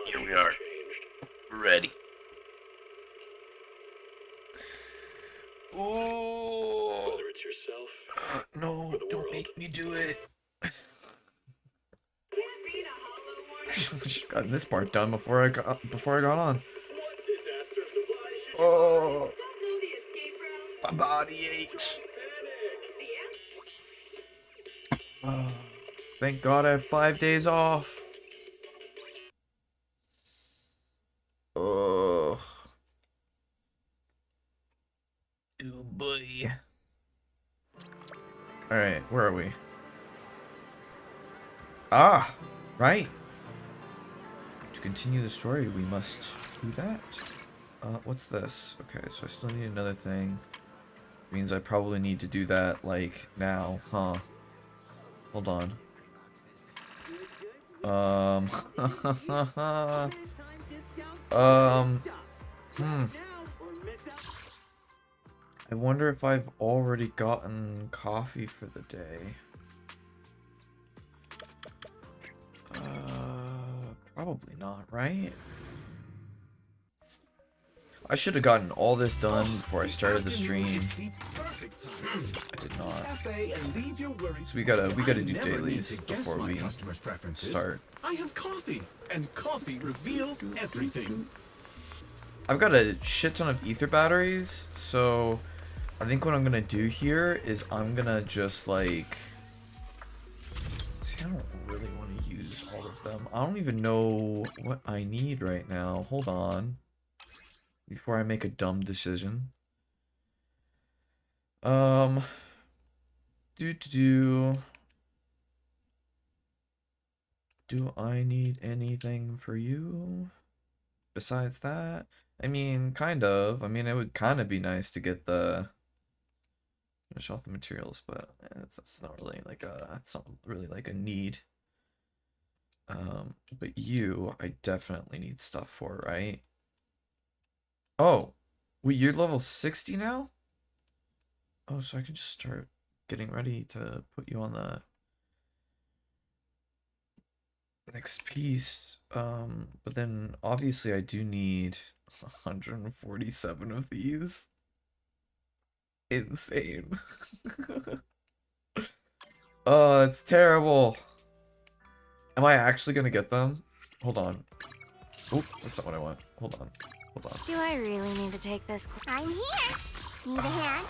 Here we are. We're ready. Oh no! Don't make me do it. I should have gotten this part done before I got on. Oh, my body aches. Oh, thank God I have 5 days off. Oh, oh boy. All right, where are we? Ah, right. To continue the story, we must do that. What's this? Okay, so I still need another thing. Means I probably need to do that, like, now, huh? Hold on. Hmm. I wonder if I've already gotten coffee for the day. Probably not, right? I should have gotten all this done before I started the stream. I did not. So we gotta do dailies before we start. I have coffee, and coffee reveals everything. I've got a shit ton of ether batteries, so I think what I'm gonna do here is I'm gonna just like... See, I don't really want to use all of them. I don't even know what I need right now. Hold on. Before I make a dumb decision. Do I need anything for you besides that? I mean, kind of. I mean, it would kind of be nice to get the finish off the materials, but it's not really like it's not really like a need. But you, I definitely need stuff for, right? Oh, wait, you're level 60 now? Oh, so I can just start getting ready to put you on the next piece. But then obviously I do need 147 of these. Insane. Oh, it's terrible. Am I actually gonna get them? Hold on. Oh, that's not what I want. Hold on. Hold on. Do I really need to take this? I'm here. Need a hand?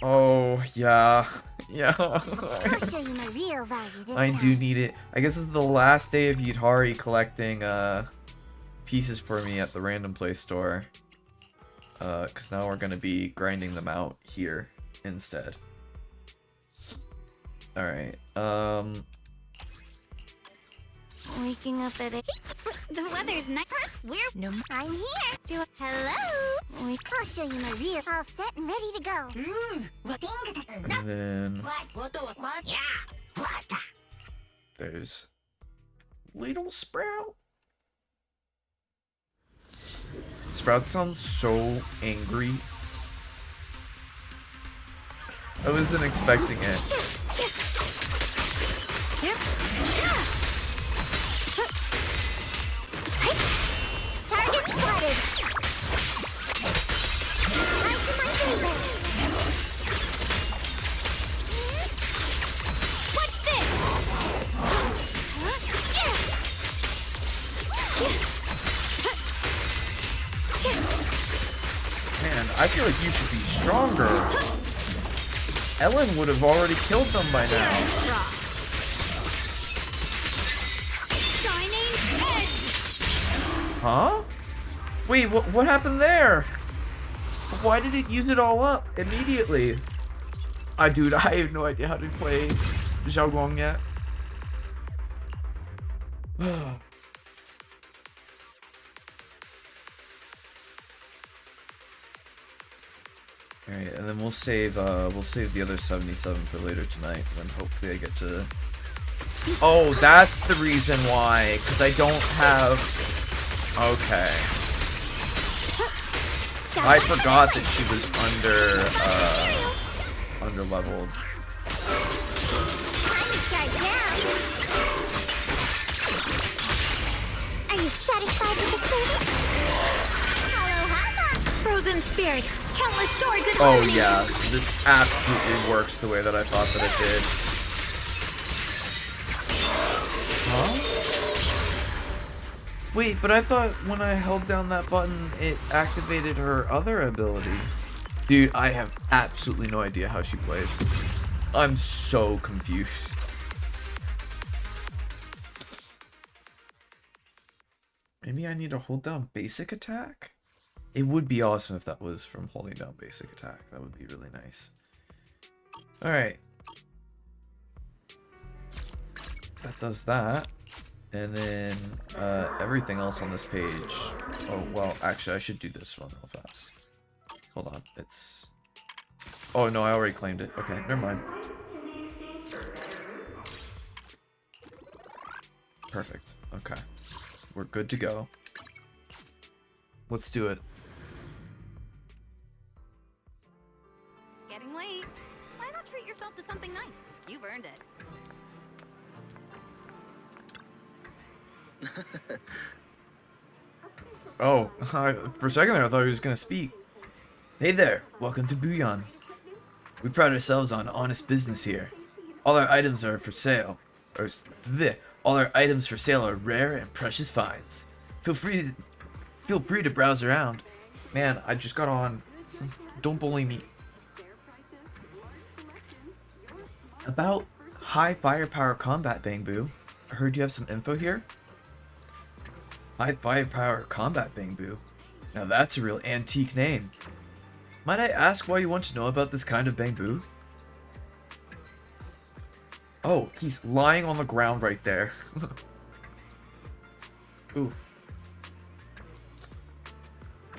Oh, yeah. Yeah. I'll show you my real value this I time. do need it. I guess this is the last day of Yudhari collecting pieces for me at the random play store. Because now we're going to be grinding them out here instead. Alright, Waking up at 8. The weather's nice. We're no. I'm here. Hello. I'll show you my real. All set and ready to go. and then there's Little Sprout. Sprout sounds so angry. I wasn't expecting it. Target spotted. Right to my favorite. What's this? Man, I feel like you should be stronger. Ellen would have already killed them by now. Shining edge. Huh? Wait, what happened there? Why did it use it all up immediately? Dude, I have no idea how to play Zhao Guang yet. Alright, and then we'll save the other 77 for later tonight, and then hopefully I get to... Oh, that's the reason why, because I don't have... Okay. I forgot that she was under leveled. Are you so Demon spirits, countless swords and Oh harmony. yeah, so this absolutely works the way that I thought that it did. Huh? Wait, but I thought when I held down that button, it activated her other ability. Dude, I have absolutely no idea how she plays. I'm so confused. Maybe I need to hold down basic attack? It would be awesome if that was from holding down basic attack. That would be really nice. Alright. That does that. And then everything else on this page. Oh, well, actually, I should do this one real fast. Hold on. It's... Oh, no, I already claimed it. Okay, never mind. Perfect. Okay. We're good to go. Let's do it. It's getting late. Why not treat yourself to something nice? You've earned it. Oh, for a second there, I thought he was going to speak. Hey there, welcome to Bouillon. We pride ourselves on honest business here. All our items are for sale. All our items for sale are rare and precious finds. Feel free to browse around. Man, I just got on. Don't bully me. About high firepower combat, Bangbu. I heard you have some info here. High firepower combat, Bangbu. Now that's a real antique name. Might I ask why you want to know about this kind of Bangbu? Oh, he's lying on the ground right there. Ooh.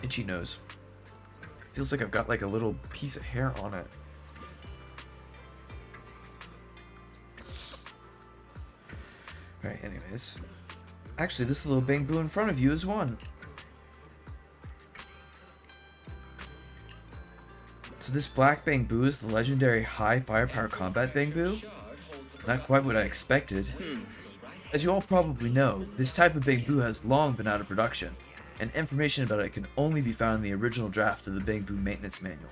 Itchy nose. Feels like I've got like a little piece of hair on it. Alright, anyways. Actually, this little Bangbu in front of you is one. So this black Bangbu is the legendary high firepower combat Bangbu? Not quite what I expected. As you all probably know, this type of Bangbu has long been out of production, and information about it can only be found in the original draft of the Bangbu Maintenance Manual,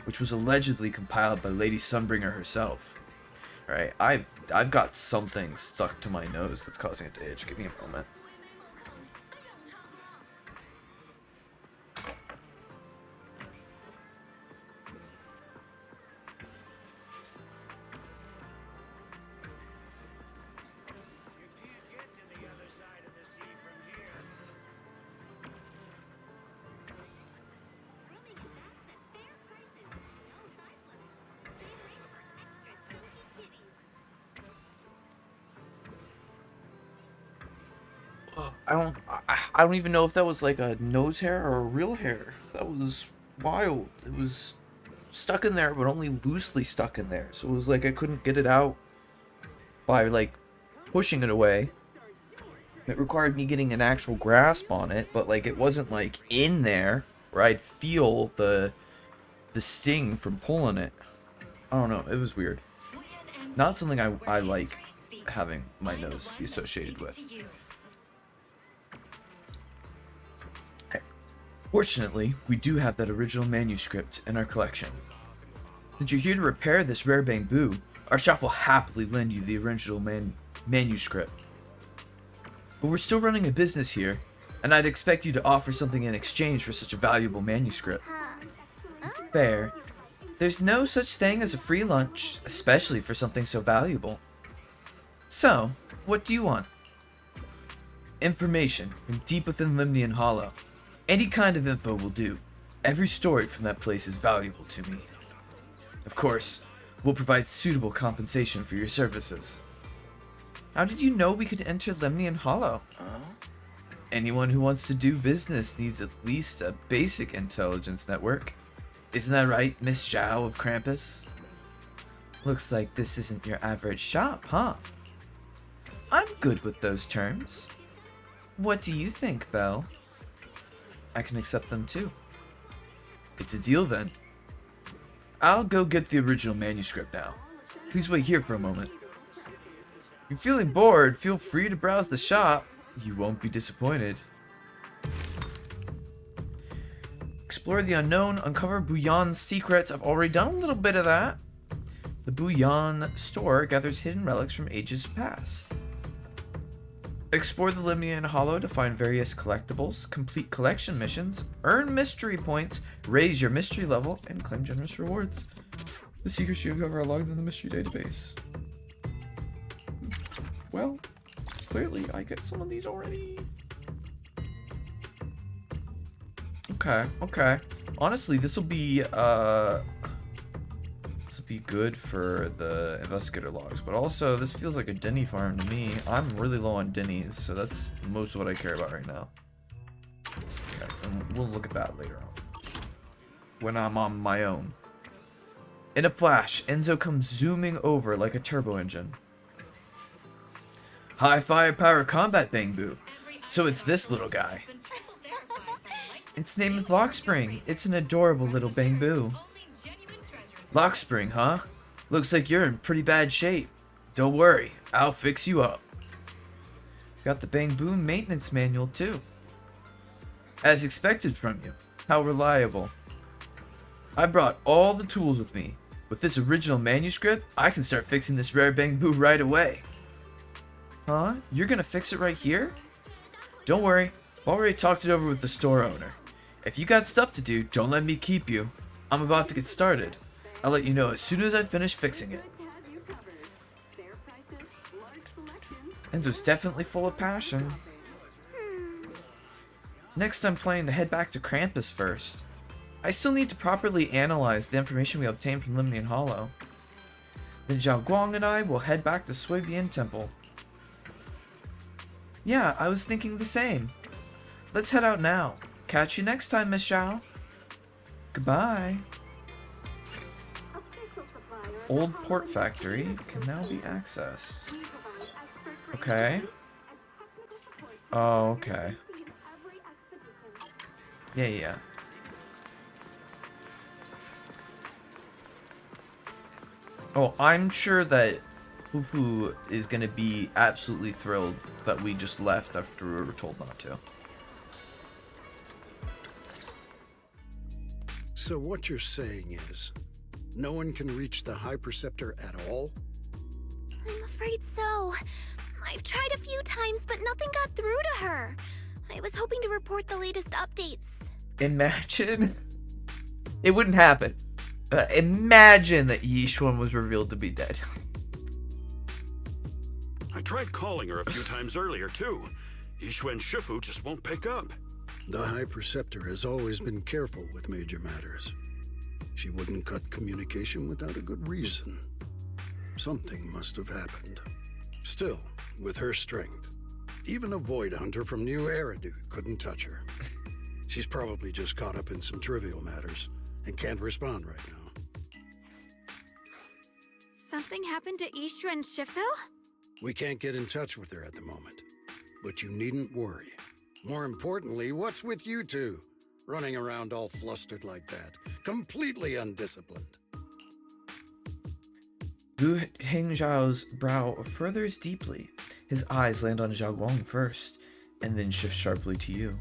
which was allegedly compiled by Lady Sunbringer herself. Alright, I've got something stuck to my nose that's causing it to itch. Give me a moment. I don't even know if that was like a nose hair or a real hair. That was wild. It was stuck in there, but only loosely stuck in there. So it was like I couldn't get it out by like pushing it away. It required me getting an actual grasp on it, but like it wasn't like in there where I'd feel the sting from pulling it. I don't know. It was weird. Not something I like having my nose be associated with. Fortunately, we do have that original manuscript in our collection. Since you're here to repair this rare Bangbu, our shop will happily lend you the original manuscript. But we're still running a business here, and I'd expect you to offer something in exchange for such a valuable manuscript. Fair. There's no such thing as a free lunch, especially for something so valuable. So, what do you want? Information from deep within Limnian Hollow. Any kind of info will do. Every story from that place is valuable to me. Of course, we'll provide suitable compensation for your services. How did you know we could enter Limnian Hollow? Anyone who wants to do business needs at least a basic intelligence network. Isn't that right, Miss Zhao of Krampus? Looks like this isn't your average shop, huh? I'm good with those terms. What do you think, Belle? I can accept them too. It's a deal then. I'll go get the original manuscript now. Please wait here for a moment. If you're feeling bored, feel free to browse the shop. You won't be disappointed. Explore the unknown, uncover Bouillon's secrets. I've already done a little bit of that. The Bouillon store gathers hidden relics from ages past. Explore the Limnian Hollow to find various collectibles, complete collection missions, earn mystery points, raise your mystery level, and claim generous rewards. The secrets you uncover are logged in the mystery database. Well, clearly I get some of these already. Okay. Honestly, this will be good for the investigator logs, but also this feels like a Denny farm to me. I'm really low on Denny's, so that's most of what I care about right now. Okay, and we'll look at that later on when I'm on my own. In a flash, Enzo comes zooming over like a turbo engine. High firepower combat Bangbu. So it's this little guy. Its name is Lockspring. It's an adorable little Bangbu. Lockspring, huh? Looks like you're in pretty bad shape. Don't worry, I'll fix you up. Got the Bangbu maintenance manual too. As expected from you. How reliable. I brought all the tools with me. With this original manuscript, I can start fixing this rare Bangbu right away. Huh? You're gonna fix it right here? Don't worry, I've already talked it over with the store owner. If you got stuff to do, don't let me keep you. I'm about to get started. I'll let you know as soon as I finish fixing it. Enzo's definitely full of passion. Next, I'm planning to head back to Krampus first. I still need to properly analyze the information we obtained from Limnian Hollow. Then Zhao Guang and I will head back to Sui Bian Temple. Yeah, I was thinking the same. Let's head out now. Catch you next time, Miss Zhao. Goodbye. Old port factory can now be accessed. Okay. Oh, okay. Yeah. Oh, I'm sure that Fufu is gonna be absolutely thrilled that we just left after we were told not to. So what you're saying is, no one can reach the High Preceptor at all? I'm afraid so. I've tried a few times, but nothing got through to her. I was hoping to report the latest updates. Imagine. It wouldn't happen. Imagine that Yishuan was revealed to be dead. I tried calling her a few times earlier, too. Yishuan Shifu just won't pick up. The High Preceptor has always been careful with major matters. She wouldn't cut communication without a good reason. Something must have happened. Still, with her strength, even a Void Hunter from New Eridu couldn't touch her. She's probably just caught up in some trivial matters and can't respond right now. Something happened to Ishu and Shifu? We can't get in touch with her at the moment, but you needn't worry. More importantly, what's with you two? Running around all flustered like that, completely undisciplined. Lu Hengzhao's brow furthers deeply. His eyes land on Zhao Guang first, and then shift sharply to you.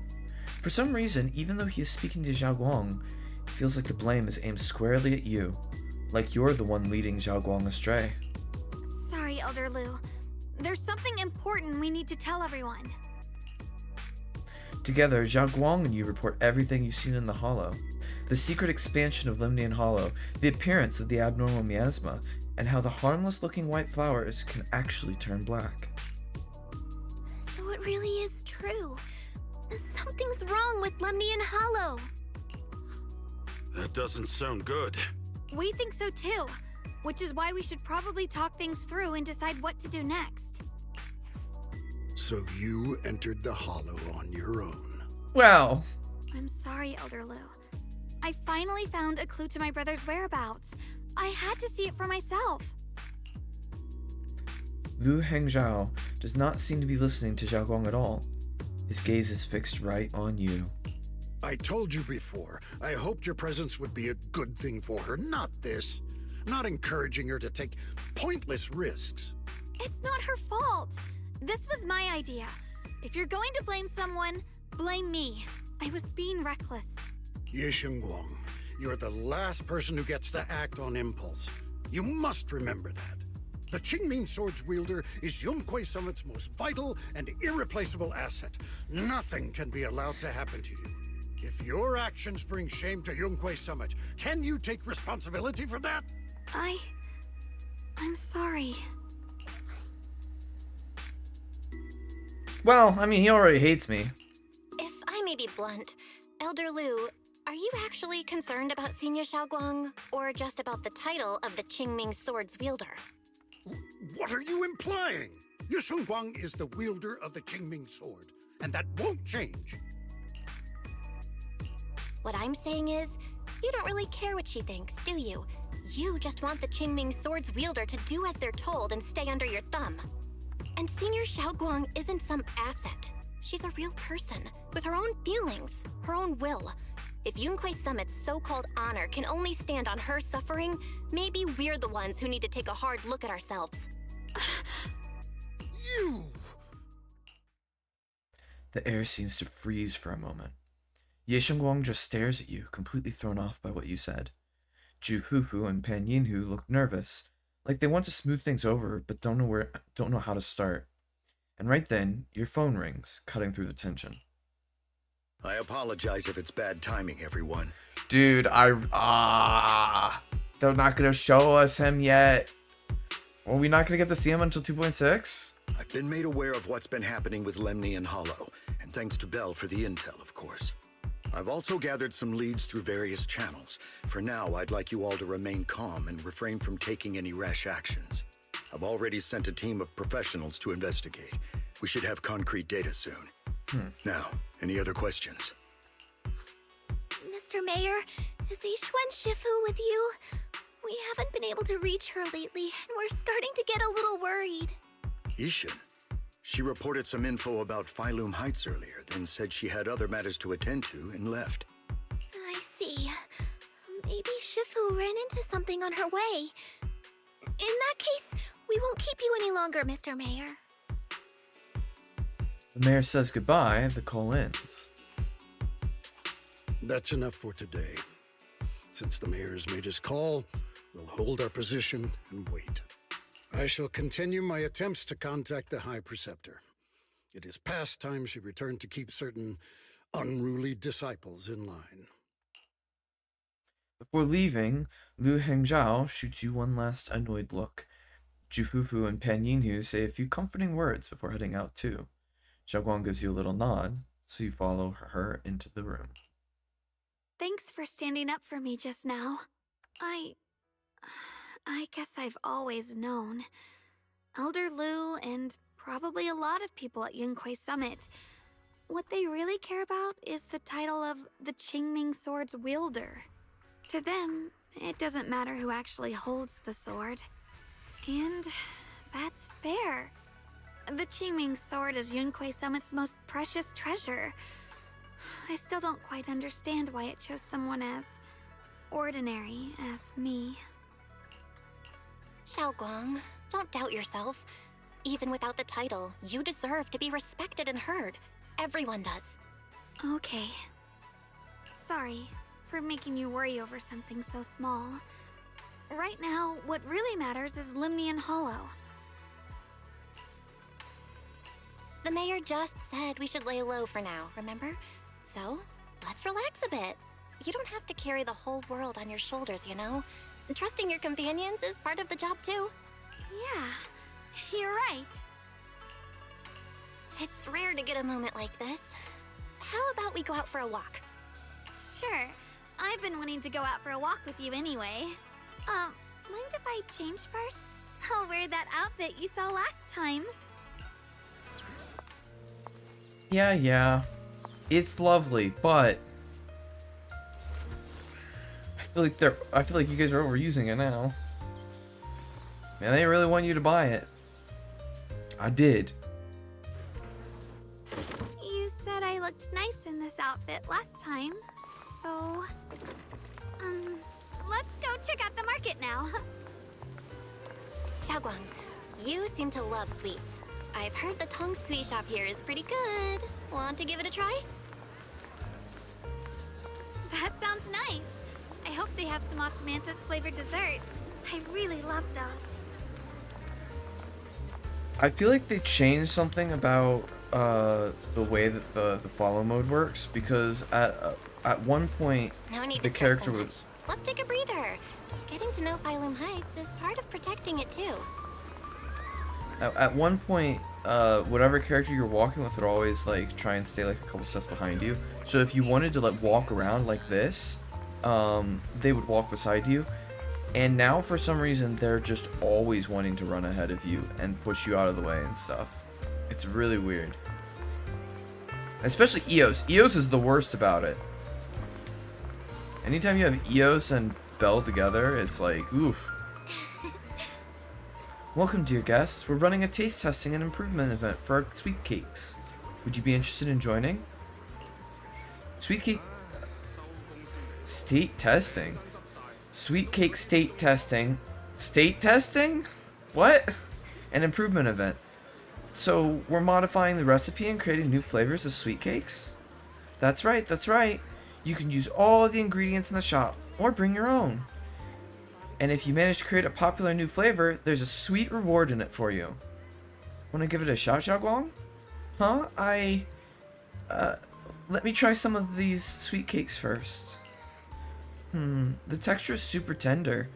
For some reason, even though he is speaking to Zhao Guang, it feels like the blame is aimed squarely at you, like you're the one leading Zhao Guang astray. Sorry, Elder Lu. There's something important we need to tell everyone. Together, Zhao Guang and you report everything you've seen in the Hollow. The secret expansion of Limnian Hollow, the appearance of the abnormal miasma, and how the harmless-looking white flowers can actually turn black. So it really is true. Something's wrong with Limnian Hollow. That doesn't sound good. We think so too, which is why we should probably talk things through and decide what to do next. So you entered the Hollow on your own. Well, I'm sorry, Elder Lu. I finally found a clue to my brother's whereabouts. I had to see it for myself. Lu Hengzhao does not seem to be listening to Zhao Guang at all. His gaze is fixed right on you. I told you before, I hoped your presence would be a good thing for her, not this. Not encouraging her to take pointless risks. It's not her fault. This was my idea. If you're going to blame someone, blame me. I was being reckless. Ye Shengguang, you're the last person who gets to act on impulse. You must remember that. The Qingming Sword's wielder is Yunhui Summit's most vital and irreplaceable asset. Nothing can be allowed to happen to you. If your actions bring shame to Yunhui Summit, can you take responsibility for that? I'm sorry. Well, I mean, he already hates me. If I may be blunt, Elder Lu, are you actually concerned about Senior Xiaoguang, or just about the title of the Qingming Sword's wielder? What are you implying? Ye Shengguang is the wielder of the Qingming Sword, and that won't change. What I'm saying is, you don't really care what she thinks, do you? You just want the Qingming Sword's wielder to do as they're told and stay under your thumb. And Senior Xiaoguang isn't some asset. She's a real person, with her own feelings, her own will. If Yunhui Summit's so-called honor can only stand on her suffering, maybe we're the ones who need to take a hard look at ourselves. You! The air seems to freeze for a moment. Ye Shengguang just stares at you, completely thrown off by what you said. Ju Fufu and Pan Yinhu look nervous, like they want to smooth things over, but don't know how to start. And right then, your phone rings, cutting through the tension. I apologize if it's bad timing, everyone. Dude, they're not gonna show us him yet. Are we not gonna get to see him until 2.6? I've been made aware of what's been happening with Lemny and Hollow, and thanks to Bell for the intel, of course. I've also gathered some leads through various channels. For now, I'd like you all to remain calm and refrain from taking any rash actions. I've already sent a team of professionals to investigate. We should have concrete data soon. Now, any other questions? Mr. Mayor, is Yixuan Shifu with you? We haven't been able to reach her lately, and we're starting to get a little worried. Ishin? She reported some info about Phylum Heights earlier, then said she had other matters to attend to and left. I see. Maybe Shifu ran into something on her way. In that case, we won't keep you any longer, Mr. Mayor. The mayor says goodbye, the call ends. That's enough for today. Since the mayor's made his call, we'll hold our position and wait. I shall continue my attempts to contact the High Preceptor. It is past time she returned to keep certain unruly disciples in line. Before leaving, Lu Hengzhao shoots you one last annoyed look. Jufufu and Pan Yinhu say a few comforting words before heading out too. Xiaoguang gives you a little nod, so you follow her into the room. Thanks for standing up for me just now. I guess I've always known. Elder Lu and probably a lot of people at Yunhui Summit, what they really care about is the title of the Qingming Sword's wielder. To them, it doesn't matter who actually holds the sword. And that's fair. The Qingming Sword is Yunhui Summit's most precious treasure. I still don't quite understand why it chose someone as ordinary as me. Xiaoguang, don't doubt yourself. Even without the title, you deserve to be respected and heard. Everyone does. Okay. Sorry for making you worry over something so small. Right now, what really matters is Lemny and Hollow. The mayor just said we should lay low for now, remember? So, let's relax a bit. You don't have to carry the whole world on your shoulders, you know? Trusting your companions is part of the job, too. Yeah, you're right. It's rare to get a moment like this. How about we go out for a walk? Sure. I've been wanting to go out for a walk with you anyway. Mind if I change first? I'll wear that outfit you saw last time. Yeah. It's lovely, but I feel like you guys are overusing it now. Man, they really want you to buy it. I did. You said I looked nice in this outfit last time, so let's go check out the market now. Xiaoguang, you seem to love sweets. I've heard the Tong Sweet Shop here is pretty good. Want to give it a try? That sounds nice. I hope they have some osmanthus flavored desserts. I really love those. I feel like they changed something about the way that the follow mode works, because at one point No need the to stress so character much. was Let's take a breather. Getting to know Phylum Heights is part of protecting it too. at one point whatever character you're walking with would always like try and stay like a couple steps behind you. So if you wanted to like walk around like this, they would walk beside you. And now for some reason they're just always wanting to run ahead of you and push you out of the way and stuff. It's really weird. Especially Eos. Eos is the worst about it. Anytime you have Eos and Belle together, it's like, oof. Welcome, dear guests. We're running a taste testing and improvement event for our sweet cakes. Would you be interested in joining? Sweet cake state testing. Sweet cake state testing. State testing? What? An improvement event. So we're modifying the recipe and creating new flavors of sweet cakes? That's right, that's right. You can use all the ingredients in the shop, or bring your own. And if you manage to create a popular new flavor, there's a sweet reward in it for you. Wanna give it a shot, Xiaoguang? Huh? Let me try some of these sweet cakes first. The texture is super tender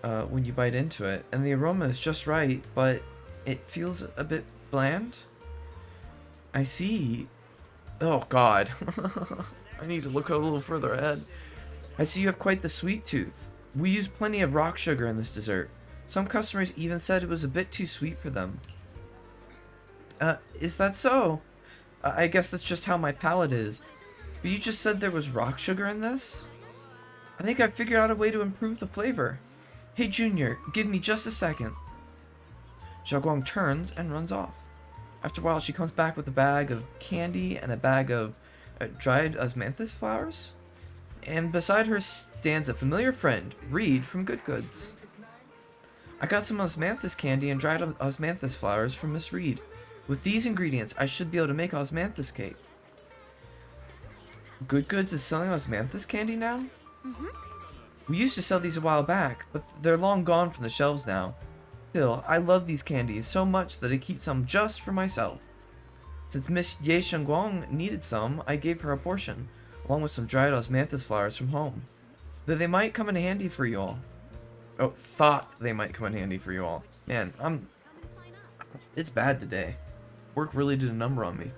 when you bite into it, and the aroma is just right, but it feels a bit bland. I see. Oh god. I need to look a little further ahead. I see you have quite the sweet tooth. We use plenty of rock sugar in this dessert. Some customers even said it was a bit too sweet for them. Is that so? I guess that's just how my palate is. But you just said there was rock sugar in this? I think I figured out a way to improve the flavor. Hey Junior, give me just a second. Xiaoguang turns and runs off. After a while, she comes back with a bag of candy and a bag of dried osmanthus flowers. And beside her stands a familiar friend, Reed from Good Goods. I got some osmanthus candy and dried osmanthus flowers from Miss Reed. With these ingredients, I should be able to make osmanthus cake. Good Goods is selling osmanthus candy now? We used to sell these a while back, but they're long gone from the shelves now. Still, I love these candies so much that I keep some just for myself. Since Miss Ye Shengguang needed some, I gave her a portion, along with some dried osmanthus flowers from home. That they might come in handy for you all. Oh, thought they might come in handy for you all. Man, it's bad today. Work really did a number on me.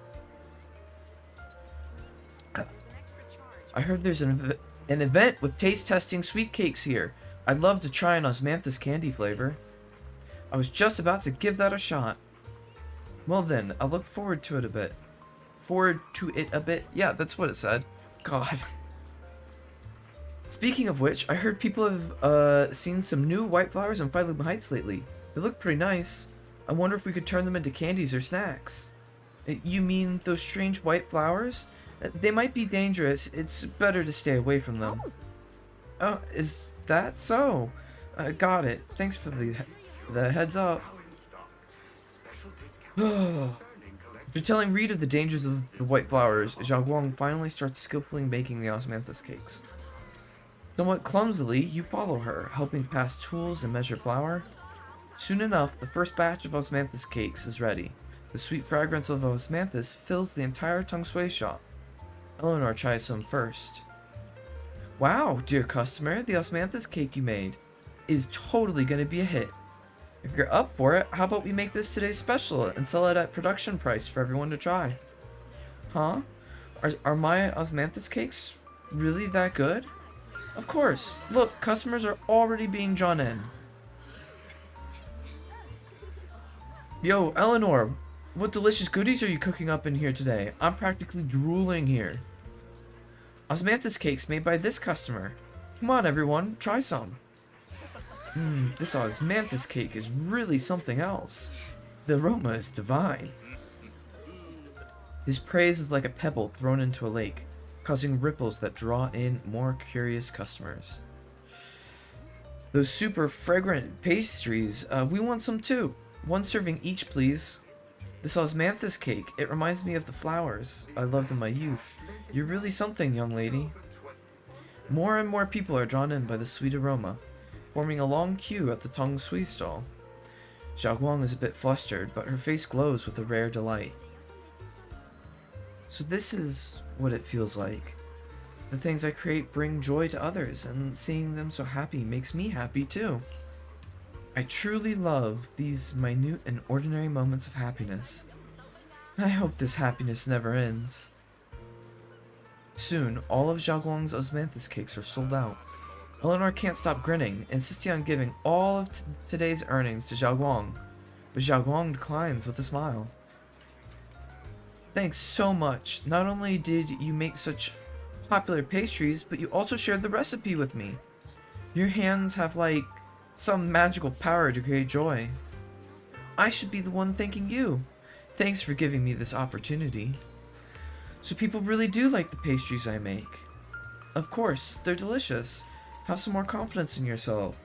I heard there's an event with taste testing sweet cakes here. I'd love to try an osmanthus candy flavor. I was just about to give that a shot. Well then, I look forward to it a bit. Yeah, that's what it said. God. Speaking of which, I heard people have seen some new white flowers in Phylum Heights lately. They look pretty nice. I wonder if we could turn them into candies or snacks. You mean those strange white flowers? They might be dangerous. It's better to stay away from them. Oh, is that so? Got it. Thanks for the heads up. After telling Reed of the dangers of the white flowers, Xiaoguang finally starts skillfully making the osmanthus cakes. Somewhat clumsily, you follow her, helping pass tools and measure flour. Soon enough, the first batch of osmanthus cakes is ready. The sweet fragrance of osmanthus fills the entire Tung Sui shop. Eleanor tries some first. Wow, dear customer, the osmanthus cake you made is totally gonna be a hit. If you're up for it, how about we make this today's special and sell it at production price for everyone to try? Huh? Are my osmanthus cakes really that good? Of course. Look, customers are already being drawn in. Yo, Eleanor, what delicious goodies are you cooking up in here today? I'm practically drooling here. Osmanthus cakes made by this customer. Come on, everyone, try some. This osmanthus cake is really something else. The aroma is divine. His praise is like a pebble thrown into a lake, causing ripples that draw in more curious customers. Those super fragrant pastries, we want some too. One serving each, please. This osmanthus cake, it reminds me of the flowers I loved in my youth. You're really something, young lady. More and more people are drawn in by the sweet aroma, forming a long queue at the Tong Sui stall. Xiaoguang is a bit flustered, but her face glows with a rare delight. So this is what it feels like. The things I create bring joy to others, and seeing them so happy makes me happy too. I truly love these minute and ordinary moments of happiness. I hope this happiness never ends. Soon, all of Xiaoguang's osmanthus cakes are sold out. Eleanor can't stop grinning, insisting on giving all of today's earnings to Xiaoguang, but Xiaoguang declines with a smile. Thanks so much. Not only did you make such popular pastries, but you also shared the recipe with me. Your hands have, like, some magical power to create joy. I should be the one thanking you. Thanks for giving me this opportunity. So people really do like the pastries I make. Of course, they're delicious. Have some more confidence in yourself.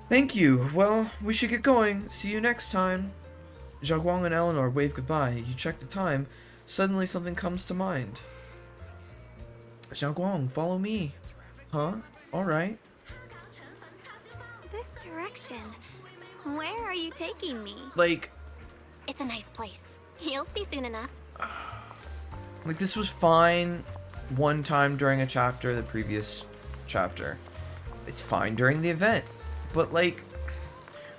Thank you. Well, we should get going. See you next time. Xiaoguang and Eleanor wave goodbye. You check the time. Suddenly something comes to mind. Xiaoguang, follow me. Huh? Alright. This direction. Where are you taking me? Like, It's a nice place. You'll see soon enough. this was fine one time during a chapter, the previous chapter. It's fine during the event. But, like,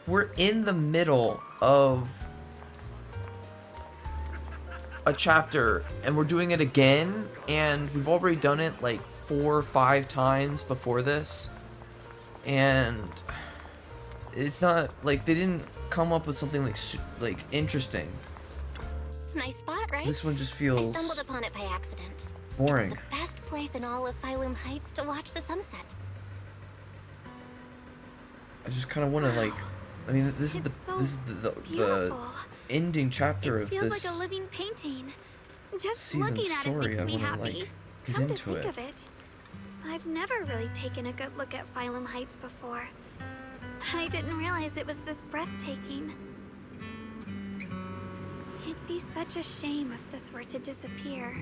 we're in the middle of a chapter and we're doing it again, and we've already done it like 4 or 5 times before this, and it's not like they didn't come up with something like interesting. Nice spot, right? This one just I feels stumbled upon it by accident. boring. It's the best place in all of Phylum Heights to watch the sunset. I just kind of want to, like, I mean, this is It's the beautiful. ending chapter It of feels this like a living painting. Just season looking at it story. makes I me want to, happy. like, get Come to into think it. of it, I've never really taken a good look at Phylum Heights before. I didn't realize it was this breathtaking. It'd be such a shame if this were to disappear.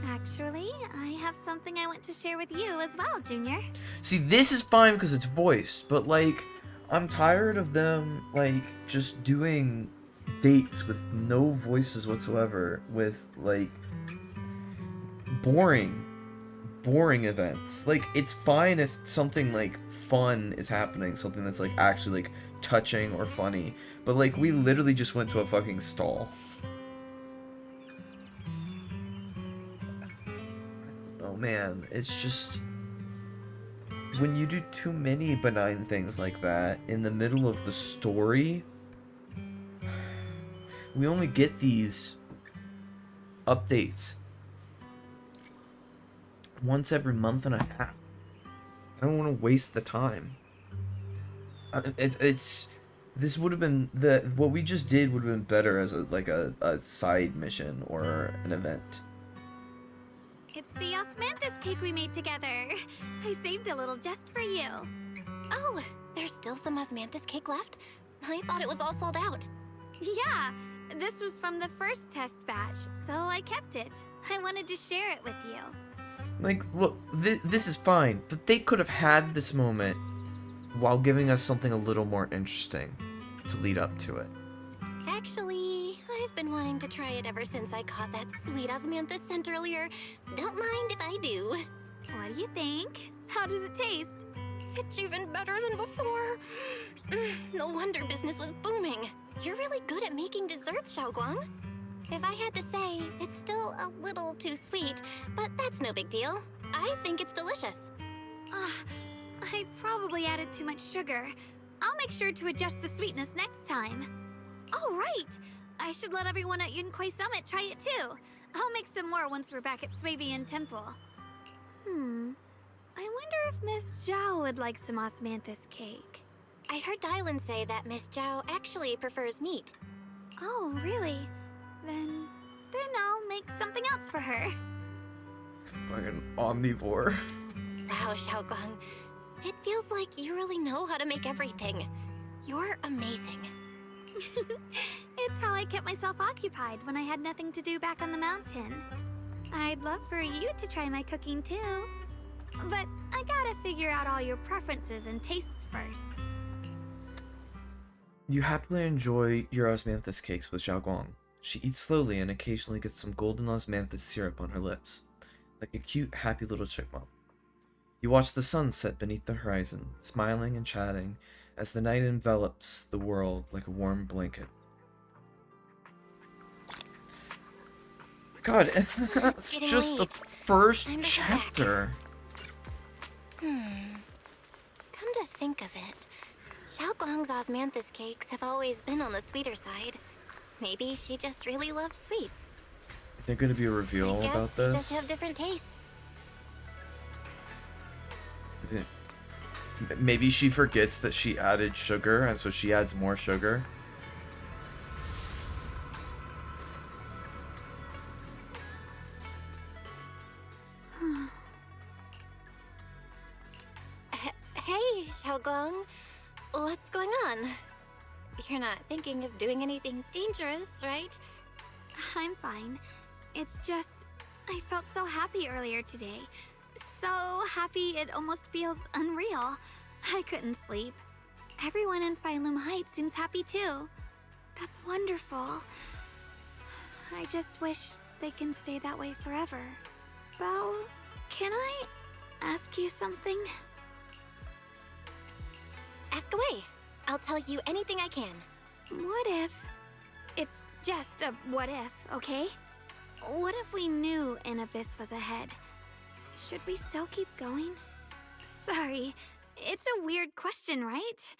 Actually, I have something I want to share with you as well, Junior. See, this is fine because it's voiced, but, like, I'm tired of them, like, just doing dates with no voices whatsoever, with, like, boring events. Like, it's fine if something, like, fun is happening, something that's, like, actually, like, touching or funny, but, like, we literally just went to a fucking stall. Oh man, it's just, when you do too many benign things like that in the middle of the story, we only get these updates once every month and a half. I don't want to waste the time. This would have been what we just did would have been better as a side mission or an event. It's the osmanthus cake we made together. I saved a little just for you. Oh, there's still some osmanthus cake left? I thought it was all sold out. Yeah, this was from the first test batch, so I kept it. I wanted to share it with you. Like, look, this is fine, but they could have had this moment while giving us something a little more interesting to lead up to it. Actually, I've been wanting to try it ever since I caught that sweet osmanthus scent earlier. Don't mind if I do. What do you think? How does it taste? It's even better than before. No wonder business was booming. You're really good at making desserts, Xiaoguang. If I had to say, it's still a little too sweet, but that's no big deal. I think it's delicious. I probably added too much sugar. I'll make sure to adjust the sweetness next time. Oh, right! I should let everyone at Yunquai Summit try it too. I'll make some more once we're back at Swabian Temple. I wonder if Miss Zhao would like some osmanthus cake. I heard Dylan say that Miss Zhao actually prefers meat. Oh, really? Then I'll make something else for her. Fucking omnivore. Wow, Xiaoguang. It feels like you really know how to make everything. You're amazing. It's how I kept myself occupied when I had nothing to do back on the mountain. I'd love for you to try my cooking too. But I gotta figure out all your preferences and tastes first. You happily enjoy your osmanthus cakes with Xiaoguang. She eats slowly and occasionally gets some golden osmanthus syrup on her lips, like a cute, happy little chipmunk. You watch the sun set beneath the horizon, smiling and chatting as the night envelops the world like a warm blanket. God, and that's Getting just late. the first Time to head back. chapter. Come to think of it, Xiaoguang's osmanthus cakes have always been on the sweeter side. Maybe she just really loves sweets. Is there going to be a I reveal guess about we this? just have different tastes. Is it... Maybe she forgets that she added sugar, and so she adds more sugar. Hey, Xiaoguang. What's going on? You're not thinking of doing anything dangerous, right? I'm fine. It's just, I felt so happy earlier today. So happy it almost feels unreal. I couldn't sleep. Everyone in Phylum Heights seems happy too. That's wonderful. I just wish they can stay that way forever. Well, can I ask you something? Ask away. I'll tell you anything I can. What if... It's just a what if, okay? What if we knew an abyss was ahead? Should we still keep going? Sorry, it's a weird question, right?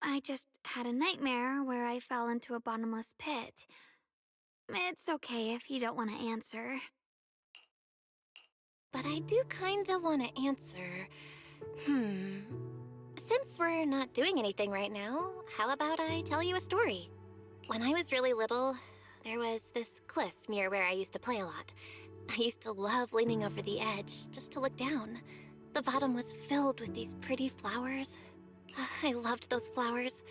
I just had a nightmare where I fell into a bottomless pit. It's okay if you don't want to answer. But I do kinda wanna answer. Since we're not doing anything right now, how about I tell you a story? When I was really little, there was this cliff near where I used to play a lot. I used to love leaning over the edge just to look down. The bottom was filled with these pretty flowers. I loved those flowers.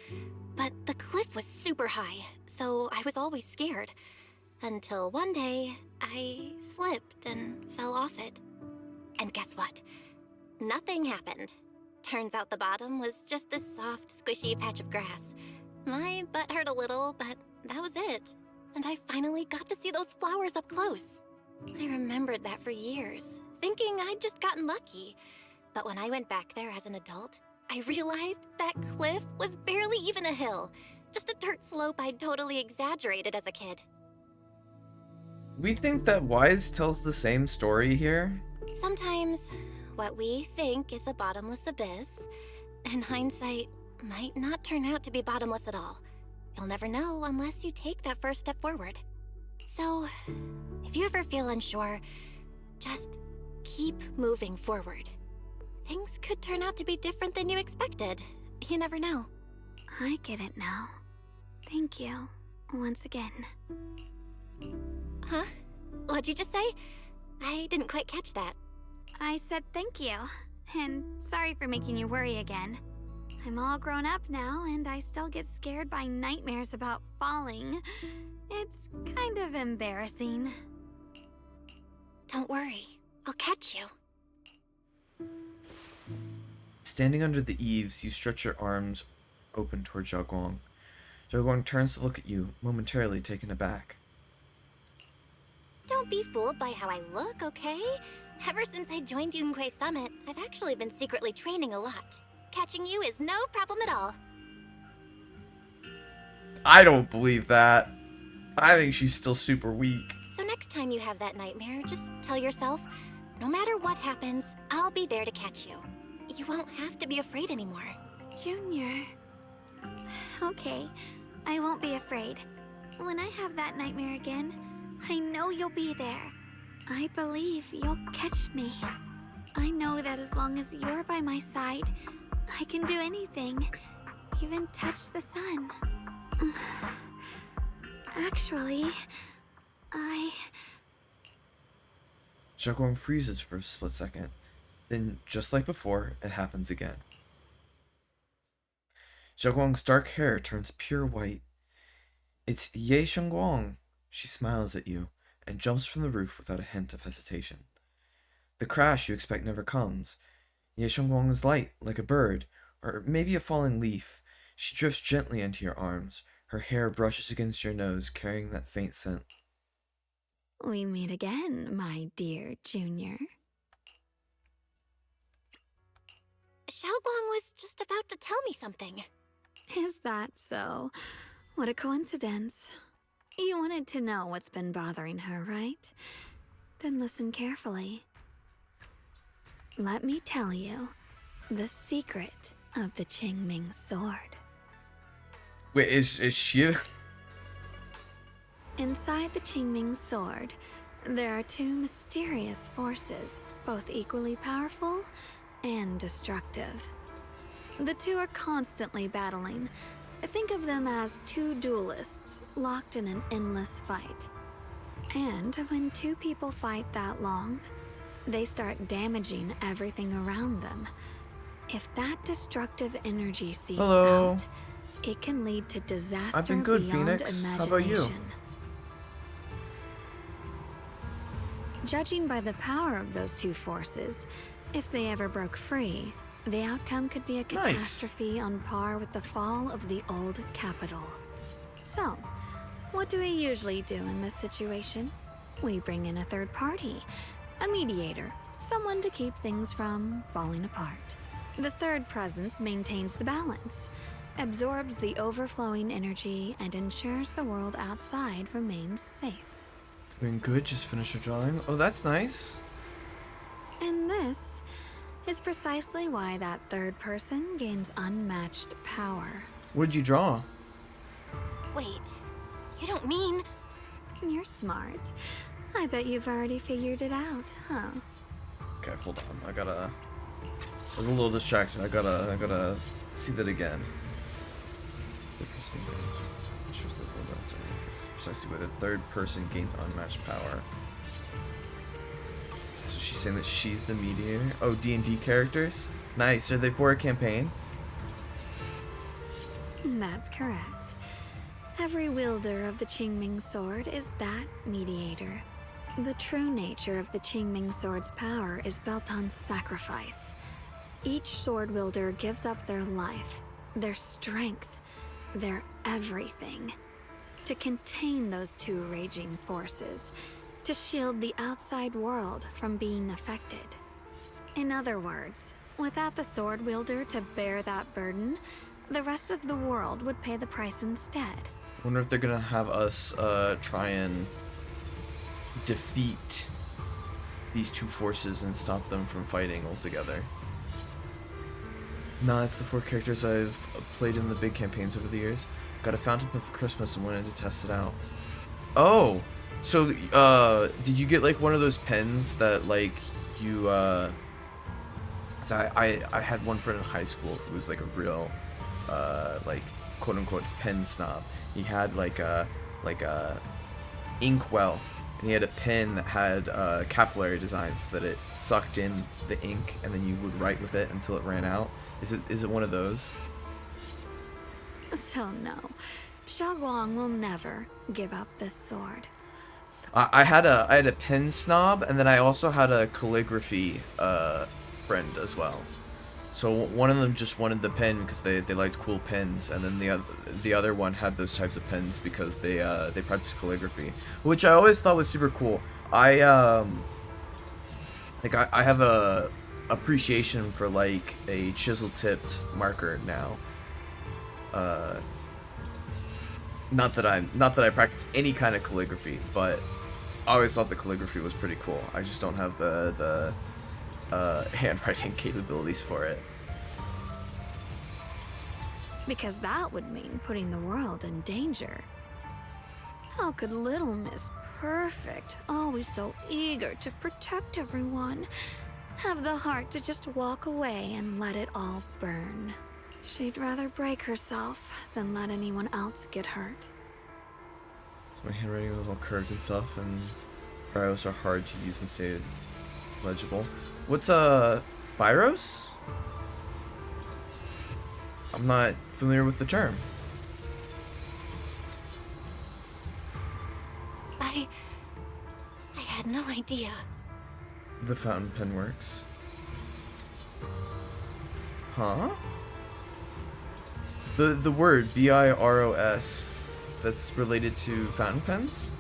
But the cliff was super high, so I was always scared. Until one day, I slipped and fell off it. And guess what? Nothing happened. Turns out the bottom was just this soft, squishy patch of grass. My butt hurt a little, but that was it. And I finally got to see those flowers up close. I remembered that for years, thinking I'd just gotten lucky. But when I went back there as an adult, I realized that cliff was barely even a hill. Just a dirt slope I'd totally exaggerated as a kid. We think that Wise tells the same story here. Sometimes, what we think is a bottomless abyss, in hindsight, might not turn out to be bottomless at all. You'll never know unless you take that first step forward. So, if you ever feel unsure, just keep moving forward. Things could turn out to be different than you expected. You never know. I get it now. Thank you, once again. Huh? What'd you just say? I didn't quite catch that. I said thank you, and sorry for making you worry again. I'm all grown up now, and I still get scared by nightmares about falling. It's kind of embarrassing. Don't worry. I'll catch you. Standing under the eaves, you stretch your arms open toward Xiaoguang. Xiaoguang turns to look at you, momentarily taken aback. Don't be fooled by how I look, okay? Ever since I joined Yunquei Summit, I've actually been secretly training a lot. Catching you is no problem at all. I don't believe that. I think she's still super weak. So next time you have that nightmare, just tell yourself, no matter what happens, I'll be there to catch you. You won't have to be afraid anymore. Junior. Okay, I won't be afraid. When I have that nightmare again, I know you'll be there. I believe you'll catch me. I know that as long as you're by my side, I can do anything, even touch the sun. Actually, Xiaoguang freezes for a split second. Then, just like before, it happens again. Xiaoguang's dark hair turns pure white. It's Ye Shengguang. She smiles at you and jumps from the roof without a hint of hesitation. The crash you expect never comes. Ye Shengguang is light, like a bird, or maybe a falling leaf. She drifts gently into your arms. Her hair brushes against your nose, carrying that faint scent. We meet again, my dear Junior. Xiaoguang was just about to tell me something. Is that so? What a coincidence. You wanted to know what's been bothering her, right? Then listen carefully. Let me tell you the secret of the Qingming sword. Wait, is Shiyu? Inside the Qingming sword, there are two mysterious forces, both equally powerful and destructive. The two are constantly battling. Think of them as two duelists locked in an endless fight. And when two people fight that long, they start damaging everything around them. If that destructive energy seeps out, it can lead to disaster I've been good, beyond Phoenix. imagination. How about you? Judging by the power of those two forces, if they ever broke free, the outcome could be a catastrophe on par with the fall of the old capital. So, what do we usually do in this situation? We bring in a third party, a mediator, someone to keep things from falling apart. The third presence maintains the balance, absorbs the overflowing energy, and ensures the world outside remains safe. Doing good, just finished a drawing. Oh, that's nice. And this is precisely why that third person gains unmatched power. What did you draw? Wait, you don't mean... You're smart. I bet you've already figured it out, huh? Okay, hold on. I was a little distracted. I gotta see that again. This is precisely why the third person gains unmatched power. So she's saying that she's the mediator. Oh, D&D characters? Nice. Are they for a campaign? That's correct. Every wielder of the Qingming sword is that mediator. The true nature of the Qingming sword's power is built on sacrifice. Each sword wielder gives up their life, their strength, their everything, to contain those two raging forces, to shield the outside world from being affected. In other words, without the sword wielder to bear that burden, the rest of the world would pay the price instead. I wonder if they're gonna have us try and defeat these two forces and stop them from fighting altogether. Nah, it's the 4 characters I've played in the big campaigns over the years. Got a Fountain of Christmas and wanted to test it out. Oh! So, did you get like one of those pens that like you, so I had one friend in high school who was like a real, like quote unquote pen snob. He had like a inkwell, and he had a pen that had capillary design so that it sucked in the ink, and then you would write with it until it ran out. Is it one of those? So no, Xiaoguang will never give up this sword. I had a pen snob, and then I also had a calligraphy friend as well. So one of them just wanted the pen because they liked cool pens, and then the other one had those types of pens because they practiced calligraphy, which I always thought was super cool. I have a appreciation for like a chisel tipped marker now. Not that I practice any kind of calligraphy, but I always thought the calligraphy was pretty cool. I just don't have the handwriting capabilities for it. Because that would mean putting the world in danger. How could little Miss Perfect, always so eager to protect everyone, have the heart to just walk away and let it all burn? She'd rather break herself than let anyone else get hurt. So my handwriting was all curved and stuff, and biros are hard to use and stay legible. What's biros? I'm not familiar with the term. I had no idea. The fountain pen works. Huh? The word BIROS, that's related to fountain pens?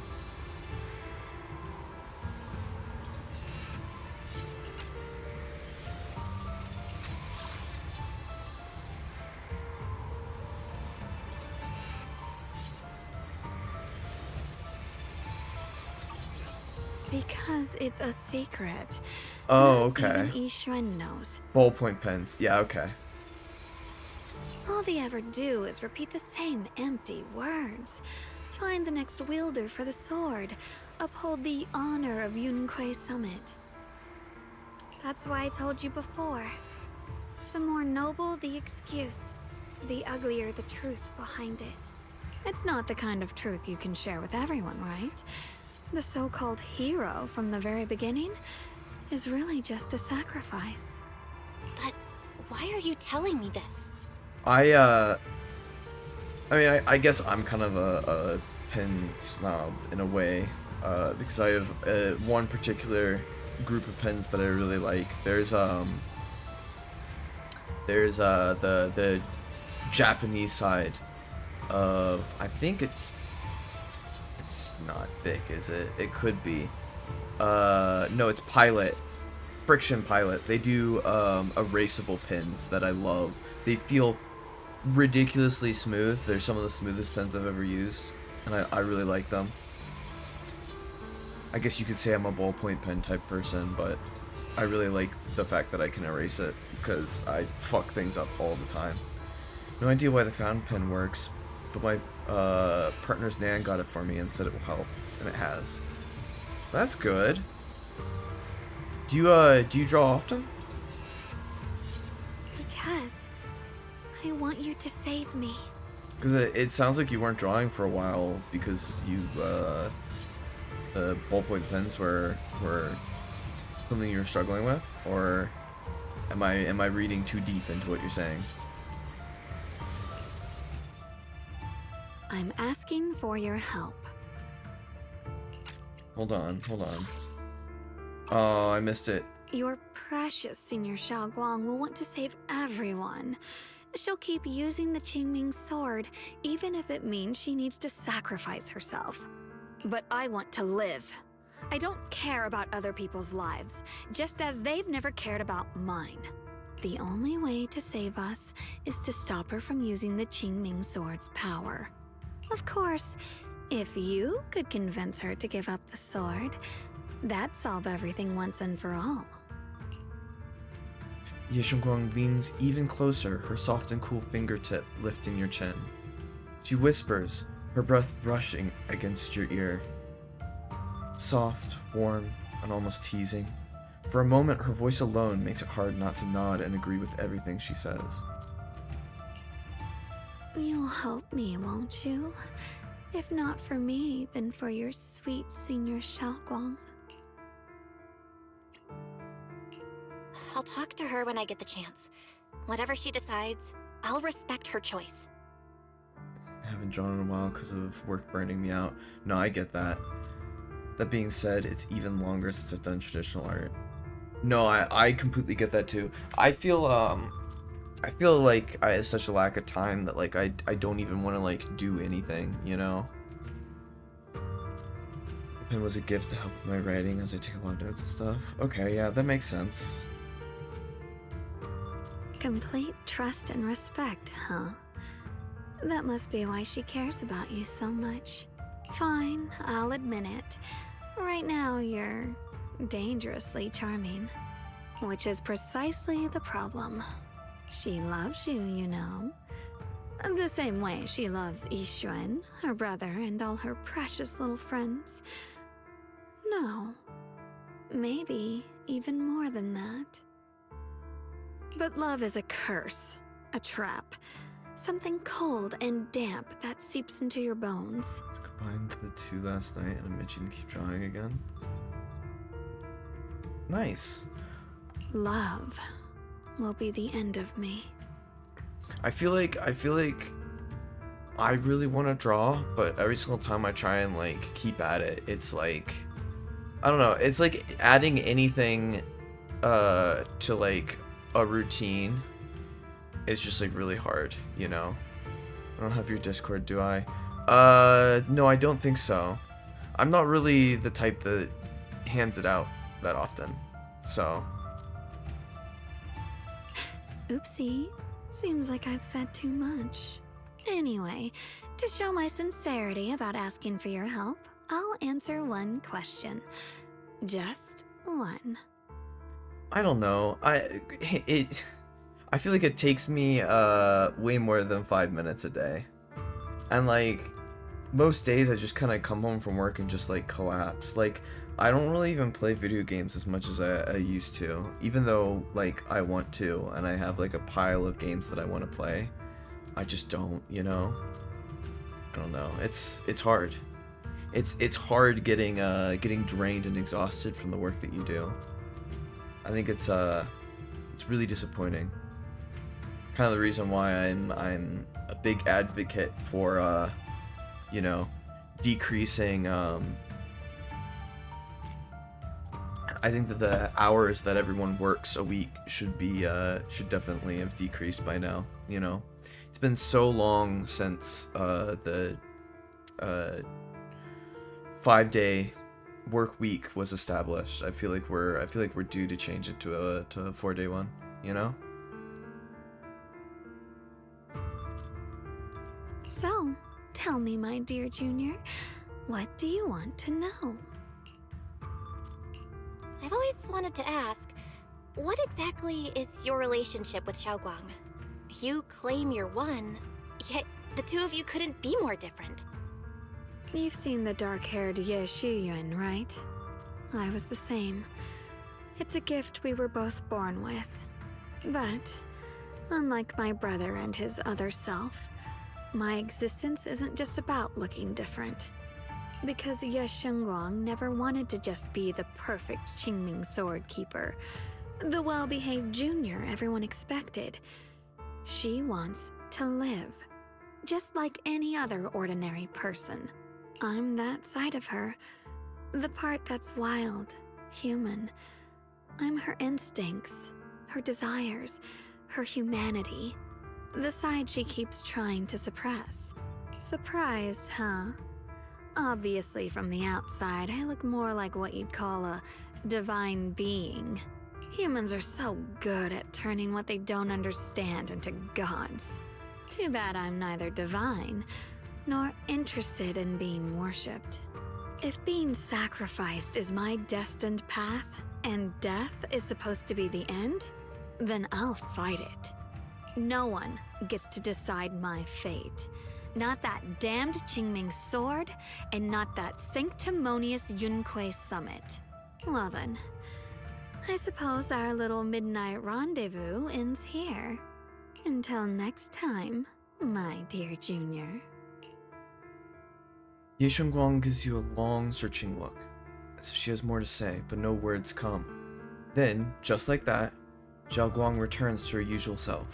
Because it's a secret. Oh, Not okay. even Yixuan knows. Ballpoint pens. Yeah, okay. All they ever do is repeat the same empty words. Find the next wielder for the sword. Uphold the honor of Yunquei Summit. That's why I told you before. The more noble the excuse, the uglier the truth behind it. It's not the kind of truth you can share with everyone, right? The so-called hero from the very beginning is really just a sacrifice. But why are you telling me this? I mean, I guess I'm kind of a pen snob in a way, because I have one particular group of pens that I really like. There's the Japanese side of, I think it's not Bic, is it? It could be. No, it's Pilot. Friction Pilot. They do erasable pins that I love. They feel ridiculously smooth. They're some of the smoothest pens I've ever used, and I really like them. I guess you could say I'm a ballpoint pen type person, but I really like the fact that I can erase it, because I fuck things up all the time. No idea why the fountain pen works, but my partner's Nan got it for me and said it will help, and it has. That's good. Do you draw often? Because I want you to save me. Because it sounds like you weren't drawing for a while because you the ballpoint pens were something you were struggling with, or am I reading too deep into what you're saying? I'm asking for your help. Hold on. Oh, I missed it. Your precious Senior Xiaoguang will want to save everyone. She'll keep using the Qingming sword, even if it means she needs to sacrifice herself. But I want to live. I don't care about other people's lives, just as they've never cared about mine. The only way to save us is to stop her from using the Qingming sword's power. Of course, if you could convince her to give up the sword, that'd solve everything once and for all. Ye Shengguang leans even closer, her soft and cool fingertip lifting your chin. She whispers, her breath brushing against your ear. Soft, warm, and almost teasing. For a moment, her voice alone makes it hard not to nod and agree with everything she says. You'll help me, won't you? If not for me, then for your sweet Senior Xiaoguang. I'll talk to her when I get the chance. Whatever she decides, I'll respect her choice. I haven't drawn in a while because of work burning me out. No, I get that. That being said, it's even longer since I've done traditional art. No, I completely get that too. I feel like I have such a lack of time that like I don't even want to like do anything, you know? The pen was a gift to help with my writing as I take a lot of notes and stuff. Okay, yeah, that makes sense. Complete trust and respect, huh? That must be why she cares about you so much. Fine, I'll admit it. Right now, you're dangerously charming. Which is precisely the problem. She loves you, you know. The same way she loves Yixuan, her brother, and all her precious little friends. No. Maybe even more than that. But love is a curse, a trap. Something cold and damp that seeps into your bones. Combined the two last night and I'm itching to keep drawing again. Nice. Love will be the end of me. I feel like I really want to draw, but every single time I try and like keep at it, it's like, I don't know, it's like adding anything to like a routine is just like really hard, you know? I don't have your Discord, do I? No, I don't think so. I'm not really the type that hands it out that often, so. Oopsie. Seems like I've said too much. Anyway, to show my sincerity about asking for your help, I'll answer one question. Just one. I don't know. I feel like it takes me way more than 5 minutes a day. And like most days I just kind of come home from work and just like collapse. Like I don't really even play video games as much as I used to, even though like I want to and I have like a pile of games that I want to play. I just don't, you know. I don't know. It's hard. It's hard getting drained and exhausted from the work that you do. I think it's really disappointing. Kind of the reason why I'm a big advocate for you know, decreasing I think that the hours that everyone works a week should definitely have decreased by now, you know. It's been so long since the 5-day work week was established. I feel like we're due to change it to a 4-day one, you know? So, tell me, my dear Junior, what do you want to know? I've always wanted to ask, what exactly is your relationship with Xiaoguang? You claim you're one, yet the two of you couldn't be more different. You've seen the dark-haired Ye Shiyun, right? I was the same. It's a gift we were both born with. But, unlike my brother and his other self, my existence isn't just about looking different. Because Ye Shengguang never wanted to just be the perfect Qingming sword keeper, the well-behaved junior everyone expected. She wants to live, just like any other ordinary person. I'm that side of her, the part that's wild, human. I'm her instincts, her desires, her humanity, the side she keeps trying to suppress. Surprised, huh? Obviously, from the outside, I look more like what you'd call a divine being. Humans are so good at turning what they don't understand into gods. Too bad I'm neither divine, nor interested in being worshipped. If being sacrificed is my destined path, and death is supposed to be the end, then I'll fight it. No one gets to decide my fate. Not that damned Qingming sword, and not that sanctimonious Yunque summit. Well then, I suppose our little midnight rendezvous ends here. Until next time, my dear Junior. Ye Shengguang gives you a long, searching look, as if she has more to say, but no words come. Then, just like that, Zhao Guang returns to her usual self.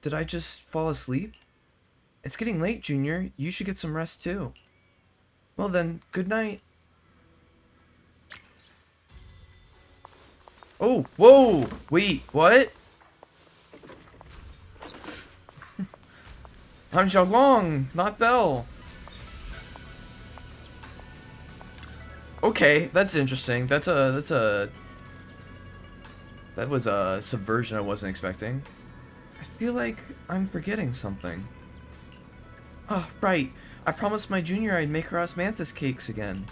Did I just fall asleep? It's getting late, Junior. You should get some rest too. Well then, good night. Oh, whoa! Wait, what? I'm Zhao Guang, not Belle. Okay, that's interesting. That was a subversion I wasn't expecting. I feel like I'm forgetting something. Oh, right. I promised my junior I'd make her osmanthus cakes again.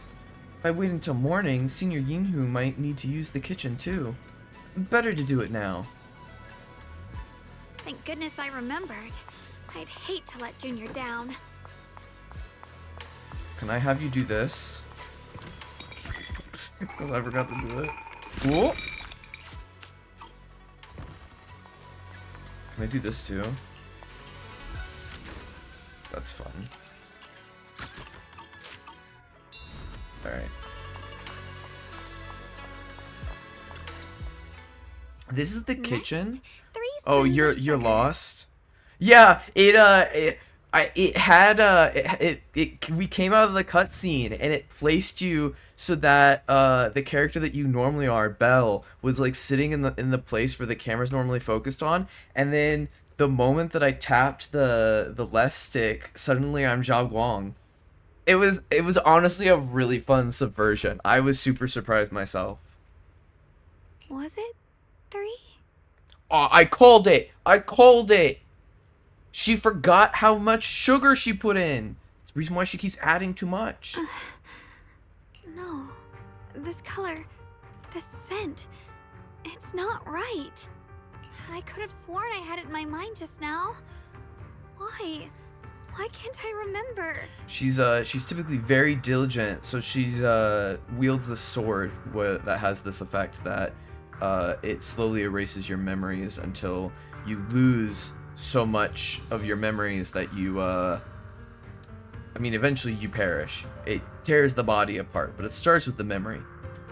If I wait until morning, Senior Yinghu might need to use the kitchen too. Better to do it now. Thank goodness I remembered. I'd hate to let Junior down. Can I have you do this? Because I forgot to do it. Cool. Can I do this too? That's fun. Alright. This is the kitchen? Next, 3 Oh, spoons you're of sugar. lost? Yeah, it had we came out of the cutscene and it placed you so that the character that you normally are, Belle, was like sitting in the place where the camera's normally focused on, and then the moment that I tapped the left stick, suddenly I'm Zhao Guang. It was honestly a really fun subversion. I was super surprised myself. Was it 3? Oh, I called it. I called it. She forgot how much sugar she put in. It's the reason why she keeps adding too much. No. This color, this scent, it's not right. I could have sworn I had it in my mind just now. Why? Why can't I remember? She's typically very diligent, so she's wields the sword that has this effect that it slowly erases your memories until you lose so much of your memories that you I mean, eventually you perish. It tears the body apart, but it starts with the memory.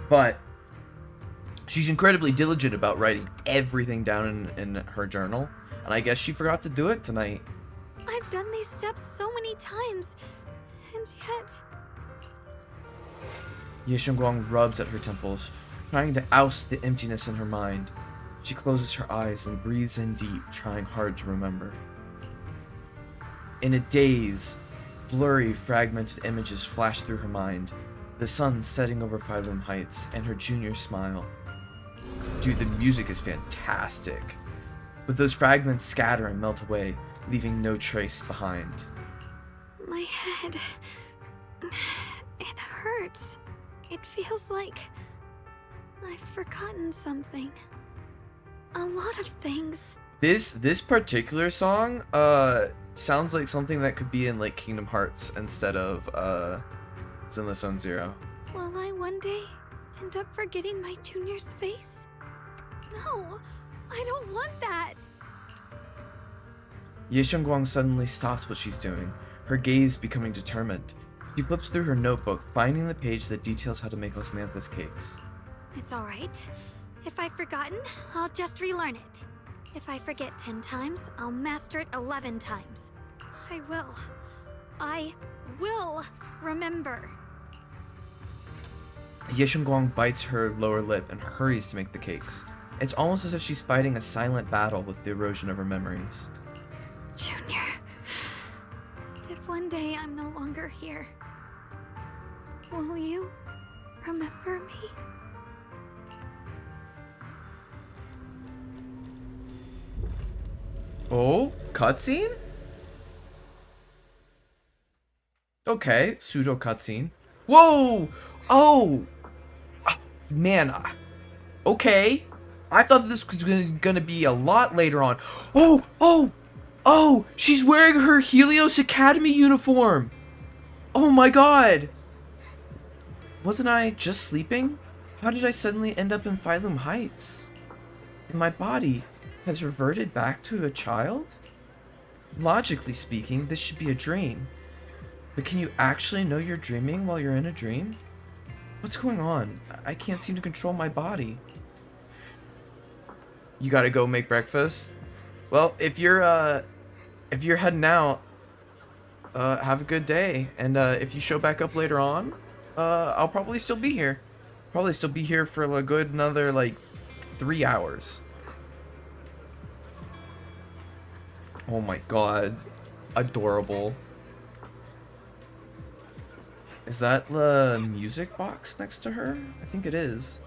But she's incredibly diligent about writing everything down in her journal, and I guess she forgot to do it tonight. I've done these steps so many times, and yet... Ye Guang rubs at her temples, trying to oust the emptiness in her mind. She closes her eyes and breathes in deep, trying hard to remember. In a daze, blurry, fragmented images flash through her mind. The sun setting over Phylum Heights and her junior smile. Dude, the music is fantastic. But those fragments scatter and melt away, leaving no trace behind. My head... it hurts. It feels like... I've forgotten something. A lot of things. This particular song sounds like something that could be in like Kingdom Hearts instead of Zenless Zone Zero. Will I one day end up forgetting my junior's face? No, I don't want that. Ye Guang suddenly stops what she's doing, her gaze becoming determined. She flips through her notebook, finding the page that details how to make osmanthus cakes. It's alright. If I've forgotten, I'll just relearn it. If I forget 10 times, I'll master it 11 times. I will remember. Ye Guang bites her lower lip and hurries to make the cakes. It's almost as if she's fighting a silent battle with the erosion of her memories. Junior, if one day I'm no longer here, will you remember me? Oh, cutscene? Okay, pseudo cutscene. Whoa! Oh! Man, okay. I thought this was gonna be a lot later on. Oh! She's wearing her Helios Academy uniform! Oh my god! Wasn't I just sleeping? How did I suddenly end up in Phylum Heights? And my body has reverted back to a child? Logically speaking, this should be a dream. But can you actually know you're dreaming while you're in a dream? What's going on? I can't seem to control my body. You gotta go make breakfast? Well, if you're heading out, have a good day. And if you show back up later on, I'll probably still be here. Probably still be here for a good another, like, 3 hours. Oh my god. Adorable. Is that the music box next to her? I think it is.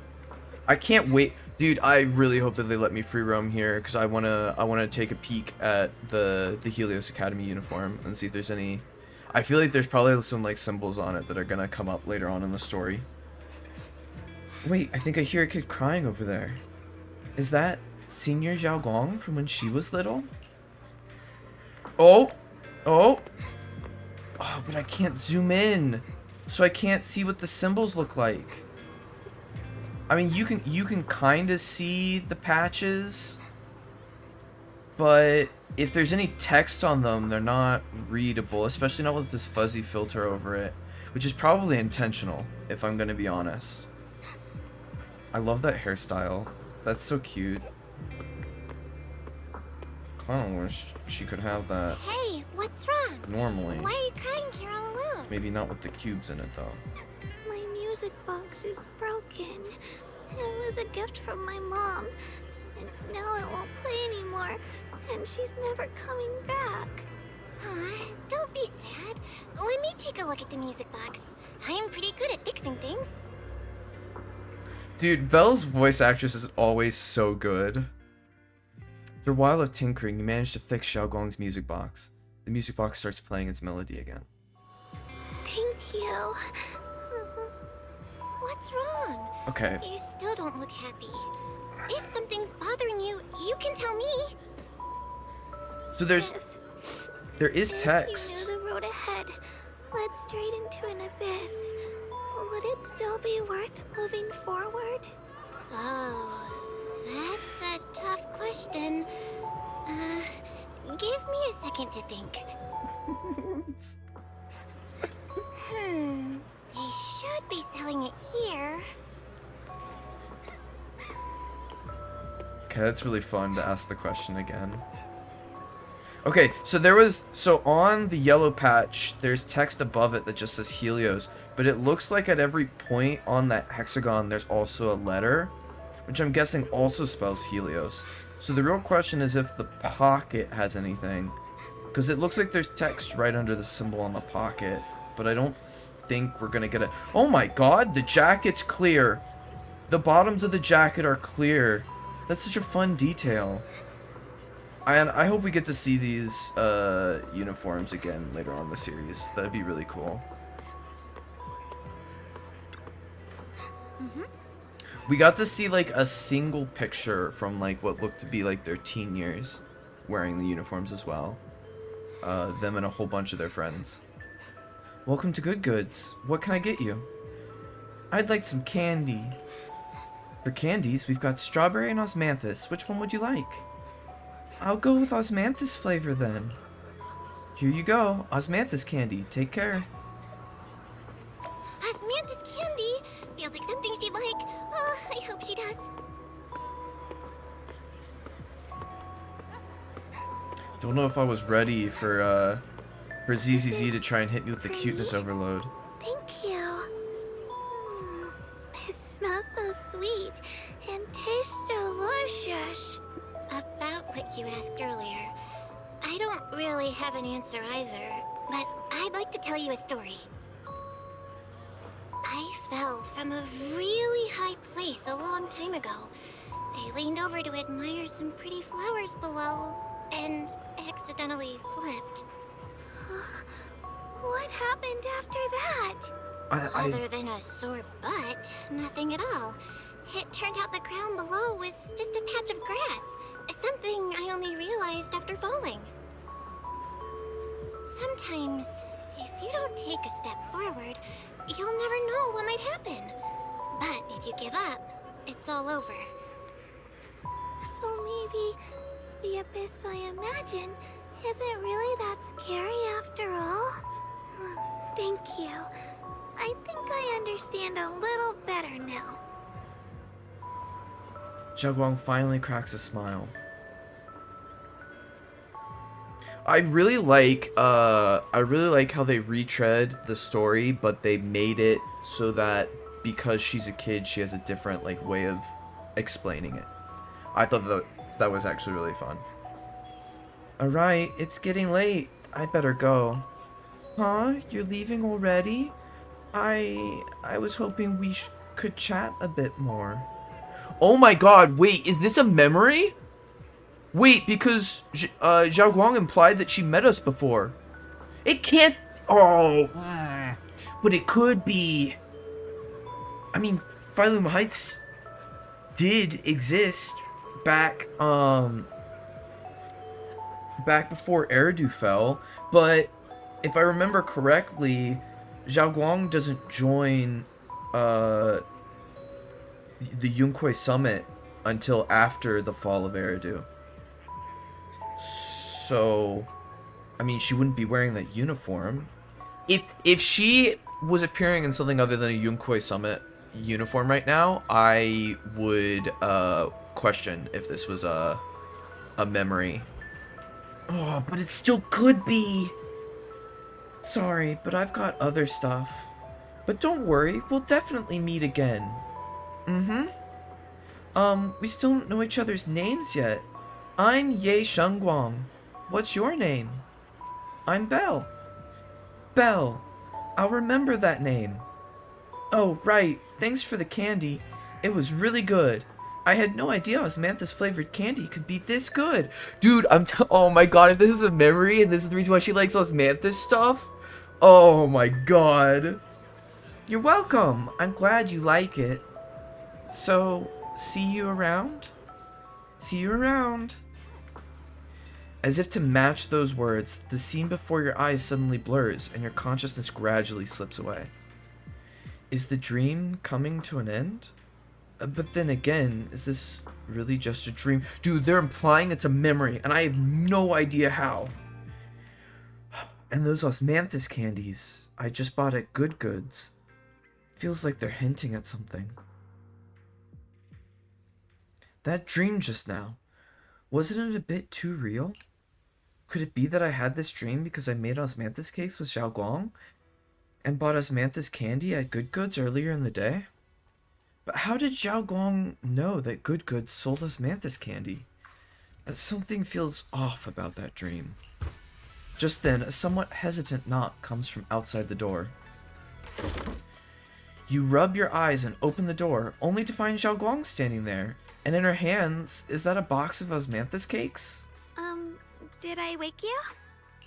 I can't wait. Dude, I really hope that they let me free roam here because I wanna take a peek at the Helios Academy uniform and see if there's any. I feel like there's probably some like symbols on it that are gonna come up later on in the story. Wait, I think I hear a kid crying over there. Is that Senior Zhao Guang from when she was little? Oh, but I can't zoom in, so I can't see what the symbols look like. I mean, you can kind of see the patches, but if there's any text on them, they're not readable, especially not with this fuzzy filter over it, which is probably intentional, if I'm gonna be honest. I love that hairstyle. That's so cute. kind of wish she could have that Hey, what's wrong? normally. Why are you crying here all alone? Maybe not with the cubes in it, though. My music box is broken. It was a gift from my mom. And now it won't play anymore. And she's never coming back. Aw, don't be sad. Let me take a look at the music box. I'm pretty good at fixing things. Dude, Belle's voice actress is always so good. After a while of tinkering, you manage to fix Xiaoguang's music box. The music box starts playing its melody again. Thank you. What's wrong? Okay, You still don't look happy. If something's bothering you, you can tell me. so there is If text. you knew the road ahead led straight into an abyss, would it still be worth moving forward? Oh, that's a tough question. Give me a second to think. They should be selling it here. Okay, that's really fun to ask the question again. Okay, so on the yellow patch, there's text above it that just says Helios, but it looks like at every point on that hexagon there's also a letter, which I'm guessing also spells Helios. So the real question is if the pocket has anything, because it looks like there's text right under the symbol on the pocket, but I don't think we're gonna get it. Oh my god, the jacket's clear. The bottoms of the jacket are clear. That's such a fun detail. And I hope we get to see these uniforms again later on in the series. That'd be really cool. We got to see like a single picture from like what looked to be like their teen years wearing the uniforms as well. Them and a whole bunch of their friends. Welcome to Good Goods. What can I get you? I'd like some candy. For candies, we've got strawberry and osmanthus. Which one would you like? I'll go with osmanthus flavor then. Here you go, osmanthus candy. Take care. Osmanthus candy feels like something she'd like. Oh, I hope she does. Don't know if I was ready for ZZZ to try and hit me with the cuteness overload. Thank you. It smells so sweet and tastes delicious. About what you asked earlier, I don't really have an answer either, but I'd like to tell you a story. I fell from a really high place a long time ago. I leaned over to admire some pretty flowers below, and accidentally slipped. What happened after that? Other than a sore butt, nothing at all. It turned out the ground below was just a patch of grass. Something I only realized after falling. Sometimes, if you don't take a step forward, you'll never know what might happen. But if you give up, it's all over. So maybe the abyss I imagine isn't really that scary after all? Thank you. I think I understand a little better now. Xiaoguang finally cracks a smile. I really like how they retread the story, but they made it so that because she's a kid, she has a different like way of explaining it. I thought that was actually really fun. Alright, it's getting late. I better go. Huh? You're leaving already? I was hoping we could chat a bit more. Oh my god, wait, is this a memory? Wait, because Zhao Guang implied that she met us before. It can't... Oh. But it could be... I mean, Phylum Heights did exist back before Eridu fell, but if I remember correctly, Zhao Guang doesn't join the Yunquai Summit until after the fall of Eridu. So, I mean, she wouldn't be wearing that uniform. If she was appearing in something other than a Yunquai Summit uniform right now, I would question if this was a memory Oh, but it still could be. Sorry, but I've got other stuff. But don't worry, we'll definitely meet again. Mm-hmm. We still don't know each other's names yet. I'm Ye Shengguang. What's your name? I'm Belle. Belle. I'll remember that name. Oh, right. Thanks for the candy. It was really good. I had no idea osmanthus flavored candy could be this good. Dude, oh my god, if this is a memory and this is the reason why she likes osmanthus stuff. Oh my god. You're welcome. I'm glad you like it. So, see you around? See you around. As if to match those words, the scene before your eyes suddenly blurs and your consciousness gradually slips away. Is the dream coming to an end? But then again, is this really just a dream? Dude, they're implying it's a memory, and I have no idea how. And those osmanthus candies I just bought at Good Goods. Feels like they're hinting at something. That dream just now, wasn't it a bit too real? Could it be that I had this dream because I made osmanthus cakes with Xiaoguang and bought osmanthus candy at Good Goods earlier in the day? But how did Xiaoguang know that Good Goods sold osmanthus candy? Something feels off about that dream. Just then, a somewhat hesitant knock comes from outside the door. You rub your eyes and open the door, only to find Xiaoguang standing there, and in her hands, is that a box of osmanthus cakes? Did I wake you?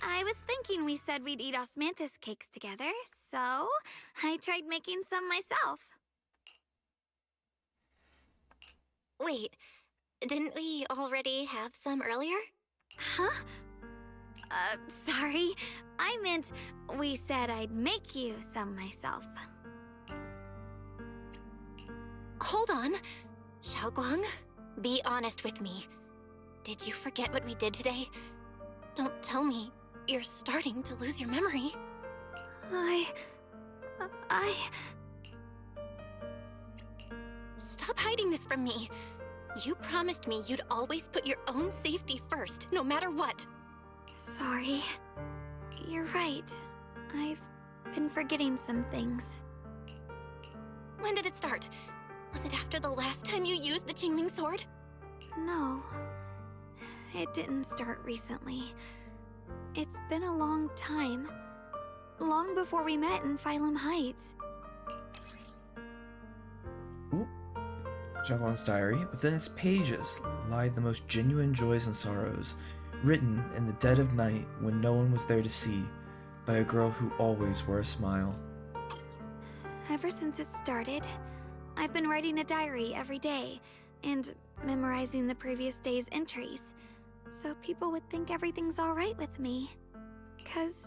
I was thinking we said we'd eat osmanthus cakes together, so I tried making some myself. Wait, didn't we already have some earlier? Huh? Sorry. I meant we said I'd make you some myself. Hold on. Xiaoguang, be honest with me. Did you forget what we did today? Don't tell me you're starting to lose your memory. Stop hiding this from me. You promised me you'd always put your own safety first, no matter what. Sorry. You're right. I've been forgetting some things. When did it start? Was it after the last time you used the Qingming sword? No. It didn't start recently. It's been a long time. Long before we met in Phylum Heights. Xiaoguang's diary. Within its pages lie the most genuine joys and sorrows, written in the dead of night when no one was there to see, by a girl who always wore a smile. Ever since it started, I've been writing a diary every day, and memorizing the previous day's entries, so people would think everything's alright with me. 'Cause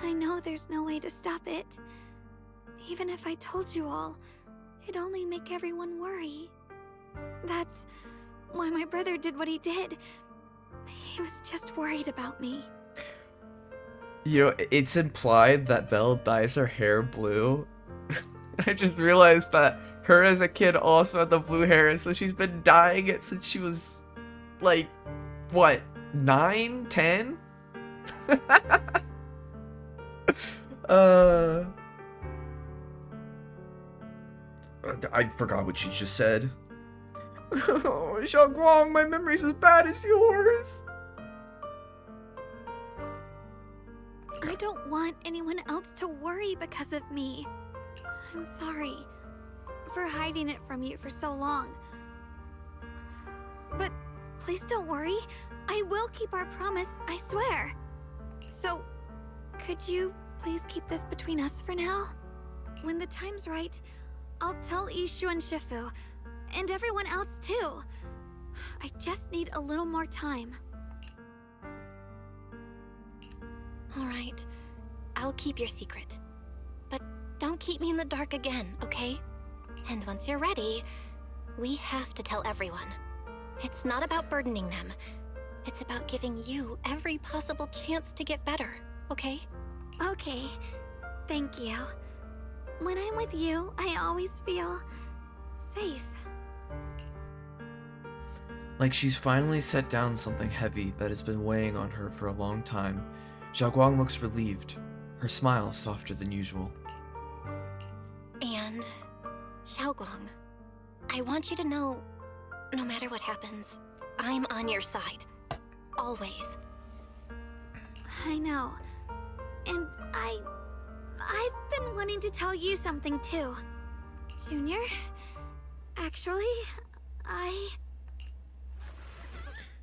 I know there's no way to stop it. Even if I told you all, it'd only make everyone worry. That's why my brother did what he did. He was just worried about me. You know, it's implied that Belle dyes her hair blue. I just realized that her as a kid also had the blue hair, so she's been dyeing it since she was, like, what, 9, 10? I forgot what she just said. Oh, Xiaoguang, my memory's as bad as yours. I don't want anyone else to worry because of me. I'm sorry for hiding it from you for so long. But please don't worry. I will keep our promise, I swear. So, could you please keep this between us for now? When the time's right, I'll tell Ishu and Shifu, and everyone else too. I just need a little more time. Alright, I'll keep your secret. But don't keep me in the dark again, okay? And once you're ready, we have to tell everyone. It's not about burdening them. It's about giving you every possible chance to get better, okay? Okay, thank you. When I'm with you, I always feel safe. Like she's finally set down something heavy that has been weighing on her for a long time, Xiaoguang looks relieved, her smile softer than usual. And, Xiaoguang, I want you to know, no matter what happens, I'm on your side. Always. I know. And I've been wanting to tell you something too. Junior, actually,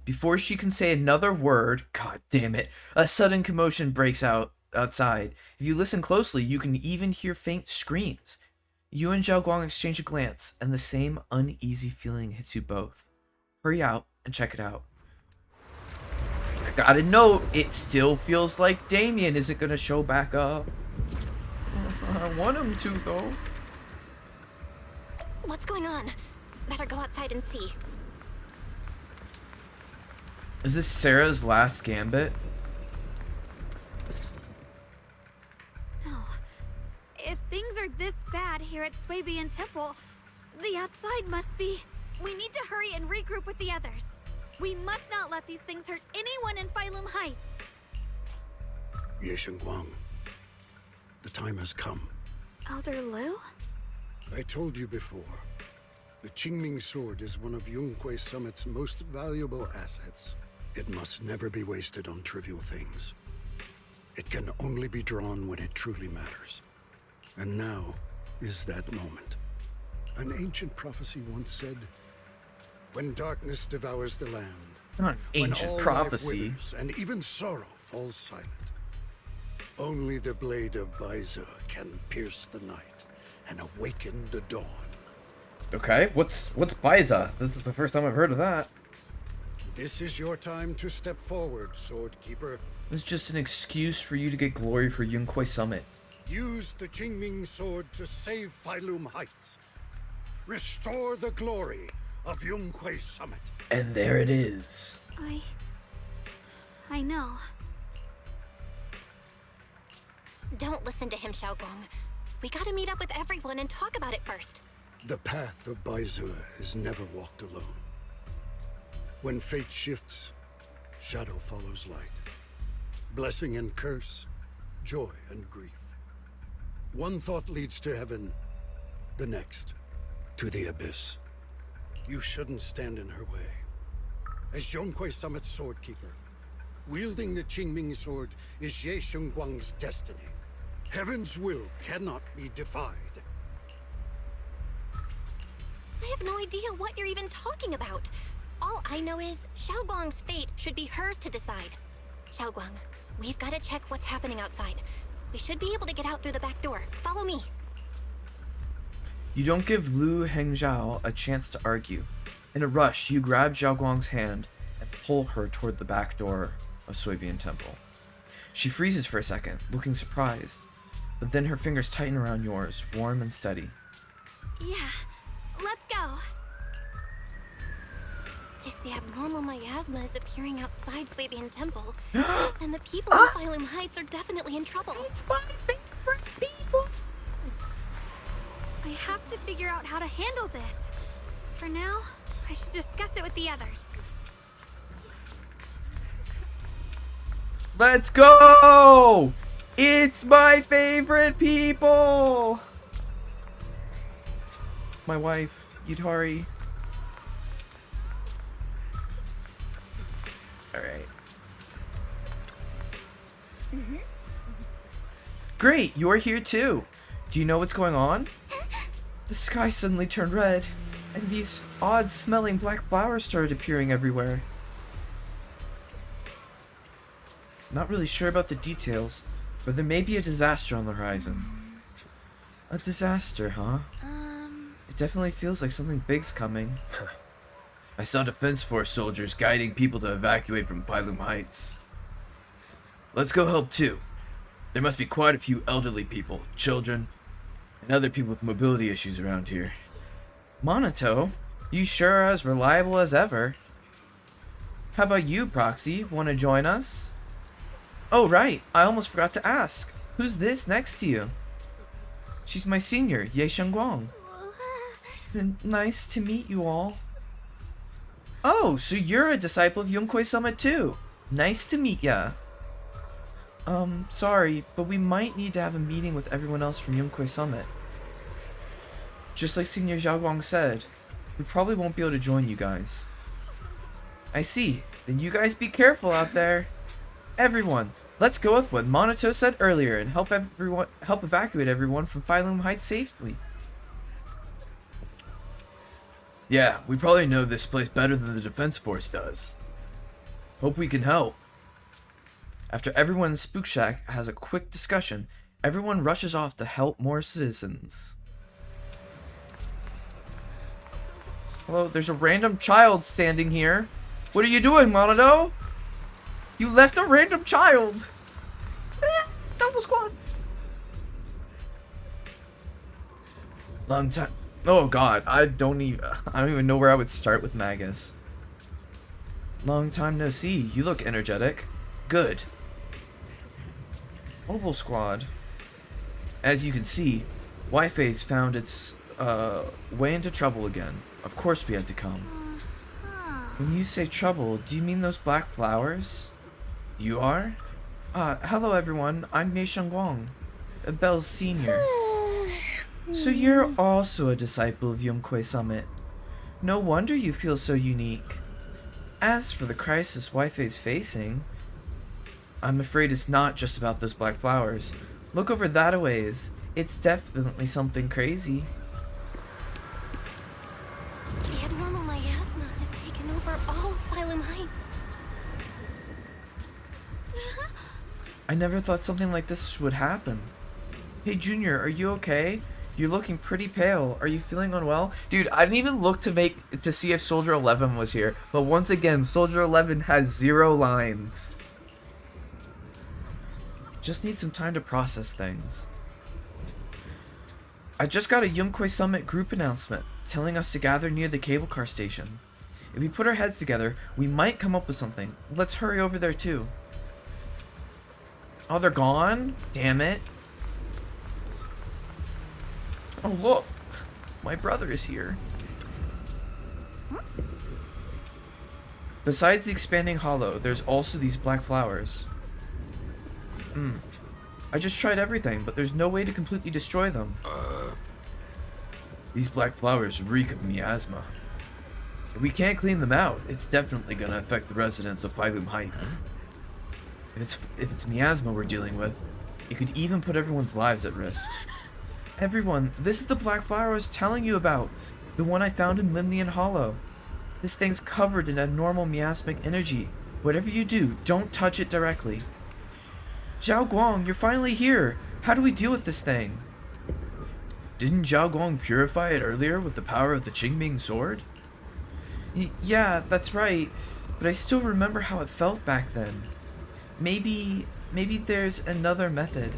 Before she can say another word, god damn it, a sudden commotion breaks out outside. If you listen closely, you can even hear faint screams. You and Zhao Guang exchange a glance, and the same uneasy feeling hits you both. Hurry out and check it out. I gotta note, it still feels like Damien isn't gonna show back up. I want him to, though. What's going on? Better go outside and see. Is this Sarah's last gambit? no. If things are this bad here at Swabian Temple, the outside must be. We need to hurry and regroup with the others. We must not let these things hurt anyone in Phylum Heights. Ye Guang, the time has come. Elder Lu? I told you before, the Qingming sword is one of Yunque Summit's most valuable assets. It must never be wasted on trivial things. It can only be drawn when it truly matters. And now is that moment. An ancient prophecy once said, when darkness devours the land, Not an when ancient all life prophecy. withers and even sorrow falls silent, only the blade of Baize can pierce the night and awaken the dawn. Okay, what's Baiza? This is the first time I've heard of that. This is your time to step forward, Swordkeeper. It's just an excuse for you to get glory for Yunque Summit. Use the Qingming sword to save Phylum Heights. Restore the glory of Yunque Summit. And there it is. I know. Don't listen to him, Xiaogong. We gotta meet up with everyone and talk about it first. The path of Baize is never walked alone. When fate shifts, shadow follows light. Blessing and curse, joy and grief. One thought leads to heaven, the next to the abyss. You shouldn't stand in her way. As Yunque Summit's swordkeeper, wielding the Qingming sword is Ye Guang's destiny. Heaven's will cannot be defied. I have no idea what you're even talking about. All I know is Xiaoguang's fate should be hers to decide. Xiaoguang, we've got to check what's happening outside. We should be able to get out through the back door. Follow me. You don't give Lu Hengzhao a chance to argue. In a rush, you grab Zhao Guang's hand and pull her toward the back door of Swabian Temple. She freezes for a second, looking surprised, but then her fingers tighten around yours, warm and steady. Yeah, let's go. If the abnormal miasma is appearing outside Swabian Temple, then the people in Phylum Heights are definitely in trouble. It's my favorite people. I have to figure out how to handle this. For now, I should discuss it with the others. Let's go! It's my favorite people! It's my wife, Yutari. Alright. Great, you're here too. Do you know what's going on? The sky suddenly turned red, and these odd-smelling black flowers started appearing everywhere. Not really sure about the details, but there may be a disaster on the horizon. A disaster, huh? It definitely feels like something big's coming. I saw Defense Force soldiers guiding people to evacuate from Phylum Heights. Let's go help too. There must be quite a few elderly people, children, and other people with mobility issues around here. Monato, you sure are as reliable as ever. How about you, Proxy? Want to join us? Oh, right. I almost forgot to ask. Who's this next to you? She's my senior, Ye Guang. And nice to meet you all. Oh, so you're a disciple of Yomkoi Summit too. Nice to meet ya. Sorry, but we might need to have a meeting with everyone else from Yomkoi Summit. Just like Senior Xiaoguang said, we probably won't be able to join you guys. I see. Then you guys be careful out there. Everyone, let's go with what Monato said earlier and help evacuate everyone from Phylum Heights safely. Yeah, we probably know this place better than the Defense Force does. Hope we can help. After everyone in Spook Shack has a quick discussion, everyone rushes off to help more citizens. Hello, there's a random child standing here. What are you doing, Monato? You left a random child. Double squad. Long time. Oh god, I don't even know where I would start with Magus. Long time no see. You look energetic. Good. Mobile squad. As you can see, Wi-Fi's found its way into trouble again. Of course we had to come. When you say trouble, do you mean those black flowers? You are? Hello everyone, I'm Mei Shengguang, Belle's senior. So you're also a disciple of Yomkoi Summit. No wonder you feel so unique. As for the crisis Wi-Fi's facing, I'm afraid it's not just about those black flowers. Look over that a ways. It's definitely something crazy. The abnormal miasma has taken over all of Phylum Heights. I never thought something like this would happen. Hey Junior, are you okay? You're looking pretty pale. Are you feeling unwell? Dude, I didn't even look to see if Soldier 11 was here. But once again, Soldier 11 has 0 lines. Just need some time to process things. I just got a Yomkoi Summit group announcement telling us to gather near the cable car station. If we put our heads together, we might come up with something. Let's hurry over there too. Oh, they're gone? Damn it. Oh, look. My brother is here. Besides the expanding hollow, there's also these black flowers. I just tried everything, but there's no way to completely destroy them. These black flowers reek of miasma. If we can't clean them out, it's definitely gonna affect the residents of Phylum Heights. If it's miasma we're dealing with, it could even put everyone's lives at risk. Everyone, this is the black flower I was telling you about. The one I found in Limnian Hollow. This thing's covered in abnormal miasmic energy. Whatever you do, don't touch it directly. Zhao Guang, you're finally here. How do we deal with this thing? Didn't Zhao Guang purify it earlier with the power of the Qingming sword? Yeah, that's right. But I still remember how it felt back then. Maybe there's another method.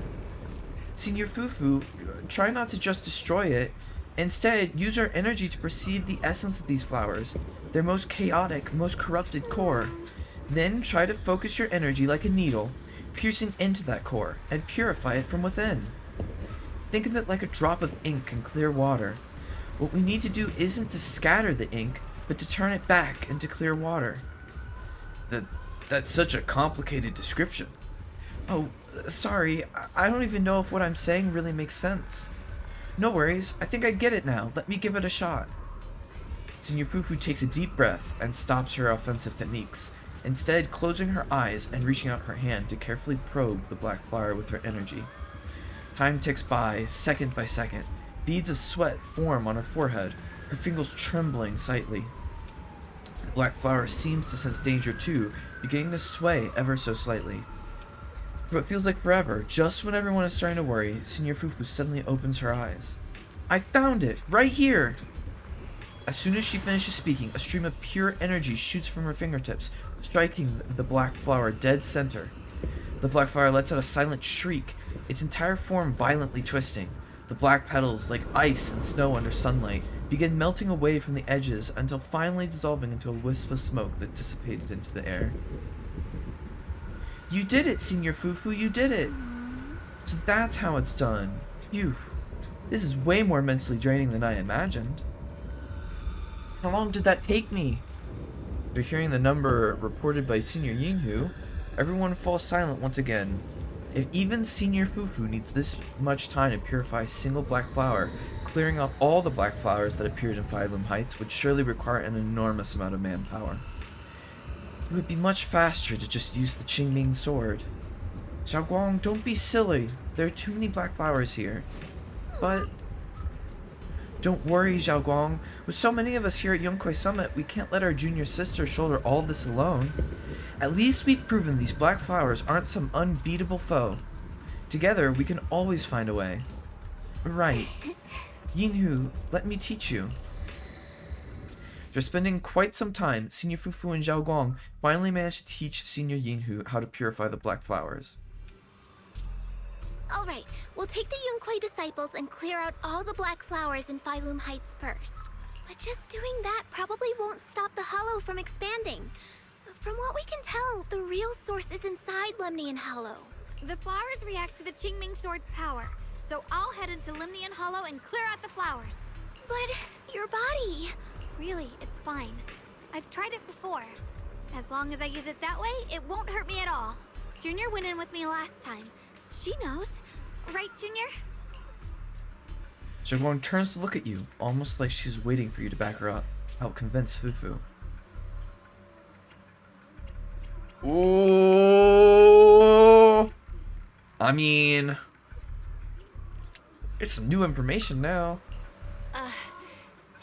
Senior Fufu, try not to just destroy it. Instead, use our energy to perceive the essence of these flowers, their most chaotic, most corrupted core. Then try to focus your energy like a needle, piercing into that core, and purify it from within. Think of it like a drop of ink in clear water. What we need to do isn't to scatter the ink, but to turn it back into clear water. That's such a complicated description. Oh, sorry, I don't even know if what I'm saying really makes sense. No worries, I think I get it now. Let me give it a shot. Senior Fufu takes a deep breath and stops her offensive techniques, instead closing her eyes and reaching out her hand to carefully probe the black flower with her energy. Time ticks by, second by second. Beads of sweat form on her forehead, her fingers trembling slightly. The black flower seems to sense danger too, beginning to sway ever so slightly. For what feels like forever, just when everyone is starting to worry, Senior Fufu suddenly opens her eyes. I found it! Right here! As soon as she finishes speaking, a stream of pure energy shoots from her fingertips, striking the black flower dead center. The black flower lets out a silent shriek, its entire form violently twisting. The black petals, like ice and snow under sunlight, begin melting away from the edges until finally dissolving into a wisp of smoke that dissipated into the air. You did it, Senior Fufu, you did it! So that's how it's done. Phew. This is way more mentally draining than I imagined. How long did that take me? After hearing the number reported by Senior Yinhu, everyone falls silent once again. If even Senior Fufu needs this much time to purify a single black flower, clearing up all the black flowers that appeared in Phylum Heights would surely require an enormous amount of manpower. It would be much faster to just use the Qingming sword. Xiaoguang, don't be silly. There are too many black flowers here. But don't worry, Xiaoguang. With so many of us here at Yongkoi Summit, we can't let our junior sister shoulder all this alone. At least we've proven these black flowers aren't some unbeatable foe. Together, we can always find a way. Right. Yinhu, let me teach you. After spending quite some time, Senior Fufu and Xiaoguang finally managed to teach Senior Yinhu how to purify the black flowers. Alright, we'll take the Yunquei disciples and clear out all the black flowers in Phylum Heights first. But just doing that probably won't stop the Hollow from expanding. From what we can tell, the real source is inside Lemnian Hollow. The flowers react to the Qingming Sword's power, so I'll head into Lemnian Hollow and clear out the flowers. But your body... Really, it's fine. I've tried it before. As long as I use it that way, it won't hurt me at all. Junior went in with me last time. She knows. Right, Junior? Xiaoguang turns to look at you, almost like she's waiting for you to back her up. Outconvince Fufu. Ooh. I mean, it's some new information now.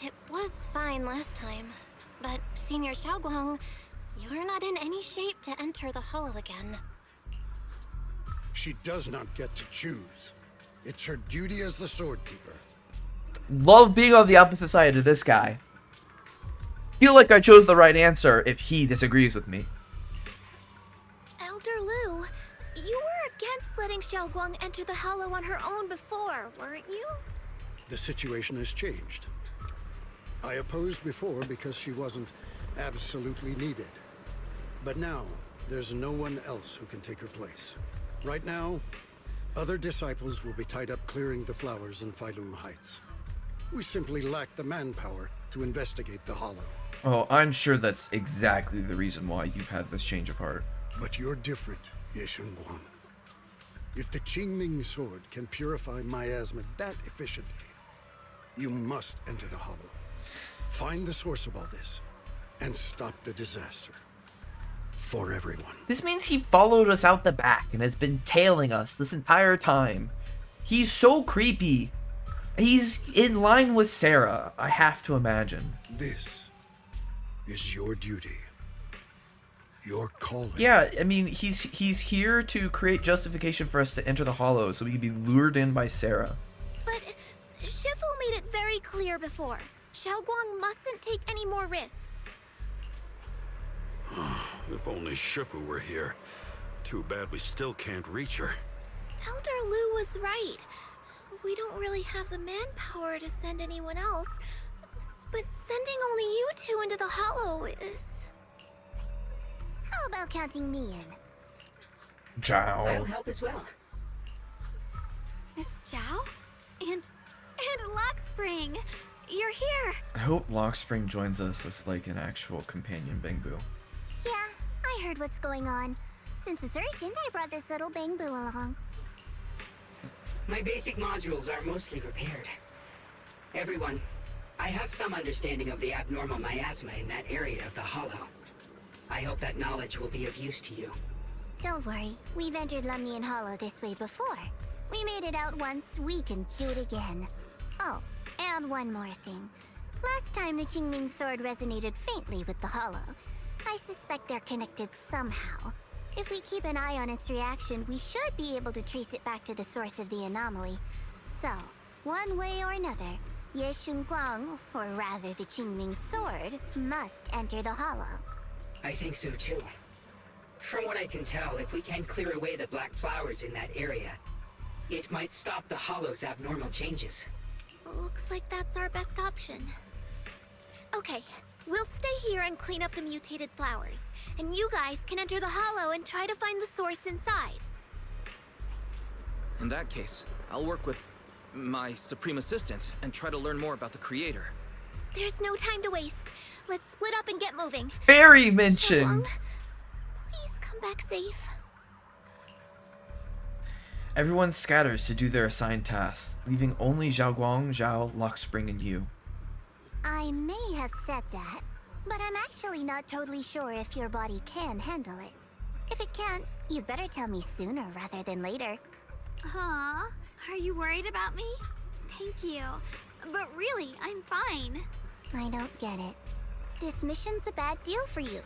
It was fine last time, but Senior Xiaoguang, you're not in any shape to enter the Hollow again. She does not get to choose. It's her duty as the Sword Keeper. Love being on the opposite side of this guy. Feel like I chose the right answer if he disagrees with me. Elder Lu, you were against letting Xiaoguang enter the Hollow on her own before, weren't you? The situation has changed. I opposed before because she wasn't absolutely needed. But now, there's no one else who can take her place. Right now, other disciples will be tied up clearing the flowers in Phylum Heights. We simply lack the manpower to investigate the Hollow. Oh, I'm sure that's exactly the reason why you've had this change of heart. But you're different, Ye Shunguang. If the Qingming Sword can purify miasma that efficiently, you must enter the Hollow. Find the source of all this, and stop the disaster. For everyone. This means he followed us out the back and has been tailing us this entire time. He's so creepy. He's in line with Sarah, I have to imagine. This is your duty. Your calling. Yeah, I mean, he's here to create justification for us to enter the Hollow so we can be lured in by Sarah. But Shifu made it very clear before. Xiaoguang mustn't take any more risks. If only Shifu were here. Too bad we still can't reach her. Elder Lu was right. We don't really have the manpower to send anyone else. But sending only you two into the Hollow is... How about counting me in? Zhao. I'll help as well. Miss Zhao? And Lockspring! You're here! I hope Lockspring joins us as like an actual companion Bangbu. Yeah, I heard what's going on. Since it's urgent, I brought this little Bangbu along. My basic modules are mostly repaired. Everyone, I have some understanding of the abnormal miasma in that area of the Hollow. I hope that knowledge will be of use to you. Don't worry, we've entered Lemnian Hollow this way before. We made it out once, we can do it again. Oh, and one more thing. Last time the Qingming Sword resonated faintly with the Hollow. I suspect they're connected somehow. If we keep an eye on its reaction, we should be able to trace it back to the source of the anomaly. So, one way or another, Ye Shunguang, or rather the Qingming Sword, must enter the Hollow. I think so too. From what I can tell, if we can clear away the black flowers in that area, it might stop the Hollow's abnormal changes. Looks like that's our best option. Okay, we'll stay here and clean up the mutated flowers. And you guys can enter the Hollow and try to find the source inside. In that case, I'll work with my Supreme Assistant and try to learn more about the Creator. There's no time to waste. Let's split up and get moving. Barry mentioned. Please come back safe. Everyone scatters to do their assigned tasks, leaving only Xiaoguang, Zhao, Lockspring, and you. I may have said that, but I'm actually not totally sure if your body can handle it. If it can't, you'd better tell me sooner rather than later. Huh? Are you worried about me? Thank you. But really, I'm fine. I don't get it. This mission's a bad deal for you.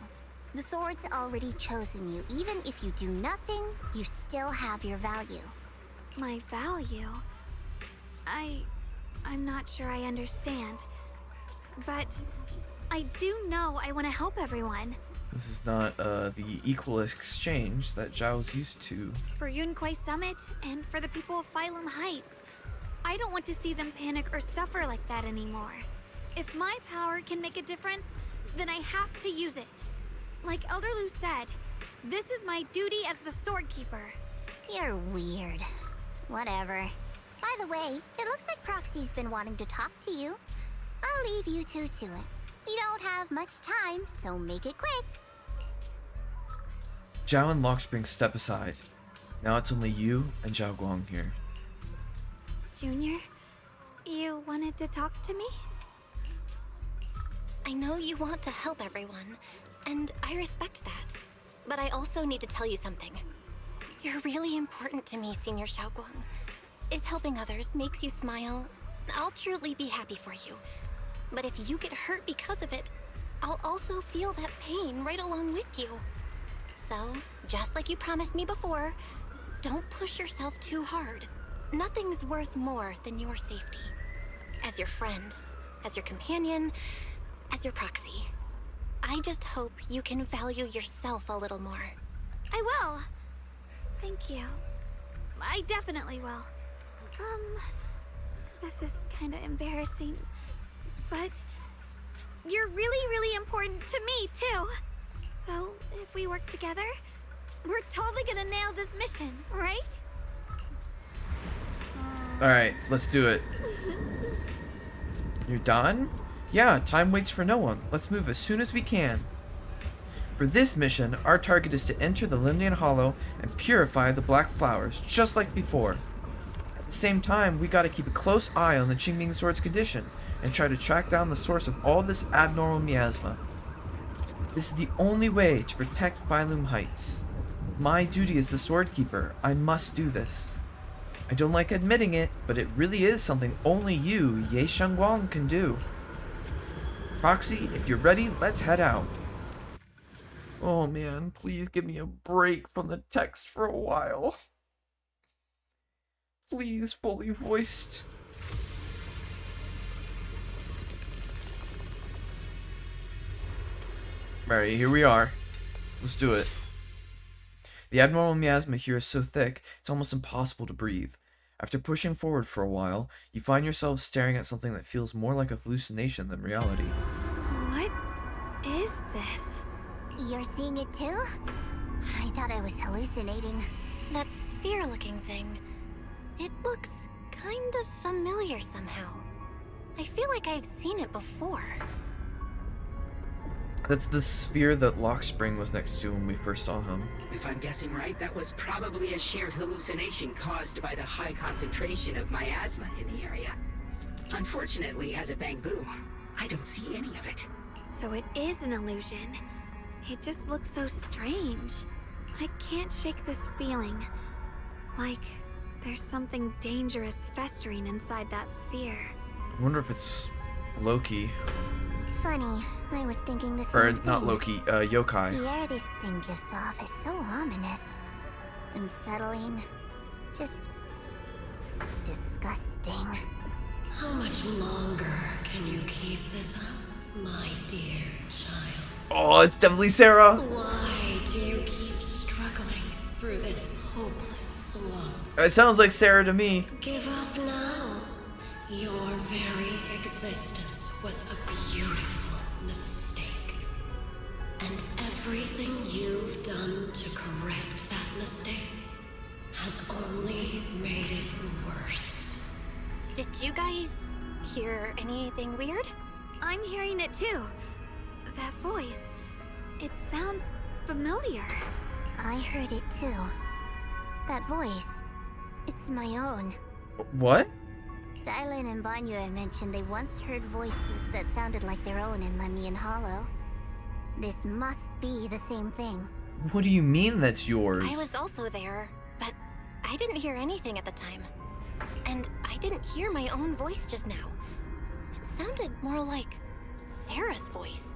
The sword's already chosen you. Even if you do nothing, you still have your value. My value? I'm not sure I understand. But I do know I want to help everyone. This is not the equal exchange that Zhao's used to. For Yunquai Summit, and for the people of Phylum Heights. I don't want to see them panic or suffer like that anymore. If my power can make a difference, then I have to use it. Like Elder Lu said, this is my duty as the Sword Keeper. You're weird. Whatever. By the way, it looks like Proxy's been wanting to talk to you. I'll leave you two to it. You don't have much time, so make it quick. Zhao and Lockspring step aside. Now it's only you and Xiaoguang here. Junior, you wanted to talk to me? I know you want to help everyone, and I respect that. But I also need to tell you something. You're really important to me, Senior Xiaoguang. If helping others makes you smile, I'll truly be happy for you. But if you get hurt because of it, I'll also feel that pain right along with you. So, just like you promised me before, don't push yourself too hard. Nothing's worth more than your safety. As your friend, as your companion, as your proxy. I just hope you can value yourself a little more. I will. Thank you. I definitely will. This is kind of embarrassing, but you're really, really important to me, too. So, if we work together, we're totally gonna nail this mission, right? Alright, let's do it. You're done? Yeah, time waits for no one. Let's move as soon as we can. For this mission, our target is to enter the Limnian Hollow and purify the black flowers, just like before. At the same time, we gotta keep a close eye on the Qingming Sword's condition and try to track down the source of all this abnormal miasma. This is the only way to protect Phylum Heights. It's my duty as the Sword Keeper. I must do this. I don't like admitting it, but it really is something only you, Ye Shangguang, can do. Proxy, if you're ready, let's head out. Oh man, please give me a break from the text for a while. Please, fully voiced. Alright, here we are. Let's do it. The abnormal miasma here is so thick, it's almost impossible to breathe. After pushing forward for a while, you find yourself staring at something that feels more like a hallucination than reality. What is this? You're seeing it too? I thought I was hallucinating. That sphere-looking thing. It looks kind of familiar somehow. I feel like I've seen it before. That's the sphere that Lockspring was next to when we first saw him. If I'm guessing right, that was probably a shared hallucination caused by the high concentration of miasma in the area. Unfortunately, as a Bangbu, I don't see any of it. So it is an illusion. It just looks so strange. I can't shake this feeling. Like there's something dangerous festering inside that sphere. I wonder if it's Loki. Funny, I was thinking the Or same thing. not Loki, yokai. The air this thing gives off is so ominous. Unsettling. Just disgusting. How much longer can you keep this up, my dear child? Oh, it's definitely Sarah! Why do you keep struggling through this hopeless swamp? It sounds like Sarah to me. Give up now. Your very existence was a beautiful mistake. And everything you've done to correct that mistake has only made it worse. Did you guys hear anything weird? I'm hearing it too. That voice. It sounds familiar. I heard it too. That voice. It's my own. What? Dylan and Banyue mentioned they once heard voices that sounded like their own in Lemnian Hollow. This must be the same thing. What do you mean that's yours? I was also there, but I didn't hear anything at the time. And I didn't hear my own voice just now. It sounded more like Sarah's voice.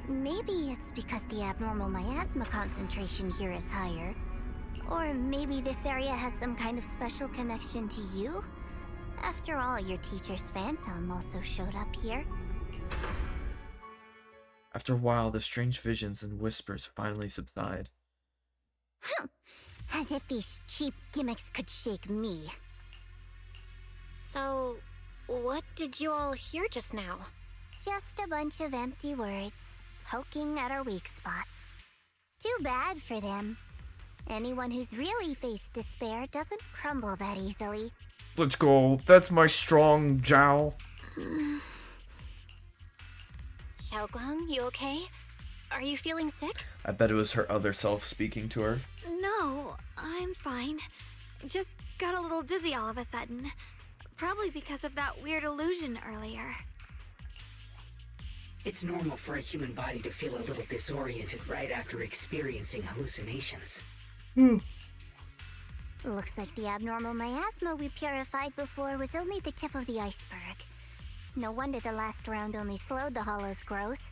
Maybe it's because the abnormal miasma concentration here is higher. Or maybe this area has some kind of special connection to you? After all, your teacher's phantom also showed up here. After a while, the strange visions and whispers finally subside. As if these cheap gimmicks could shake me. So, what did you all hear just now? Just a bunch of empty words, poking at our weak spots. Too bad for them. Anyone who's really faced despair doesn't crumble that easily. Let's go. That's my strong jowl. Xiaoguang, you okay? Are you feeling sick? I bet it was her other self speaking to her. No, I'm fine. Just got a little dizzy all of a sudden. Probably because of that weird illusion earlier. It's normal for a human body to feel a little disoriented right after experiencing hallucinations. Looks like the abnormal miasma we purified before was only the tip of the iceberg. No wonder the last round only slowed the Hollow's growth.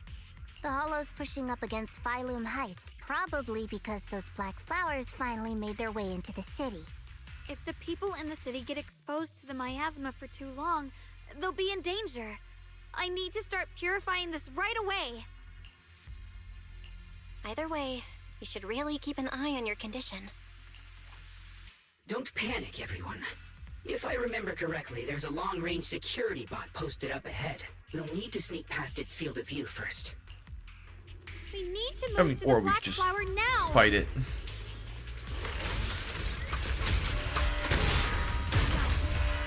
The Hollow's pushing up against Phylum Heights, probably because those black flowers finally made their way into the city. If the people in the city get exposed to the miasma for too long, they'll be in danger. I need to start purifying this right away. Either way, you should really keep an eye on your condition. Don't panic, everyone. If I remember correctly, there's a long-range security bot posted up ahead. We'll need to sneak past its field of view first. We need to move to the black flower now. Fight it.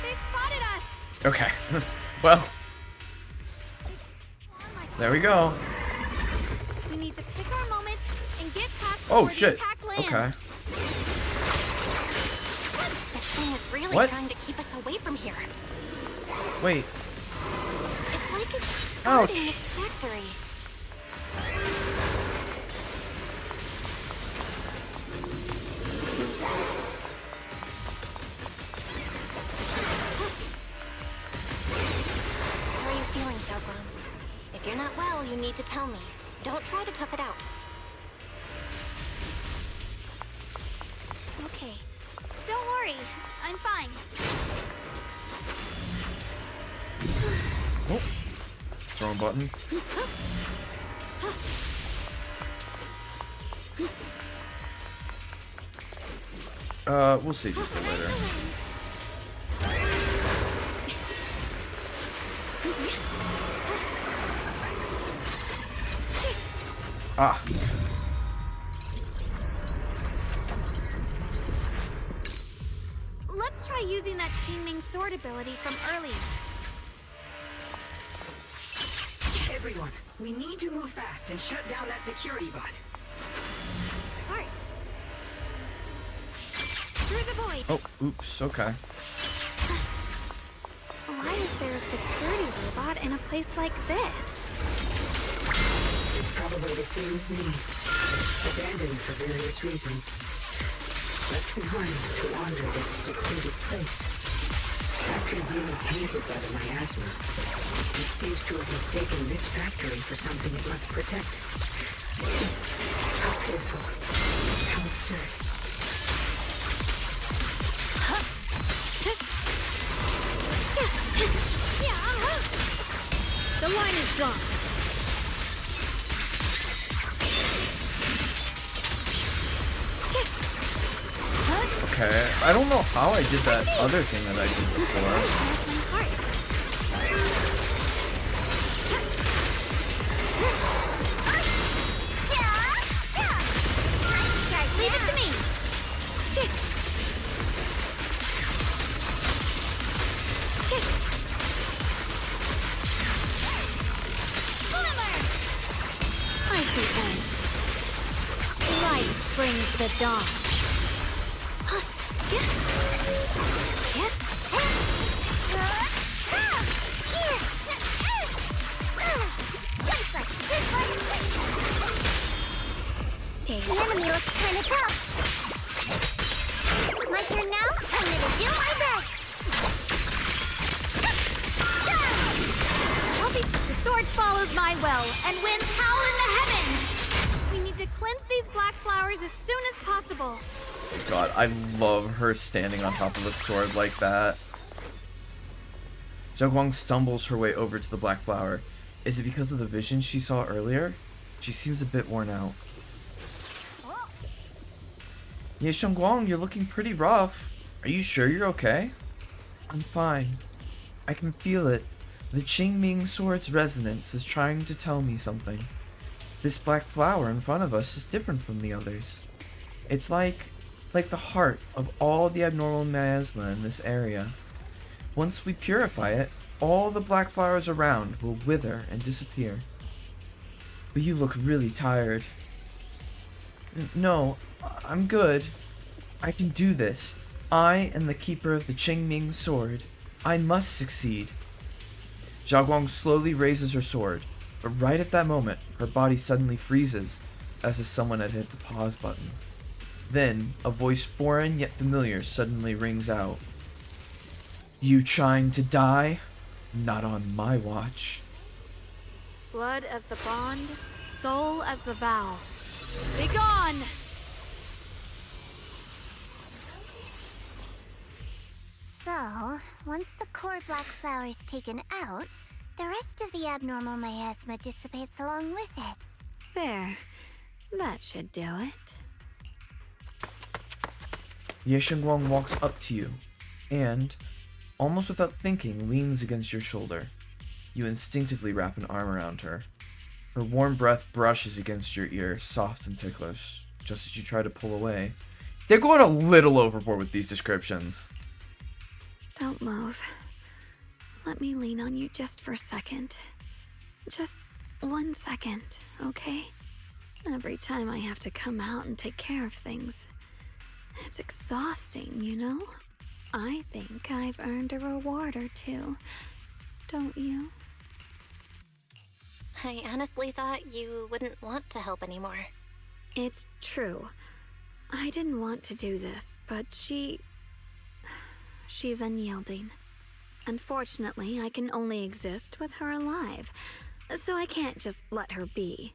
They spotted us. Okay. Well. There we go. We need to pick our moment and get past Oh before the shit. attack lands. Okay. This thing is really What? trying to keep us away from here. Wait. It's like it's Ouch. guarding this factory. How are you feeling, Xiaoguang? If you're not well, you need to tell me. Don't try to tough it out. Okay. Don't worry. I'm fine. Oh. Wrong button. We'll see people later. Ah. Let's try using that Qingming sword ability from earlier. Everyone, we need to move fast and shut down that security bot. Heart. Through the void. Oh, oops. Okay. Why is there a security robot in a place like this? It's probably the same as me. Abandoned for various reasons. Left behind to wander this secluded place. After being tainted by the miasma, it seems to have mistaken this factory for something it must protect. How pitiful. How absurd. The line is gone. Okay. I don't know how I did that other thing that I did before. Leave it to me. dawn. The enemy looks kinda tough. My turn now? I'm gonna do my best. I'll be the sword follows my will and wins howl in the heavens. We need to cleanse these black flowers as soon as possible. God, I love her standing on top of the sword like that. Xiaoguang stumbles her way over to the black flower. Is it because of the vision she saw earlier? She seems a bit worn out. Yeah, Xiaoguang, you're looking pretty rough. Are you sure you're okay? I'm fine. I can feel it. The Qingming sword's resonance is trying to tell me something. This black flower in front of us is different from the others. It's like the heart of all the abnormal miasma in this area. Once we purify it, all the black flowers around will wither and disappear. But you look really tired. No, I'm good. I can do this. I am the keeper of the Qingming sword. I must succeed. Xiaoguang slowly raises her sword, but right at that moment, her body suddenly freezes, as if someone had hit the pause button. Then, a voice foreign yet familiar suddenly rings out. You trying to die? Not on my watch. Blood as the bond, soul as the vow. Be gone! So, once the core black flower is taken out, the rest of the abnormal miasma dissipates along with it. There. That should do it. Ye Shengguang walks up to you, and, almost without thinking, leans against your shoulder. You instinctively wrap an arm around her. Her warm breath brushes against your ear, soft and ticklish, just as you try to pull away. They're going a little overboard with these descriptions. Don't move. Let me lean on you just for a second. Just 1 second, okay? Every time I have to come out and take care of things. It's exhausting, you know? I think I've earned a reward or two. Don't you? I honestly thought you wouldn't want to help anymore. It's true. I didn't want to do this, but she's unyielding. Unfortunately, I can only exist with her alive, so I can't just let her be.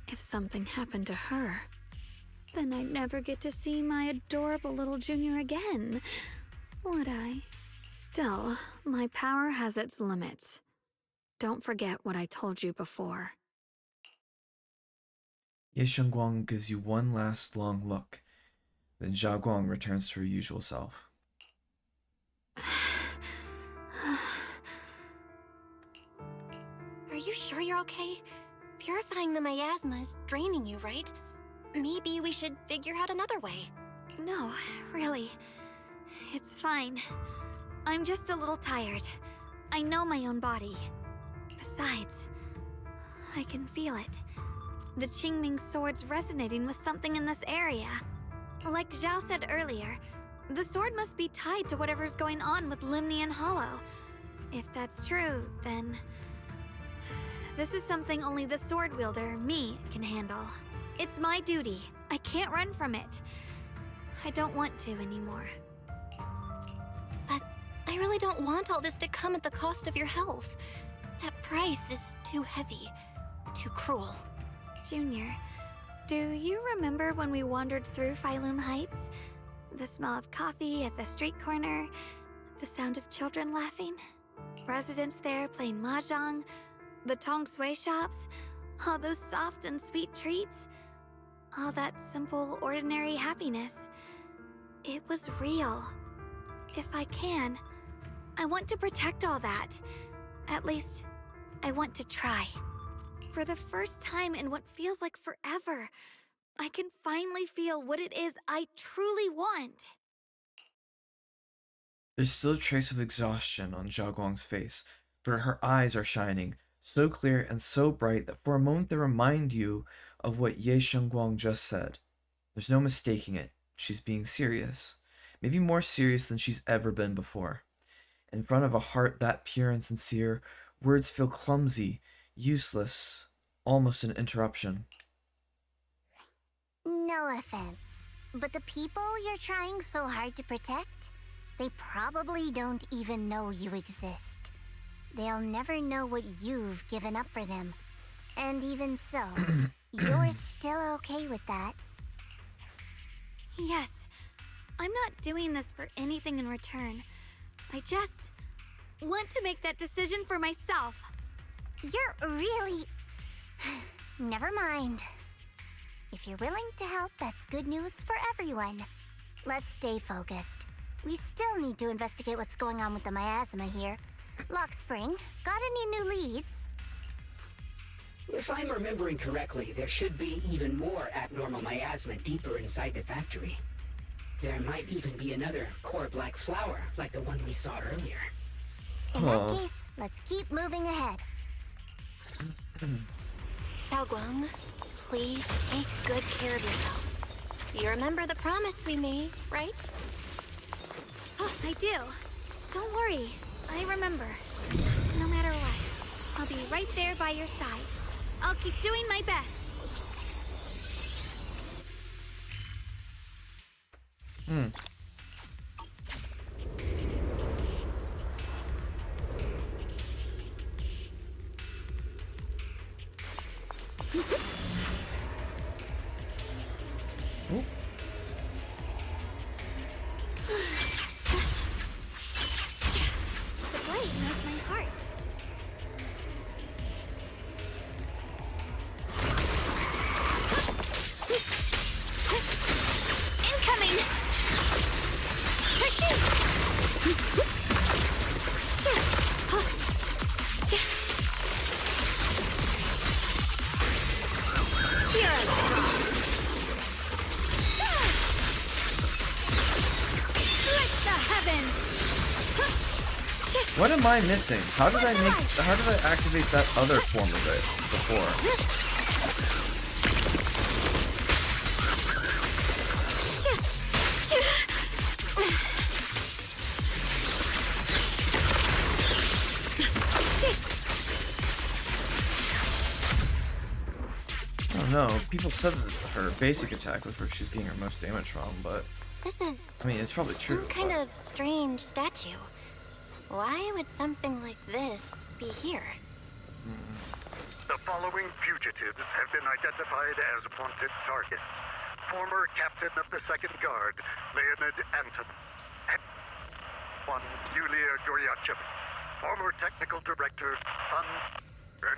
If something happened to her, then I'd never get to see my adorable little junior again, would I? Still, my power has its limits. Don't forget what I told you before. Ye Shengguang gives you one last long look. Then Zhao Guang returns to her usual self. Are you sure you're okay? Purifying the miasma is draining you, right? Maybe we should figure out another way. No, really. It's fine. I'm just a little tired. I know my own body. Besides, I can feel it. The Qingming sword's resonating with something in this area. Like Zhao said earlier, the sword must be tied to whatever's going on with Limnian Hollow. If that's true, then this is something only the sword wielder, me, can handle. It's my duty. I can't run from it. I don't want to anymore. But I really don't want all this to come at the cost of your health. That price is too heavy, too cruel. Junior, do you remember when we wandered through Phylum Heights? The smell of coffee at the street corner, the sound of children laughing, residents there playing mahjong, the tong sui shops, all those soft and sweet treats, all that simple, ordinary happiness. It was real. If I can, I want to protect all that. At least, I want to try. For the first time in what feels like forever, I can finally feel what it is I truly want. There's still a trace of exhaustion on Zhao Guang's face, but her eyes are shining, so clear and so bright that for a moment they remind you of what Ye Shengguang just said. There's no mistaking it. She's being serious. Maybe more serious than she's ever been before. In front of a heart that pure and sincere, words feel clumsy, useless, almost an interruption. No offense, but the people you're trying so hard to protect, they probably don't even know you exist. They'll never know what you've given up for them. And even so, you're still okay with that. Yes, I'm not doing this for anything in return. I just want to make that decision for myself. You're really... Never mind. If you're willing to help, that's good news for everyone. Let's stay focused. We still need to investigate what's going on with the miasma here. Lock Spring, got any new leads? If I'm remembering correctly, there should be even more abnormal miasma deeper inside the factory. There might even be another core black flower, like the one we saw earlier. In that case, let's keep moving ahead. Xiaoguang, please take good care of yourself. You remember the promise we made, right? Oh, I do. Don't worry, I remember. No matter what, I'll be right there by your side. I'll keep doing my best. Oh. The blade knows my heart. Incoming! Here I come. Split the heavens! What am I missing? How did I activate that other form of it before? I don't know. People said that her basic attack was where she's getting her most damage from, but This is I mean, it's probably true. some kind but- of strange statue. Why would something like this be here? The following fugitives have been identified as wanted targets. Former Captain of the Second Guard, Leonid Anton. One, Yulia Goryachev. Former Technical Director, Sun.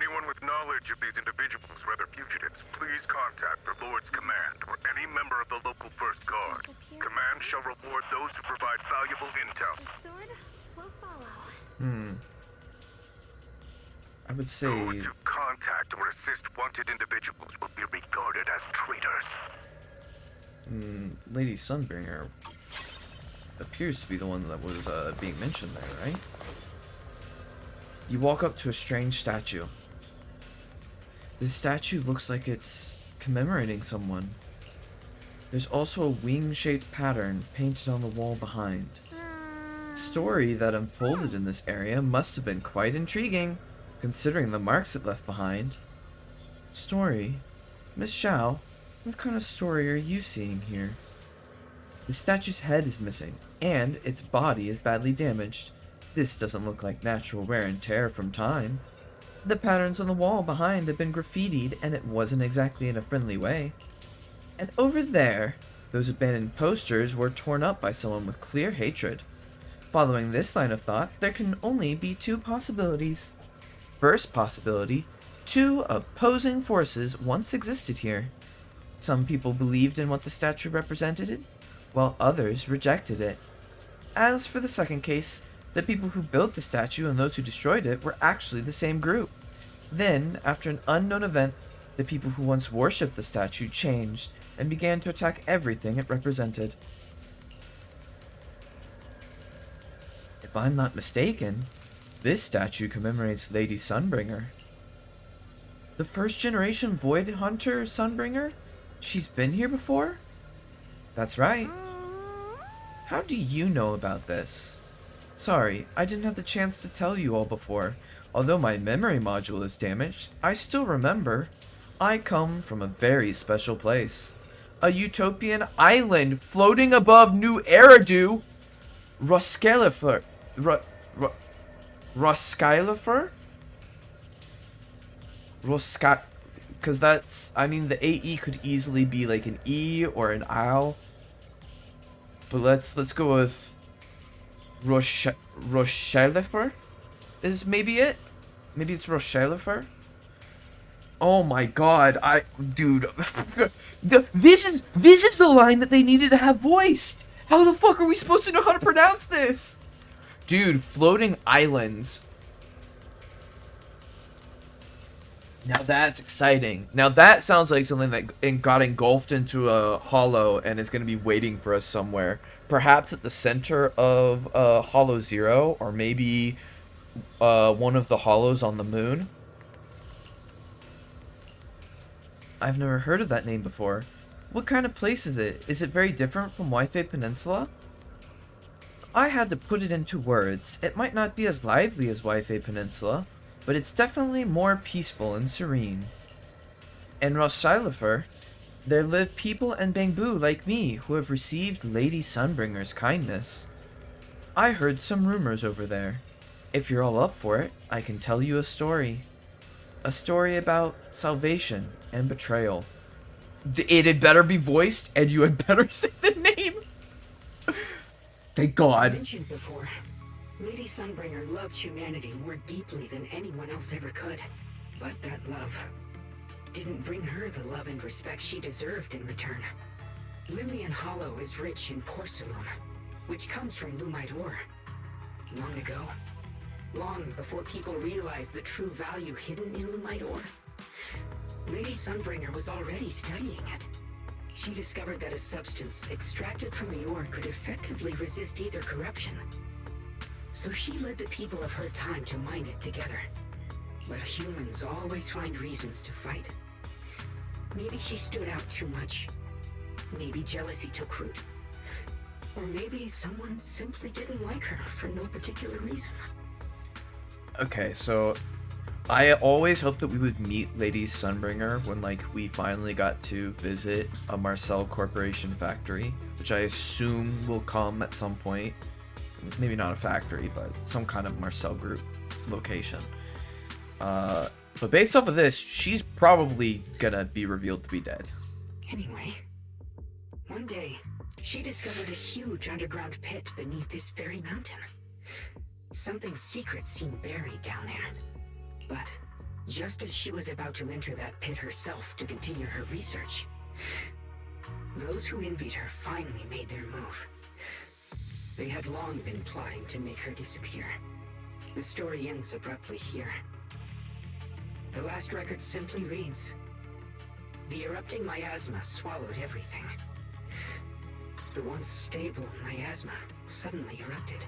Anyone with knowledge of these individuals, whether fugitives, please contact the Lord's Command or any member of the local First Guard. Command shall reward those who provide valuable intel. I would say Those who contact or assist wanted individuals will be regarded as traitors. Lady Sunbringer appears to be the one that was being mentioned there, right? You walk up to a strange statue. This statue looks like it's commemorating someone. There's also a wing-shaped pattern painted on the wall behind. The story that unfolded in this area must have been quite intriguing, considering the marks it left behind. Story? Miss Xiao, what kind of story are you seeing here? The statue's head is missing, and its body is badly damaged. This doesn't look like natural wear and tear from time. The patterns on the wall behind have been graffitied, and it wasn't exactly in a friendly way. And over there, those abandoned posters were torn up by someone with clear hatred. Following this line of thought, there can only be two possibilities. First possibility, two opposing forces once existed here. Some people believed in what the statue represented, while others rejected it. As for the second case, the people who built the statue and those who destroyed it were actually the same group. Then, after an unknown event, the people who once worshipped the statue changed and began to attack everything it represented. If I'm not mistaken, this statue commemorates Lady Sunbringer. The first generation Void Hunter Sunbringer? She's been here before? That's right. How do you know about this? Sorry, I didn't have the chance to tell you all before. Although my memory module is damaged, I still remember. I come from a very special place. A utopian island floating above New Eridu. Roskelifer. Roskelifer? Because that's, I mean, the AE could easily be like an E or an OW. But let's go with Roskelifer is maybe it. Maybe it's Roskelifer. Oh my god, dude, this is the line that they needed to have voiced. How the fuck are we supposed to know how to pronounce this? Dude, floating islands. Now that's exciting. Now that sounds like something that got engulfed into a hollow and is going to be waiting for us somewhere. Perhaps at the center of Hollow Zero, or maybe one of the hollows on the moon. I've never heard of that name before. What kind of place is it? Is it very different from Waifei Peninsula? I had to put it into words. It might not be as lively as Waifei Peninsula, but it's definitely more peaceful and serene. In Roskelifer, there live people and Bangbu like me who have received Lady Sunbringer's kindness. I heard some rumors over there. If you're all up for it, I can tell you a story. A story about salvation and betrayal. It had better be voiced, and you had better say the name. Thank God. I mentioned before, Lady Sunbringer loved humanity more deeply than anyone else ever could. But that love didn't bring her the love and respect she deserved in return. Limnian Hollow is rich in porcelain, which comes from Lumite ore. Long ago, long before people realized the true value hidden in Lumite ore, Lady Sunbringer was already studying it. She discovered that a substance extracted from the ore could effectively resist either corruption. So she led the people of her time to mine it together. But humans always find reasons to fight. Maybe she stood out too much. Maybe jealousy took root. Or maybe someone simply didn't like her for no particular reason. Okay, so I always hoped that we would meet Lady Sunbringer when, like, we finally got to visit a Marcel Corporation factory, which I assume will come at some point. Maybe not a factory, but some kind of Marcel Group location. But based off of this, she's probably gonna be revealed to be dead. Anyway, one day, she discovered a huge underground pit beneath this very mountain. Something secret seemed buried down there. But just as she was about to enter that pit herself to continue her research, those who envied her finally made their move. They had long been plotting to make her disappear. The story ends abruptly here. The last record simply reads, "The erupting miasma swallowed everything. The once stable miasma suddenly erupted."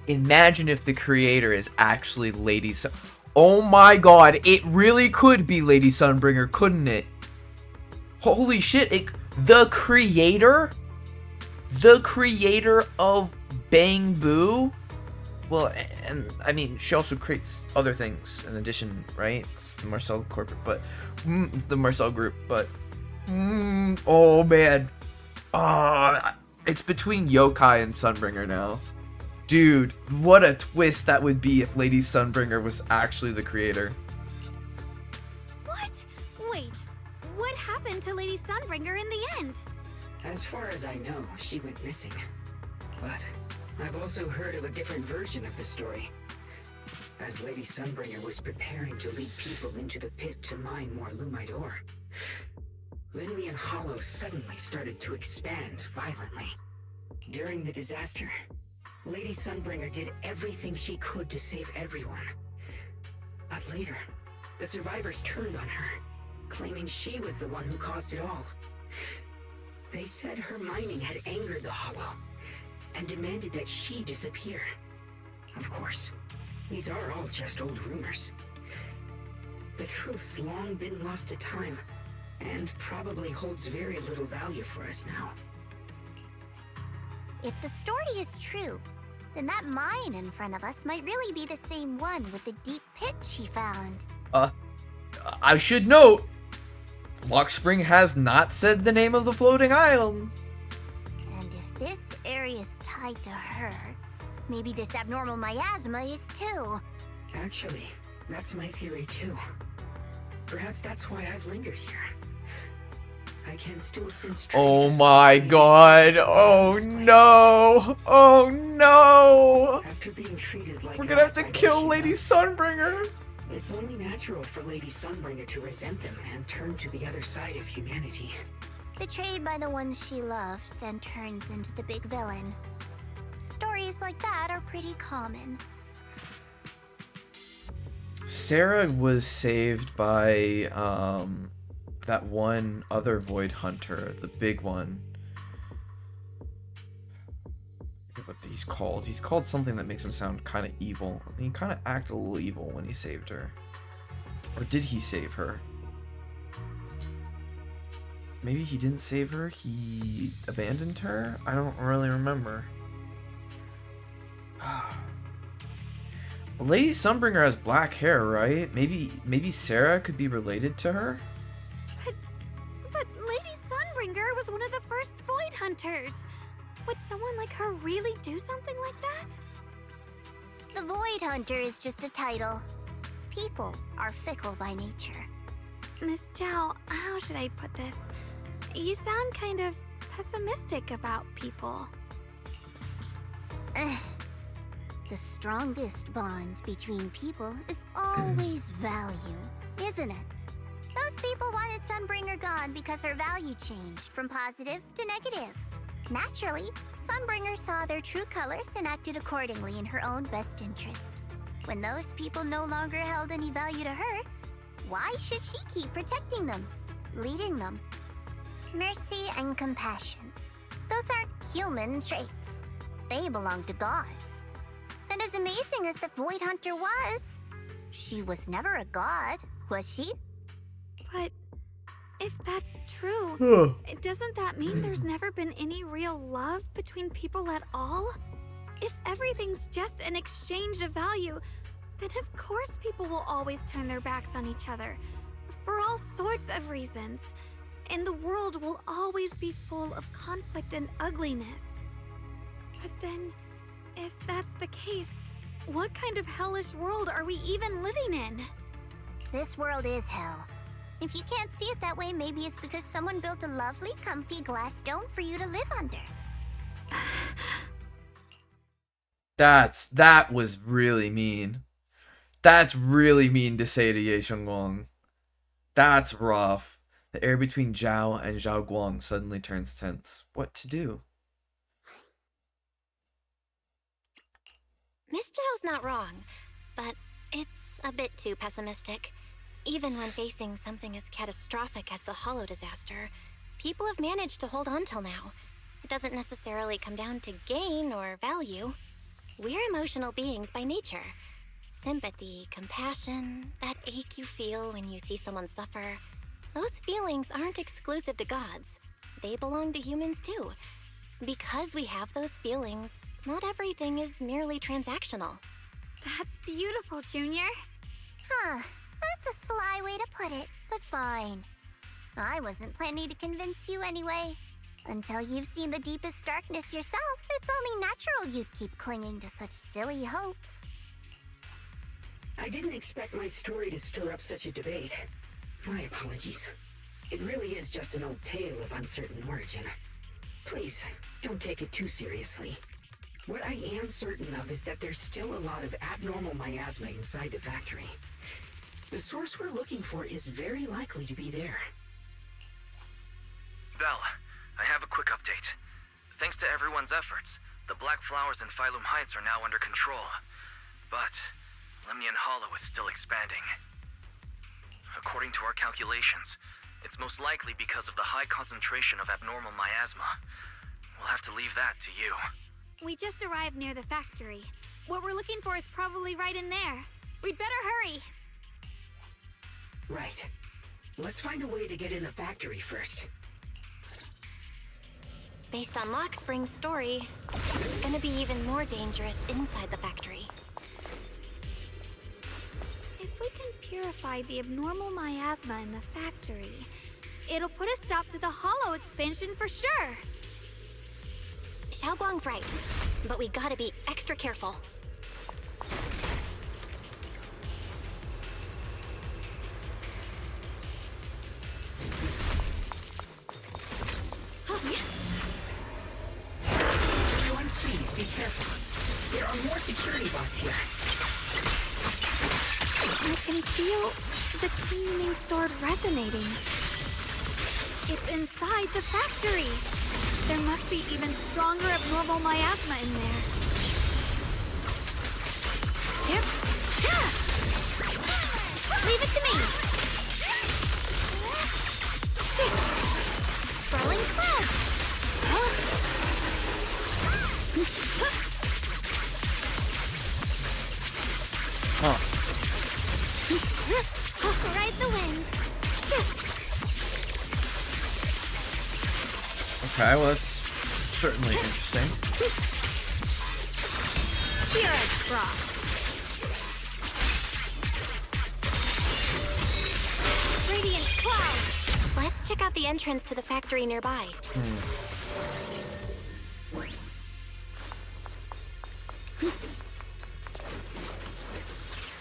Imagine if the creator is actually Lady Sun... Oh my god, it really could be Lady Sunbringer, couldn't it? Holy shit, the creator? The creator of Bangbu? Well, and I mean, she also creates other things in addition, right? It's the Marcel corporate, but... the Marcel group, but... oh man. It's between Yokai and Sunbringer now. Dude, what a twist that would be if Lady Sunbringer was actually the creator. What? Wait, what happened to Lady Sunbringer in the end? As far as I know, she went missing. But I've also heard of a different version of the story. As Lady Sunbringer was preparing to lead people into the pit to mine more Lumite ore, Limnian Hollow suddenly started to expand violently. During the disaster, Lady Sunbringer did everything she could to save everyone. But later, the survivors turned on her, claiming she was the one who caused it all. They said her mining had angered the Hollow, and demanded that she disappear. Of course, these are all just old rumors. The truth's long been lost to time, and probably holds very little value for us now. If the story is true, then that mine in front of us might really be the same one with the deep pit she found. I should note, Luxspring has not said the name of the floating island. And if this area is tied to her, maybe this abnormal miasma is too. Actually, that's my theory too. Perhaps that's why I've lingered here. I can still sense Oh traces my of god. this Oh place. no. Oh no. After being treated like We're gonna have that to by the kill Shiyu, Lady Sunbringer. It's only natural for Lady Sunbringer to resent them and turn to the other side of humanity. Betrayed by the ones she loved, then turns into the big villain. Stories like that are pretty common. Sarah was saved by that one other Void Hunter, the big one. I forget what he's called. He's called something that makes him sound kind of evil. I mean, he kind of acted a little evil when he saved her. Or did he save her? Maybe he didn't save her, he abandoned her? I don't really remember. Lady Sunbringer has black hair, right? Maybe Sarah could be related to her? But Lady Sunbringer was one of the first Void Hunters. Would someone like her really do something like that? The Void Hunter is just a title. People are fickle by nature. Miss Zhao, how should I put this? You sound kind of pessimistic about people. The strongest bond between people is always value, isn't it? Those people wanted Sunbringer gone because her value changed from positive to negative. Naturally, Sunbringer saw their true colors and acted accordingly in her own best interest. When those people no longer held any value to her, why should she keep protecting them, leading them? Mercy and compassion. Those aren't human traits. They belong to gods. And as amazing as the Void Hunter was, she was never a god, was she? But if that's true, doesn't that mean there's never been any real love between people at all? If everything's just an exchange of value, then of course people will always turn their backs on each other, for all sorts of reasons. And the world will always be full of conflict and ugliness. But then, if that's the case, what kind of hellish world are we even living in? This world is hell. If you can't see it that way, maybe it's because someone built a lovely, comfy glass dome for you to live under. That was really mean. That's really mean to say to Ye Xiongguang. That's rough. The air between Zhao and Zhao Guang suddenly turns tense. What to do? Miss Zhao's not wrong, but it's a bit too pessimistic. Even when facing something as catastrophic as the Hollow disaster, people have managed to hold on till now. It doesn't necessarily come down to gain or value. We're emotional beings by nature. Sympathy, compassion, that ache you feel when you see someone suffer, those feelings aren't exclusive to gods. They belong to humans too. Because we have those feelings, not everything is merely transactional. That's beautiful, Junior. Huh, that's a sly way to put it, but fine. I wasn't planning to convince you anyway. Until you've seen the deepest darkness yourself, it's only natural you'd keep clinging to such silly hopes. I didn't expect my story to stir up such a debate. My apologies. It really is just an old tale of uncertain origin. Please, don't take it too seriously. What I am certain of is that there's still a lot of abnormal miasma inside the factory. The source we're looking for is very likely to be there. Belle, I have a quick update. Thanks to everyone's efforts, the Black Flowers in Phylum Heights are now under control. But Lemnian Hollow is still expanding. According to our calculations, it's most likely because of the high concentration of abnormal miasma. We'll have to leave that to you. We just arrived near the factory. What we're looking for is probably right in there. We'd better hurry. Right. Let's find a way to get in the factory first. Based on Lockspring's story, it's gonna be even more dangerous inside the factory. If we can purify the abnormal miasma in the factory, it'll put a stop to the hollow expansion for sure. Xiaoguang's right, but we gotta be extra careful. Everyone, please be careful. There are more security bots here. I can feel the teeming sword resonating. It's inside the factory. There must be even stronger abnormal miasma in there. Yep. Yeah. Leave it to me. Swirling cloud. Huh. Ride the wind. Okay, well that's certainly interesting. Here it's rock. Radiant cloud. Let's check out the entrance to the factory nearby.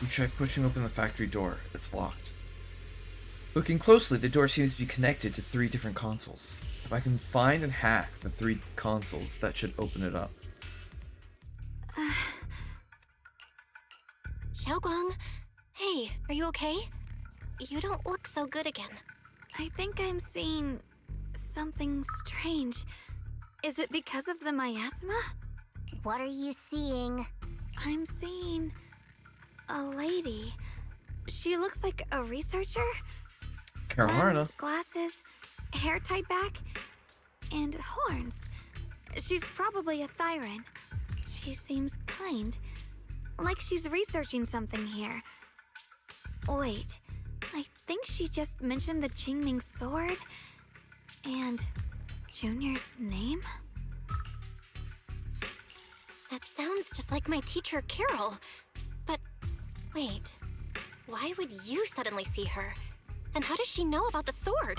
You try pushing open the factory door. It's locked. Looking closely, the door seems to be connected to 3 different consoles. If I can find and hack the 3 consoles, that should open it up. Xiaoguang, hey, are you okay? You don't look so good again. I think I'm seeing something strange. Is it because of the miasma? What are you seeing? I'm seeing a lady. She looks like a researcher. Carolina. Glasses, hair tied back, and horns. She's probably a Thyran. She seems kind, like she's researching something here. Wait, I think she just mentioned the Qingming sword and Junior's name? That sounds just like my teacher, Carol. But wait, why would you suddenly see her? And how does she know about the sword?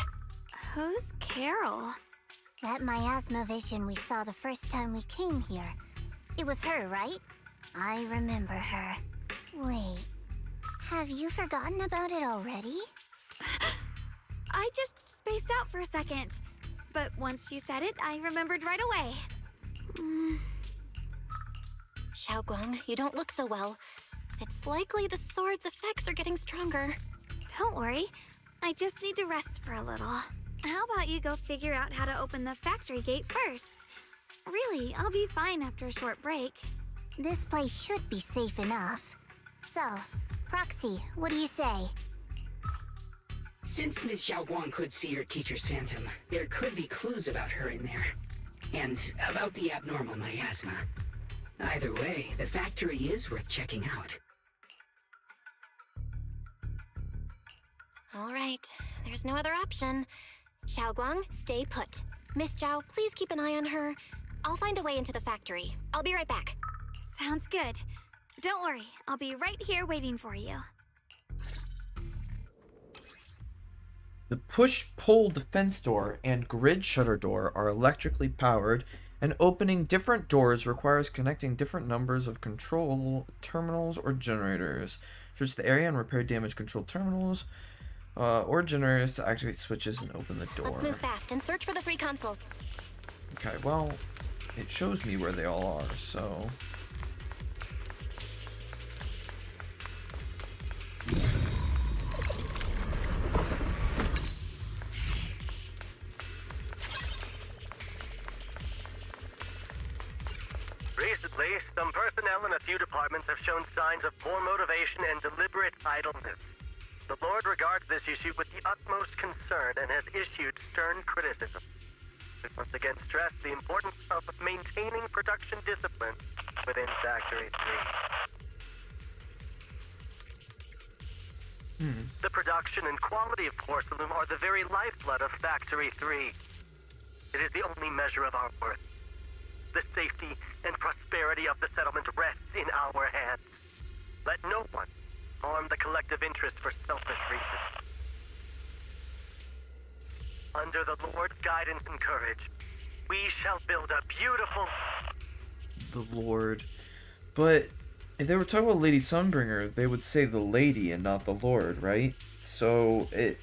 Who's Carol? That miasma vision we saw the first time we came here. It was her, right? I remember her. Wait, have you forgotten about it already? I just spaced out for a second. But once you said it, I remembered right away. Xiaoguang, you don't look so well. It's likely the sword's effects are getting stronger. Don't worry. I just need to rest for a little. How about you go figure out how to open the factory gate first? Really, I'll be fine after a short break. This place should be safe enough. So, Proxy, what do you say? Since Ms. Xiaoguang could see her teacher's phantom, there could be clues about her in there. And about the abnormal miasma. Either way, the factory is worth checking out. All right, there's no other option. Xiaoguang, stay put. Miss Zhao, please keep an eye on her. I'll find a way into the factory. I'll be right back. Sounds good. Don't worry, I'll be right here waiting for you. The push-pull defense door and grid shutter door are electrically powered, and opening different doors requires connecting different numbers of control terminals or generators. Search the area and repair damaged control terminals or generators to activate switches and open the door. Let's move fast and search for the 3 consoles. Okay, well, it shows me where they all are, so... Recently, some personnel in a few departments have shown signs of poor motivation and deliberate idleness. The Lord regards this issue with the utmost concern and has issued stern criticism. We once again stress the importance of maintaining production discipline within Factory 3. The production and quality of porcelain are the very lifeblood of Factory 3. It is the only measure of our worth. The safety and prosperity of the settlement rests in our hands. Let no one harm the collective interest for selfish reasons. Under the Lord's guidance and courage, we shall build a beautiful... The Lord. But if they were talking about Lady Sunbringer, they would say the lady and not the Lord, right? So it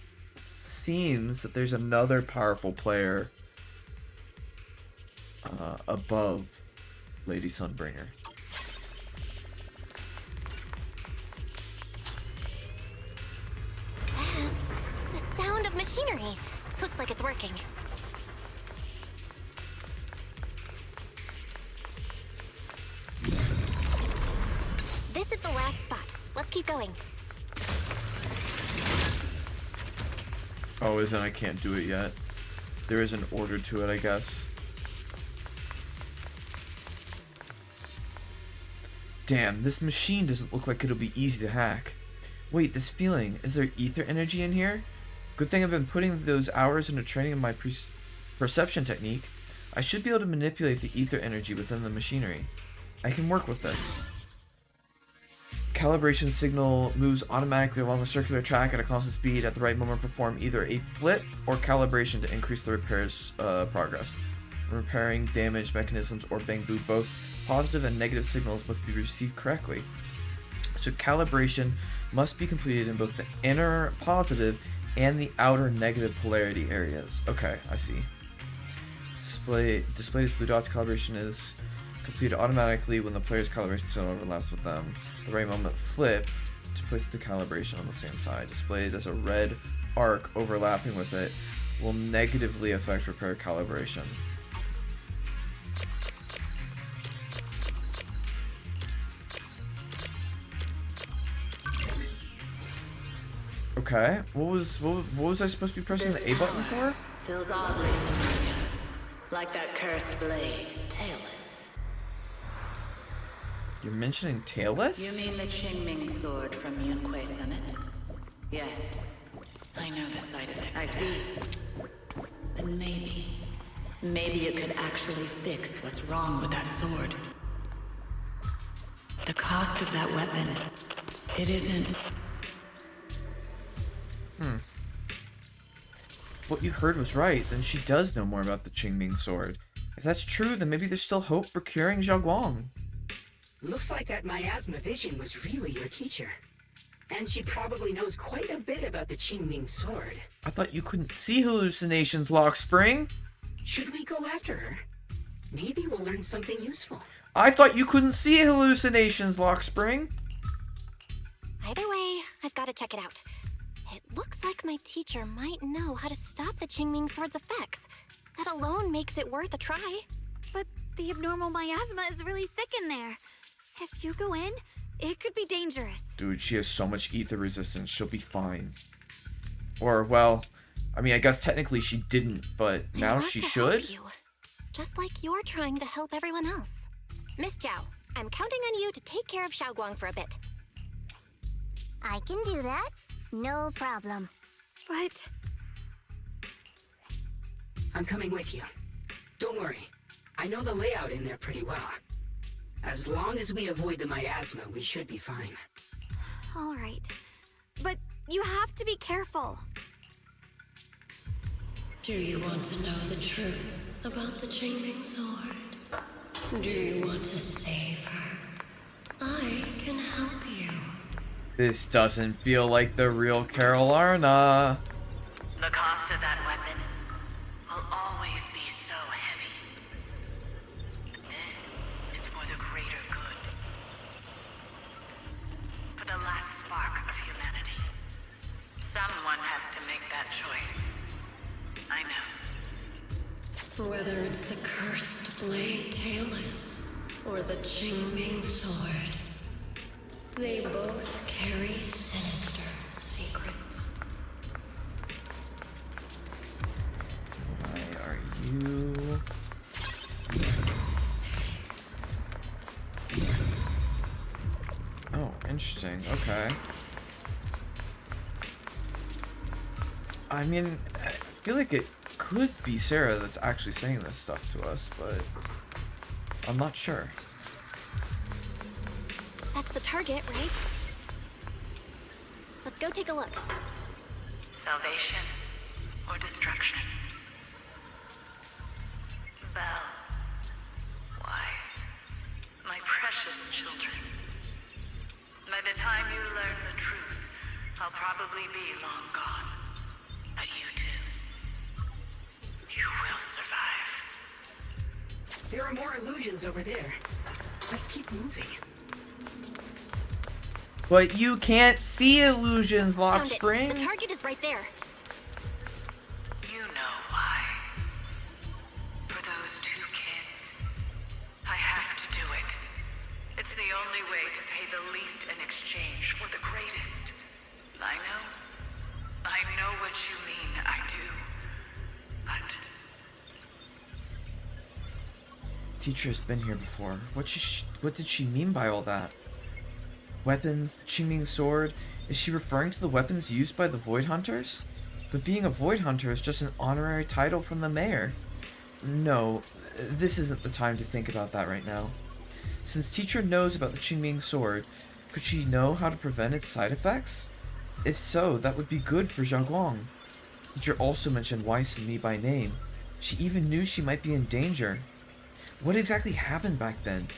seems that there's another powerful player above Lady Sunbringer. That's the sound of machinery. Looks like it's working. This is the last spot. Let's keep going. Oh, isn't I can't do it yet. There is an order to it, I guess. Damn, this machine doesn't look like it'll be easy to hack. Wait, this feeling, is there ether energy in here? Good thing I've been putting those hours into training my perception technique. I should be able to manipulate the ether energy within the machinery. I can work with this. Calibration signal moves automatically along a circular track at a constant speed. At the right moment, perform either a flip or calibration to increase the repair's progress. Repairing damaged mechanisms or bamboo, both positive and negative signals must be received correctly. So calibration must be completed in both the inner positive and the outer negative polarity areas. Okay, I see. Display as blue dots. Calibration is completed automatically when the player's calibration zone overlaps with them. At the right moment, flip to place the calibration on the same side. Displayed as a red arc overlapping with it will negatively affect repair calibration. Okay, what was I supposed to be pressing the A button for? Feels oddly familiar. Like that cursed blade, tailless. You're mentioning tailless? You mean the Qingming sword from Yunque Summit? Yes. I know the side effects. I see. Then maybe you could actually fix what's wrong with that sword. The cost of that weapon, it isn't... What you heard was right. Then she does know more about the Qingming sword. If that's true, then maybe there's still hope for curing Xiaoguang. Looks like that miasma vision was really your teacher. And she probably knows quite a bit about the Qingming sword. I thought you couldn't see hallucinations, Lockspring. Should we go after her? Maybe we'll learn something useful. I thought you couldn't see hallucinations, Lockspring. Either way, I've got to check it out. It looks like my teacher might know how to stop the Qingming sword's effects. That alone makes it worth a try. But the abnormal miasma is really thick in there. If you go in, it could be dangerous. Dude, she has so much ether resistance, she'll be fine. Or, well, I mean, I guess technically she didn't, but now she should? You, just like you're trying to help everyone else. Miss Zhao, I'm counting on you to take care of Xiaoguang for a bit. I can do that. No problem. But... I'm coming with you. Don't worry. I know the layout in there pretty well. As long as we avoid the miasma, we should be fine. All right. But you have to be careful. Do you want to know the truth about the Qingming sword? Do you want to save her? I can help you. This doesn't feel like the real Carolina. The cost of that weapon will always be so heavy. This is for the greater good. For the last spark of humanity. Someone has to make that choice. I know. Whether it's the cursed blade tailless or the Qingming sword, they both carry sinister secrets. Why are you... Oh, interesting. Okay. I mean, I feel like it could be Sarah that's actually saying this stuff to us, but I'm not sure. That's the target, right? Let's go take a look. Salvation or destruction? Belle, Wise, my precious children. By the time you learn the truth, I'll probably be long gone. But you two, you will survive. There are more illusions over there. Let's keep moving. But you can't see illusions, Lock Found it. Spring. The target is right there. You know why. For those two kids, I have to do it. It's the only way to pay the least in exchange for the greatest. I know what you mean, I do. But Teacher's been here before. What did she mean by all that? Weapons, the Qingming sword. Is she referring to the weapons used by the Void Hunters? But being a Void Hunter is just an honorary title from the mayor. No, this isn't the time to think about that right now. Since Teacher knows about the Qingming sword, could she know how to prevent its side effects? If so, that would be good for Xiaoguang. Teacher also mentioned Weiss and me by name. She even knew she might be in danger. What exactly happened back then?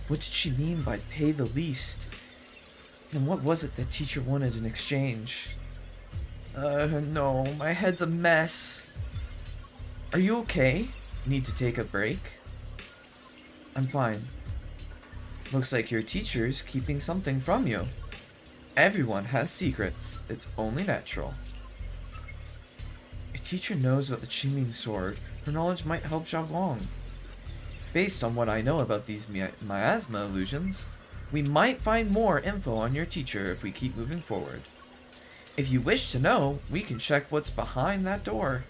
What did she mean by pay the least? And what was it that Teacher wanted in exchange? No, my head's a mess. Are you okay? Need to take a break? I'm fine. Looks like your teacher's keeping something from you. Everyone has secrets. It's only natural. If Teacher knows about the Qingming sword, her knowledge might help Xiaoguang. Based on what I know about these miasma illusions, we might find more info on your teacher if we keep moving forward. If you wish to know, we can check what's behind that door.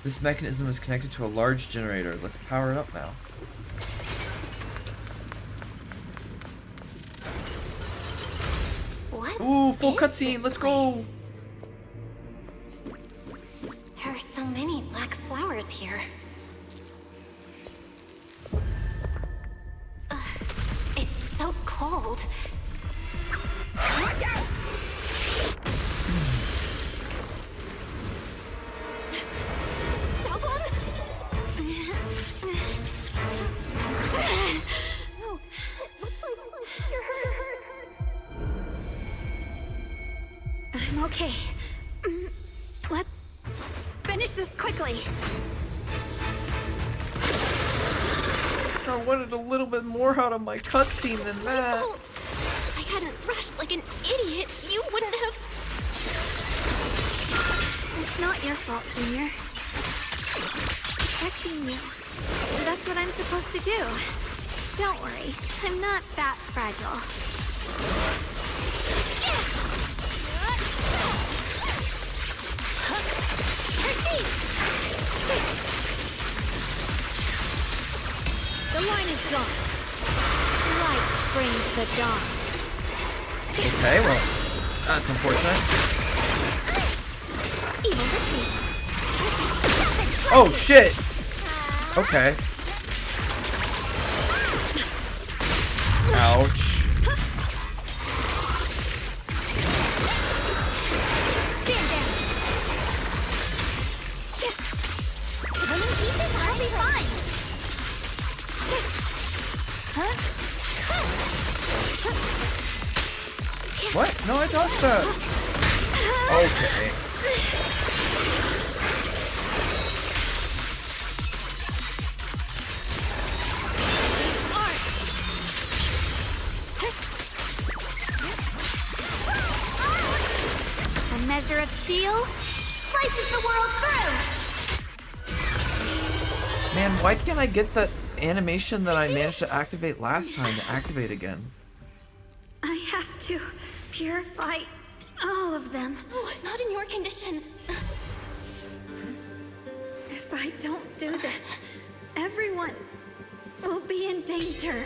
This mechanism is connected to a large generator. Let's power it up now. What? Ooh, full is cutscene. this Let's place? go. There are so many black flowers here. Ugh, it's so cold. Watch out! I'm okay. Let's finish this quickly. I wanted a little bit more out of my cutscene than that. If I hadn't rushed like an idiot, you wouldn't have. It's not your fault, Junior. Protecting you. That's what I'm supposed to do. Don't worry, I'm not that fragile. The line is drawn. Light brings the dawn. Okay, well, that's unfortunate. Evil retreats. Oh, shit! Okay. Ouch. Stand down. Winning pieces, I'll be fine. What? No, I dodged that. Okay. A measure of steel slices the world through. Man, why can't I get the animation that I managed to activate last time to activate again? I have to purify all of them. Oh, not in your condition. If I don't do this, everyone will Don't be in danger.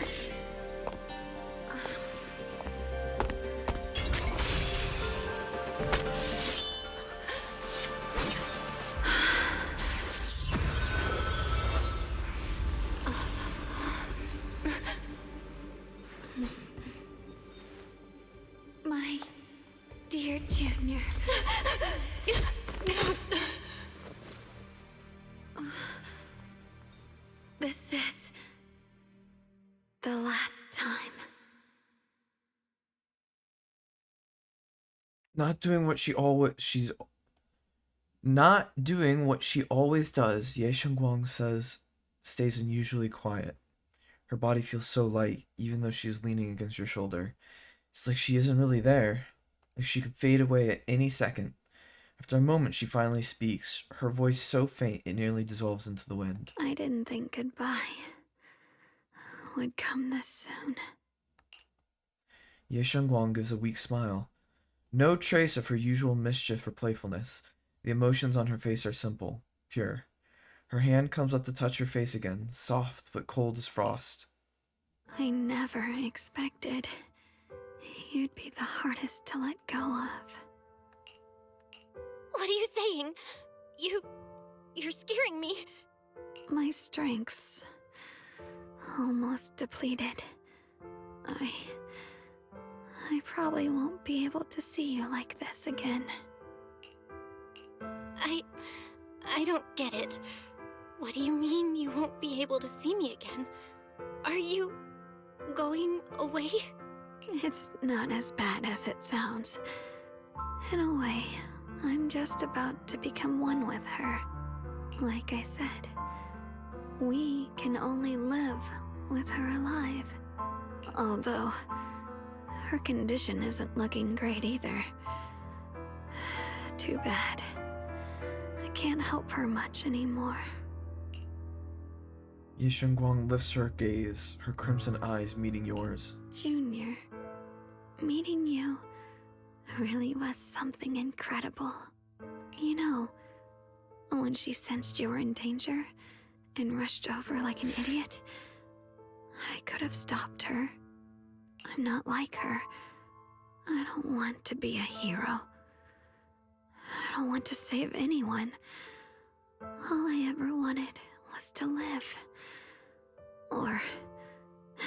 My dear Junior. This is the last time. Not doing what she's not doing what she always does. Ye Shengguang stays unusually quiet. Her body feels so light, even though she is leaning against your shoulder. It's like she isn't really there. Like she could fade away at any second. After a moment, she finally speaks, her voice so faint it nearly dissolves into the wind. I didn't think goodbye would come this soon. Ye Shengguang gives a weak smile. No trace of her usual mischief or playfulness. The emotions on her face are simple, pure. Her hand comes up to touch her face again, soft but cold as frost. I never expected you'd be the hardest to let go of. What are you saying? You're scaring me. My strength's almost depleted. I probably won't be able to see you like this again. I don't get it. What do you mean you won't be able to see me again? Are you going away? It's not as bad as it sounds. In a way, I'm just about to become one with her. Like I said, we can only live with her alive. Although, her condition isn't looking great either. Too bad. I can't help her much anymore. Ye Shengguang lifts her gaze, her crimson eyes meeting yours. Junior, meeting you really was something incredible. You know, when she sensed you were in danger and rushed over like an idiot, I could have stopped her. I'm not like her. I don't want to be a hero. I don't want to save anyone. All I ever wanted was to live. Or,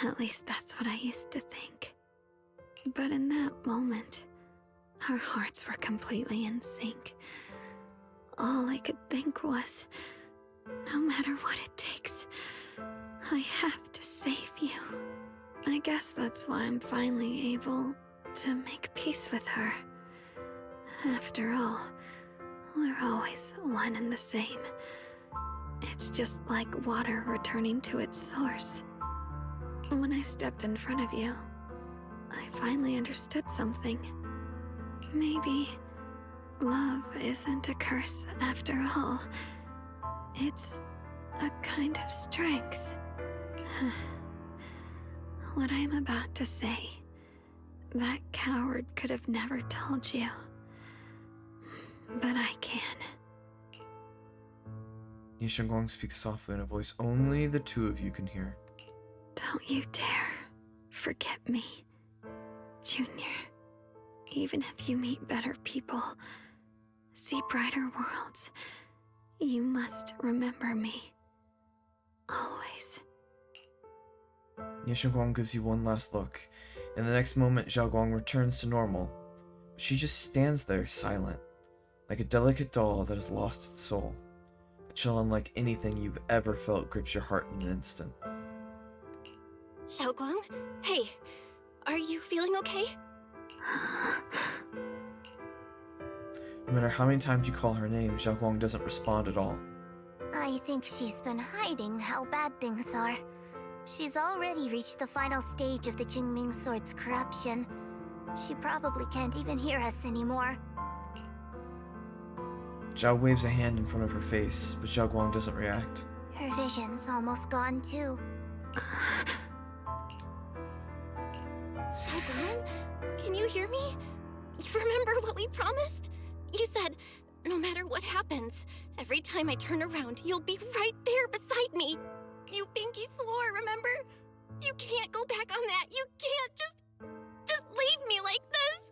at least that's what I used to think. But in that moment, our hearts were completely in sync. All I could think was, no matter what it takes, I have to save you. I guess that's why I'm finally able to make peace with her. After all, we're always one and the same. It's just like water returning to its source. When I stepped in front of you, I finally understood something. Maybe love isn't a curse after all. It's a kind of strength. What I'm about to say, that coward could have never told you. But I can. Ye Shengguang speaks softly in a voice only the two of you can hear. Don't you dare forget me, Junior. Even if you meet better people, see brighter worlds, you must remember me. Always. Ye Shengguang gives you one last look. In the next moment, Xiaoguang returns to normal. But she just stands there, silent, like a delicate doll that has lost its soul. A chill unlike anything you've ever felt grips your heart in an instant. Xiaoguang? Hey, are you feeling okay? No matter how many times you call her name, Xiaoguang doesn't respond at all. I think she's been hiding how bad things are. She's already reached the final stage of the Jingming Sword's corruption. She probably can't even hear us anymore. Zhao waves a hand in front of her face, but Xiaoguang doesn't react. Her vision's almost gone too. Xiaoguang? Can you hear me? You remember what we promised? You said, no matter what happens, every time I turn around, you'll be right there beside me. You pinky swore, remember? You can't go back on that. You can't just leave me like this.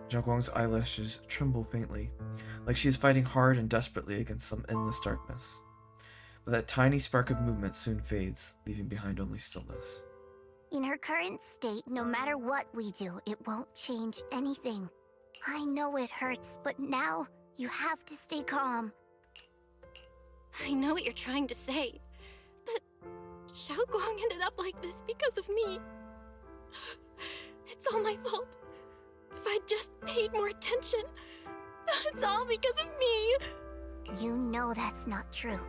Xiaoguang's eyelashes tremble faintly, like she is fighting hard and desperately against some endless darkness. But that tiny spark of movement soon fades, leaving behind only stillness. In her current state, no matter what we do, it won't change anything. I know it hurts, but now you have to stay calm. I know what you're trying to say, but Xiaoguang ended up like this because of me. It's all my fault. If I'd just paid more attention, it's all because of me. You know that's not true.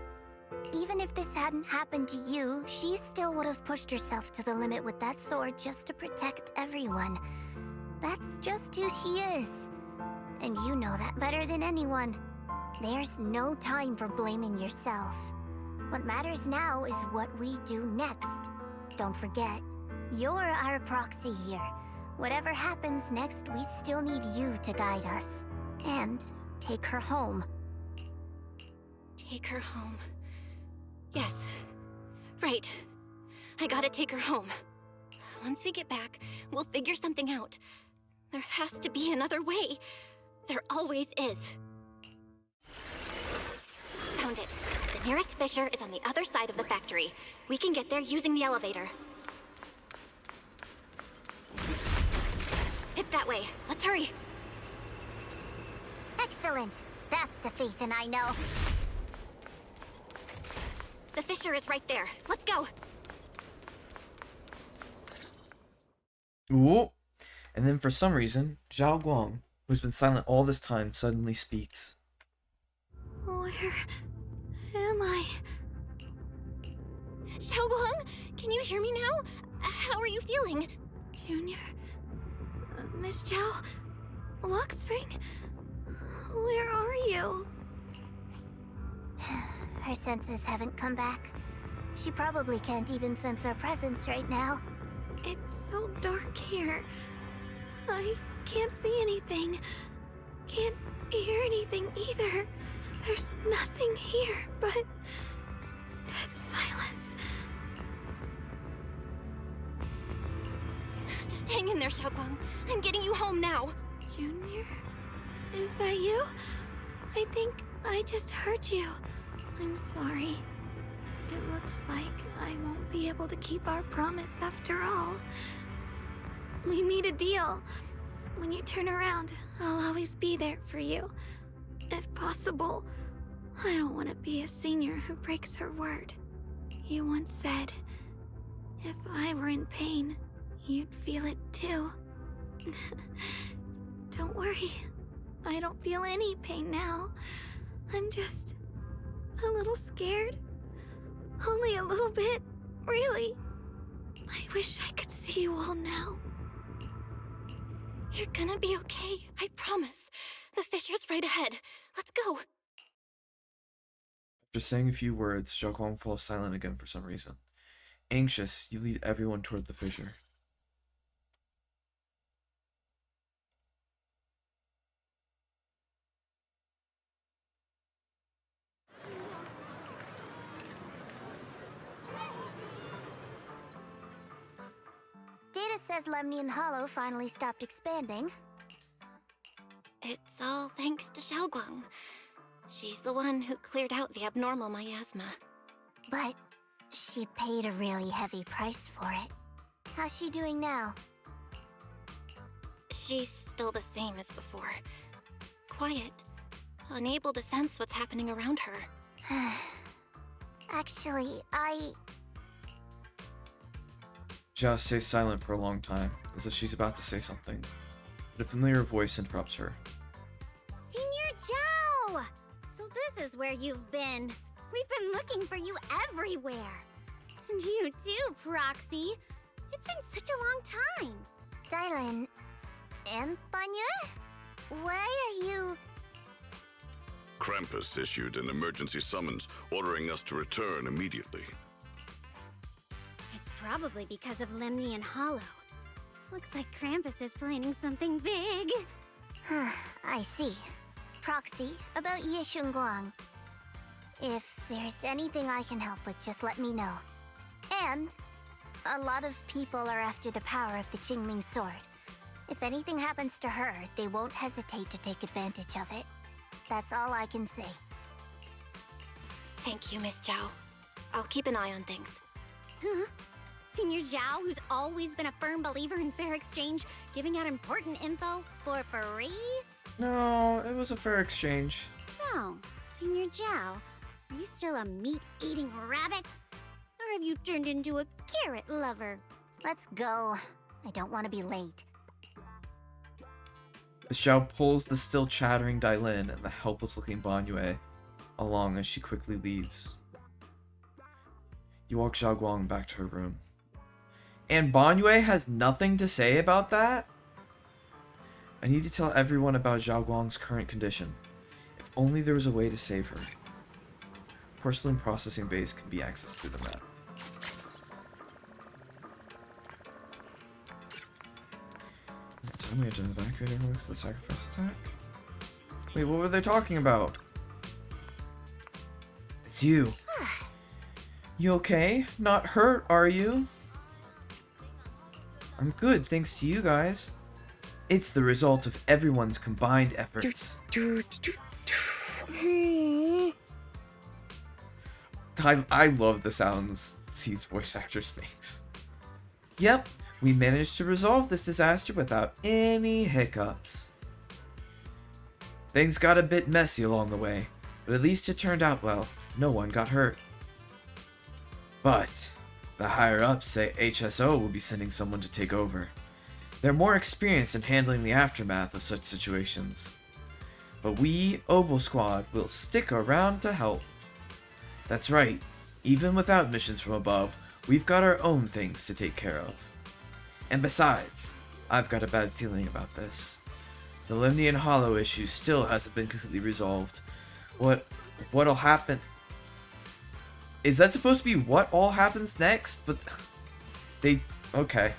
Even if this hadn't happened to you, she still would have pushed herself to the limit with that sword just to protect everyone. That's just who she is. And you know that better than anyone. There's no time for blaming yourself. What matters now is what we do next. Don't forget, you're our proxy here. Whatever happens next, we still need you to guide us. And take her home. Take her home. Yes. Right. I gotta take her home. Once we get back, we'll figure something out. There has to be another way. There always is. Found it. The nearest fissure is on the other side of the factory. We can get there using the elevator. It's that way. Let's hurry. Excellent. That's the Phaethon I know. The fissure is right there. Let's go. Ooh. And then for some reason, Zhao Guang, who's been silent all this time, suddenly speaks. Where am I? Xiaoguang, can you hear me now? How are you feeling? Junior? Miss Zhao? Luxspring? Where are you? Her senses haven't come back. She probably can't even sense our presence right now. It's so dark here. I can't see anything. Can't hear anything either. There's nothing here but that silence. Just hang in there, Xiaoguang. I'm getting you home now. Junior? Is that you? I think I just heard you. I'm sorry. It looks like I won't be able to keep our promise after all. We made a deal. When you turn around, I'll always be there for you. If possible, I don't want to be a senior who breaks her word. You once said, if I were in pain, you'd feel it too. Don't worry. I don't feel any pain now. I'm just a little scared. Only a little bit, really. I wish I could see you all now. You're gonna be okay, I promise. The fissure's right ahead. Let's go. After saying a few words, Zhao Guang falls silent again for some reason. Anxious, you lead everyone toward the fissure. Data says Lemnian Hollow finally stopped expanding. It's all thanks to Xiaoguang. She's the one who cleared out the abnormal miasma. But she paid a really heavy price for it. How's she doing now? She's still the same as before. Quiet, unable to sense what's happening around her. Actually, Zhao stays silent for a long time, as if she's about to say something, but a familiar voice interrupts her. Senior Zhao! So this is where you've been. We've been looking for you everywhere. And you too, Proxy. It's been such a long time. Dylan, Empanya? Why are you... Krampus issued an emergency summons ordering us to return immediately. It's probably because of Lemnian Hollow. Looks like Krampus is planning something big. I see. Proxy, about Ye Shunguang. If there's anything I can help with, just let me know. And a lot of people are after the power of the Qingming sword. If anything happens to her, they won't hesitate to take advantage of it. That's all I can say. Thank you, Miss Zhao. I'll keep an eye on things. Huh? Senior Zhao, who's always been a firm believer in fair exchange, giving out important info for free? No, it was a fair exchange. So, Senior Zhao, are you still a meat-eating rabbit? Or have you turned into a carrot lover? Let's go. I don't want to be late. Miss Zhao pulls the still chattering Dailin and the helpless-looking Banyue along as she quickly leaves. You walk Zhao Guang back to her room. And Banyue has nothing to say about that? I need to tell everyone about Zhao Guang's current condition. If only there was a way to save her. Porcelain processing base can be accessed through the map. Tell me I didn't evacuate everyone to the sacrifice attack? Wait, what were they talking about? It's you. You okay? Not hurt, are you? I'm good, thanks to you guys. It's the result of everyone's combined efforts. I love the sounds C's voice actress makes. Yep, we managed to resolve this disaster without any hiccups. Things got a bit messy along the way, but at least it turned out well. No one got hurt. But the higher-ups say HSO will be sending someone to take over. They're more experienced in handling the aftermath of such situations. But we, Oboe Squad, will stick around to help. That's right, even without missions from above, we've got our own things to take care of. And besides, I've got a bad feeling about this. The Lemnian Hollow issue still hasn't been completely resolved. What'll happen... Is that supposed to be what all happens next? But okay.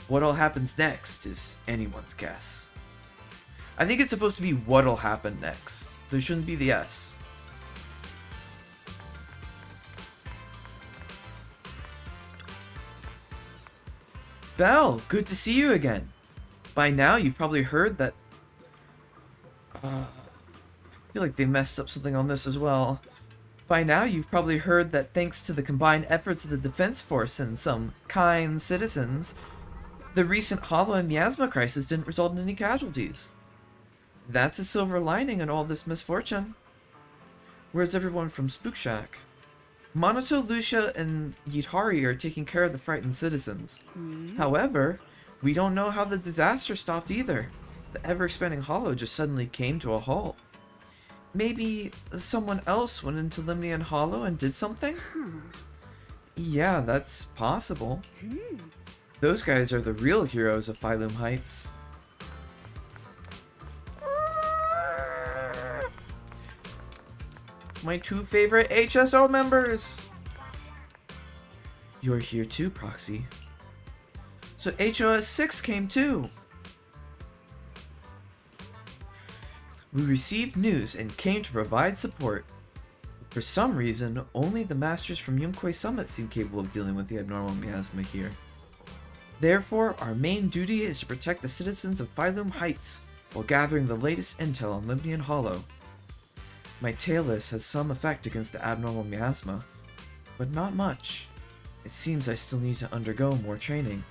What all happens next is anyone's guess. I think it's supposed to be what'll happen next. There shouldn't be the S. Belle, good to see you again. By now, you've probably heard that... I feel like they messed up something on this as well. By now, you've probably heard that thanks to the combined efforts of the Defense Force and some kind citizens, the recent Hollow and Miasma crisis didn't result in any casualties. That's a silver lining in all this misfortune. Where's everyone from Spook Shack? Monoto, Lucia, and Yitari are taking care of the frightened citizens. However, we don't know how the disaster stopped either. The ever-expanding Hollow just suddenly came to a halt. Maybe someone else went into Lemnian Hollow and did something? Yeah, that's possible. Those guys are the real heroes of Phylum Heights. My two favorite HSO members! You're here too, Proxy. So HOS 6 came too! We received news and came to provide support. For some reason, only the masters from Yunkwei Summit seem capable of dealing with the abnormal miasma here. Therefore, our main duty is to protect the citizens of Phylum Heights while gathering the latest intel on Lemnian Hollow. My Tailless has some effect against the abnormal miasma, but not much. It seems I still need to undergo more training.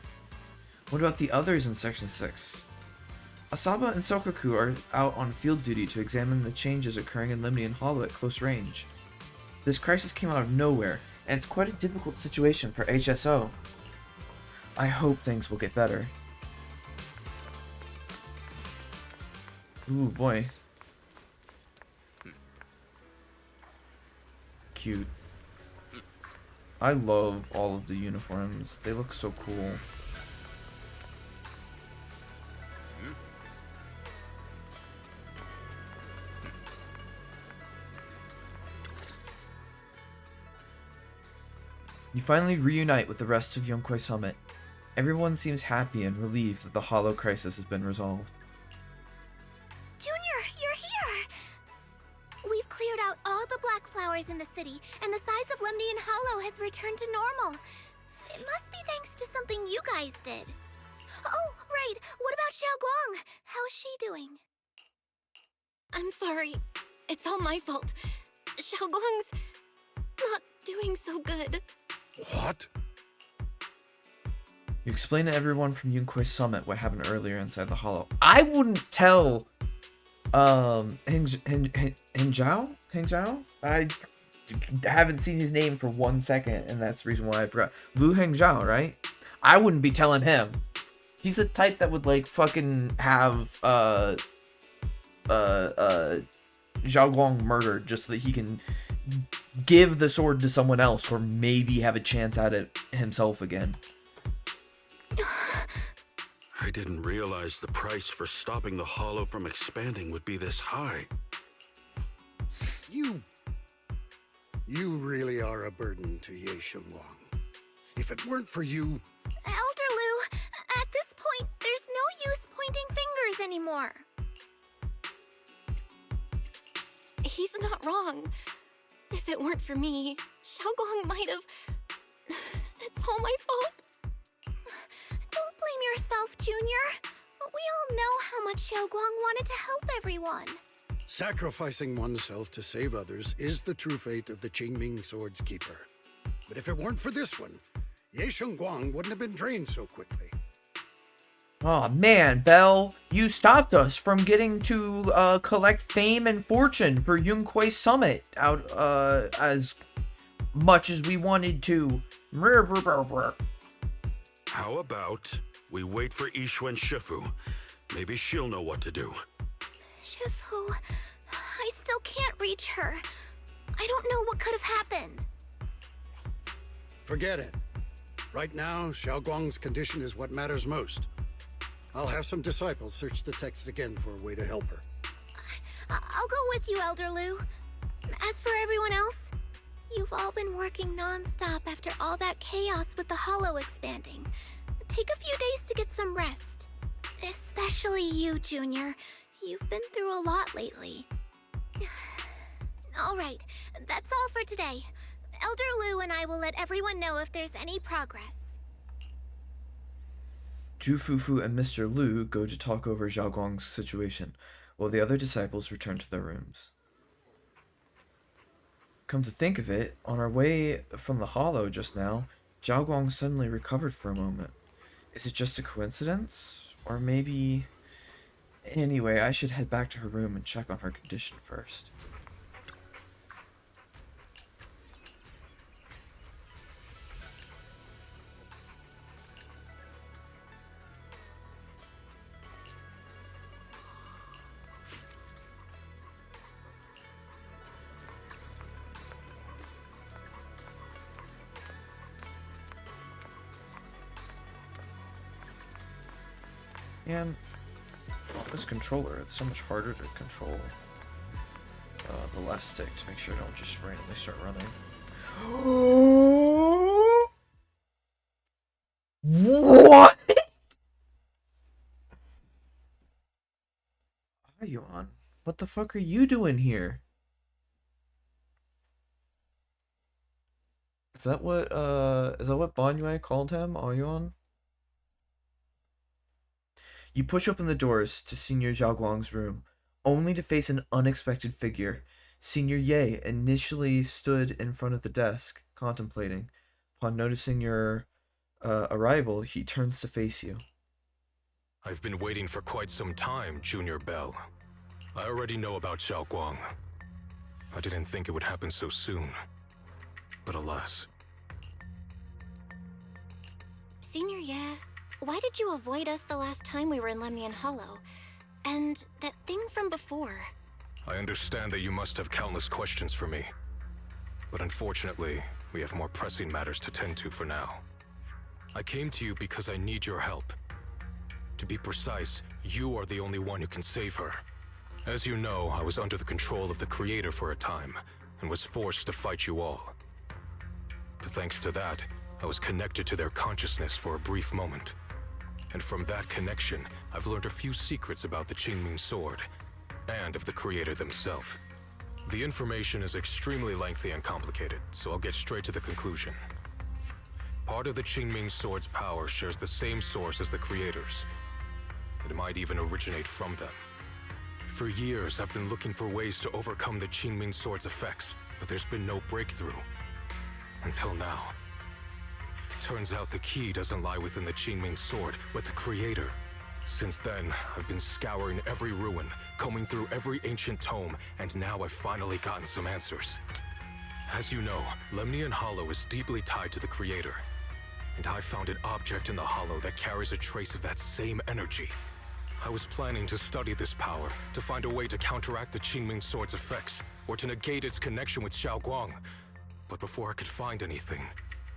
What about the others in Section 6? Asaba and Sokoku are out on field duty to examine the changes occurring in Lemnian Hollow at close range. This crisis came out of nowhere, and it's quite a difficult situation for HSO. I hope things will get better. Ooh, boy. Cute. I love all of the uniforms. They look so cool. You finally reunite with the rest of Yunkwei Summit. Everyone seems happy and relieved that the Hollow crisis has been resolved. Junior, you're here! We've cleared out all the black flowers in the city, and the size of Lemnian Hollow has returned to normal. It must be thanks to something you guys did. Oh, right. What about Xiaoguang? How's she doing? I'm sorry. It's all my fault. Xiaoguang's not doing so good. What? You explain to everyone from Yunquist Summit what happened earlier inside the Hollow. I wouldn't tell Hengzhao? I haven't seen his name for 1 second, and that's the reason why I forgot. Lu Hengzhao, right? I wouldn't be telling him. He's the type that would like fucking have Zhao Guang murdered just so that he can give the sword to someone else or maybe have a chance at it himself again. I didn't realize the price for stopping the Hollow from expanding would be this high. You really are a burden to Ye Shengwang. If it weren't for you... Elder Lu, at this point, there's no use pointing fingers anymore. He's not wrong. If it weren't for me, Xiaoguang might have... It's all my fault. Don't blame yourself, Junior. We all know how much Xiaoguang wanted to help everyone. Sacrificing oneself to save others is the true fate of the Qingming Sword's Keeper. But if it weren't for this one, Ye Shengguang wouldn't have been drained so quickly. Oh man, Belle, you stopped us from getting to collect fame and fortune for Yunquist Summit out as much as we wanted to. How about we wait for Yixuan Shifu? Maybe she'll know what to do. Shifu, I still can't reach her. I don't know what could have happened. Forget it. Right now, Xiaoguang's condition is what matters most. I'll have some disciples search the text again for a way to help her. I'll go with you, Elder Lu. As for everyone else, you've all been working non-stop after all that chaos with the Hollow expanding. Take a few days to get some rest. Especially you, Junior. You've been through a lot lately. All right, that's all for today. Elder Lu and I will let everyone know if there's any progress. Zhu Fufu and Mr. Lu go to talk over Zhao Guang's situation, while the other disciples return to their rooms. Come to think of it, on our way from the Hollow just now, Zhao Guang suddenly recovered for a moment. Is it just a coincidence? Or maybe... Anyway, I should head back to her room and check on her condition first. And this controller, it's so much harder to control the left stick to make sure I don't just randomly start running. What? Ayuan, what the fuck are you doing here? Is that what Banyue called him, Ayuan? You push open the doors to Senior Zhao Guang's room, only to face an unexpected figure. Senior Ye initially stood in front of the desk, contemplating. Upon noticing your arrival, he turns to face you. I've been waiting for quite some time, Junior Bell. I already know about Zhao Guang. I didn't think it would happen so soon. But alas. Senior Ye, why did you avoid us the last time we were in Lemnian Hollow? And that thing from before? I understand that you must have countless questions for me. But unfortunately, we have more pressing matters to tend to for now. I came to you because I need your help. To be precise, you are the only one who can save her. As you know, I was under the control of the Creator for a time, and was forced to fight you all. But thanks to that, I was connected to their consciousness for a brief moment. And from that connection, I've learned a few secrets about the Qingming Sword, and of the Creator themselves. The information is extremely lengthy and complicated, so I'll get straight to the conclusion. Part of the Qingming Sword's power shares the same source as the creators. It might even originate from them. For years, I've been looking for ways to overcome the Qingming Sword's effects, but there's been no breakthrough. Until now. Turns out the key doesn't lie within the Qingming Sword, but the creator. Since then, I've been scouring every ruin, combing through every ancient tome, and now I've finally gotten some answers. As you know, Lemnian Hollow is deeply tied to the creator. And I found an object in the Hollow that carries a trace of that same energy. I was planning to study this power, to find a way to counteract the Qingming Sword's effects, or to negate its connection with Xiaoguang. But before I could find anything,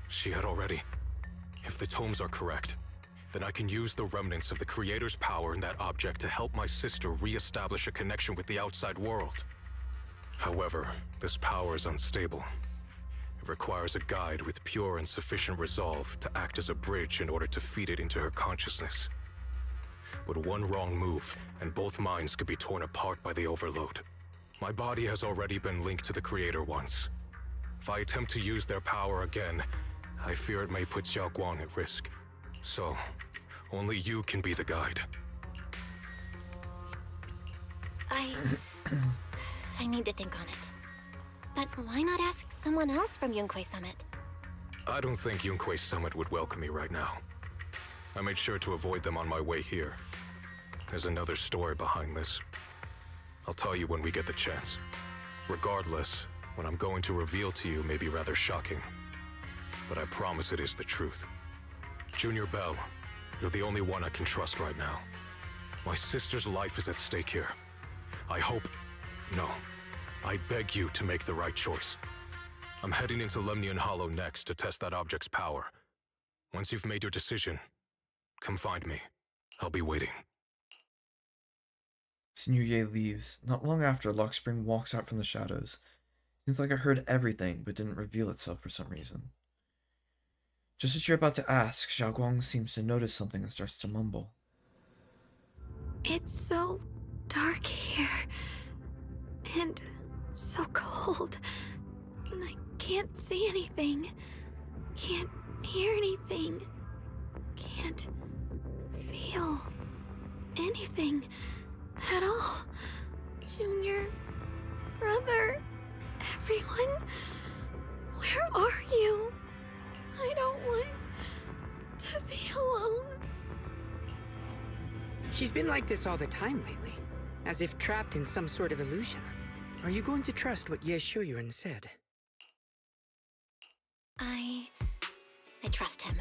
she had already... If the tomes are correct, then I can use the remnants of the creator's power in that object to help my sister re-establish a connection with the outside world. However, this power is unstable. It requires a guide with pure and sufficient resolve to act as a bridge in order to feed it into her consciousness. But one wrong move, and both minds could be torn apart by the overload. My body has already been linked to the creator once. If I attempt to use their power again, I fear it may put Xiaoguang at risk. So, only you can be the guide. I need to think on it. But why not ask someone else from Yunquei Summit? I don't think Yunquei Summit would welcome me right now. I made sure to avoid them on my way here. There's another story behind this. I'll tell you when we get the chance. Regardless, what I'm going to reveal to you may be rather shocking. But I promise it is the truth. Junior Bell, you're the only one I can trust right now. My sister's life is at stake here. I hope... No. I beg you to make the right choice. I'm heading into Lemnian Hollow next to test that object's power. Once you've made your decision, come find me. I'll be waiting. Senior Ye leaves. Not long after, Lockspring walks out from the shadows. Seems like I heard everything, but didn't reveal itself for some reason. Just as you're about to ask, Xiaoguang seems to notice something and starts to mumble. It's so dark here. And so cold. I can't see anything. Can't hear anything. Can't feel anything at all. Junior, brother, everyone, where are you? I don't want to be alone. She's been like this all the time lately, as if trapped in some sort of illusion. Are you going to trust what Ye Shuyuan said? I trust him.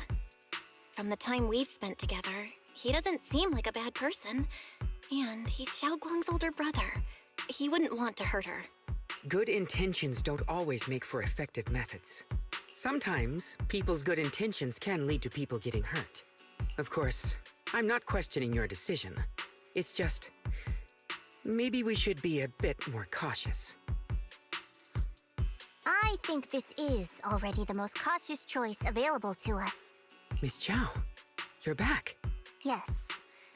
From the time we've spent together, he doesn't seem like a bad person. And he's Xiaoguang's older brother. He wouldn't want to hurt her. Good intentions don't always make for effective methods. Sometimes, people's good intentions can lead to people getting hurt. Of course, I'm not questioning your decision. It's just... maybe we should be a bit more cautious. I think this is already the most cautious choice available to us. Miss Chow, you're back. Yes.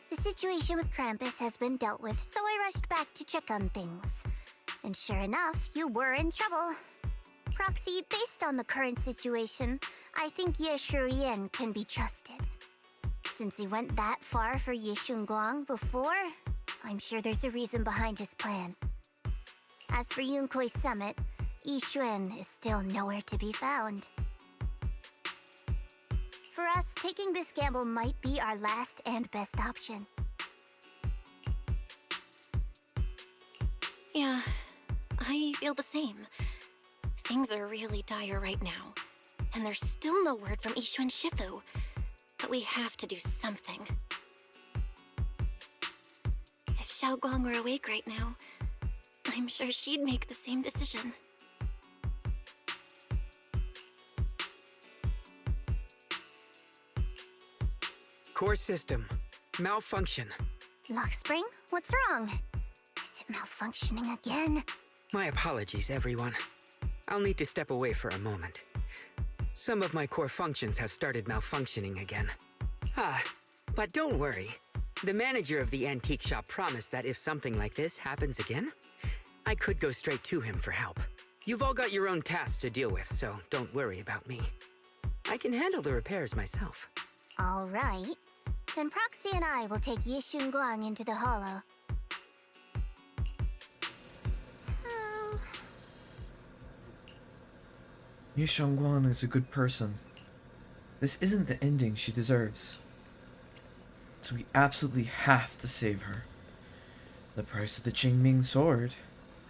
The situation with Krampus has been dealt with, so I rushed back to check on things. And sure enough, you were in trouble. Proxy, based on the current situation, I think Ye Shurian can be trusted. Since he went that far for Ye Shunguang before, I'm sure there's a reason behind his plan. As for Yunquei Summit, Yi Xuan is still nowhere to be found. For us, taking this gamble might be our last and best option. Yeah, I feel the same. Things are really dire right now, and there's still no word from Yixuan Shifu. But we have to do something. If Xiaoguang were awake right now, I'm sure she'd make the same decision. Core system. Malfunction. Lockspring, what's wrong? Is it malfunctioning again? My apologies, everyone. I'll need to step away for a moment. Some of my core functions have started malfunctioning again. But don't worry. The manager of the antique shop promised that if something like this happens again, I could go straight to him for help. You've all got your own tasks to deal with, so don't worry about me. I can handle the repairs myself. All right. Then Proxy and I will take Ye Guang into the Hollow. Ye Guang is a good person. This isn't the ending she deserves. So we absolutely have to save her. The price of the Qingming sword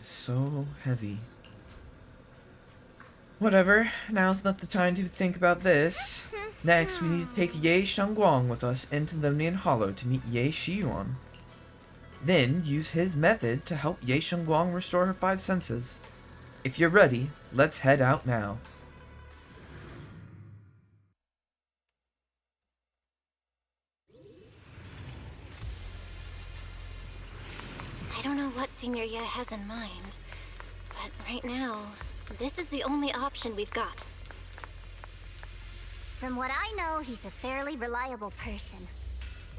is so heavy. Whatever, now's not the time to think about this. Next, we need to take Ye Guang with us into Lemnian Hollow to meet Ye Shiyuan. Then, use his method to help Ye Guang restore her 5 senses. If you're ready, let's head out now. I don't know what Senior Ye has in mind, but right now, this is the only option we've got. From what I know, he's a fairly reliable person.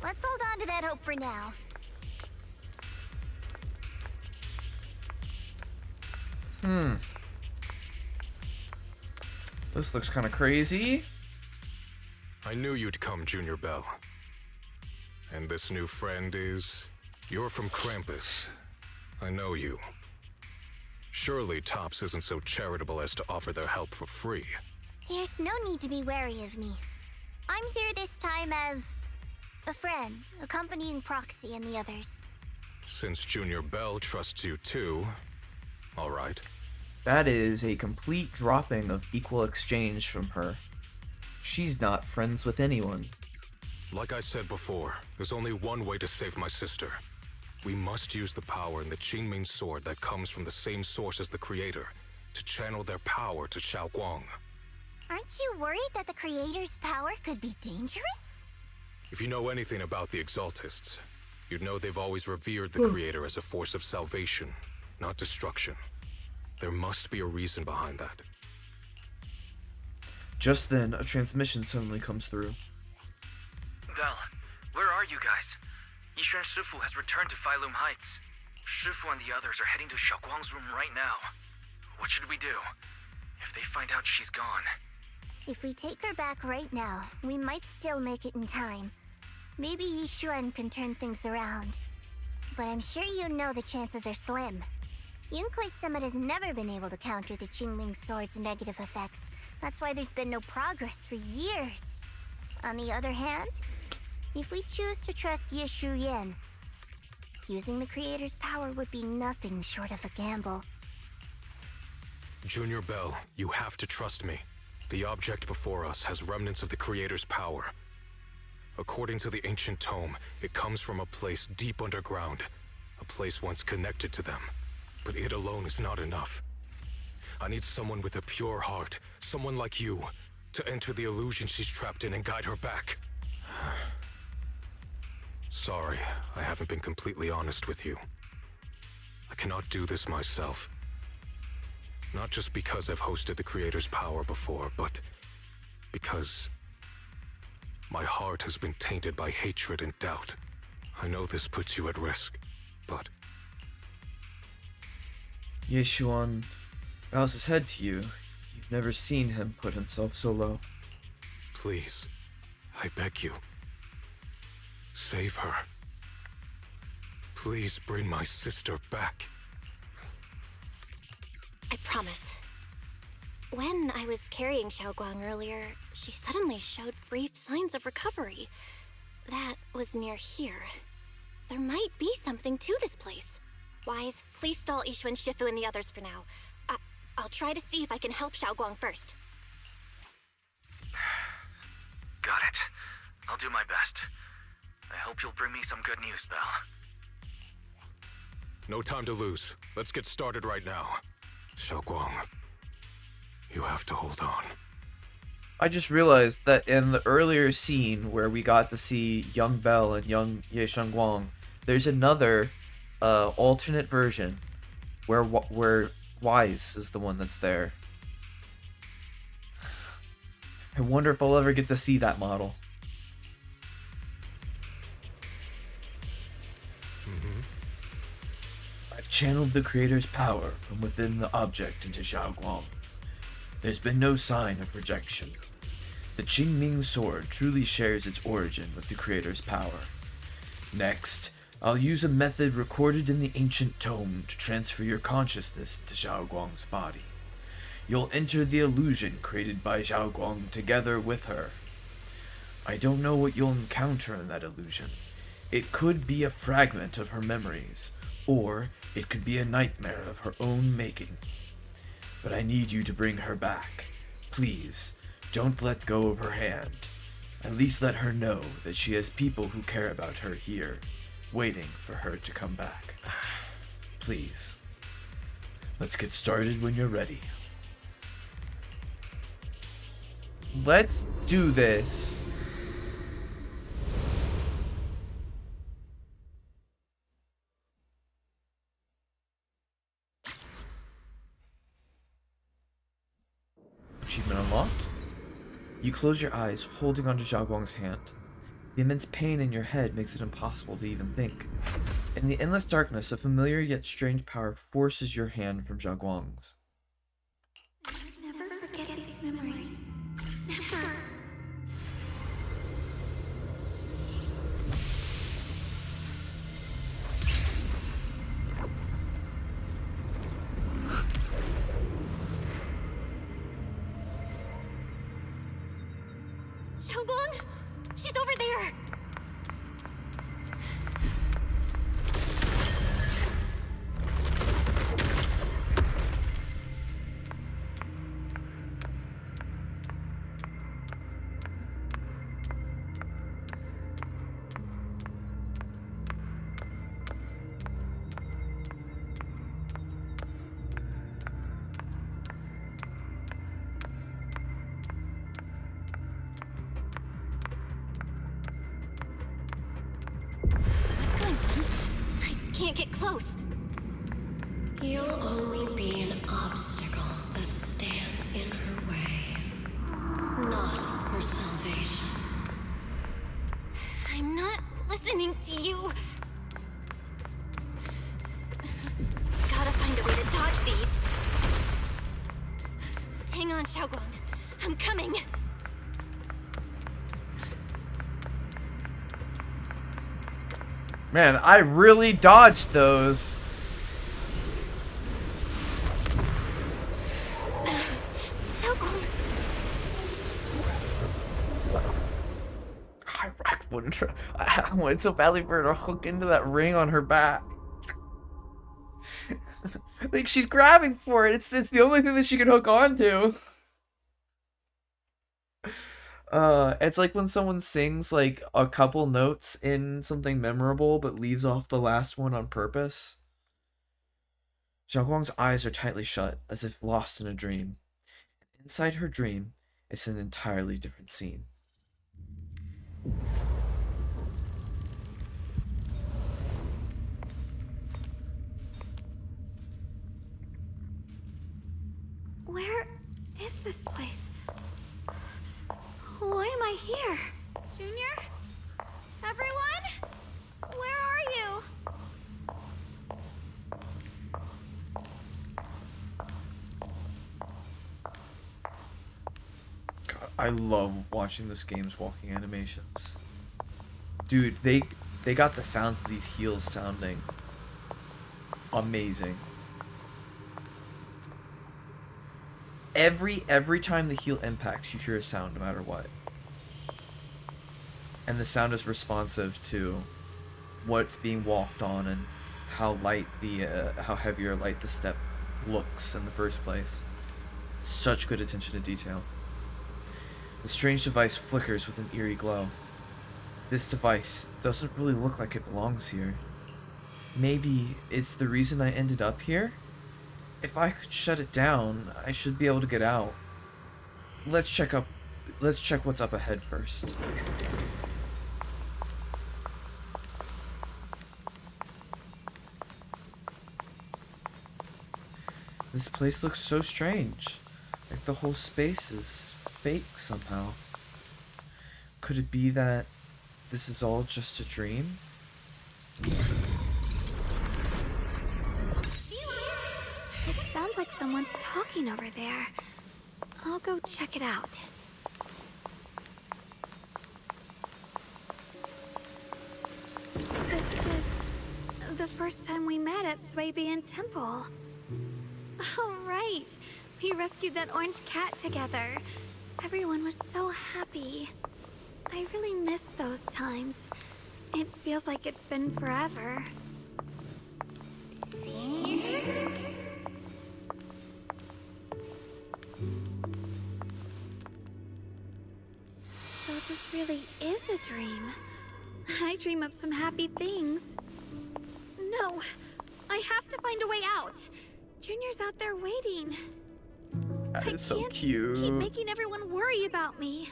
Let's hold on to that hope for now. This looks kind of crazy. I knew you'd come, Junior Bell. And this new friend is... You're from Krampus. I know you. Surely Tops isn't so charitable as to offer their help for free. There's no need to be wary of me. I'm here this time as a friend, accompanying Proxy and the others. Since Junior Bell trusts you too, all right. That is a complete dropping of equal exchange from her. She's not friends with anyone. Like I said before, there's only one way to save my sister. We must use the power in the Qingming sword that comes from the same source as the Creator to channel their power to Xiaoguang. Aren't you worried that the Creator's power could be dangerous? If you know anything about the Exaltists, you'd know they've always revered the Creator as a force of salvation, not destruction. There must be a reason behind that. Just then, a transmission suddenly comes through. Bell, where are you guys? Yishuan Shifu has returned to Failum Heights. Shifu and the others are heading to Xiaoguang's room right now. What should we do? If they find out she's gone... If we take her back right now, we might still make it in time. Maybe Yishuan can turn things around. But I'm sure you know the chances are slim. Yunkuei Summit has never been able to counter the Qingming sword's negative effects. That's why there's been no progress for years. On the other hand, if we choose to trust Ye Shuyan, using the Creator's power would be nothing short of a gamble. Junior Bell, you have to trust me. The object before us has remnants of the Creator's power. According to the ancient tome, it comes from a place deep underground, a place once connected to them. But it alone is not enough. I need someone with a pure heart, someone like you, to enter the illusion she's trapped in and guide her back. Sorry, I haven't been completely honest with you. I cannot do this myself. Not just because I've hosted the Creator's power before, but because my heart has been tainted by hatred and doubt. I know this puts you at risk, but... Yishuan bows his head to you. You've never seen him put himself so low. Please, I beg you. Save her. Please bring my sister back. I promise. When I was carrying Xiaoguang earlier, she suddenly showed brief signs of recovery. That was near here. There might be something to this place. Wise, please stall Yishuan Shifu and the others for now. I'll try to see if I can help Xiaoguang first. Got it. I'll do my best. I hope you'll bring me some good news, Bell. No time to lose. Let's get started right now. Xiaoguang, you have to hold on. I just realized that in the earlier scene where we got to see young Bell and young Ye Guang, there's another alternate version where Wise is the one that's there. I wonder if I'll ever get to see that model. I've channeled the creator's power from within the object into Xiaoguang. There's been no sign of rejection. The Qingming sword truly shares its origin with the creator's power. Next, I'll use a method recorded in the ancient tome to transfer your consciousness to Xiaoguang's body. You'll enter the illusion created by Xiaoguang together with her. I don't know what you'll encounter in that illusion. It could be a fragment of her memories, or it could be a nightmare of her own making. But I need you to bring her back. Please, don't let go of her hand. At least let her know that she has people who care about her here, waiting for her to come back. Please. Let's get started when you're ready. Let's do this. Achievement unlocked. You close your eyes, holding onto Xiaoguang's hand. The immense pain in your head makes it impossible to even think. In the endless darkness, a familiar yet strange power forces your hand from Xiaoguang's. Never forget these memories. Never. Xiaoguang! She's over there! Can't get close. You'll only be an obstacle that stands in her way, not her salvation. I'm not listening to you. Gotta find a way to dodge these. Hang on, Xiaoguang. I'm coming. Man, I really dodged those. Xiaoguang. I wanted so badly for her to hook into that ring on her back. Like, she's grabbing for it. It's the only thing that she can hook onto. It's like when someone sings like a couple notes in something memorable but leaves off the last one on purpose. Xiaoguang's eyes are tightly shut, as if lost in a dream. Inside her dream, it's an entirely different scene. Where is this place? Why am I here? Junior? Everyone? Where are you? God, I love watching this game's walking animations. Dude, they got the sounds of these heels sounding amazing. Every time the heel impacts, you hear a sound no matter what. And the sound is responsive to what's being walked on and how light how heavy or light the step looks in the first place. Such good attention to detail. The strange device flickers with an eerie glow. This device doesn't really look like it belongs here. Maybe it's the reason I ended up here? If I could shut it down, I should be able to get out. Let's check what's up ahead first. This place looks so strange. Like the whole space is fake somehow. Could it be that this is all just a dream? seems like someone's talking over there. I'll go check it out. This is the first time we met at Swabian Temple. Oh, right. We rescued that orange cat together. Everyone was so happy. I really miss those times. It feels like it's been forever. So this really is a dream. I dream of some happy things. No, I have to find a way out. Junior's out there waiting. That is so I can't cute. keep making everyone worry about me.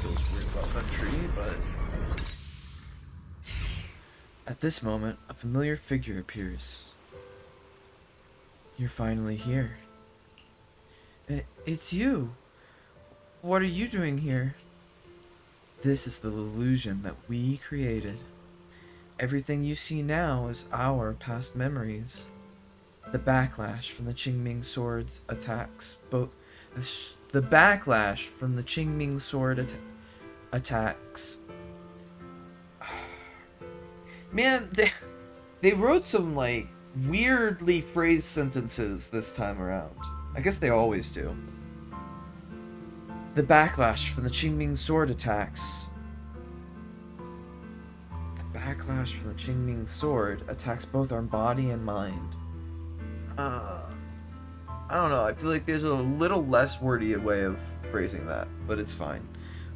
Feels weird about that tree, but at this moment, a familiar figure appears. You're finally here. It's you. What are you doing here? This is the illusion that we created. Everything you see now is our past memories. The backlash from the Qingming sword's attacks, the backlash from the Qingming sword attacks. Man, they wrote some like weirdly phrased sentences this time around. I guess they always do. The backlash from the Qingming sword attacks. The backlash from the Qingming sword attacks both our body and mind. I don't know. I feel like there's a little less wordy way of phrasing that, but it's fine.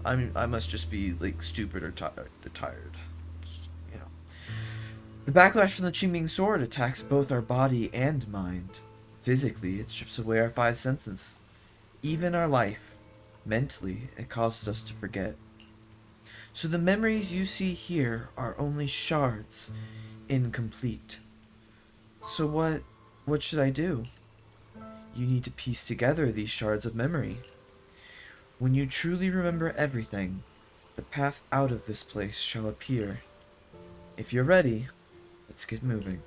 I must just be like stupid or tired. You know. The backlash from the Qingming sword attacks both our body and mind. Physically, it strips away our 5 senses, even our life. Mentally, it causes us to forget. So the memories you see here are only shards, incomplete. So what should I do? You need to piece together these shards of memory. When you truly remember everything, the path out of this place shall appear. If you're ready, let's get moving.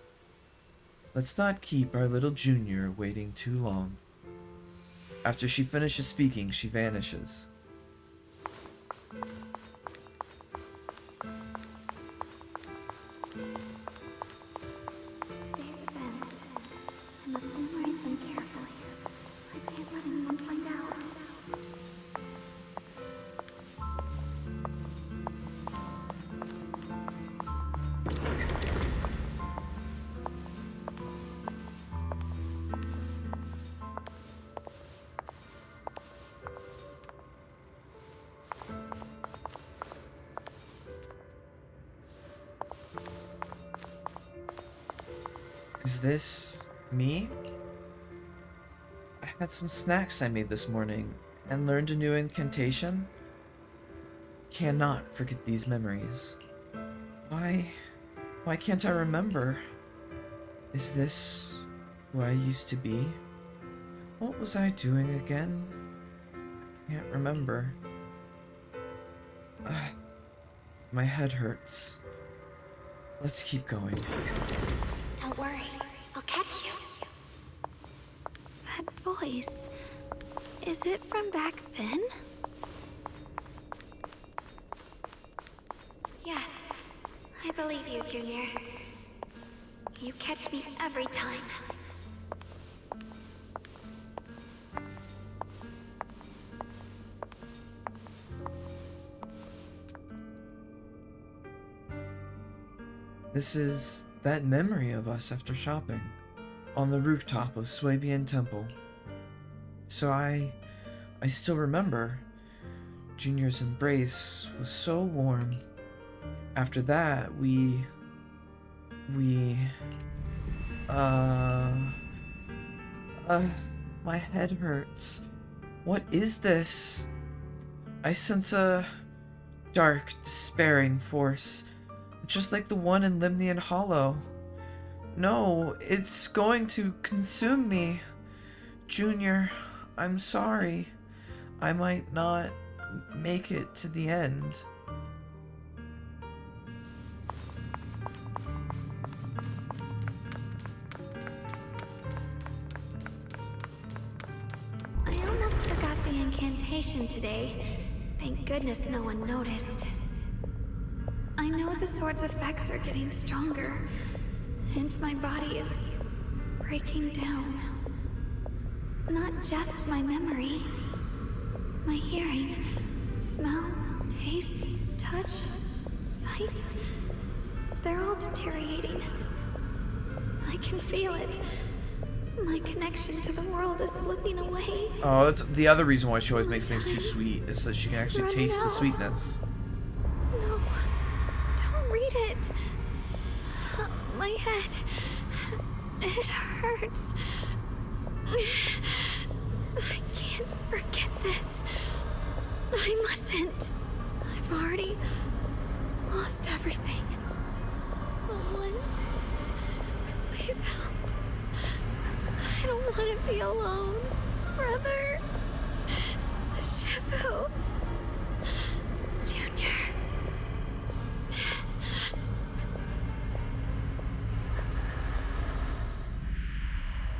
Let's not keep our little junior waiting too long. After she finishes speaking, she vanishes. Is this me? I had some snacks I made this morning and learned a new incantation. Cannot forget these memories. Why can't I remember? Is this who I used to be? What was I doing again? I can't remember. My head hurts. Let's keep going. Don't worry, I'll catch you. That voice, is it from back then? Yes, I believe you, Junior. You catch me every time. This is that memory of us after shopping on the rooftop of Swabian Temple. So I still remember. Junior's embrace was so warm. After that, my head hurts. What is this? I sense a dark, despairing force Just like the one in Limnian Hollow. No, it's going to consume me. Junior, I'm sorry. I might not make it to the end. I almost forgot the incantation today. Thank goodness no one noticed. I know the sword's effects are getting stronger, and my body is breaking down. Not just my memory, my hearing, smell, taste, touch, sight. They're all deteriorating. I can feel it. My connection to the world is slipping away. Oh, that's the other reason why she always makes things too sweet, is so she can actually taste the sweetness. No, don't read it. My head, it hurts. I can't forget this. I mustn't. I've already lost everything. Someone, please help. I don't want to be alone. Brother. Shifu. Junior.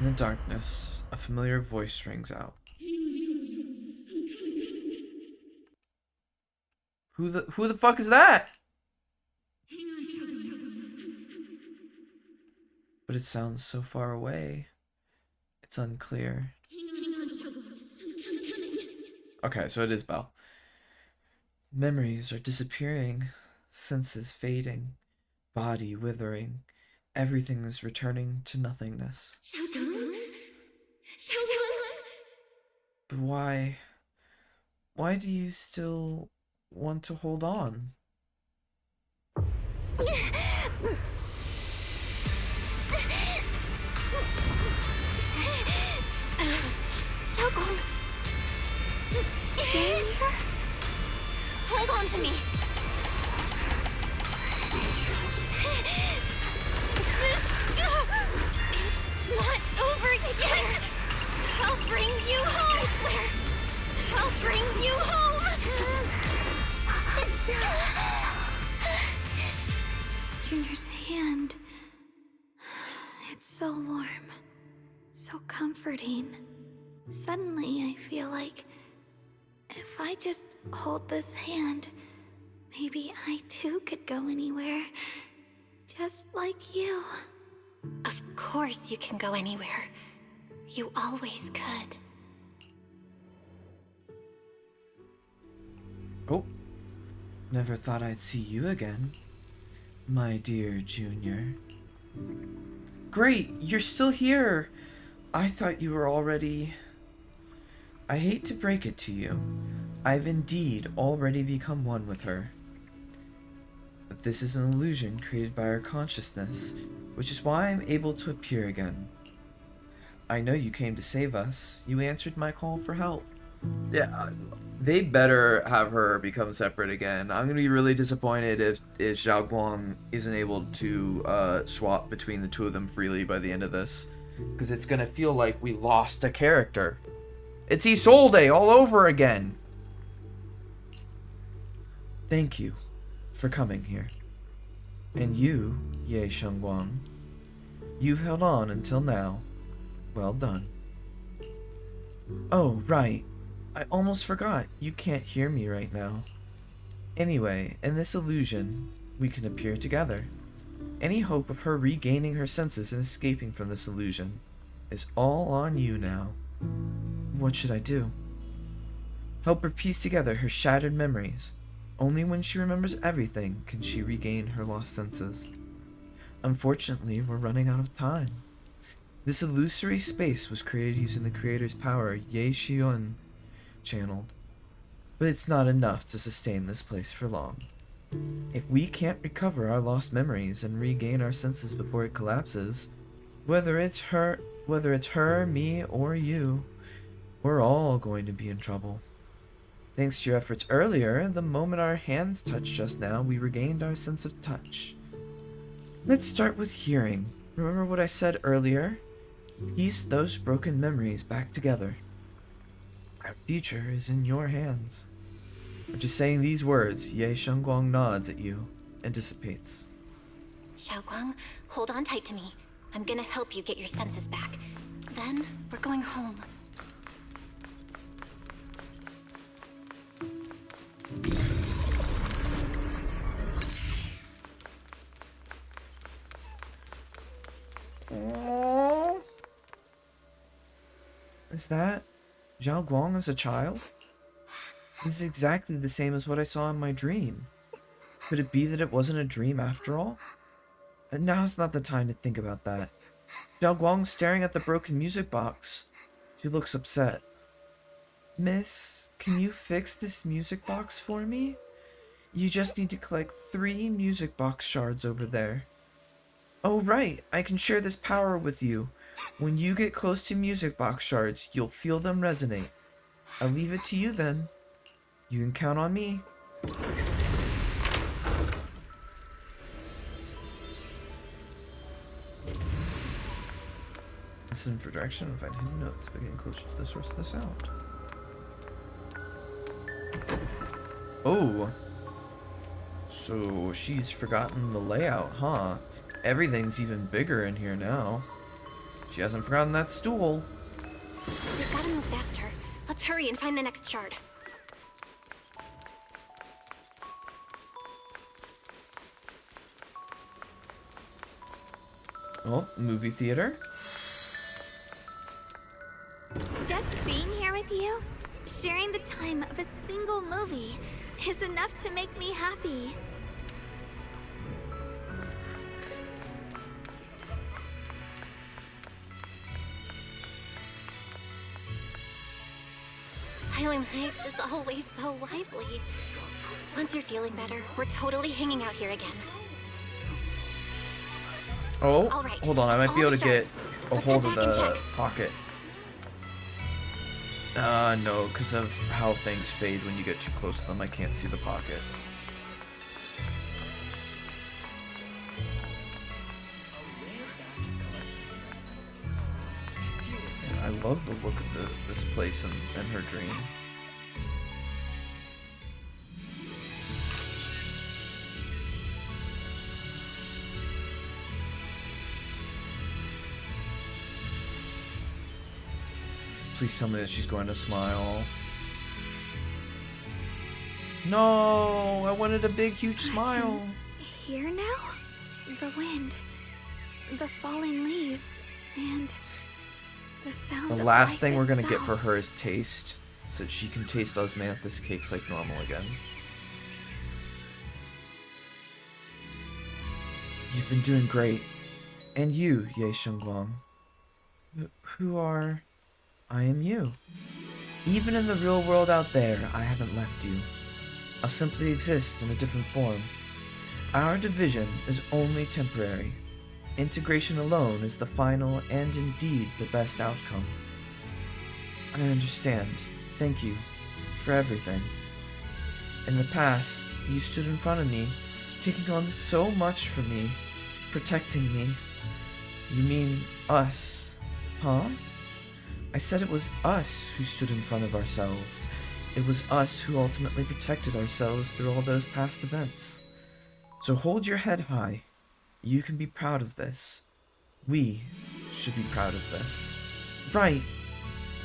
In the darkness, a familiar voice rings out. Who the fuck is that? But it sounds so far away. It's unclear. Okay, so it is Belle. Memories are disappearing, senses fading, body withering. Everything is returning to nothingness. But why? Why do you still want to hold on? Xiaogong! Hold on to me! It's not over yet! I'll bring you home, I swear! I'll bring you home! Junior's hand. It's so warm. So comforting. Suddenly, I feel like if I just hold this hand, maybe I too could go anywhere. Just like you. Of course you can go anywhere. You always could. Oh, never thought I'd see you again, my dear Junior. Great, you're still here. I thought you were already... I hate to break it to you. I've indeed already become one with her. But this is an illusion created by our consciousness, which is why I'm able to appear again. I know you came to save us. You answered my call for help. Yeah, they better have her become separate again. I'm gonna be really disappointed if Xiao Guang isn't able to swap between the two of them freely by the end of this, because it's gonna feel like we lost a character. It's Isolde all over again. Thank you for coming here. And you, Ye Shengguang, you've held on until now. Well done. Oh, right. I almost forgot. You can't hear me right now. Anyway, in this illusion, we can appear together. Any hope of her regaining her senses and escaping from this illusion is all on you now. What should I do? Help her piece together her shattered memories. Only when she remembers everything can she regain her lost senses. Unfortunately, we're running out of time. This illusory space was created using the creator's power Ye Xiun channeled, but it's not enough to sustain this place for long. If we can't recover our lost memories and regain our senses before it collapses, whether it's her, me, or you, we're all going to be in trouble. Thanks to your efforts earlier, the moment our hands touched just now, we regained our sense of touch. Let's start with hearing. Remember what I said earlier? Piece those broken memories back together. Our future is in your hands. Just saying these words, Ye Shengguang nods at you and dissipates. Xiaoguang, hold on tight to me. I'm gonna help you get your senses back. Then, we're going home. Aww. Is that Zhao Guang as a child? This is exactly the same as what I saw in my dream. Could it be that it wasn't a dream after all? And now's not the time to think about that. Zhao Guang's staring at the broken music box. She looks upset. Miss, can you fix this music box for me? You just need to collect 3 music box shards over there. Oh right, I can share this power with you. When you get close to music box shards, you'll feel them resonate. I'll leave it to you then. You can count on me. Listen for direction and find hidden notes by getting closer to the source of the sound. Oh. So she's forgotten the layout, huh? Everything's even bigger in here now. She hasn't forgotten that stool. We've gotta move faster. Let's hurry and find the next shard. Oh, movie theater. Just being here with you, sharing the time of a single movie, is enough to make me happy. Phylum Heights is always so lively. Once you're feeling better, we're totally hanging out here again. Oh, All right, hold on, I might be able to get a Let's hold head of back and the check. pocket. No, because of how things fade when you get too close to them, I can't see the pocket. Yeah, I love the look of this place and her dream. Please tell me that she's going to smile. No, I wanted a big, huge smile. Here now? The wind, the falling leaves, and the sound The of last life thing we're gonna get itself. for her is taste, so that she can taste osmanthus cakes like normal again. You've been doing great. And you, Ye Shengguang. Who are... I am you. Even in the real world out there, I haven't left you. I'll simply exist in a different form. Our division is only temporary. Integration alone is the final and indeed the best outcome. I understand. Thank you for everything. In the past, you stood in front of me, taking on so much for me, protecting me. You mean us, huh? I said it was us who stood in front of ourselves. It was us who ultimately protected ourselves through all those past events. So hold your head high. You can be proud of this. We should be proud of this. Right.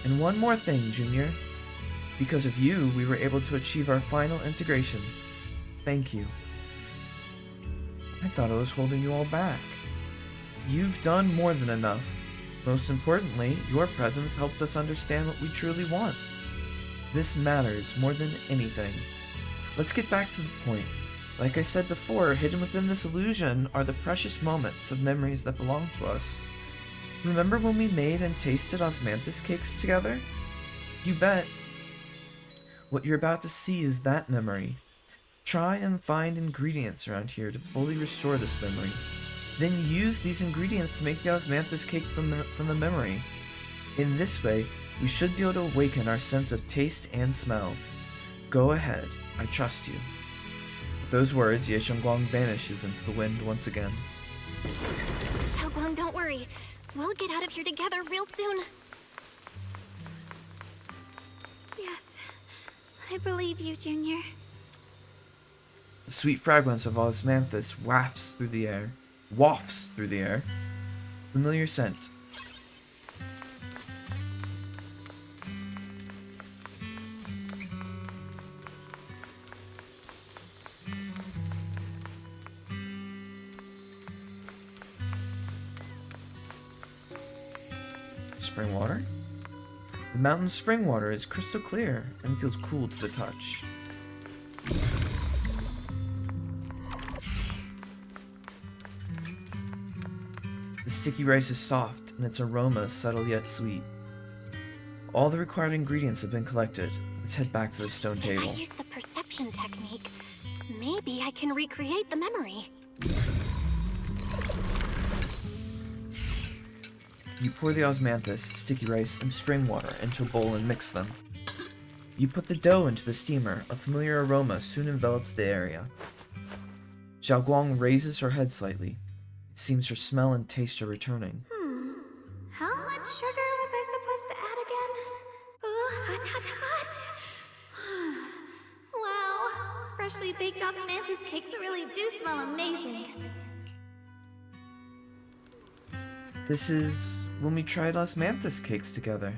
And one more thing, Junior. Because of you, we were able to achieve our final integration. Thank you. I thought I was holding you all back. You've done more than enough. Most importantly, your presence helped us understand what we truly want. This matters more than anything. Let's get back to the point. Like I said before, hidden within this illusion are the precious moments of memories that belong to us. Remember when we made and tasted osmanthus cakes together? You bet. What you're about to see is that memory. Try and find ingredients around here to fully restore this memory. Then use these ingredients to make the osmanthus cake from the memory. In this way, we should be able to awaken our sense of taste and smell. Go ahead, I trust you. With those words, Ye Shengguang vanishes into the wind once again. Xiaoguang, don't worry. We'll get out of here together real soon. Yes, I believe you, Junior. The sweet fragrance of osmanthus wafts through the air. Familiar scent. Spring water? The mountain's spring water is crystal clear and feels cool to the touch. The sticky rice is soft and its aroma is subtle yet sweet. All the required ingredients have been collected. Let's head back to the stone table. If I use the perception technique, maybe I can recreate the memory. You pour the osmanthus, sticky rice, and spring water into a bowl and mix them. You put the dough into the steamer. A familiar aroma soon envelops the area. Xiaoguang raises her head slightly. It seems her smell and taste are returning. How much sugar was I supposed to add again? Oh, hot, hot, hot. Wow, freshly baked osmanthus cakes really do smell amazing. This is when we tried osmanthus cakes together.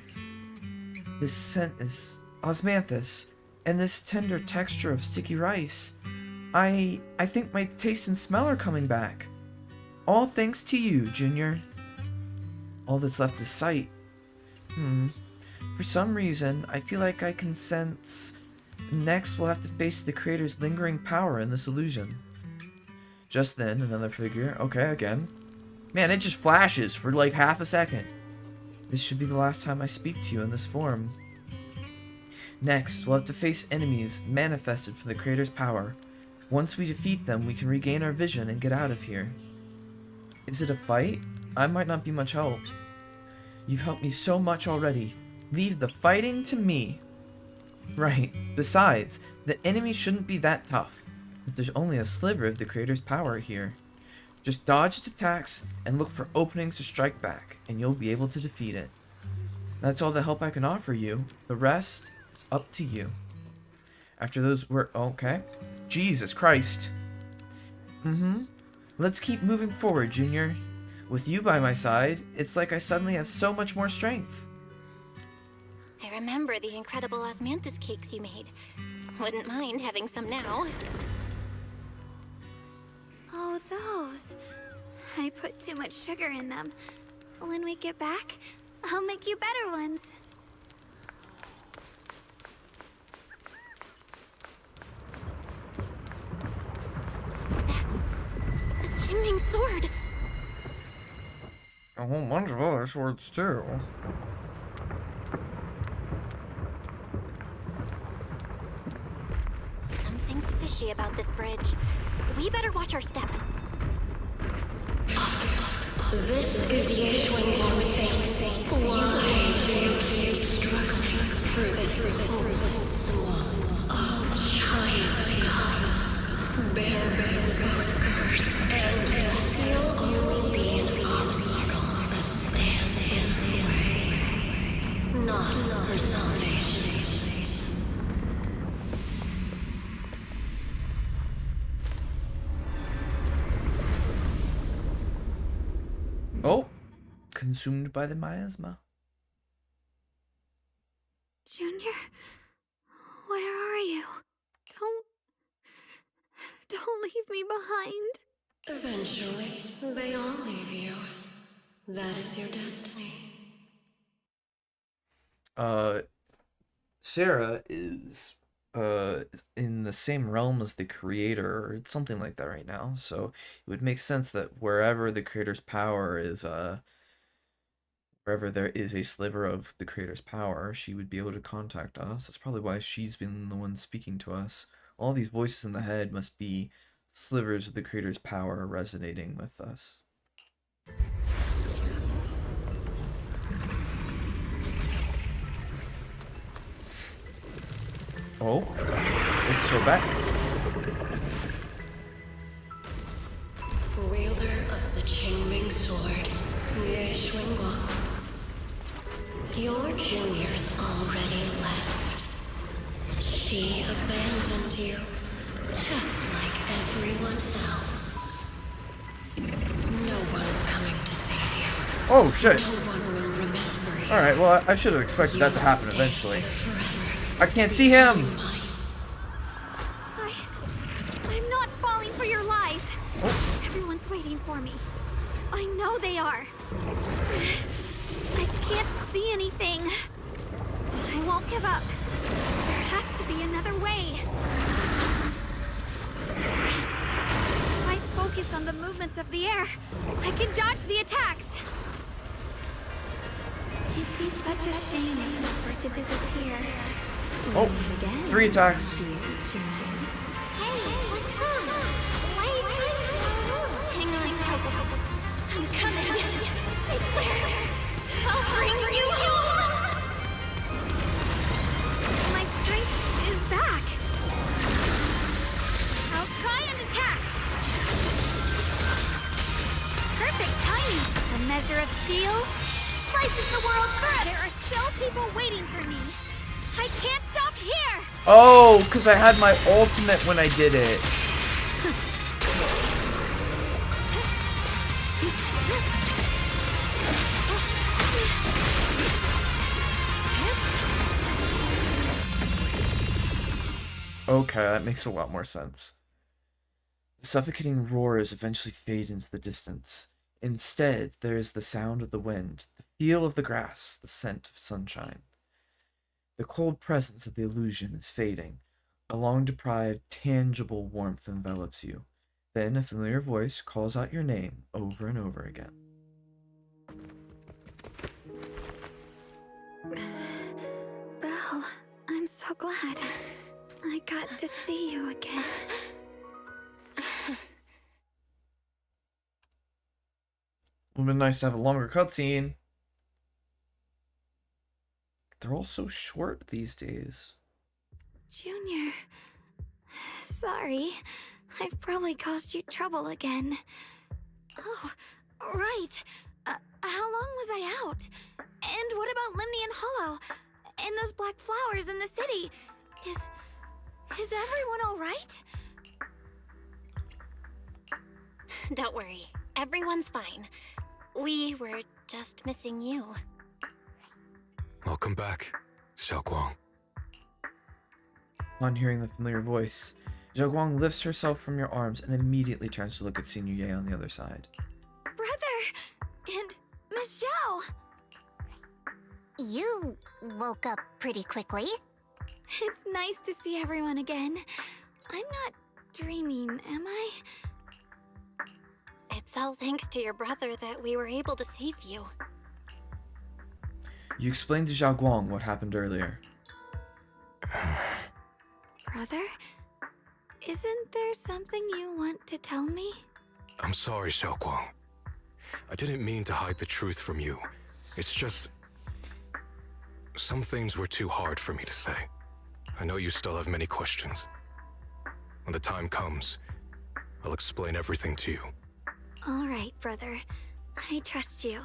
This scent is osmanthus, and this tender texture of sticky rice. I think my taste and smell are coming back. All thanks to you, Junior. All that's left is sight. For some reason, I feel like I can sense... Next, we'll have to face the creator's lingering power in this illusion. Just then, another figure. Okay, again. Man, it just flashes for like half a second. This should be the last time I speak to you in this form. Next, we'll have to face enemies manifested from the creator's power. Once we defeat them, we can regain our vision and get out of here. Is it a fight? I might not be much help. You've helped me so much already. Leave the fighting to me. Right. Besides, the enemy shouldn't be that tough. But there's only a sliver of the creator's power here. Just dodge its attacks and look for openings to strike back, and you'll be able to defeat it. That's all the help I can offer you. The rest is up to you. After those were okay. Jesus Christ. Let's keep moving forward, Junior. With you by my side, it's like I suddenly have so much more strength. I remember the incredible osmanthus cakes you made. Wouldn't mind having some now. Oh, those. I put too much sugar in them. When we get back, I'll make you better ones. That's a Jinming sword. A whole bunch of other swords, too. Something's fishy about this bridge. We better watch our step. This is Ye Xuanguang's fate. Why do you keep struggling through this hopeless swamp? Oh, child of God, bearer of both curse and blessing, you'll only be an obstacle that stands in her way, not her salvation. Oh, consumed by the miasma. Junior, where are you? Don't leave me behind. Eventually, they all leave you. That is your destiny. Sarah is in the same realm as the creator, or it's something like that right now. So it would make sense that wherever the creator's power is, wherever there is a sliver of the creator's power, she would be able to contact us. That's probably why she's been the one speaking to us. All these voices in the head must be slivers of the creator's power resonating with us. Oh, it's so bad. Wielder of the Qingming sword, Ye Guang. Your junior's already left. She abandoned you, just like everyone else. No one's coming to save you. Oh shit. No one will remember you. Alright, well, I should have expected that to happen eventually. I can't see him! I'm not falling for your lies. Oh. Everyone's waiting for me. I know they are. I can't see anything. I won't give up. There has to be another way. Wait. If I focus on the movements of the air, I can dodge the attacks. It'd be such a shame if this were to disappear. Oh, 3 attacks. Hey, what's up? Hang on, Shiyu. I'm coming. I swear. I'll bring you home. My strength is back. I'll try and attack. Perfect timing. A measure of steel slices the world through. There are still people waiting for me. I can't stop here. Oh, because I had my ultimate when I did it. Okay, that makes a lot more sense. The suffocating roars eventually fade into the distance. Instead, there is the sound of the wind, the feel of the grass, the scent of sunshine. The cold presence of the illusion is fading. A long-deprived, tangible warmth envelops you. Then a familiar voice calls out your name over and over again. Belle, I'm so glad. I got to see you again. It would have been nice to have a longer cutscene. They're all so short these days. Junior, sorry. I've probably caused you trouble again. Oh, right. How long was I out? And what about Limnian Hollow? And those black flowers in the city? Is everyone all right? Don't worry. Everyone's fine. We were just missing you. Welcome back, Xiaoguang. Upon hearing the familiar voice, Zhao Guang lifts herself from your arms and immediately turns to look at Senior Ye on the other side. Brother! And Miss Zhao! You woke up pretty quickly. It's nice to see everyone again. I'm not dreaming, am I? It's all thanks to your brother that we were able to save you. You explained to Zhao Guang what happened earlier. Brother? Isn't there something you want to tell me? I'm sorry, Xiaoguang. I didn't mean to hide the truth from you. It's just... some things were too hard for me to say. I know you still have many questions. When the time comes, I'll explain everything to you. All right, brother. I trust you.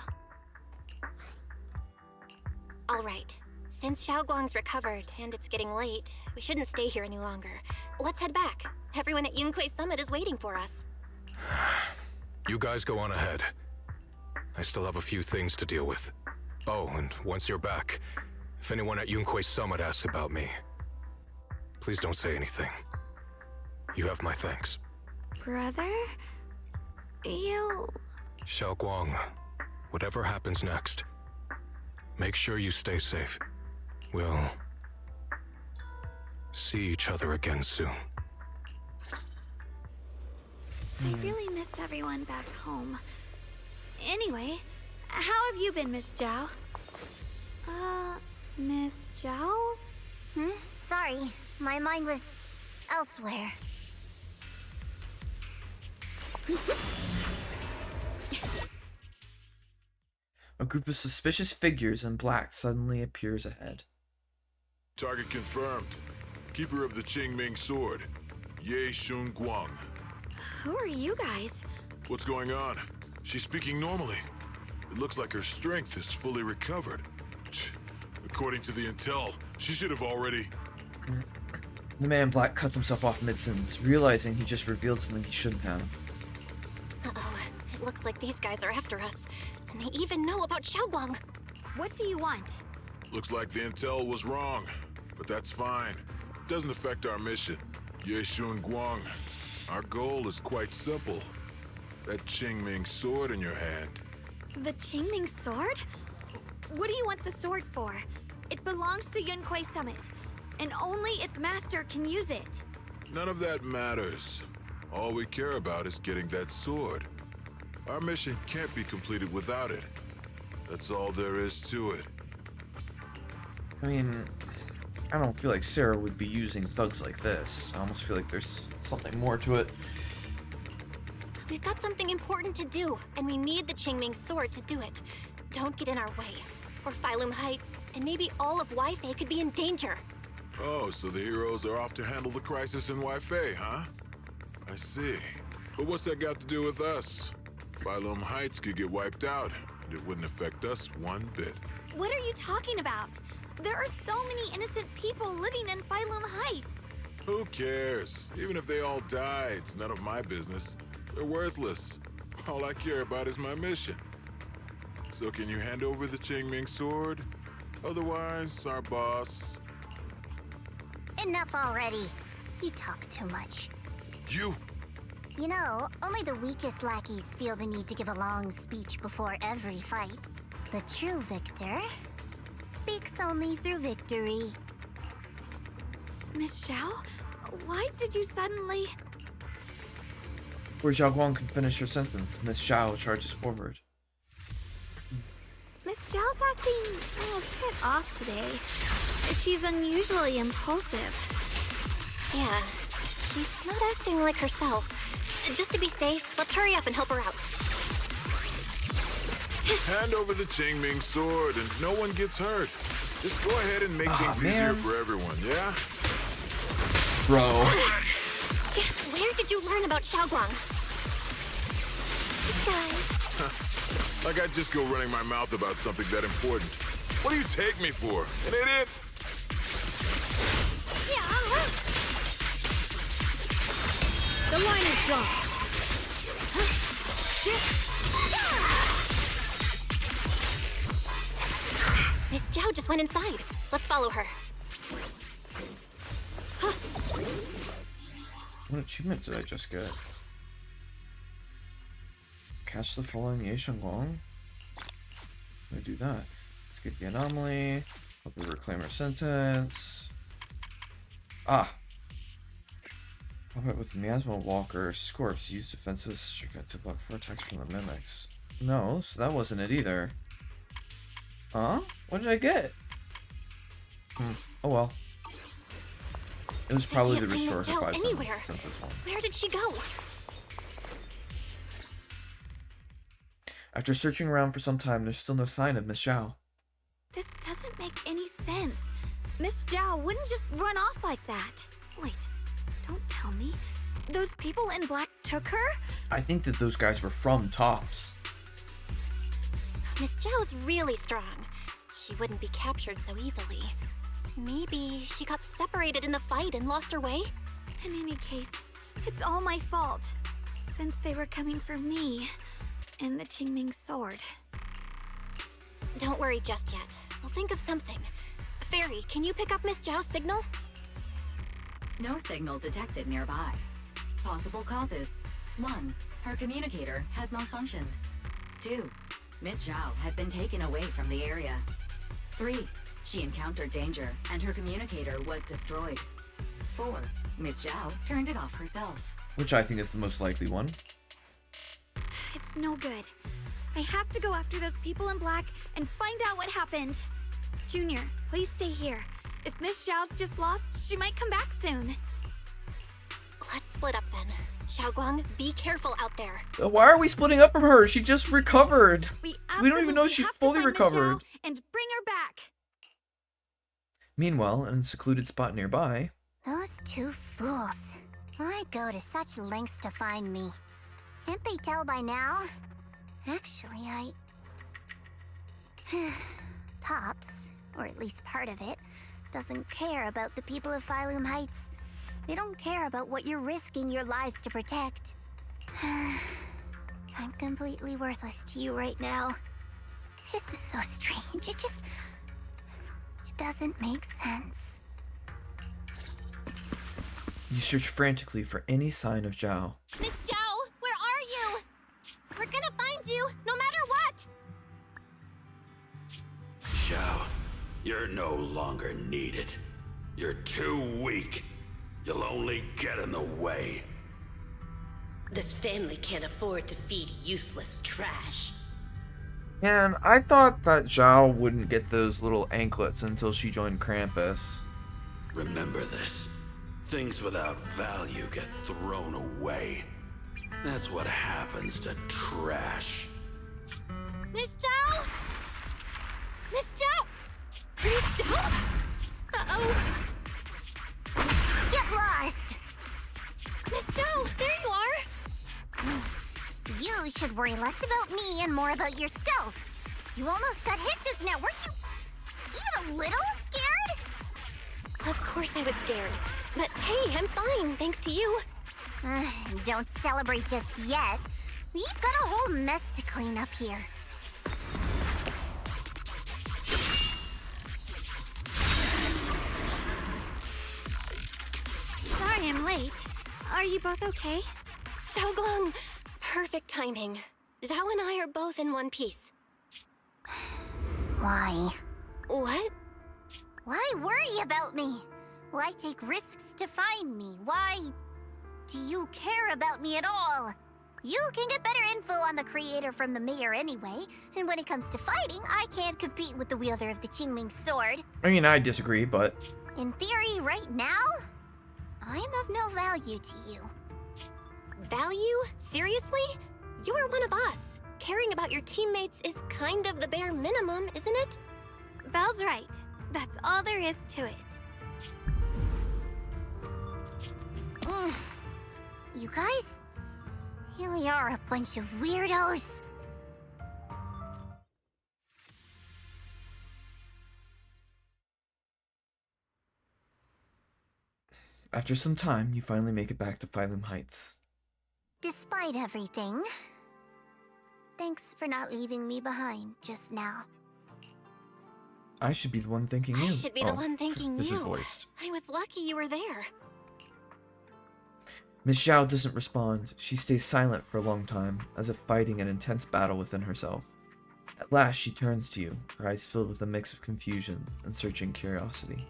All right. Since Xiaoguang's recovered and it's getting late, we shouldn't stay here any longer. Let's head back. Everyone at Yunquei Summit is waiting for us. You guys go on ahead. I still have a few things to deal with. Oh, and once you're back, if anyone at Yunquei Summit asks about me, please don't say anything. You have my thanks. Brother? You... Xiaoguang, whatever happens next, make sure you stay safe. We'll see each other again soon. I really miss everyone back home. Anyway, how have you been, Miss Zhao? Miss Zhao? Sorry, my mind was elsewhere. A group of suspicious figures in black suddenly appears ahead. Target confirmed. Keeper of the Qingming sword, Ye Guang. Who are you guys? What's going on? She's speaking normally. It looks like her strength is fully recovered. According to the intel, she should have already... The man in black cuts himself off mid-sentence, realizing he just revealed something he shouldn't have. Uh-oh. It looks like these guys are after us. And they even know about Xiaoguang. What do you want? Looks like the intel was wrong, but that's fine. Doesn't affect our mission. Ye Shun Guang. Our goal is quite simple. That Qingming sword in your hand. The Qingming sword? What do you want the sword for? It belongs to Yunquei Summit, and only its master can use it. None of that matters. All we care about is getting that sword. Our mission can't be completed without it. That's all there is to it. I mean, I don't feel like Sarah would be using thugs like this. I almost feel like there's something more to it. We've got something important to do, and we need the Qingming sword to do it. Don't get in our way, or Phylum Heights, and maybe all of Weifei could be in danger. Oh, so the heroes are off to handle the crisis in Weifei, huh? I see. But what's that got to do with us? Phylum Heights could get wiped out, and it wouldn't affect us one bit. What are you talking about? There are so many innocent people living in Phylum Heights. Who cares? Even if they all die, it's none of my business. They're worthless. All I care about is my mission. So can you hand over the Qingming sword? Otherwise, our boss... Enough already. You talk too much. You? You know, only the weakest lackeys feel the need to give a long speech before every fight. The true victor speaks only through victory. Miss Xiao? Why did you suddenly... Before Xiaoguang can finish her sentence, Miss Xiao charges forward. Miss Xiao's acting a bit off today. She's unusually impulsive. Yeah, she's not acting like herself. Just to be safe, let's hurry up and help her out. Hand over the Qingming sword and no one gets hurt. Just go ahead and make things easier for everyone, yeah? Bro. Where did you learn about Xiaoguang? This guy. Like I'd just go running my mouth about something that important. What do you take me for? An idiot? The line is drawn. Miss Zhao just went inside. Let's follow her. What achievement did I just get? Catch the falling Ye Shenggong? Let me do that. Let's get the anomaly. Help her reclaim her sentence. Ah! Combat with Miasma Walker. Scorps. Use defenses to block 4 attacks from the mimics. No, so that wasn't it either. Huh? What did I get? Oh well. It was probably the restore her 5 senses one. Where did she go? After searching around for some time, there's still no sign of Miss Xiao. This doesn't make any sense. Miss Zhao wouldn't just run off like that. Wait, don't tell me. Those people in black took her? I think that those guys were from Tops. Miss Zhao's really strong. She wouldn't be captured so easily. Maybe she got separated in the fight and lost her way? In any case, it's all my fault. Since they were coming for me and the Qingming sword. Don't worry just yet. We'll think of something. Fairy, can you pick up Miss Zhao's signal? No signal detected nearby. Possible causes. 1. Her communicator has malfunctioned. 2. Miss Zhao has been taken away from the area. 3. She encountered danger and her communicator was destroyed. 4. Miss Zhao turned it off herself. Which I think is the most likely one. It's no good. I have to go after those people in black and find out what happened. Junior, please stay here. If Miss Xiao's just lost, she might come back soon. Let's split up then. Xiaoguang, be careful out there. Why are we splitting up from her? She just recovered. We don't even know she's fully recovered. And bring her back. Meanwhile, in a secluded spot nearby... Those two fools. Why go to such lengths to find me? Can't they tell by now? Actually, Tops, or at least part of it, doesn't care about the people of Phylum Heights. They don't care about what you're risking your lives to protect. I'm completely worthless to you right now. This is so strange. It doesn't make sense. You search frantically for any sign of Zhao. Miss Zhao, where are you? We're gonna find you, no matter what! Xiao, you're no longer needed. You're too weak. You'll only get in the way. This family can't afford to feed useless trash. And I thought that Zhao wouldn't get those little anklets until she joined Krampus. Remember this. Things without value get thrown away. That's what happens to trash. Miss Zhao! Miss Zhao! Miss Zhao? Uh-oh. Get lost! Miss Zhao, there you are! You should worry less about me and more about yourself. You almost got hit just now. Weren't you even a little scared? Of course I was scared. But hey, I'm fine, thanks to you. Don't celebrate just yet. We've got a whole mess to clean up here. Sorry I'm late. Are you both okay? Xiaoguang, perfect timing. Zhao and I are both in one piece. Why? What? Why worry about me? Why take risks to find me? Why do you care about me at all? You can get better info on the creator from the mayor anyway, and when it comes to fighting, I can't compete with the wielder of the Qingming sword. I mean, I disagree, but... In theory, right now, I'm of no value to you. Value? Seriously? You're one of us. Caring about your teammates is kind of the bare minimum, isn't it? Belle's right. That's all there is to it. You guys really are a bunch of weirdos. After some time, you finally make it back to Phylum Heights. Despite everything, thanks for not leaving me behind just now. I should be the one thanking you. I should be the one thanking this you. Is voiced. I was lucky you were there. Miss Zhao doesn't respond. She stays silent for a long time, as if fighting an intense battle within herself. At last, she turns to you, her eyes filled with a mix of confusion and searching curiosity.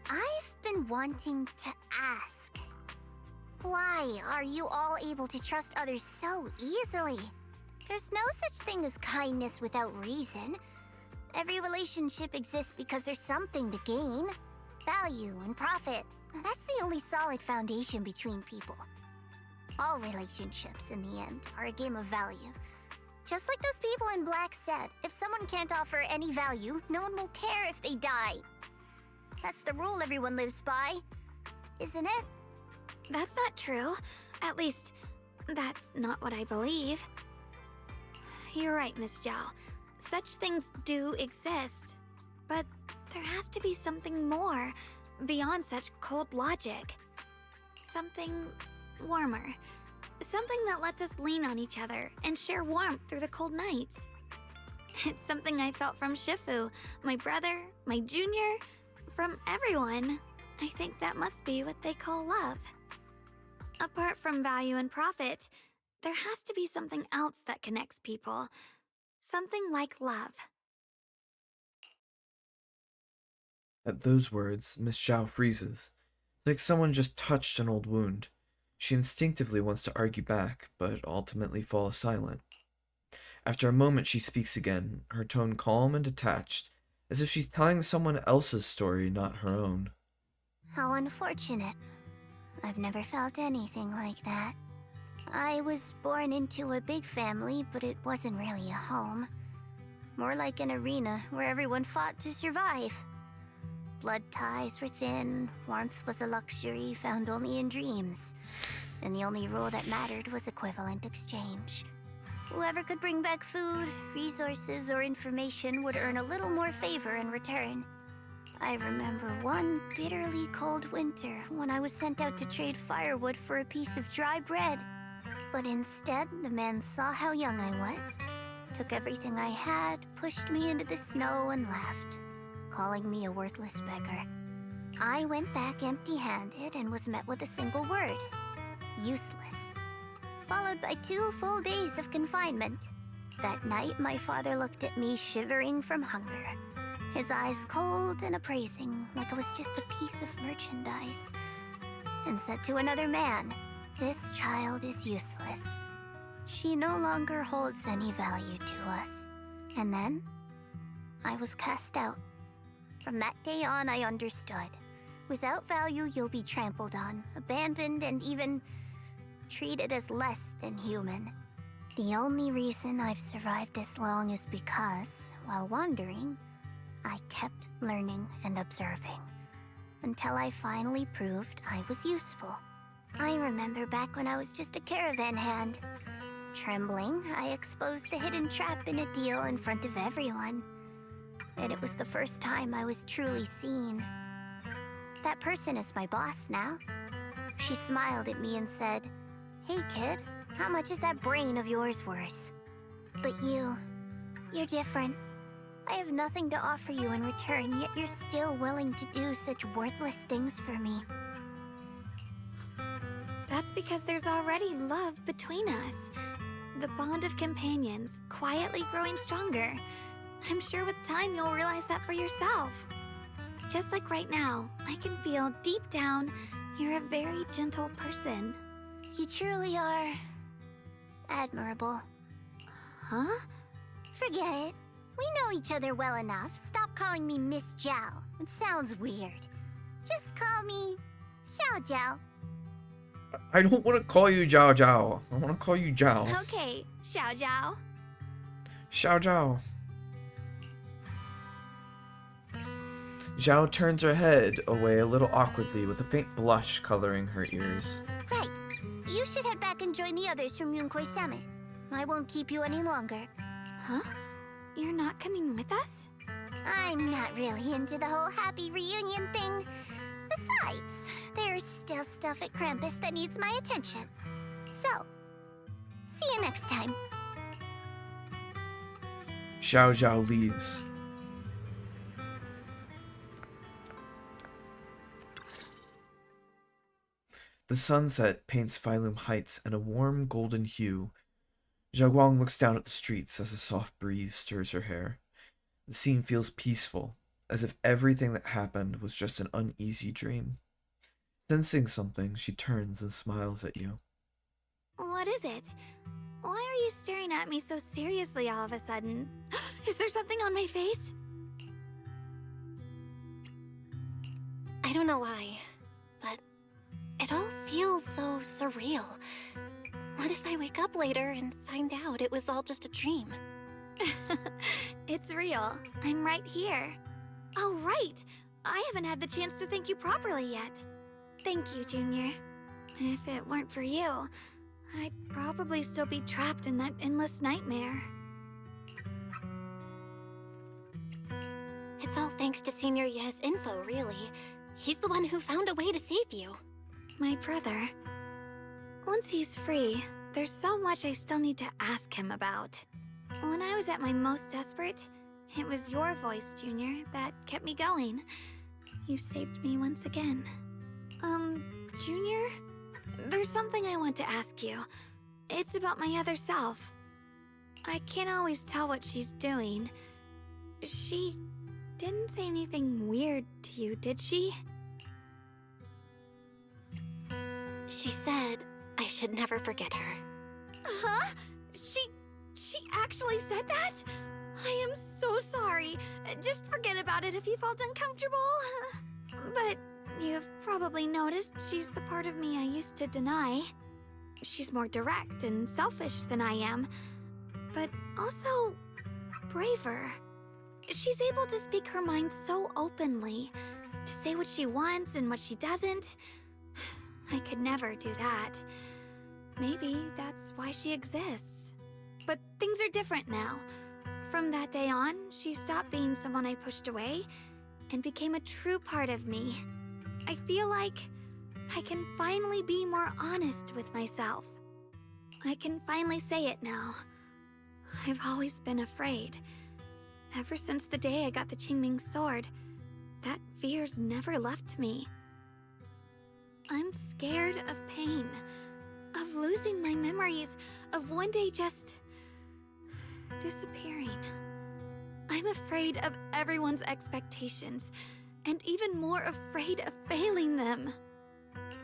I've been wanting to ask. Why are you all able to trust others so easily? There's no such thing as kindness without reason. Every relationship exists because there's something to gain. Value and profit. That's the only solid foundation between people. All relationships, in the end, are a game of value. Just like those people in Black said, if someone can't offer any value, no one will care if they die. That's the rule everyone lives by, isn't it? That's not true. At least, that's not what I believe. You're right, Miss Zhao. Such things do exist. But there has to be something more, beyond such cold logic. Something warmer. Something that lets us lean on each other and share warmth through the cold nights. It's something I felt from Shifu, my brother, my junior, from everyone. I think that must be what they call love. Apart from value and profit, there has to be something else that connects people. Something like love. At those words, Miss Zhao freezes. It's like someone just touched an old wound. She instinctively wants to argue back, but ultimately falls silent. After a moment, she speaks again, her tone calm and detached, as if she's telling someone else's story, not her own. How unfortunate. I've never felt anything like that. I was born into a big family, but it wasn't really a home. More like an arena where everyone fought to survive. Blood ties were thin, warmth was a luxury found only in dreams, and the only rule that mattered was equivalent exchange. Whoever could bring back food, resources, or information would earn a little more favor in return. I remember one bitterly cold winter when I was sent out to trade firewood for a piece of dry bread. But instead, the man saw how young I was, took everything I had, pushed me into the snow, and left, calling me a worthless beggar. I went back empty-handed and was met with a single word: useless, followed by 2 full days of confinement. That night, my father looked at me shivering from hunger, his eyes cold and appraising, like I was just a piece of merchandise, and said to another man, "This child is useless. She no longer holds any value to us." And then, I was cast out. From that day on, I understood. Without value, you'll be trampled on, abandoned, and even treated as less than human. The only reason I've survived this long is because, while wandering, I kept learning and observing, until I finally proved I was useful. I remember back when I was just a caravan hand. Trembling, I exposed the hidden trap in a deal in front of everyone. And it was the first time I was truly seen. That person is my boss now. She smiled at me and said, "Hey kid, how much is that brain of yours worth?" But you're different. I have nothing to offer you in return, yet you're still willing to do such worthless things for me. That's because there's already love between us. The bond of companions, quietly growing stronger. I'm sure with time you'll realize that for yourself. Just like right now, I can feel deep down you're a very gentle person. You truly are admirable. Huh? Forget it. We know each other well enough. Stop calling me Miss Zhao. It sounds weird. Just call me Xiao Zhao. I don't want to call you Zhao Zhao. I want to call you Zhao. Okay, Xiao Zhao. Xiao Zhao. Zhao turns her head away a little awkwardly with a faint blush coloring her ears. Right. You should head back and join the others from Yunkoi Summit. I won't keep you any longer. Huh? You're not coming with us? I'm not really into the whole happy reunion thing. Besides, there's still stuff at Krampus that needs my attention. So, see you next time. Xiao Zhao leaves. The sunset paints Phylum Heights in a warm golden hue. Zhaoguang looks down at the streets as a soft breeze stirs her hair. The scene feels peaceful, as if everything that happened was just an uneasy dream. Sensing something, she turns and smiles at you. What is it? Why are you staring at me so seriously all of a sudden? Is there something on my face? I don't know why, but it all feels so surreal. What if I wake up later and find out it was all just a dream? It's real. I'm right here. Oh, right! I haven't had the chance to thank you properly yet. Thank you, Junior. If it weren't for you, I'd probably still be trapped in that endless nightmare. It's all thanks to Senior Ye's info, really. He's the one who found a way to save you. My brother. Once he's free, there's so much I still need to ask him about. When I was at my most desperate, it was your voice, Junior, that kept me going. You saved me once again. Junior? There's something I want to ask you. It's about my other self. I can't always tell what she's doing. She didn't say anything weird to you, did she? She said I should never forget her. Huh? She actually said that? I am so sorry. Just forget about it if you felt uncomfortable. But you've probably noticed she's the part of me I used to deny. She's more direct and selfish than I am, but also braver. She's able to speak her mind so openly, to say what she wants and what she doesn't. I could never do that. Maybe that's why she exists. But things are different now. From that day on, she stopped being someone I pushed away and became a true part of me. I feel like I can finally be more honest with myself. I can finally say it now. I've always been afraid. Ever since the day I got the Qingming sword, that fear's never left me. I'm scared of pain, of losing my memories, of one day just disappearing. I'm afraid of everyone's expectations, and even more afraid of failing them.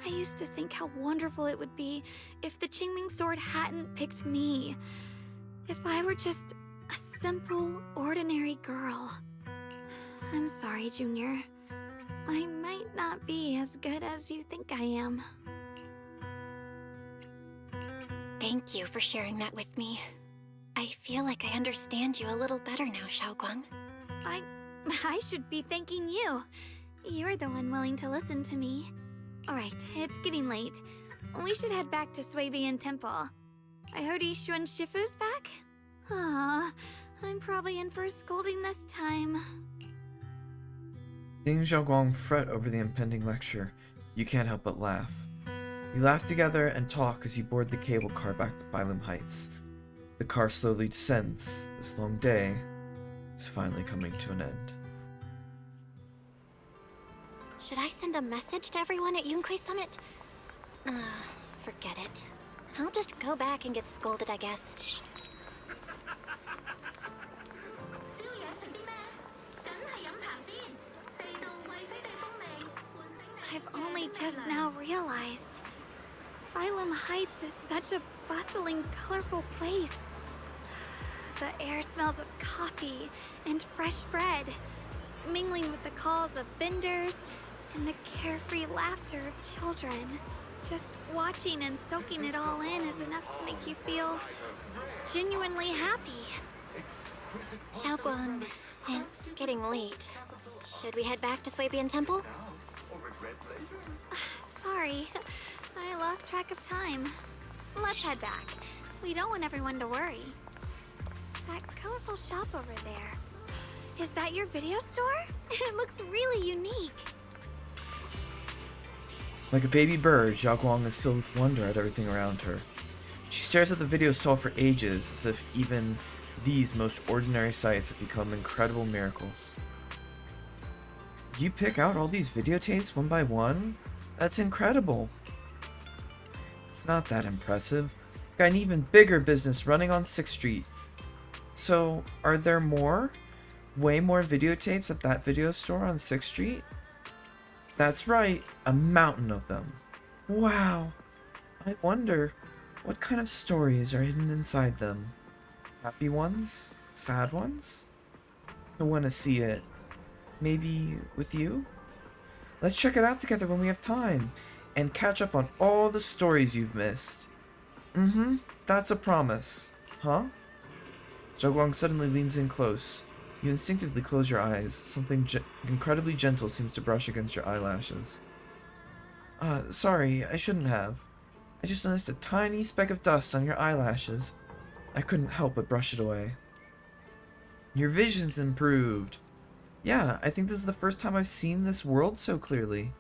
I used to think how wonderful it would be if the Qingming sword hadn't picked me. If I were just a simple, ordinary girl. I'm sorry, Junior. I might not be as good as you think I am. Thank you for sharing that with me. I feel like I understand you a little better now, Xiaoguang. I should be thanking you. You're the one willing to listen to me. Alright, it's getting late. We should head back to Suivian Temple. I heard Yishuan Shifu's back? Ah, I'm probably in for a scolding this time. Seeing Xiaoguang fret over the impending lecture, you can't help but laugh. You laugh together and talk as you board the cable car back to Phylum Heights. The car slowly descends. This long day is finally coming to an end. Should I send a message to everyone at Yunkai Summit? Forget it. I'll just go back and get scolded, I guess. I've only just now realized. Phylum Heights is such a bustling, colorful place. The air smells of coffee and fresh bread, mingling with the calls of vendors and the carefree laughter of children. Just watching and soaking it all in is enough to make you feel genuinely happy. Xiaoguang, it's getting late. Should we head back to Suibian Temple? Sorry, I lost track of time. Let's head back. We don't want everyone to worry. That colorful shop over there. Is that your video store? It looks really unique. Like a baby bird, Xiaoguang is filled with wonder at everything around her. She stares at the video stall for ages, as if even these most ordinary sights have become incredible miracles. You pick out all these videotapes one by one? That's incredible. It's not that impressive. I've got an even bigger business running on 6th Street. So, are there more? Way more videotapes at that video store on 6th Street? That's right, a mountain of them. Wow. I wonder what kind of stories are hidden inside them. Happy ones? Sad ones? I want to see it. Maybe with you? Let's check it out together when we have time, and catch up on all the stories you've missed. That's a promise. Huh? Xiaoguang suddenly leans in close. You instinctively close your eyes. Something incredibly gentle seems to brush against your eyelashes. Sorry, I shouldn't have. I just noticed a tiny speck of dust on your eyelashes. I couldn't help but brush it away. Your vision's improved. Yeah, I think this is the first time I've seen this world so clearly.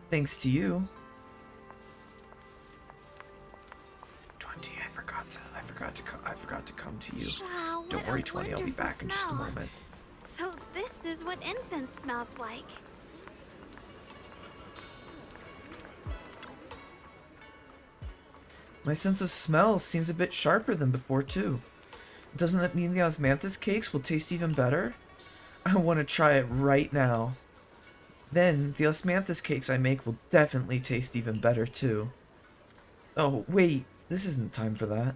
Thanks to you. 20, I forgot to come to you. Wow, Don't worry, 20, I'll be back in just a moment. So this is what incense smells like. My sense of smell seems a bit sharper than before, too. Doesn't that mean the osmanthus cakes will taste even better? I want to try it right now. Then, the osmanthus cakes I make will definitely taste even better, too. Oh, wait, this isn't time for that.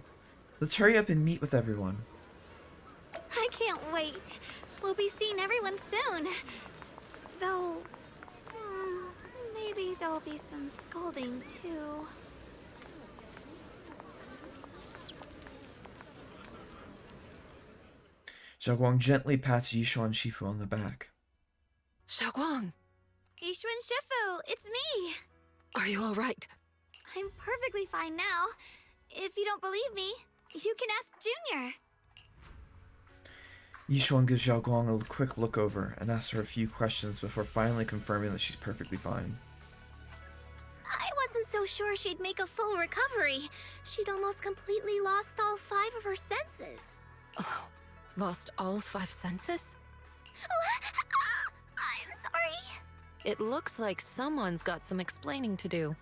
Let's hurry up and meet with everyone. I can't wait. We'll be seeing everyone soon. Though, maybe there'll be some scolding, too. Xiaoguang gently pats Yishuan Shifu on the back. Xiaoguang! Yishuan Shifu, it's me! Are you alright? I'm perfectly fine now. If you don't believe me, You can ask Junior. Yishuan gives Xiao Guang a quick look over and asks her a few questions before finally confirming that she's perfectly fine. I wasn't so sure she'd make a full recovery. She'd almost completely lost all 5 of her senses. Oh, lost all 5 senses? I'm sorry. It looks like someone's got some explaining to do.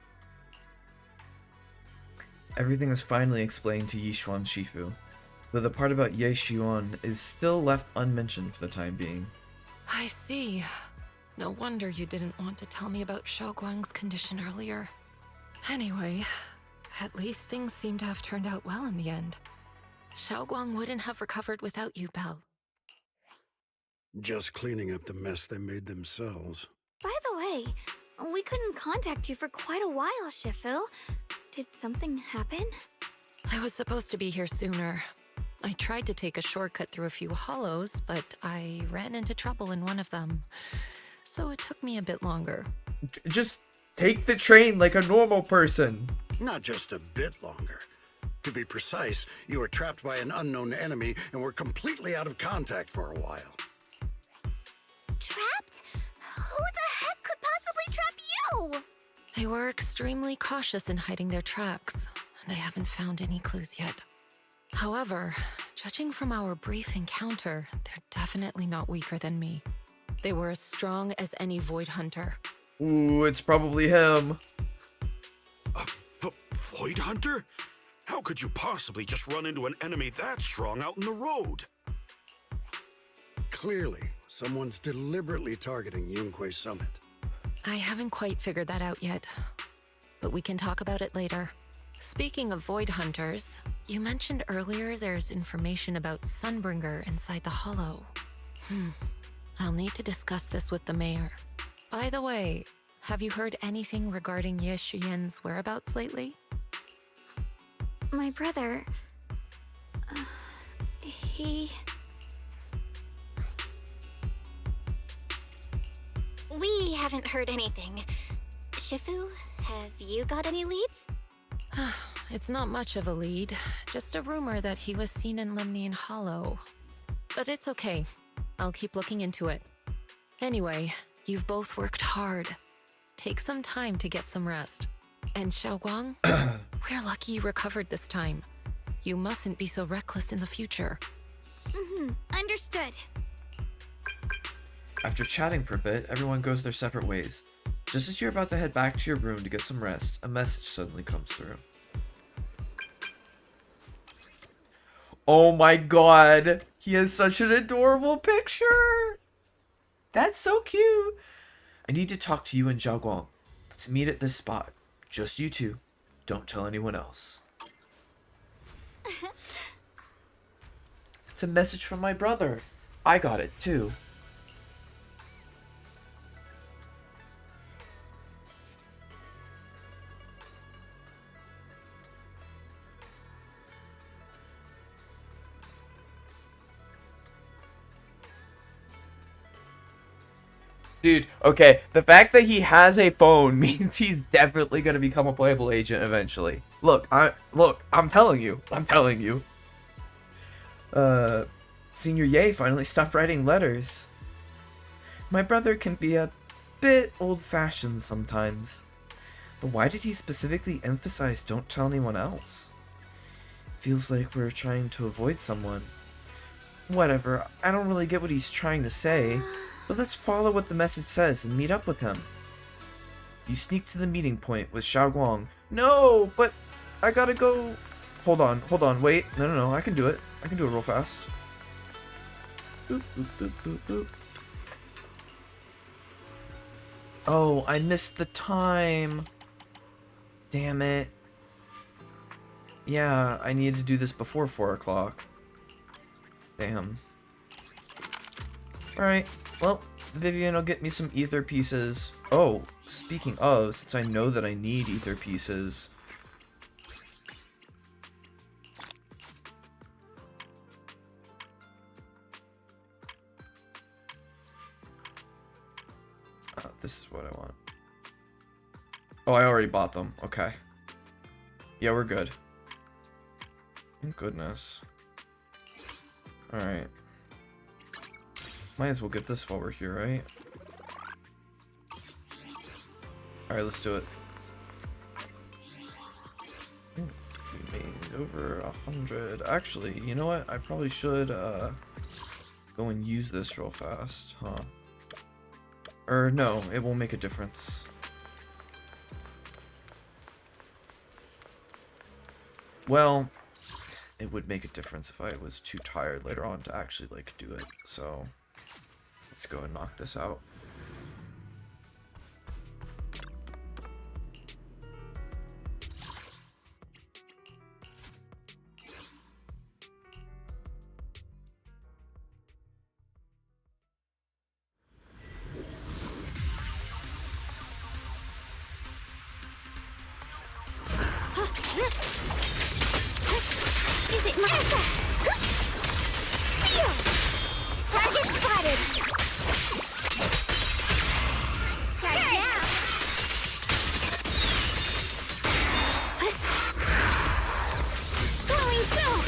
Everything is finally explained to Yishuan Shifu, though the part about Ye Xiuan is still left unmentioned for the time being. I see. No wonder you didn't want to tell me about Xiaoguang's condition earlier. Anyway, at least things seem to have turned out well in the end. Xiaoguang wouldn't have recovered without you, Belle. Just cleaning up the mess they made themselves. By the way, we couldn't contact you for quite a while, Shifu. Did something happen? I was supposed to be here sooner. I tried to take a shortcut through a few hollows, but I ran into trouble in one of them. So it took me a bit longer. Just take the train like a normal person. Not just a bit longer. To be precise, you were trapped by an unknown enemy and were completely out of contact for a while. Trapped? Who the heck could possibly trap you? They were extremely cautious in hiding their tracks, and I haven't found any clues yet. However, judging from our brief encounter, they're definitely not weaker than me. They were as strong as any Void Hunter. Ooh, it's probably him. A Void Hunter? How could you possibly just run into an enemy that strong out in the road? Clearly, someone's deliberately targeting Yunque Summit. I haven't quite figured that out yet, but we can talk about it later. Speaking of Void Hunters, you mentioned earlier there's information about Sunbringer inside the Hollow. I'll need to discuss this with the mayor. By the way, have you heard anything regarding Ye Xuyan's whereabouts lately? My brother... he... We haven't heard anything. Shifu, have you got any leads? It's not much of a lead, just a rumor that he was seen in Lemnian Hollow. But it's okay. I'll keep looking into it. Anyway, you've both worked hard. Take some time to get some rest. And Xiaoguang, we're lucky you recovered this time. You mustn't be so reckless in the future. Understood. After chatting for a bit, everyone goes their separate ways. Just as you're about to head back to your room to get some rest, a message suddenly comes through. Oh my god! He has such an adorable picture! That's so cute! I need to talk to you and Xiao Guang. Let's meet at this spot. Just you two. Don't tell anyone else. It's a message from my brother. I got it too. Dude, okay, the fact that he has a phone means he's definitely gonna become a playable agent eventually. Look, I'm telling you. Senior Ye finally stopped writing letters. My brother can be a bit old-fashioned sometimes. But why did he specifically emphasize don't tell anyone else? Feels like we're trying to avoid someone. Whatever, I don't really get what he's trying to say. But let's follow what the message says and meet up with him. You sneak to the meeting point with Xiao Guang. No, but I gotta go. Hold on, wait. No, I can do it. I can do it real fast. Boop, boop, boop, boop, boop. Oh, I missed the time. Damn it. Yeah, I needed to do this before 4 o'clock. Damn. Alright. Well, Vivian will get me some ether pieces. Oh, speaking of, since I know that I need ether pieces. This is what I want. Oh, I already bought them. Okay. Yeah, we're good. Thank goodness. Alright. Might as well get this while we're here, right? Alright, let's do it. We made over 100. Actually, you know what? I probably should go and use this real fast, huh? Or no, it won't make a difference. Well, it would make a difference if I was too tired later on to actually like do it. So let's go and knock this out. Is it my Shiyu! Target spotted! Charge now! Flowing through!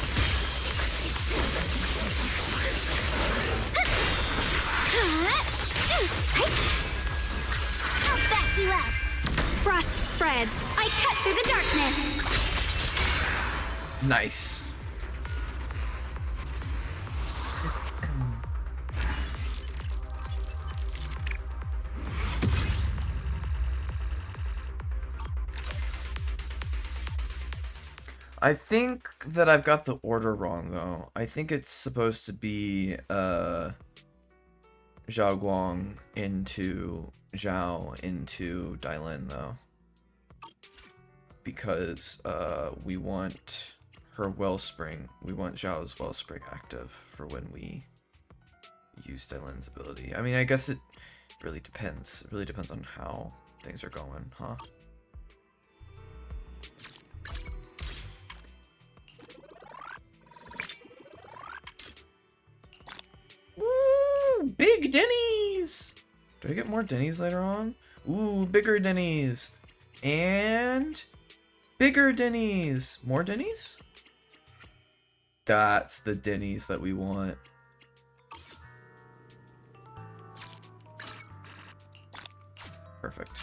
I'll back you up! Frost spreads! I cut through the darkness! Nice. I think that I've got the order wrong though. I think it's supposed to be Zhao Guang into Zhao into Dailin though. Because we want her wellspring. We want Zhao's wellspring active for when we use Dailin's ability. I mean, I guess it really depends. It really depends on how things are going, huh? Woo! Big Denny's! Do I get more Denny's later on? Ooh, bigger Denny's! And bigger Denny's! More Denny's? That's the Denny's that we want. Perfect.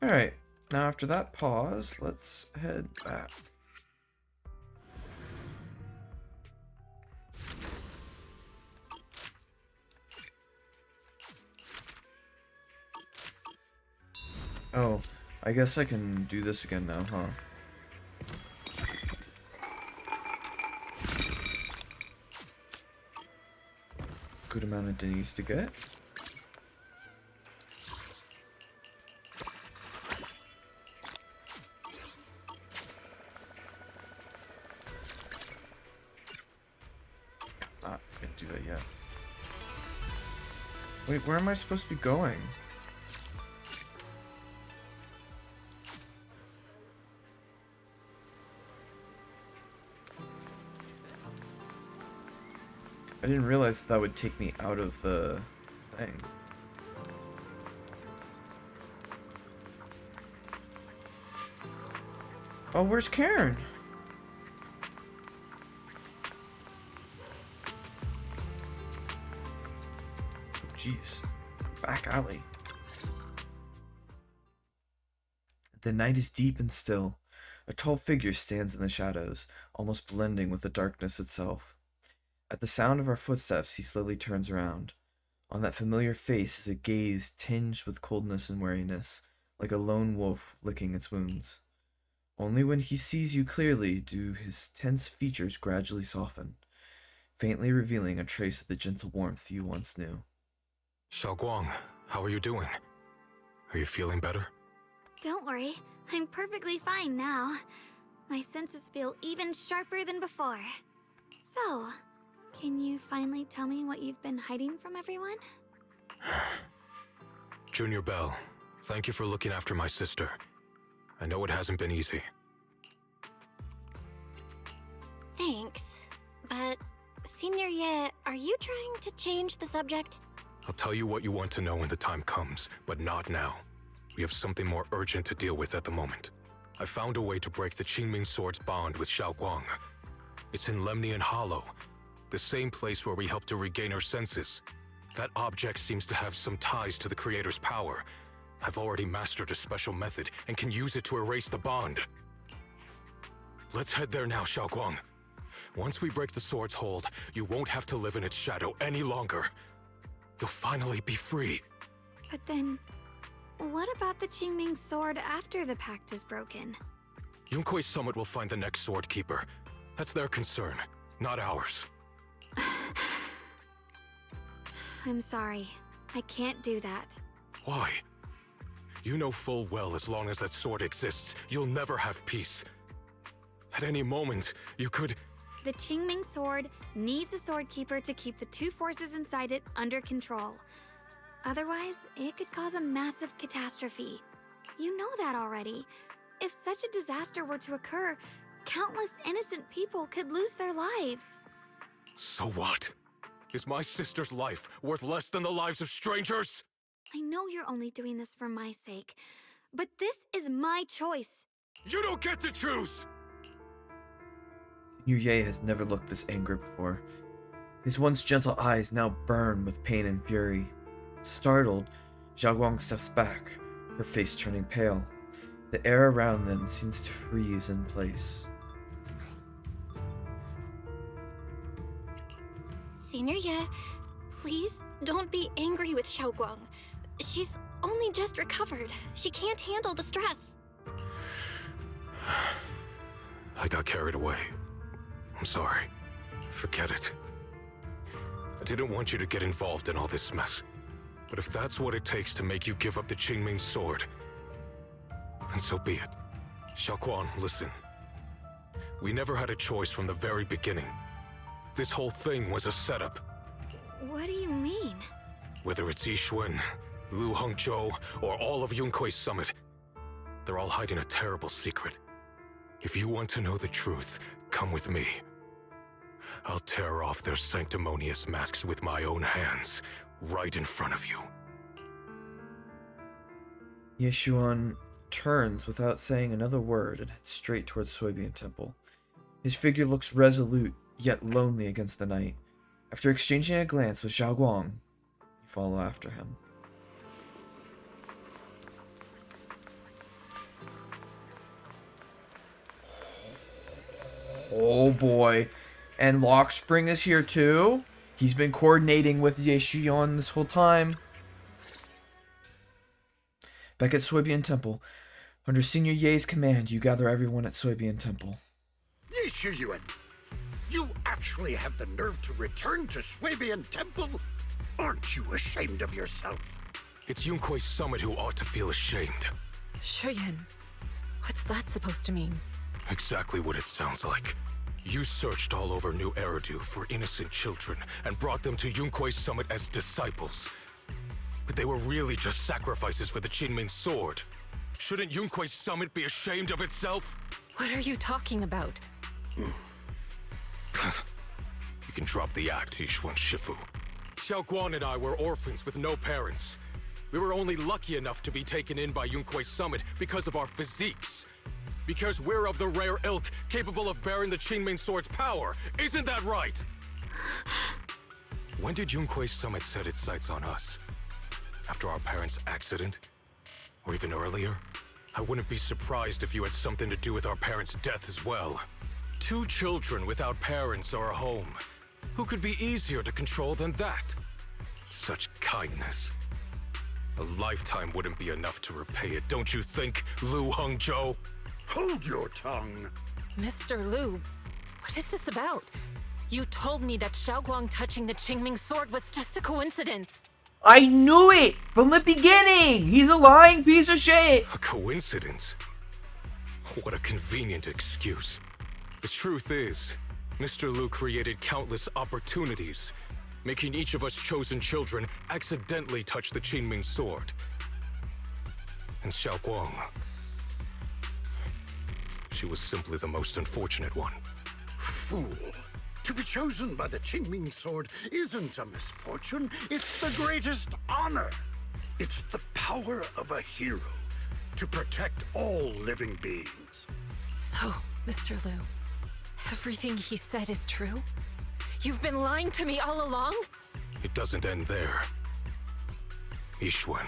Alright, now after that pause, let's head back. Oh, I guess I can do this again now, huh? Good amount of Denny's to get. Ah, can't do that yet. Wait, where am I supposed to be going? I didn't realize that would take me out of the thing. Oh, where's Karen? Jeez. Back alley. The night is deep and still. A tall figure stands in the shadows, almost blending with the darkness itself. At the sound of our footsteps, he slowly turns around. On that familiar face is a gaze tinged with coldness and wariness, like a lone wolf licking its wounds. Only when he sees you clearly do his tense features gradually soften, faintly revealing a trace of the gentle warmth you once knew. Zhao Guang, how are you doing? Are you feeling better? Don't worry, I'm perfectly fine now. My senses feel even sharper than before. So, can you finally tell me what you've been hiding from everyone? Junior Bell, thank you for looking after my sister. I know it hasn't been easy. Thanks. But, Senior Ye, are you trying to change the subject? I'll tell you what you want to know when the time comes, but not now. We have something more urgent to deal with at the moment. I found a way to break the Qingming Sword's bond with Xiaoguang. It's in Lemnian Hollow, the same place where we helped to regain her senses. That object seems to have some ties to the Creator's power. I've already mastered a special method and can use it to erase the bond. Let's head there now, Xiaoguang. Once we break the sword's hold, you won't have to live in its shadow any longer. You'll finally be free. But then, what about the Qingming sword after the pact is broken? Yunkui's summit will find the next sword keeper. That's their concern, not ours. I'm sorry. I can't do that. Why? You know full well as long as that sword exists, you'll never have peace. At any moment, you could... The Qingming sword needs a sword keeper to keep the two forces inside it under control. Otherwise, it could cause a massive catastrophe. You know that already. If such a disaster were to occur, countless innocent people could lose their lives. So what? Is my sister's life worth less than the lives of strangers? I know you're only doing this for my sake, but this is my choice. You don't get to choose! Yu Ye has never looked this angry before. His once gentle eyes now burn with pain and fury. Startled, Xiaoguang steps back, her face turning pale. The air around them seems to freeze in place. Senior Ye, please don't be angry with Xiaoguang. She's only just recovered. She can't handle the stress. I got carried away. I'm sorry. Forget it. I didn't want you to get involved in all this mess. But if that's what it takes to make you give up the Qingming sword, then so be it. Xiaoguang, listen. We never had a choice from the very beginning. This whole thing was a setup. What do you mean? Whether it's Yixuan, Lu Hongzhou, or all of Yunkui's summit, they're all hiding a terrible secret. If you want to know the truth, come with me. I'll tear off their sanctimonious masks with my own hands, right in front of you. Yixuan turns without saying another word and heads straight towards Soybian Temple. His figure looks resolute, yet lonely against the night. After exchanging a glance with Xiaoguang, you follow after him. Oh boy. And Lockspring is here too? He's been coordinating with Yixuan this whole time. Back at Soybian Temple, under Senior Ye's command, you gather everyone at Soybian Temple. Yixuan, you actually have the nerve to return to Swabian Temple? Aren't you ashamed of yourself? It's Yunkui's summit who ought to feel ashamed. Shuyin, what's that supposed to mean? Exactly what it sounds like. You searched all over New Eridu for innocent children and brought them to Yunkui's summit as disciples. But they were really just sacrifices for the Qingming sword. Shouldn't Yunkui's summit be ashamed of itself? What are you talking about? You can drop the act, Yixuan Shifu. Xiaoguang and I were orphans with no parents. We were only lucky enough to be taken in by Yunkui's summit because of our physiques. Because we're of the rare ilk capable of bearing the Qingming sword's power. Isn't that right? When did Yunkui's summit set its sights on us? After our parents' accident? Or even earlier? I wouldn't be surprised if you had something to do with our parents' death as well. 2 children without parents or a home. Who could be easier to control than that? Such kindness. A lifetime wouldn't be enough to repay it, don't you think, Lu Hongzhou? Hold your tongue. Mr. Lu, what is this about? You told me that Xiaoguang touching the Qingming sword was just a coincidence. I knew it from the beginning! He's a lying piece of shit! A coincidence? What a convenient excuse. The truth is, Mr. Lu created countless opportunities, making each of us chosen children accidentally touch the Qingming sword. And Xiaoguang, she was simply the most unfortunate one. Fool. To be chosen by the Qingming sword isn't a misfortune, it's the greatest honor. It's the power of a hero to protect all living beings. So, Mr. Liu, everything he said is true? You've been lying to me all along? It doesn't end there. Ishwan,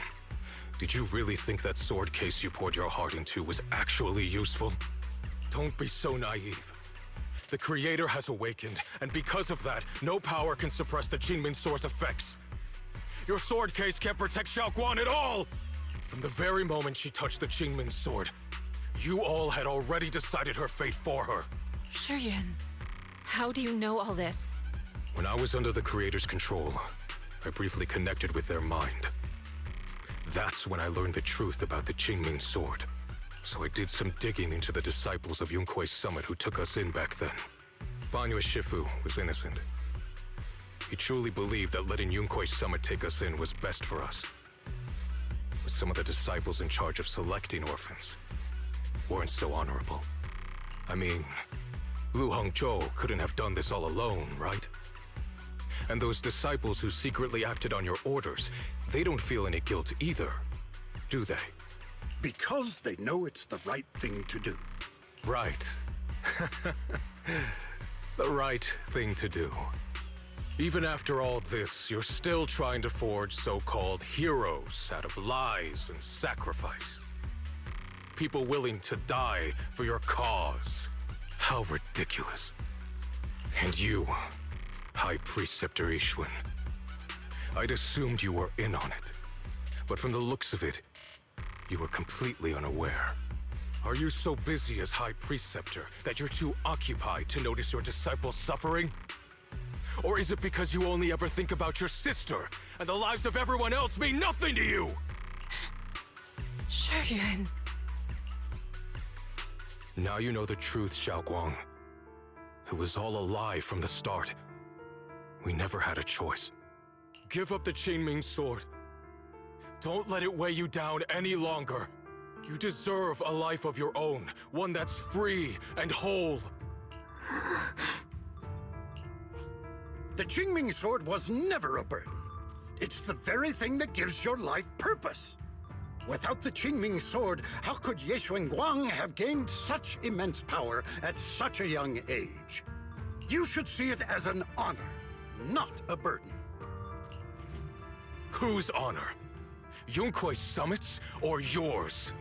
did you really think that sword case you poured your heart into was actually useful? Don't be so naive. The Creator has awakened, and because of that, no power can suppress the Qingming sword's effects. Your sword case can't protect Xiaoguan at all! From the very moment she touched the Qingming sword, you all had already decided her fate for her. Shiyu, how do you know all this? When I was under the Creator's control, I briefly connected with their mind. That's when I learned the truth about the Qingming sword. So I did some digging into the disciples of Yunkui's summit who took us in back then. Banyue Shifu was innocent. He truly believed that letting Yunkui's summit take us in was best for us. But some of the disciples in charge of selecting orphans weren't so honorable. I mean, Lu Hongzhou couldn't have done this all alone, right? And those disciples who secretly acted on your orders, they don't feel any guilt either, do they? Because they know it's the right thing to do. Right. The right thing to do. Even after all this, you're still trying to forge so-called heroes out of lies and sacrifice. People willing to die for your cause. How ridiculous. And you, High Preceptor Ishwan. I'd assumed you were in on it. But from the looks of it, you were completely unaware. Are you so busy as High Preceptor that you're too occupied to notice your disciples suffering? Or is it because you only ever think about your sister, and the lives of everyone else mean nothing to you? Shiyu. Now you know the truth, Xiaoguang. It was all a lie from the start. We never had a choice. Give up the Qingming sword. Don't let it weigh you down any longer. You deserve a life of your own, one that's free and whole. The Qingming sword was never a burden. It's the very thing that gives your life purpose. Without the Qingming sword, how could Ye Guang have gained such immense power at such a young age? You should see it as an honor, not a burden. Whose honor? Yunkui's summit's or yours?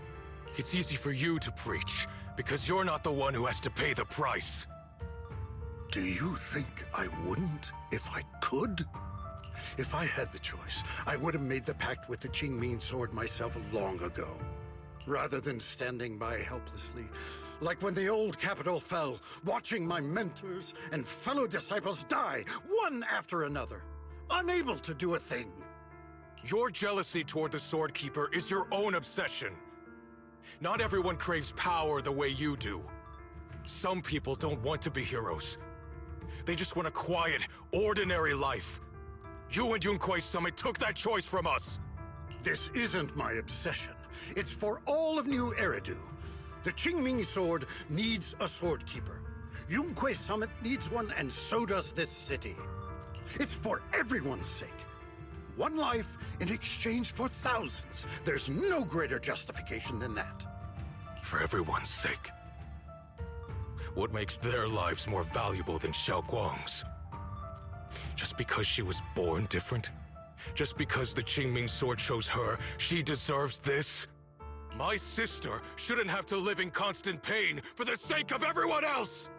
It's easy for you to preach, because you're not the one who has to pay the price. Do you think I wouldn't if I could? If I had the choice, I would have made the pact with the Qingming sword myself long ago, rather than standing by helplessly, like when the old capital fell, watching my mentors and fellow disciples die, one after another, unable to do a thing. Your jealousy toward the Sword Keeper is your own obsession. Not everyone craves power the way you do. Some people don't want to be heroes. They just want a quiet, ordinary life. You and Yunkui's summit took that choice from us. This isn't my obsession. It's for all of New Eridu. The Qingming sword needs a sword keeper. Yunkui's summit needs one, and so does this city. It's for everyone's sake. One life in exchange for thousands. There's no greater justification than that. For everyone's sake. What makes their lives more valuable than Xiaoguang's? Just because she was born different? Just because the Qingming sword chose her, she deserves this? My sister shouldn't have to live in constant pain for the sake of everyone else!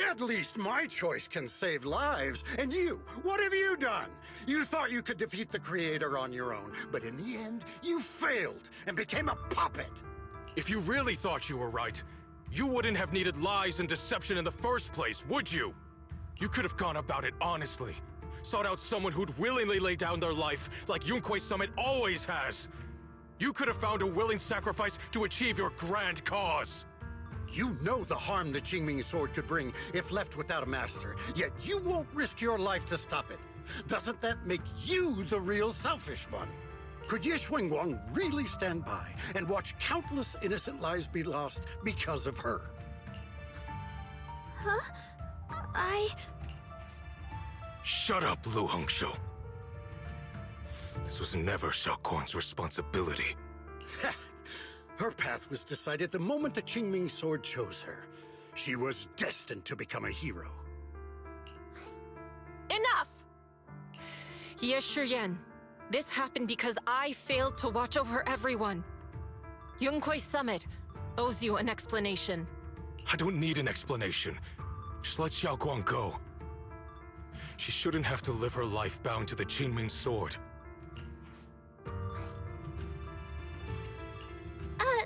At least my choice can save lives. And you, what have you done? You thought you could defeat the Creator on your own, but in the end, you failed and became a puppet. If you really thought you were right, you wouldn't have needed lies and deception in the first place, would you? You could have gone about it honestly. Sought out someone who'd willingly lay down their life like Yunkui's summit always has. You could have found a willing sacrifice to achieve your grand cause. You know the harm the Qingming sword could bring if left without a master, yet you won't risk your life to stop it. Doesn't that make you the real selfish one? Could Ye Guang really stand by and watch countless innocent lives be lost because of her? Huh? Shut up, Lu Hongshou. This was never Xiaoguang's responsibility. Her path was decided the moment the Qingming sword chose her. She was destined to become a hero. Enough! Ye Shiyan, this happened because I failed to watch over everyone. Yunkwei Summit owes you an explanation. I don't need an explanation. Just let Xiaoguang go. She shouldn't have to live her life bound to the Qingming sword.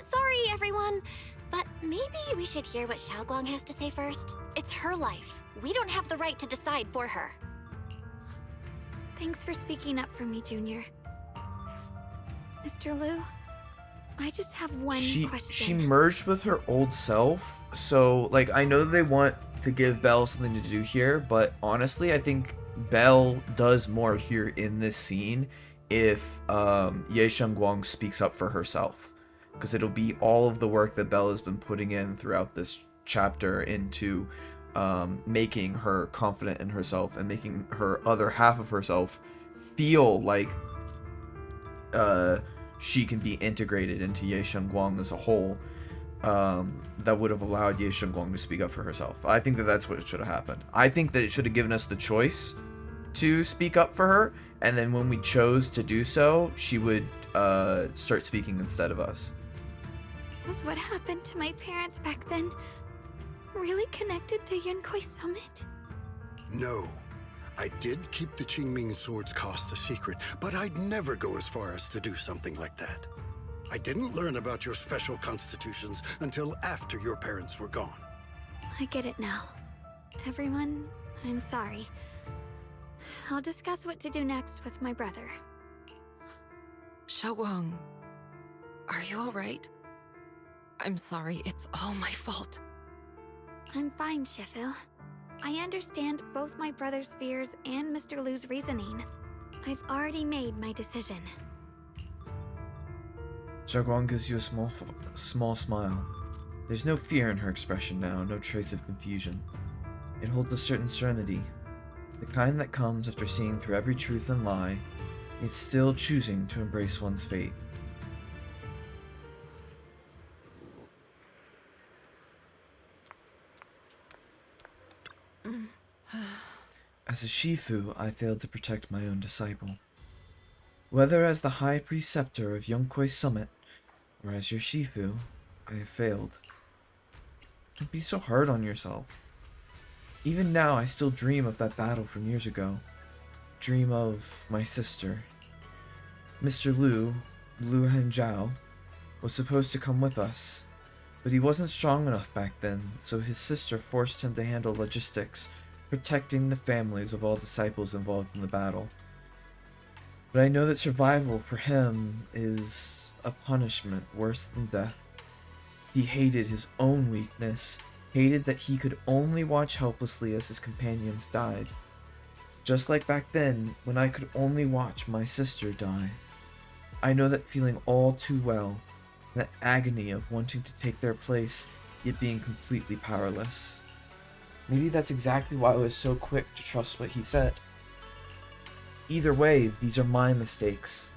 Sorry, everyone. But maybe we should hear what Xiaoguang has to say first. It's her life. We don't have the right to decide for her. Thanks for speaking up for me, Junior. Mr. Liu, I just have one question. She merged with her old self, so like I know they want to give Belle something to do here, but honestly I think Belle does more here in this scene if Ye Shengguang speaks up for herself, because it'll be all of the work that Belle has been putting in throughout this chapter into making her confident in herself and making her other half of herself feel like she can be integrated into Ye Shengguang as a whole. That would have allowed Ye Shengguang to speak up for herself. I think that that's what should have happened. I think that it should have given us the choice to speak up for her, and then when we chose to do so, she would start speaking instead of us. Was what happened to my parents back then really connected to Yunkwei Summit? No. I did keep the Qingming sword's cost a secret, but I'd never go as far as to do something like that. I didn't learn about your special constitutions until after your parents were gone. I get it now. Everyone, I'm sorry. I'll discuss what to do next with my brother. Xiaoguang, are you alright? I'm sorry, it's all my fault. I'm fine, Shifu. I understand both my brother's fears and Mr. Liu's reasoning. I've already made my decision. Xiaoguang gives you a small smile. There's no fear in her expression now, no trace of confusion. It holds a certain serenity, the kind that comes after seeing through every truth and lie, yet still choosing to embrace one's fate. As a Shifu, I failed to protect my own disciple. Whether as the High Preceptor of Yunkwei Summit, or as your Shifu, I have failed. Don't be so hard on yourself. Even now, I still dream of that battle from years ago. Dream of my sister. Mr. Liu Hengzhao, was supposed to come with us, but he wasn't strong enough back then, so his sister forced him to handle logistics, protecting the families of all disciples involved in the battle. But I know that survival for him is a punishment worse than death. He hated his own weakness, hated that he could only watch helplessly as his companions died. Just like back then, when I could only watch my sister die. I know that feeling all too well, that agony of wanting to take their place, yet being completely powerless. Maybe that's exactly why I was so quick to trust what he said. Either way, these are my mistakes.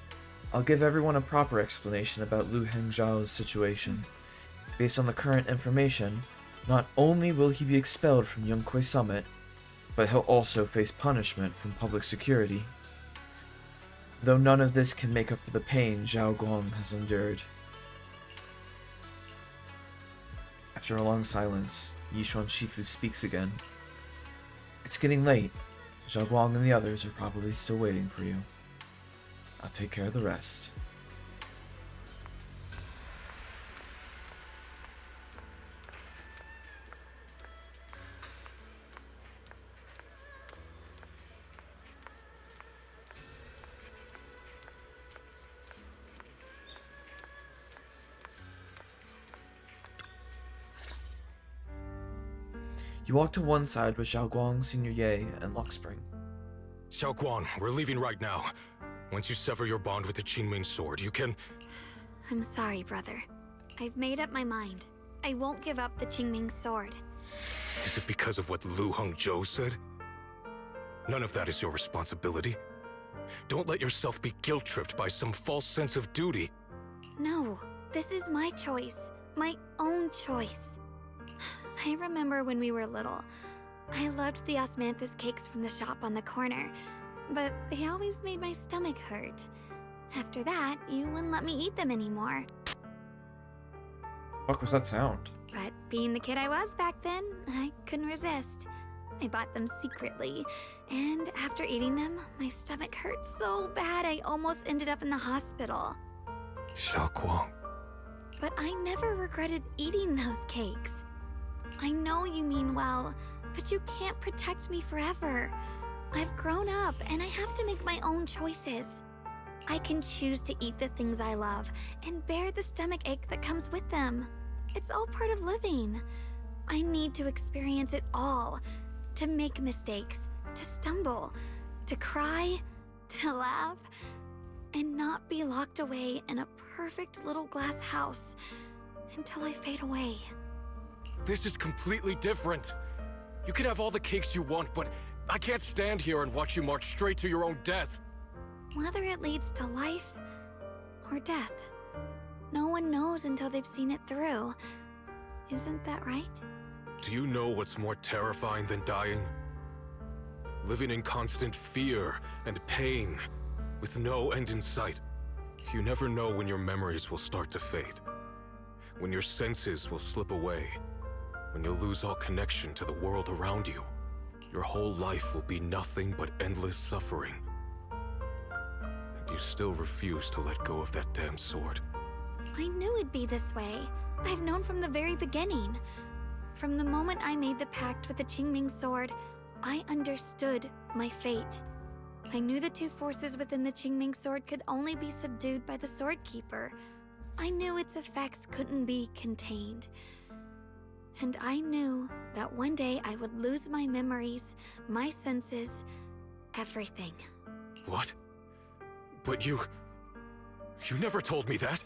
I'll give everyone a proper explanation about Liu Hengzhao's situation. Based on the current information, not only will he be expelled from Yunkwei Summit, but he'll also face punishment from public security. Though none of this can make up for the pain Zhao Guang has endured. After a long silence, Yishuan Shifu speaks again. It's getting late. Zhao Guang and the others are probably still waiting for you. I'll take care of the rest. You walk to one side with Xiaoguang, Senior Ye, and Luxspring. Xiaoguang, we're leaving right now. Once you sever your bond with the Qingming sword, you can... I'm sorry, brother. I've made up my mind. I won't give up the Qingming sword. Is it because of what Lu Hongzhou said? None of that is your responsibility. Don't let yourself be guilt-tripped by some false sense of duty. No, this is my choice. My own choice. I remember when we were little. I loved the osmanthus cakes from the shop on the corner, but they always made my stomach hurt. After that, you wouldn't let me eat them anymore. What was that sound? But being the kid I was back then, I couldn't resist. I bought them secretly, and after eating them, my stomach hurt so bad I almost ended up in the hospital. Xiaoguang. But I never regretted eating those cakes. I know you mean well, but you can't protect me forever. I've grown up, and I have to make my own choices. I can choose to eat the things I love, and bear the stomach ache that comes with them. It's all part of living. I need to experience it all. To make mistakes, to stumble, to cry, to laugh, and not be locked away in a perfect little glass house until I fade away. This is completely different. You can have all the cakes you want, but I can't stand here and watch you march straight to your own death. Whether it leads to life or death, no one knows until they've seen it through. Isn't that right? Do you know what's more terrifying than dying? Living in constant fear and pain, with no end in sight. You never know when your memories will start to fade, when your senses will slip away, when you'll lose all connection to the world around you. Your whole life will be nothing but endless suffering. And you still refuse to let go of that damn sword. I knew it'd be this way. I've known from the very beginning. From the moment I made the pact with the Qingming sword, I understood my fate. I knew the two forces within the Qingming sword could only be subdued by the sword keeper. I knew its effects couldn't be contained. And I knew that one day I would lose my memories, my senses, everything. What? But you never told me that.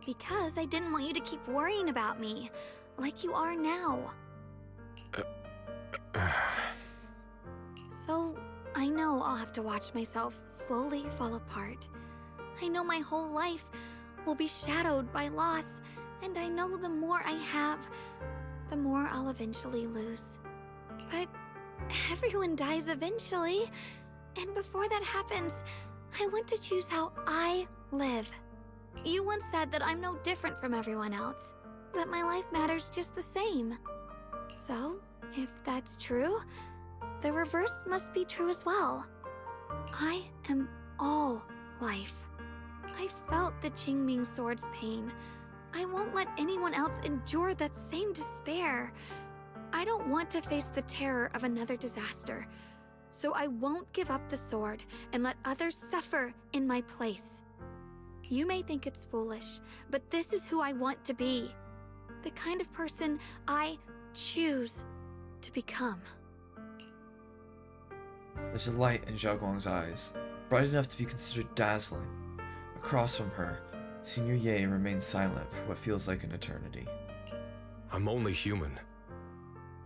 Because I didn't want you to keep worrying about me, like you are now. So, I know I'll have to watch myself slowly fall apart. I know my whole life will be shadowed by loss, and I know the more I have, the more I'll eventually lose. But everyone dies eventually, and before that happens, I want to choose how I live. You once said that I'm no different from everyone else, that my life matters just the same. So, if that's true, the reverse must be true as well. I am all life. I felt the Qingming sword's pain. I won't let anyone else endure that same despair. I don't want to face the terror of another disaster, so I won't give up the sword and let others suffer in my place. You may think it's foolish, but this is who I want to be. The kind of person I choose to become. There's a light in Xiaoguang's eyes, bright enough to be considered dazzling. Across from her, Senior Ye remains silent for what feels like an eternity. I'm only human.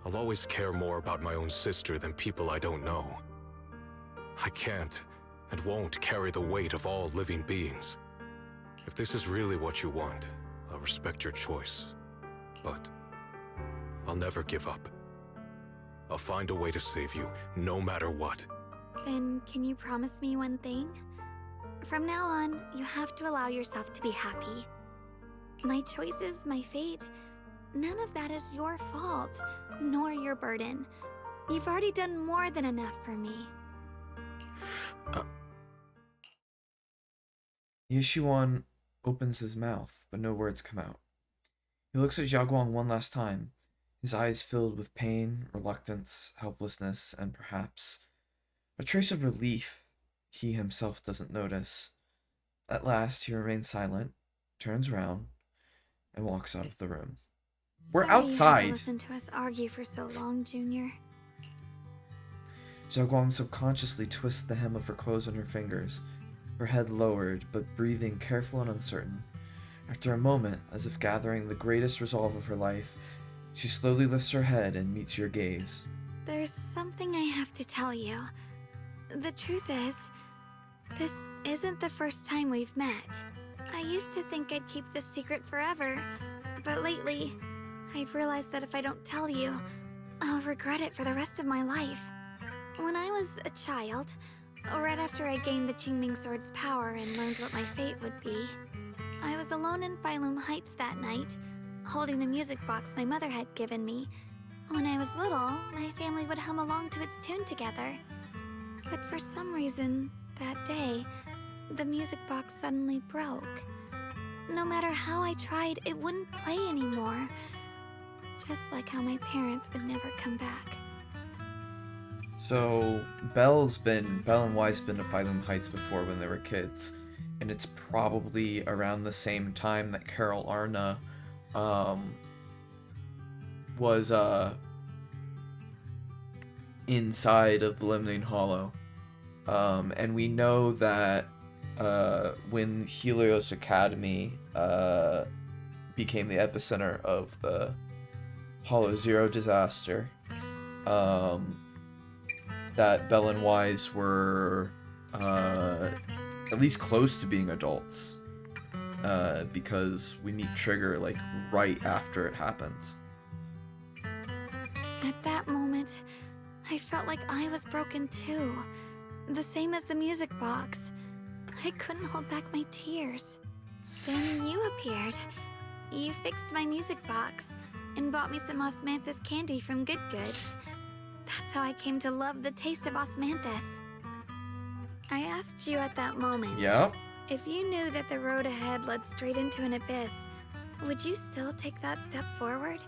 I'll always care more about my own sister than people I don't know. I can't and won't carry the weight of all living beings. If this is really what you want, I'll respect your choice. But I'll never give up. I'll find a way to save you, no matter what. Then can you promise me one thing? From now on, you have to allow yourself to be happy. My choices, my fate, none of that is your fault, nor your burden. You've already done more than enough for me. Yishuan opens his mouth, but no words come out. He looks at Xiaoguang one last time, his eyes filled with pain, reluctance, helplessness, and perhaps a trace of relief he himself doesn't notice. At last, he remains silent, turns around, and walks out of the room. We're Sorry outside! You had to listen to us argue for so long, Junior. Xiaoguang subconsciously twists the hem of her clothes on her fingers, her head lowered, but breathing careful and uncertain. After a moment, as if gathering the greatest resolve of her life, she slowly lifts her head and meets your gaze. There's something I have to tell you. The truth is, this isn't the first time we've met. I used to think I'd keep this secret forever, but lately, I've realized that if I don't tell you, I'll regret it for the rest of my life. When I was a child, right after I gained the Qingming Sword's power and learned what my fate would be, I was alone in Phylum Heights that night, holding the music box my mother had given me. When I was little, my family would hum along to its tune together. But for some reason, that day, the music box suddenly broke. No matter how I tried, it wouldn't play anymore. Just like how my parents would never come back. So, Belle and Y's been to Phylum Heights before when they were kids. And it's probably around the same time that Carol Arna, was, inside of the Lemnian Hollow. And we know that, when Helios Academy, became the epicenter of the Hollow Zero disaster, that Belle and Wise were at least close to being adults, because we meet Trigger like right after it happens. At that moment, I felt like I was broken too, the same as the music box. I couldn't hold back my tears. Then you appeared. You fixed my music box and bought me some osmanthus candy from Good Goods. That's how I came to love the taste of osmanthus. I asked you at that moment, if you knew that the road ahead led straight into an abyss, would you still take that step forward?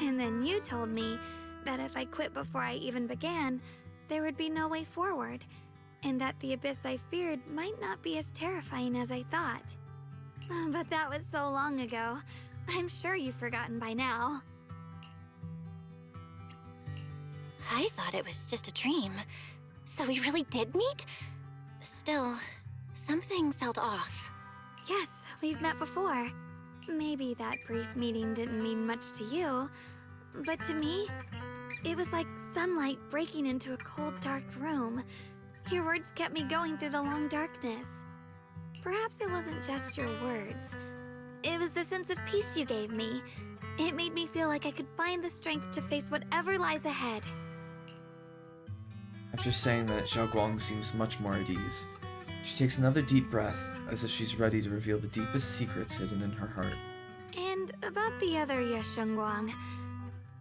And then you told me that if I quit before I even began, there would be no way forward, and that the abyss I feared might not be as terrifying as I thought. But that was so long ago. I'm sure you've forgotten by now. I thought it was just a dream. So we really did meet? Still, something felt off. Yes, we've met before. Maybe that brief meeting didn't mean much to you, but to me, it was like sunlight breaking into a cold, dark room. Your words kept me going through the long darkness. Perhaps it wasn't just your words. It was the sense of peace you gave me. It made me feel like I could find the strength to face whatever lies ahead. After saying that, Xiao Guang seems much more at ease. She takes another deep breath, as if she's ready to reveal the deepest secrets hidden in her heart. And about the other Yeshengguang.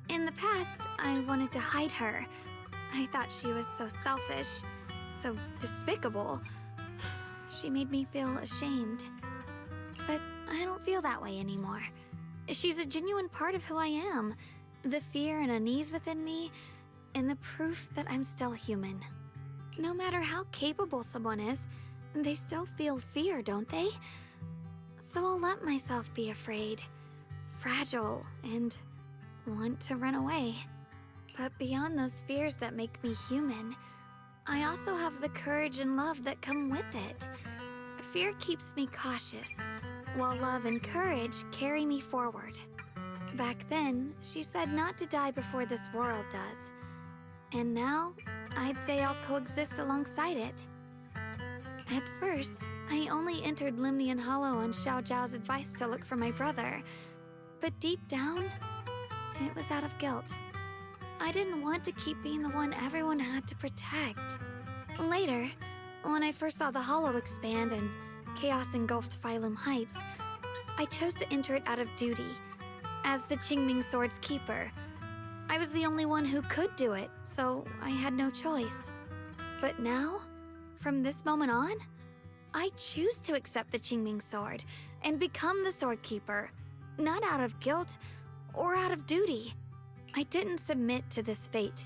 In the past, I wanted to hide her. I thought she was so selfish, so despicable. She made me feel ashamed. But I don't feel that way anymore. She's a genuine part of who I am. The fear and unease within me, and the proof that I'm still human. No matter how capable someone is, they still feel fear, don't they? So I'll let myself be afraid, fragile, and want to run away. But beyond those fears that make me human, I also have the courage and love that come with it. Fear keeps me cautious, while love and courage carry me forward. Back then, she said not to die before this world does. And now, I'd say I'll coexist alongside it. At first, I only entered Lemnian Hollow on Xiao Zhao's advice to look for my brother. But deep down, it was out of guilt. I didn't want to keep being the one everyone had to protect. Later, when I first saw the Hollow expand and chaos engulfed Phylum Heights, I chose to enter it out of duty, as the Qingming Sword's keeper. I was the only one who could do it, so I had no choice. But now, from this moment on, I choose to accept the Qingming Sword and become the Sword Keeper, not out of guilt or out of duty. I didn't submit to this fate.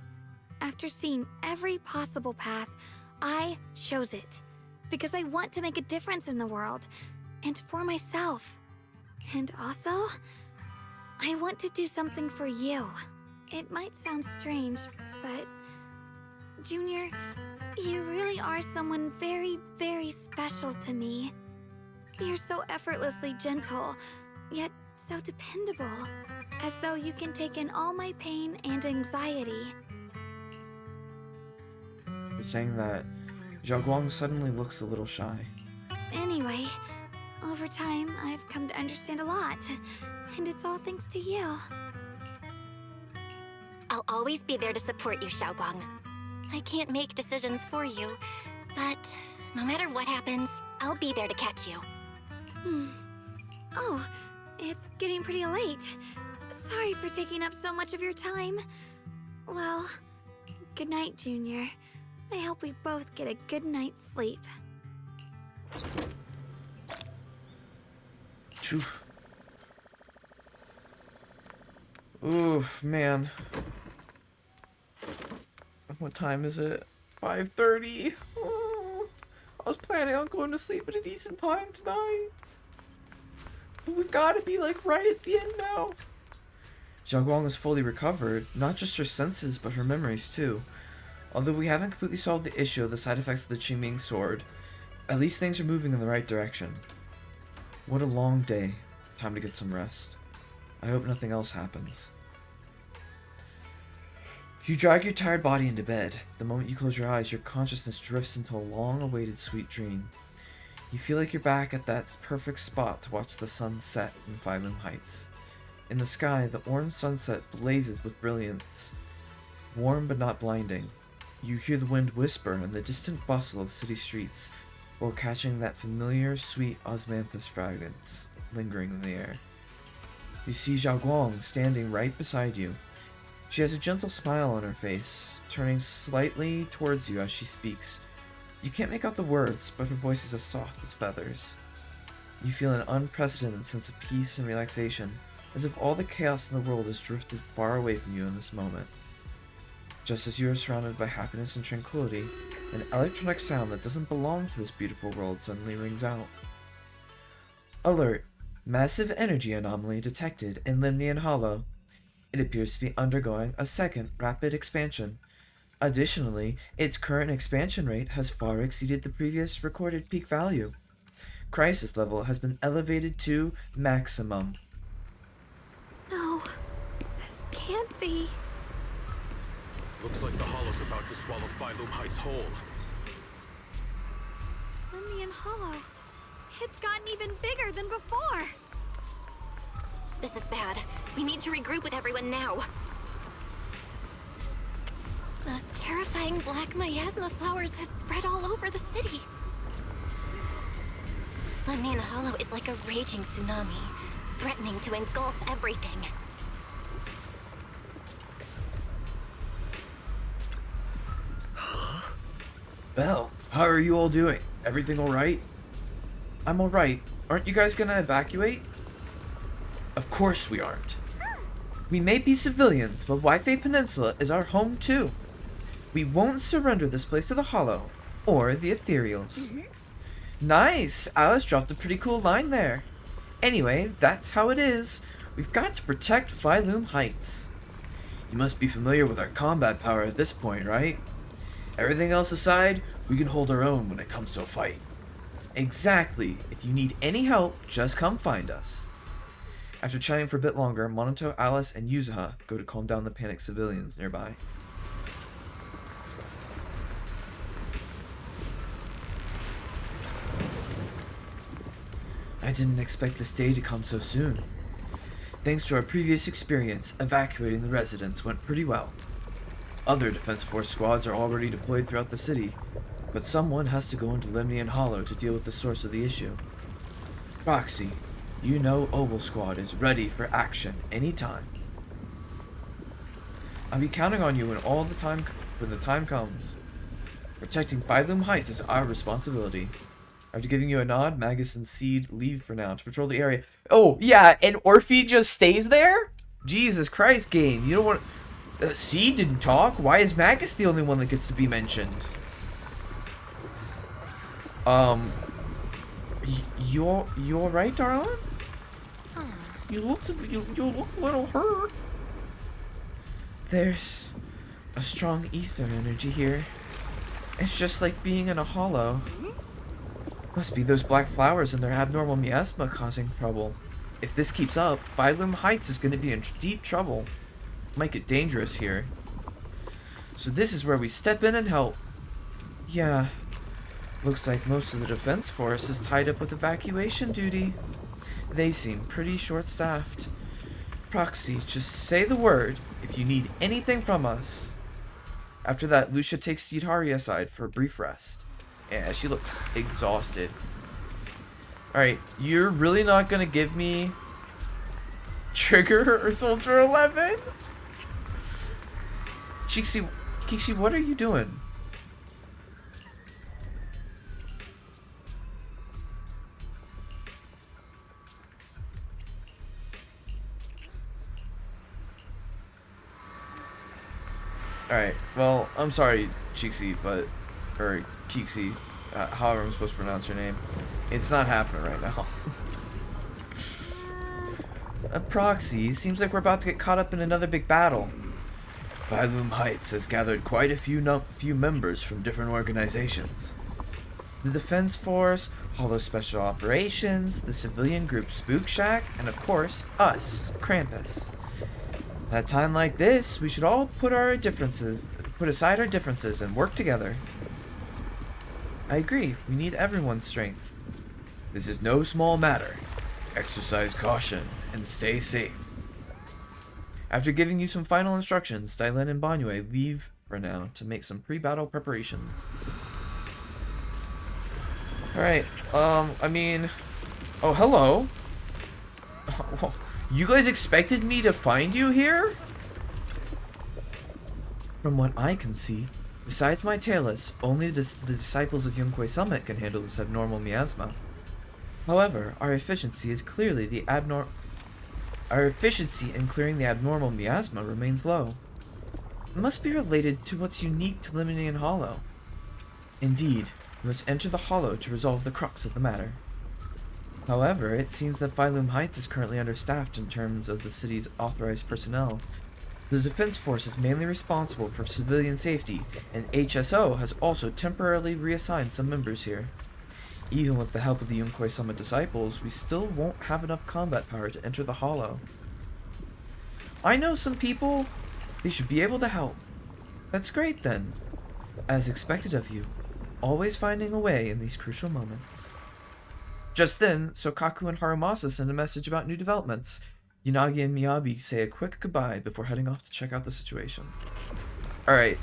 After seeing every possible path, I chose it, because I want to make a difference in the world, and for myself. And also, I want to do something for you. It might sound strange, but Junior, you really are someone very, very special to me. You're so effortlessly gentle, yet so dependable, as though you can take in all my pain and anxiety. You're saying that Xiaoguang suddenly looks a little shy. Anyway, over time, I've come to understand a lot. And it's all thanks to you. I'll always be there to support you, Xiaoguang. I can't make decisions for you, but no matter what happens, I'll be there to catch you. Oh, it's getting pretty late. Sorry for taking up so much of your time. Well, good night, Junior. I hope we both get a good night's sleep. Phew. Oof, man. What time is it? 5:30. Oh, I was planning on going to sleep at a decent time tonight. But we've got to be like right at the end now. Xiaoguang is fully recovered, not just her senses, but her memories too. Although we haven't completely solved the issue of the side effects of the Qingming sword, at least things are moving in the right direction. What a long day. Time to get some rest. I hope nothing else happens. You drag your tired body into bed. The moment you close your eyes, your consciousness drifts into a long-awaited sweet dream. You feel like you're back at that perfect spot to watch the sun set in Phylum Heights. In the sky, the orange sunset blazes with brilliance, warm but not blinding. You hear the wind whisper and the distant bustle of city streets, while catching that familiar, sweet osmanthus fragrance lingering in the air. You see Xiaoguang standing right beside you. She has a gentle smile on her face, turning slightly towards you as she speaks. You can't make out the words, but her voice is as soft as feathers. You feel an unprecedented sense of peace and relaxation, as if all the chaos in the world has drifted far away from you in this moment. Just as you are surrounded by happiness and tranquility, an electronic sound that doesn't belong to this beautiful world suddenly rings out. Alert! Massive energy anomaly detected in Limnian Hollow. It appears to be undergoing a second rapid expansion. Additionally, its current expansion rate has far exceeded the previous recorded peak value. Crisis level has been elevated to maximum. No, this can't be. Looks like the Hollow's about to swallow Phylum Heights whole. Limnian Hollow. It's gotten even bigger than before. This is bad. We need to regroup with everyone now. Those terrifying black miasma flowers have spread all over the city. Lemnian Hollow is like a raging tsunami, threatening to engulf everything. Belle, how are you all doing? Everything alright? I'm alright. Aren't you guys gonna evacuate? Of course we aren't. We may be civilians, but Wi-Fi Peninsula is our home too. We won't surrender this place to the Hollow, or the Ethereals. Nice! Alice dropped a pretty cool line there. Anyway, that's how it is. We've got to protect Phylum Heights. You must be familiar with our combat power at this point, right? Everything else aside, we can hold our own when it comes to a fight. Exactly. If you need any help, just come find us. After chatting for a bit longer, Monoto, Alice, and Yuzuha go to calm down the panicked civilians nearby. I didn't expect this day to come so soon. Thanks to our previous experience, evacuating the residents went pretty well. Other Defense Force squads are already deployed throughout the city, but someone has to go into Limnian Hollow to deal with the source of the issue. Proxy, you know Oval Squad is ready for action anytime. I'll be counting on you when the time comes. Protecting Phylum Heights is our responsibility. After giving you a nod, Magus and Seed leave for now to patrol the area. Oh, yeah, and Orphe just stays there? Jesus Christ, game. You don't want... Seed didn't talk? Why is Magus the only one that gets to be mentioned? You alright, darling? You look a little hurt. There's a strong ether energy here. It's just like being in a hollow. Must be those black flowers and their abnormal miasma causing trouble. If this keeps up, Phylum Heights is going to be in deep trouble. Might get dangerous here. So this is where we step in and help. Yeah. Looks like most of the defense force is tied up with evacuation duty. They seem pretty short-staffed. Proxy, just say the word if you need anything from us. After that, Lucia takes Yutari aside for a brief rest. Yeah, she looks exhausted. Alright, you're really not gonna give me Trigger or Soldier 11? Kixi, what are you doing? Alright, well, I'm sorry, Cheeksy, or Kixi, however I'm supposed to pronounce your name. It's not happening right now. A proxy, seems like we're about to get caught up in another big battle. Phylum Heights has gathered quite a few members from different organizations. The Defense Force, Hollow Special Operations, the civilian group Spook Shack, and of course, us, Krampus. At a time like this, we should all put aside our differences and work together. I agree, we need everyone's strength. This is no small matter. Exercise caution and stay safe. After giving you some final instructions, Dylan and Banyue leave for now to make some pre-battle preparations. Alright, I mean... Oh, hello! You guys expected me to find you here? From what I can see, besides my Tailus, only the disciples of Yunquei Summit can handle this abnormal miasma. However, our efficiency in clearing the abnormal miasma remains low. It must be related to what's unique to Lemnian Hollow. Indeed, we must enter the Hollow to resolve the crux of the matter. However, it seems that Phylum Heights is currently understaffed in terms of the city's authorized personnel. The Defense Force is mainly responsible for civilian safety, and HSO has also temporarily reassigned some members here. Even with the help of the Yunquei Summit disciples, we still won't have enough combat power to enter the Hollow. I know some people. They should be able to help. That's great then. As expected of you, always finding a way in these crucial moments. Just then, Sokaku and Harumasa send a message about new developments. Yanagi and Miyabi say a quick goodbye before heading off to check out the situation. Alright,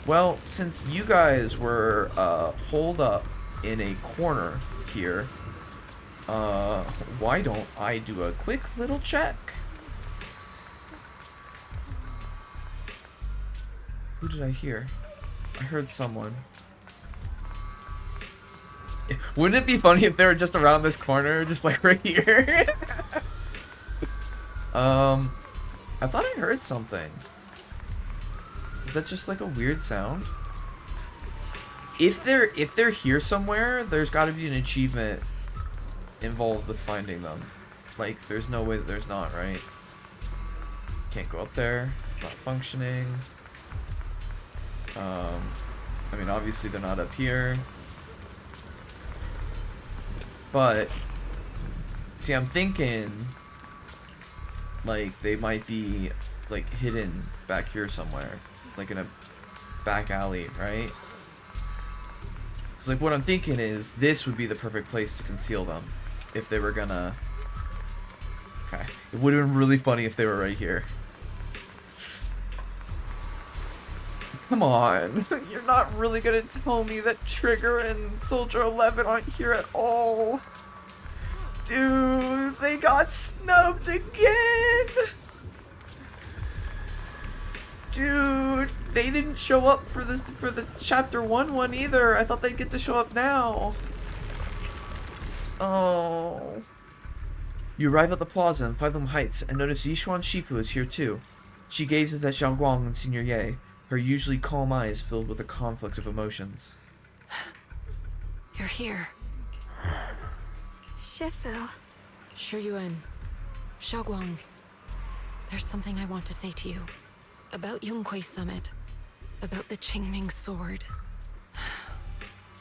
well, since you guys were holed up in a corner here, why don't I do a quick little check? Who did I hear? I heard someone. Wouldn't it be funny if they were just around this corner, just like right here? I thought I heard something. Is that just like a weird sound? If they're here somewhere, there's got to be an achievement involved with finding them. Like, there's no way that there's not, right? Can't go up there. It's not functioning. I mean, obviously they're not up here. But, see, I'm thinking, like, they might be, like, hidden back here somewhere. Like, in a back alley, right? Because, like, what I'm thinking is, this would be the perfect place to conceal them. If they were gonna... Okay. It would have been really funny if they were right here. Come on. You're not really gonna tell me that Trigger and Soldier 11 aren't here at all. Dude, they got snubbed again. Dude, they didn't show up for the chapter 1 one either. I thought they'd get to show up now. Oh. You arrive at the plaza in Phylum Heights and notice Yishuan Shipu is here too. She gazes at Xiaoguang and Senior Ye, her usually calm eyes filled with a conflict of emotions. You're here. Shifu. Shiyuan. Xiaoguang. There's something I want to say to you. About Yunquei Summit. About the Qingming sword.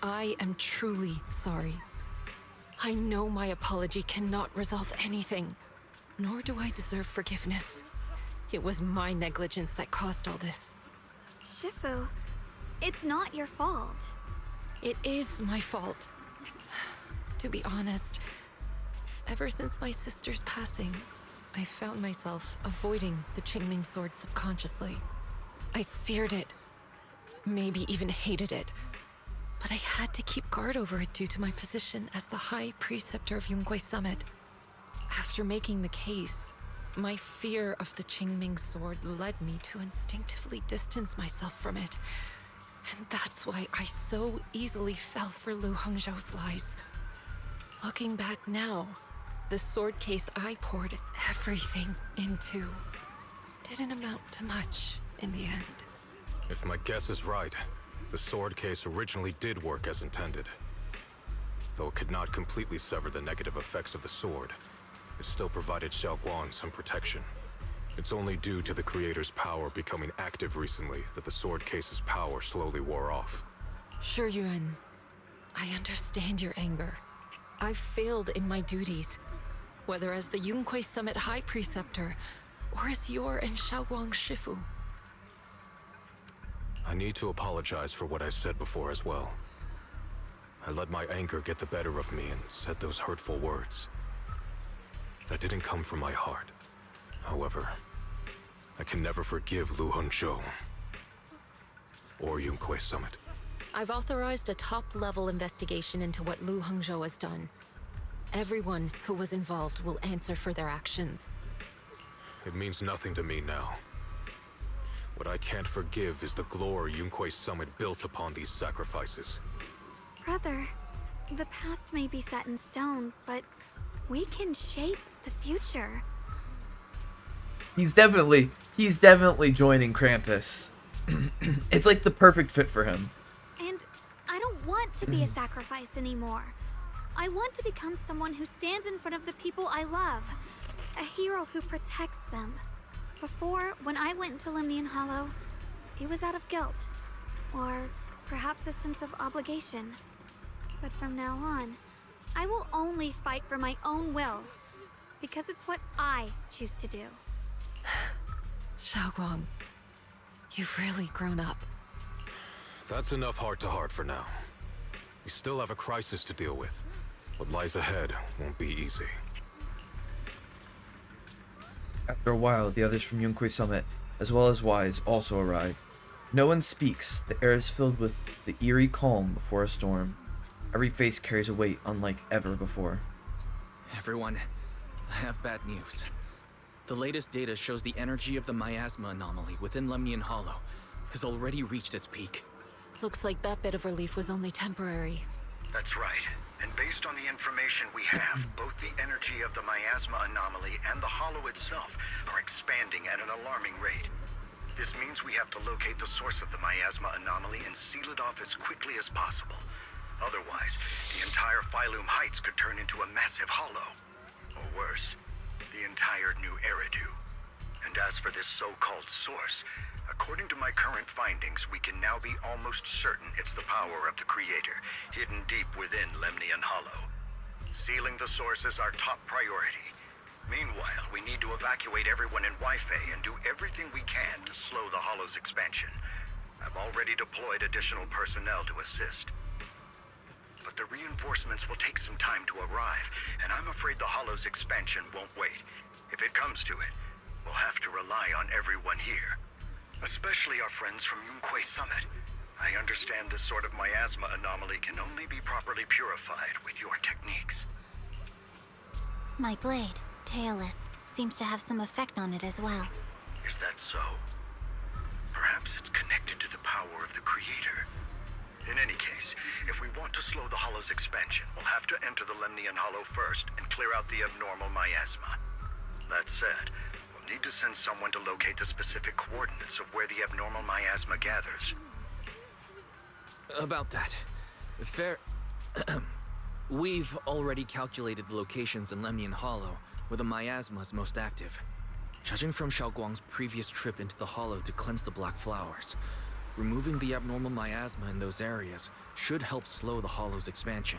I am truly sorry. I know my apology cannot resolve anything, nor do I deserve forgiveness. It was my negligence that caused all this. Shifu, it's not your fault. It is my fault. To be honest, ever since my sister's passing, I found myself avoiding the Qingming sword subconsciously. I feared it, maybe even hated it, but I had to keep guard over it due to my position as the High Preceptor of Yunguei Summit. After making the case, my fear of the Qingming sword led me to instinctively distance myself from it. And that's why I so easily fell for Lu Hongzhou's lies. Looking back now, the sword case I poured everything into didn't amount to much in the end. If my guess is right, the sword case originally did work as intended. Though it could not completely sever the negative effects of the sword, it still provided Xiaoguang some protection. It's only due to the creator's power becoming active recently that the sword case's power slowly wore off. Shi Yuan, I understand your anger. I've failed in my duties, whether as the Yunguei Summit High Preceptor or as your and Xiaoguang's Shifu. I need to apologize for what I said before as well. I let my anger get the better of me and said those hurtful words. That didn't come from my heart. However, I can never forgive Lu Hongzhou or Yunguei Summit. I've authorized a top-level investigation into what Lu Hongzhou has done. Everyone who was involved will answer for their actions. It means nothing to me now. What I can't forgive is the glory Yunguei Summit built upon these sacrifices. Brother, the past may be set in stone, but we can shape the future. He's definitely joining Krampus. It's like the perfect fit for him. And I don't want to be a sacrifice anymore. I want to become someone who stands in front of the people I love. A hero who protects them. Before, when I went into Lemnian Hollow, it was out of guilt. Or perhaps a sense of obligation. But from now on, I will only fight for my own will. Because it's what I choose to do. Xiaoguang, you've really grown up. That's enough heart-to-heart for now. We still have a crisis to deal with. What lies ahead won't be easy. After a while, the others from Yunguei Summit, as well as Wise, also arrive. No one speaks. The air is filled with the eerie calm before a storm. Every face carries a weight unlike ever before. Everyone, I have bad news. The latest data shows the energy of the miasma anomaly within Lemnian Hollow has already reached its peak. Looks like that bit of relief was only temporary. That's right. And based on the information we have, both the energy of the miasma anomaly and the hollow itself are expanding at an alarming rate. This means we have to locate the source of the miasma anomaly and seal it off as quickly as possible. Otherwise, the entire Phylum Heights could turn into a massive hollow. Or worse, the entire new Eridu. And as for this so-called source, according to my current findings, we can now be almost certain it's the power of the Creator, hidden deep within Lemnian Hollow. Sealing the source is our top priority. Meanwhile, we need to evacuate everyone in Wi-Fi and do everything we can to slow the Hollow's expansion. I've already deployed additional personnel to assist. But the reinforcements will take some time to arrive, and I'm afraid the Hollow's expansion won't wait. If it comes to it, we'll have to rely on everyone here. Especially our friends from Yunguei Summit. I understand this sort of miasma anomaly can only be properly purified with your techniques. My blade, Tailless, seems to have some effect on it as well. Is that so? Perhaps it's connected to the power of the Creator. In any case, if we want to slow the Hollow's expansion, we'll have to enter the Lemnian Hollow first and clear out the abnormal miasma. That said, we'll need to send someone to locate the specific coordinates of where the abnormal miasma gathers. About that, we've already calculated the locations in Lemnian Hollow where the miasma is most active. Judging from Xiaoguang's previous trip into the Hollow to cleanse the Black Flowers, removing the abnormal miasma in those areas should help slow the Hollow's expansion.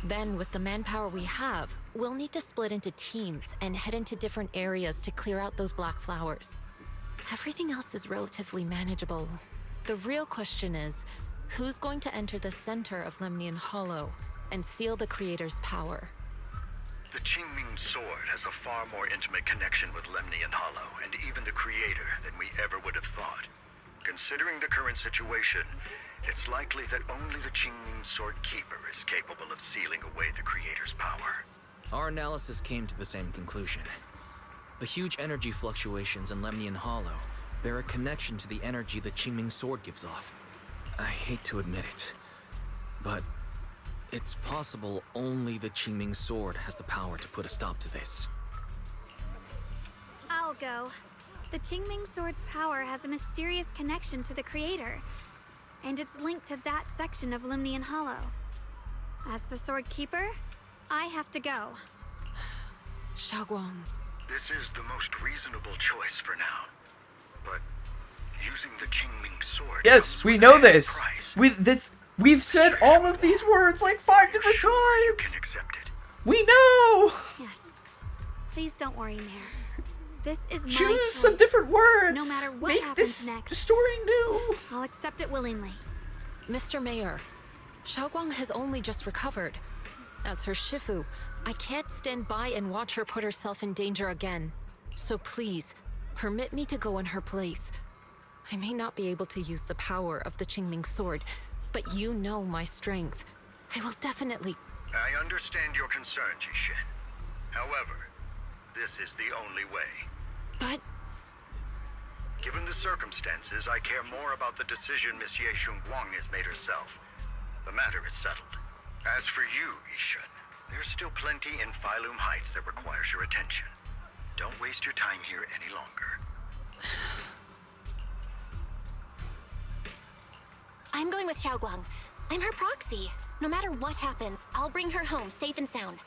Then, with the manpower we have, we'll need to split into teams and head into different areas to clear out those Black Flowers. Everything else is relatively manageable. The real question is, Who's going to enter the center of Lemnian Hollow and seal the Creator's power? The Qingming Sword has a far more intimate connection with Lemnian Hollow and even the Creator than we ever would have thought. Considering the current situation, it's likely that only the Qingming Sword Keeper is capable of sealing away the Creator's power. Our analysis came to the same conclusion. The huge energy fluctuations in Lemnian Hollow bear a connection to the energy the Qingming Sword gives off. I hate to admit it, but it's possible only the Qingming Sword has the power to put a stop to this. I'll go. The Qingming Sword's power has a mysterious connection to the Creator, and it's linked to that section of Lemnian Hollow. As the Sword Keeper, I have to go. Xiaoguang. This is the most reasonable choice for now. But using the Qingming Sword... Yes, we know this! We've said all of these words like 5 different times! We know! Yes. Please don't worry, Mayor. This is my Choose choice. some different words! No matter what Make happens this next. story new! I'll accept it willingly. Mr. Mayor, Xiaoguang has only just recovered. As her Shifu, I can't stand by and watch her put herself in danger again. So please, permit me to go in her place. I may not be able to use the power of the Qingming Sword, but you know my strength. I will definitely... I understand your concern, Jishin. However, this is the only way. But... Given the circumstances, I care more about the decision Miss Ye Shunguang has made herself. The matter is settled. As for you, Yishun, there's still plenty in Phylum Heights that requires your attention. Don't waste your time here any longer. I'm going with Xiaoguang. I'm her proxy. No matter what happens, I'll bring her home safe and sound.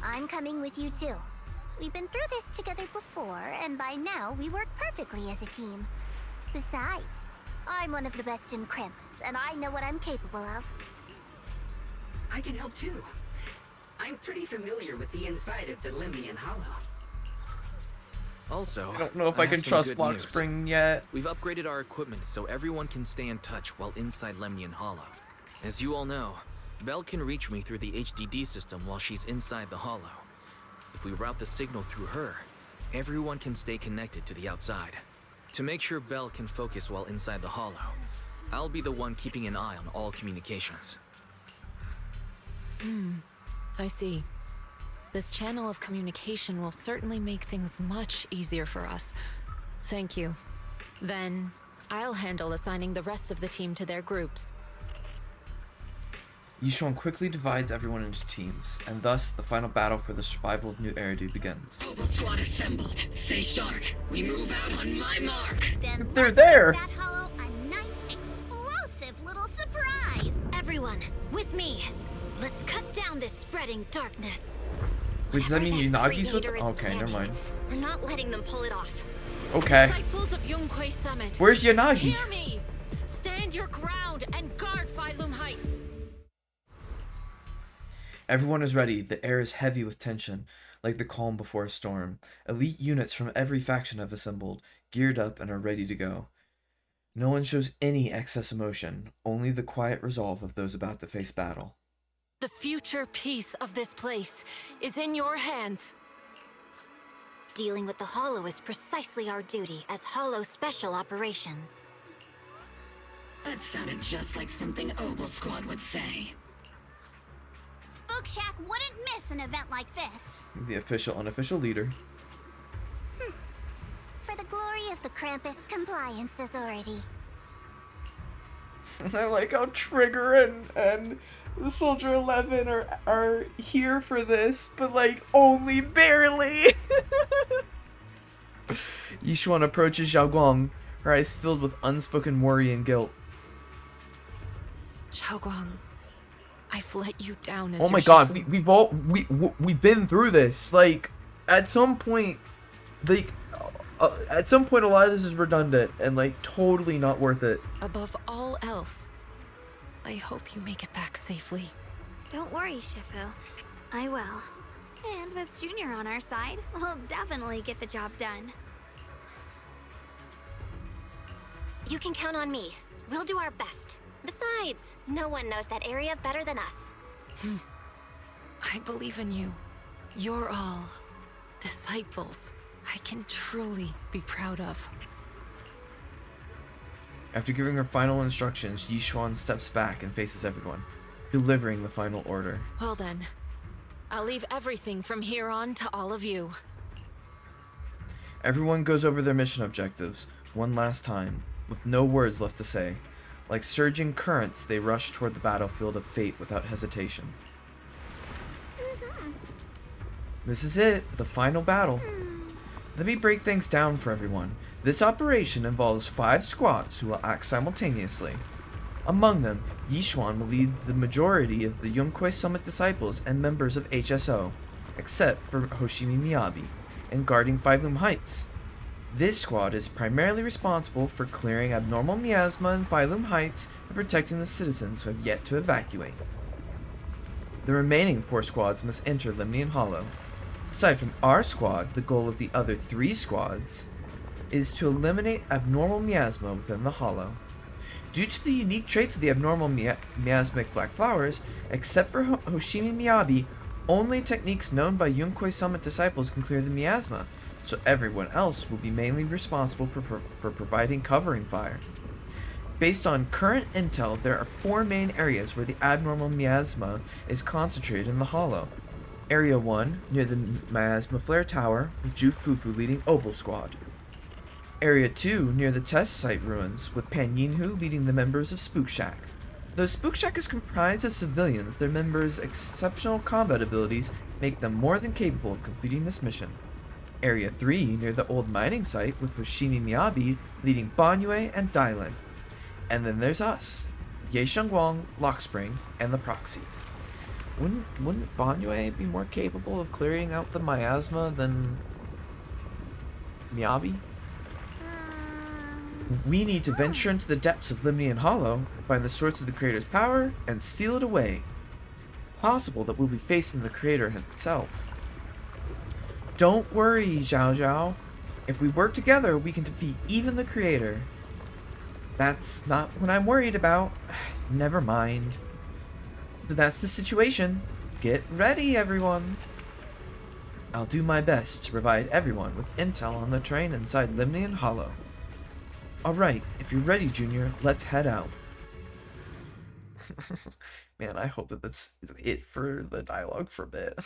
I'm coming with you too. We've been through this together before, and by now we work perfectly as a team. Besides, I'm one of the best in Krampus, and I know what I'm capable of. I can help too. I'm pretty familiar with the inside of the Lemnian Hollow. Also, I don't know if I can have some trust good Lock news. Spring yet. We've upgraded our equipment so everyone can stay in touch while inside Lemnian Hollow. As you all know, Belle can reach me through the HDD system while she's inside the Hollow. If we route the signal through her, everyone can stay connected to the outside. To make sure Belle can focus while inside the Hollow, I'll be the one keeping an eye on all communications. I see. This channel of communication will certainly make things much easier for us. Thank you. Then, I'll handle assigning the rest of the team to their groups. Yishuan quickly divides everyone into teams, and thus the final battle for the survival of New Eridu begins. Mobile squad assembled. Stay sharp. We move out on my mark. Then They're let's there. give that hollow a nice explosive little surprise. Everyone, with me. Let's cut down this spreading darkness. Wait, does that mean Whatever that Yunagi's with creator is Okay, never planning, mind. We're not letting them pull it off. Okay. Disciples of Yunquei Summit. Where's Yanagi? Hear me! Stand your ground and guard Phylum Heights. Everyone is ready. The air is heavy with tension, like the calm before a storm. Elite units from every faction have assembled, geared up, and are ready to go. No one shows any excess emotion, only the quiet resolve of those about to face battle. The future peace of this place is in your hands. Dealing with the Hollow is precisely our duty as Hollow Special Operations. That sounded just like something Obel Squad would say. Spook Shack wouldn't miss an event like this. The official, unofficial leader. For the glory of the Krampus Compliance Authority. I like how Trigger and the Soldier 11 are here for this, but like only barely. Yishuan approaches Xiaoguang, her eyes filled with unspoken worry and guilt. Xiaoguang, I've let you down as Oh my your god, Shifu. we've been through this. Like at some point, like at some point a lot of this is redundant and like totally not worth it. Above all else, I hope you make it back safely. Don't worry, Shifu. I will. And with Junior on our side, we'll definitely get the job done. You can count on me. We'll do our best. Besides, no one knows that area better than us. I believe in you. You're all disciples I can truly be proud of. After giving her final instructions, Yishuan steps back and faces everyone, delivering the final order. Well then, I'll leave everything from here on to all of you. Everyone goes over their mission objectives one last time, with no words left to say. Like surging currents, they rush toward the battlefield of fate without hesitation. This is it, the final battle. Let me break things down for everyone. This operation involves 5 squads who will act simultaneously. Among them, Yishuan will lead the majority of the Yunkwei Summit disciples and members of HSO, except for Hoshimi Miyabi, and guarding Phylum Heights. This squad is primarily responsible for clearing abnormal miasma in Phylum Heights and protecting the citizens who have yet to evacuate. The remaining 4 squads must enter Limnian Hollow. Aside from our squad, the goal of the other 3 squads is to eliminate abnormal miasma within the Hollow. Due to the unique traits of the abnormal miasmic black flowers, except for Hoshimi Miyabi, only techniques known by Yunkwei Summit disciples can clear the miasma, so everyone else will be mainly responsible for providing covering fire. Based on current intel, there are 4 main areas where the abnormal miasma is concentrated in the Hollow. Area 1, near the Miasma Flare Tower, with Ju Fufu leading Obel Squad. Area 2, near the test site ruins, with Pan Yinhu leading the members of Spook Shack. Though Spook Shack is comprised of civilians, their members' exceptional combat abilities make them more than capable of completing this mission. Area 3, near the old mining site, with Hoshimi Miyabi leading Banyue and Dailen. And then there's us, Ye Shengguang, Lockspring, and the Proxy. Wouldn't Banyue be more capable of clearing out the miasma than Miyabi? We need to venture into the depths of Limnian Hollow, find the source of the Creator's power, and seal it away. Possible that we'll be facing the Creator himself. Don't worry, Zhao Zhao. If we work together, we can defeat even the Creator. That's not what I'm worried about. Never mind. But that's the situation. Get ready, everyone. I'll do my best to provide everyone with intel on the train inside Limnian Hollow. Alright, if you're ready, Junior, let's head out. Man, I hope that that's it for the dialogue for a bit.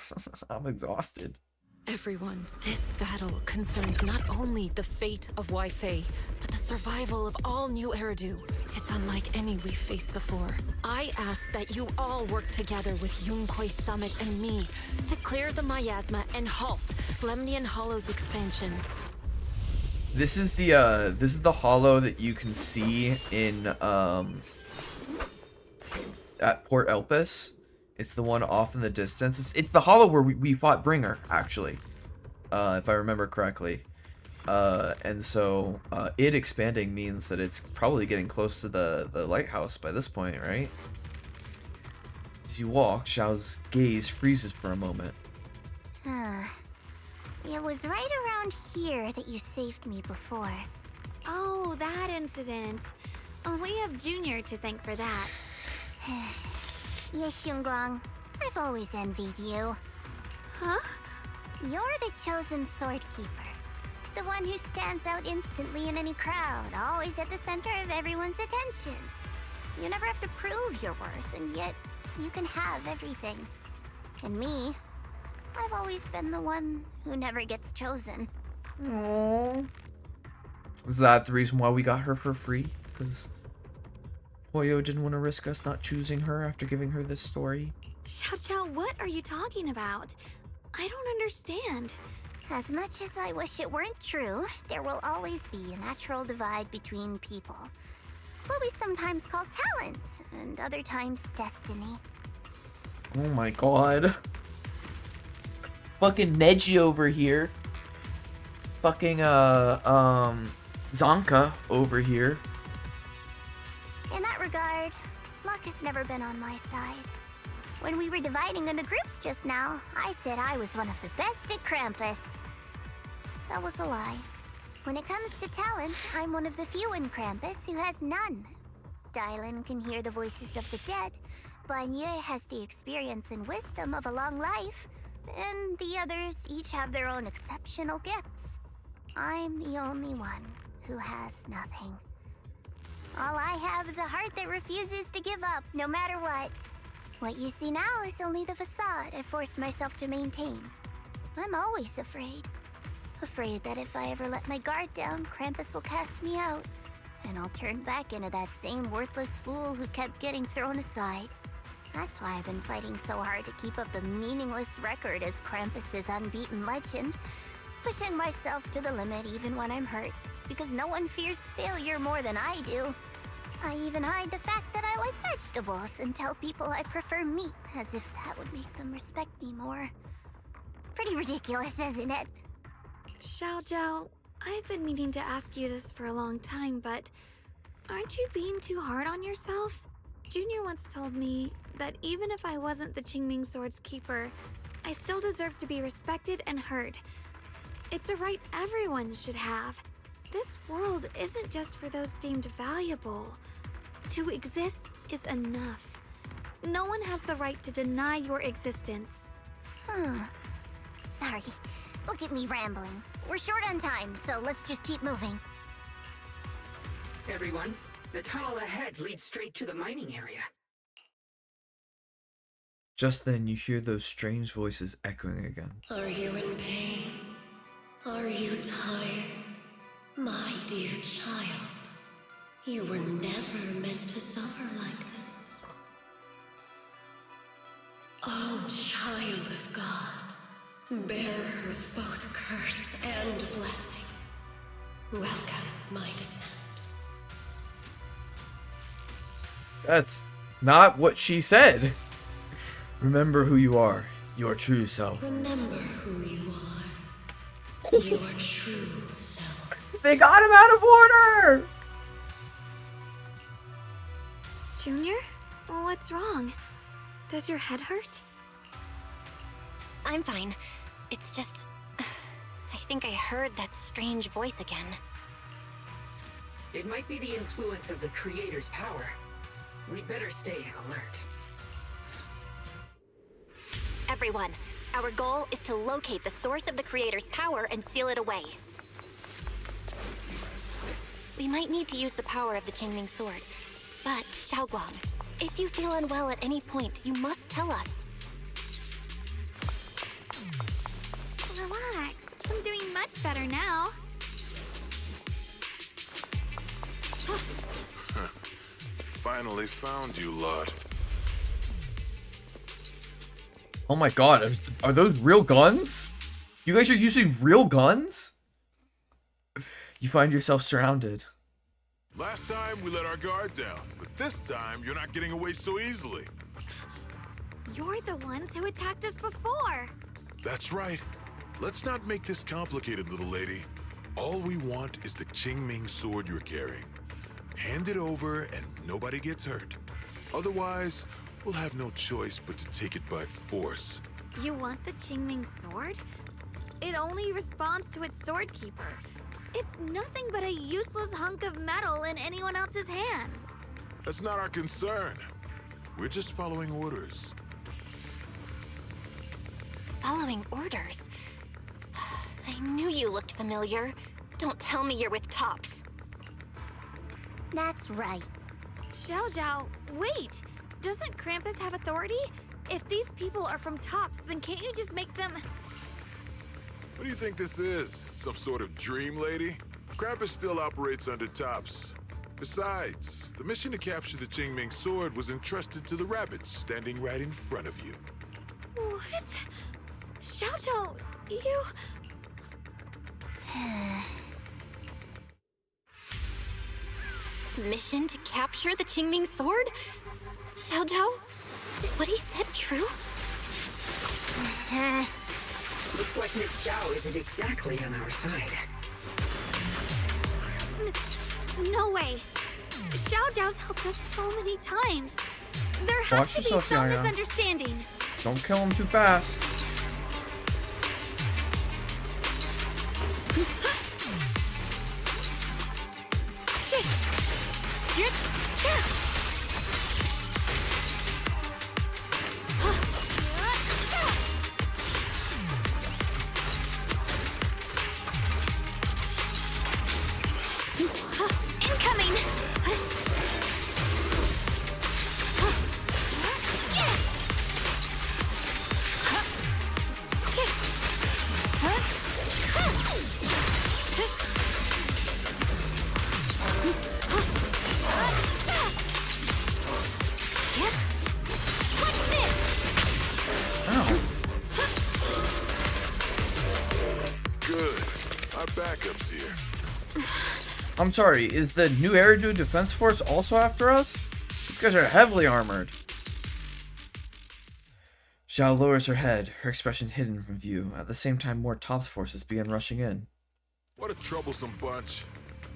I'm exhausted. Everyone, this battle concerns not only the fate of Wai Fei, but the survival of all New Eridu. It's unlike any we've faced before. I ask that you all work together with Yunkwei Summit and me to clear the miasma and halt Lemnian Hollow's expansion. This is the hollow that you can see in at Port Elpis. It's the one off in the distance. It's the hollow where we fought Bringer, actually, if I remember correctly. And so it expanding means that it's probably getting close to the lighthouse by this point, right? As you walk, Xiao's gaze freezes for a moment. It was right around here that you saved me before. Oh, that incident. Oh, we have Junior to thank for that. Yes, Shengguang. I've always envied you. Huh? You're the chosen sword keeper. The one who stands out instantly in any crowd, always at the center of everyone's attention. You never have to prove your worth, and yet you can have everything. And me, I've always been the one who never gets chosen. Aww. Is that the reason why we got her for free? Because Hoyo didn't want to risk us not choosing her after giving her this story? Xiao, what are you talking about? I don't understand. As much as I wish it weren't true, there will always be a natural divide between people. What we sometimes call talent, and other times destiny. Oh my god. Fucking Neji over here. Fucking, Zonka over here. In that regard, luck has never been on my side. When we were dividing into groups just now, I said I was one of the best at Krampus. That was a lie. When it comes to talent, I'm one of the few in Krampus who has none. Dylan can hear the voices of the dead, Banya has the experience and wisdom of a long life, and the others each have their own exceptional gifts. I'm the only one who has nothing. All I have is a heart that refuses to give up, no matter what. What you see now is only the facade I forced myself to maintain. I'm always afraid. Afraid that if I ever let my guard down, Krampus will cast me out, and I'll turn back into that same worthless fool who kept getting thrown aside. That's why I've been fighting so hard to keep up the meaningless record as Krampus's unbeaten legend, pushing myself to the limit even when I'm hurt, because no one fears failure more than I do. I even hide the fact that I like vegetables and tell people I prefer meat, as if that would make them respect me more. Pretty ridiculous, isn't it? Xiaojiao, I've been meaning to ask you this for a long time, but aren't you being too hard on yourself? Junior once told me that even if I wasn't the Qingming Sword's keeper, I still deserve to be respected and heard. It's a right everyone should have. This world isn't just for those deemed valuable. To exist is enough. No one has the right to deny your existence. Sorry. Look at me rambling. We're short on time, so let's just keep moving. Everyone, the tunnel ahead leads straight to the mining area. Just then, you hear those strange voices echoing again. Are you in pain? Are you tired? My dear child, you were never meant to suffer like this. Oh, child of God, bearer of both curse and blessing, welcome my descent. That's not what she said. Remember who you are, your true self. Remember who you are, your true self. They got him out of order! Junior? What's wrong? Does your head hurt? I'm fine. It's just... I think I heard that strange voice again. It might be the influence of the Creator's power. We'd better stay alert. Everyone, our goal is to locate the source of the Creator's power and seal it away. We might need to use the power of the Qingming Sword, but Xiaoguang, if you feel unwell at any point, you must tell us. Relax. I'm doing much better now. Finally found you, lot. Oh my god, are those real guns? You guys are using real guns? You find yourself surrounded. Last time we let our guard down, but this time you're not getting away so easily. You're the ones who attacked us before. That's right. Let's not make this complicated, little lady. All we want is the Qingming Sword you're carrying. Hand it over and nobody gets hurt. Otherwise, we'll have no choice but to take it by force. You want the Qingming Sword? It only responds to its sword keeper. It's nothing but a useless hunk of metal in anyone else's hands. That's not our concern. We're just following orders. Following orders? I knew you looked familiar. Don't tell me you're with Tops. That's right. Xiaojiao, wait! Doesn't Krampus have authority? If these people are from Tops, then can't you just make them... What do you think this is? Some sort of dream lady? Krampus still operates under Tops. Besides, the mission to capture the Qingming Sword was entrusted to the rabbits standing right in front of you. What? Xiaojiao, you... Mission to capture the Qingming Sword? Xiaojiao, is what he said true? Looks like Miss Zhao isn't exactly on our side. No way! Xiaojiao's helped us so many times. There has Watch to be yourself, some Yaya. misunderstanding. Don't kill him too fast. Incoming! Good. Our backup's here. I'm sorry, is the new Eridu Defense Force also after us? These guys are heavily armored. Xiao lowers her head, her expression hidden from view. At the same time, more TOPS forces begin rushing in. What a troublesome bunch.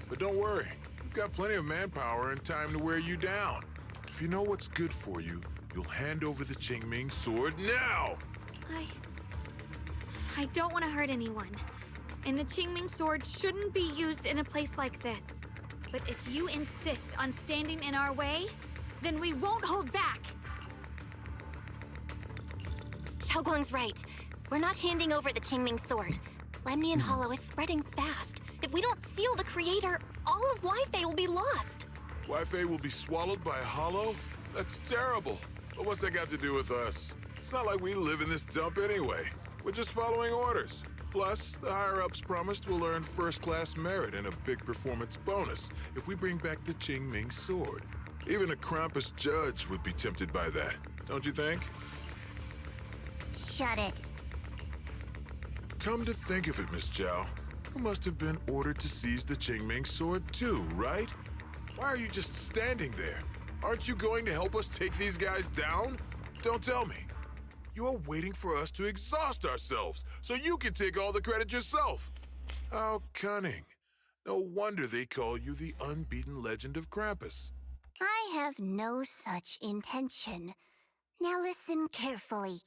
But don't worry, we've got plenty of manpower and time to wear you down. If you know what's good for you, you'll hand over the Qingming sword now! I don't want to hurt anyone. And the Qingming sword shouldn't be used in a place like this. But if you insist on standing in our way, then we won't hold back. Xiaoguang's right. We're not handing over the Qingming sword. Lemnian Hollow is spreading fast. If we don't seal the creator, all of Wi-Fi will be lost. Wi-Fi will be swallowed by a hollow? That's terrible. But what's that got to do with us? It's not like we live in this dump anyway. We're just following orders. Plus, the higher-ups promised we'll earn first-class merit and a big performance bonus if we bring back the Qingming sword. Even a Krampus judge would be tempted by that, don't you think? Shut it. Come to think of it, Miss Zhao, you must have been ordered to seize the Qingming sword too, right? Why are you just standing there? Aren't you going to help us take these guys down? Don't tell me. You're waiting for us to exhaust ourselves so you can take all the credit yourself. How cunning. No wonder they call you the unbeaten legend of Krampus. I have no such intention. Now listen carefully.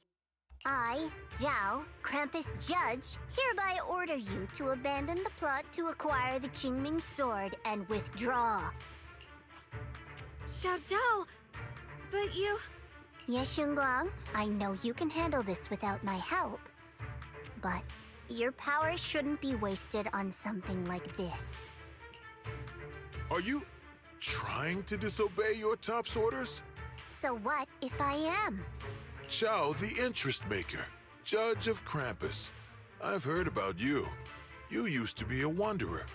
I, Zhao, Krampus Judge, hereby order you to abandon the plot to acquire the Qingming sword and withdraw. Xiao Zhao, but you... Yes, Shunguang, I know you can handle this without my help. But your power shouldn't be wasted on something like this. Are you trying to disobey your top's orders? So what if I am? Xiao, the interest maker, judge of Krampus. I've heard about you. You used to be a wanderer.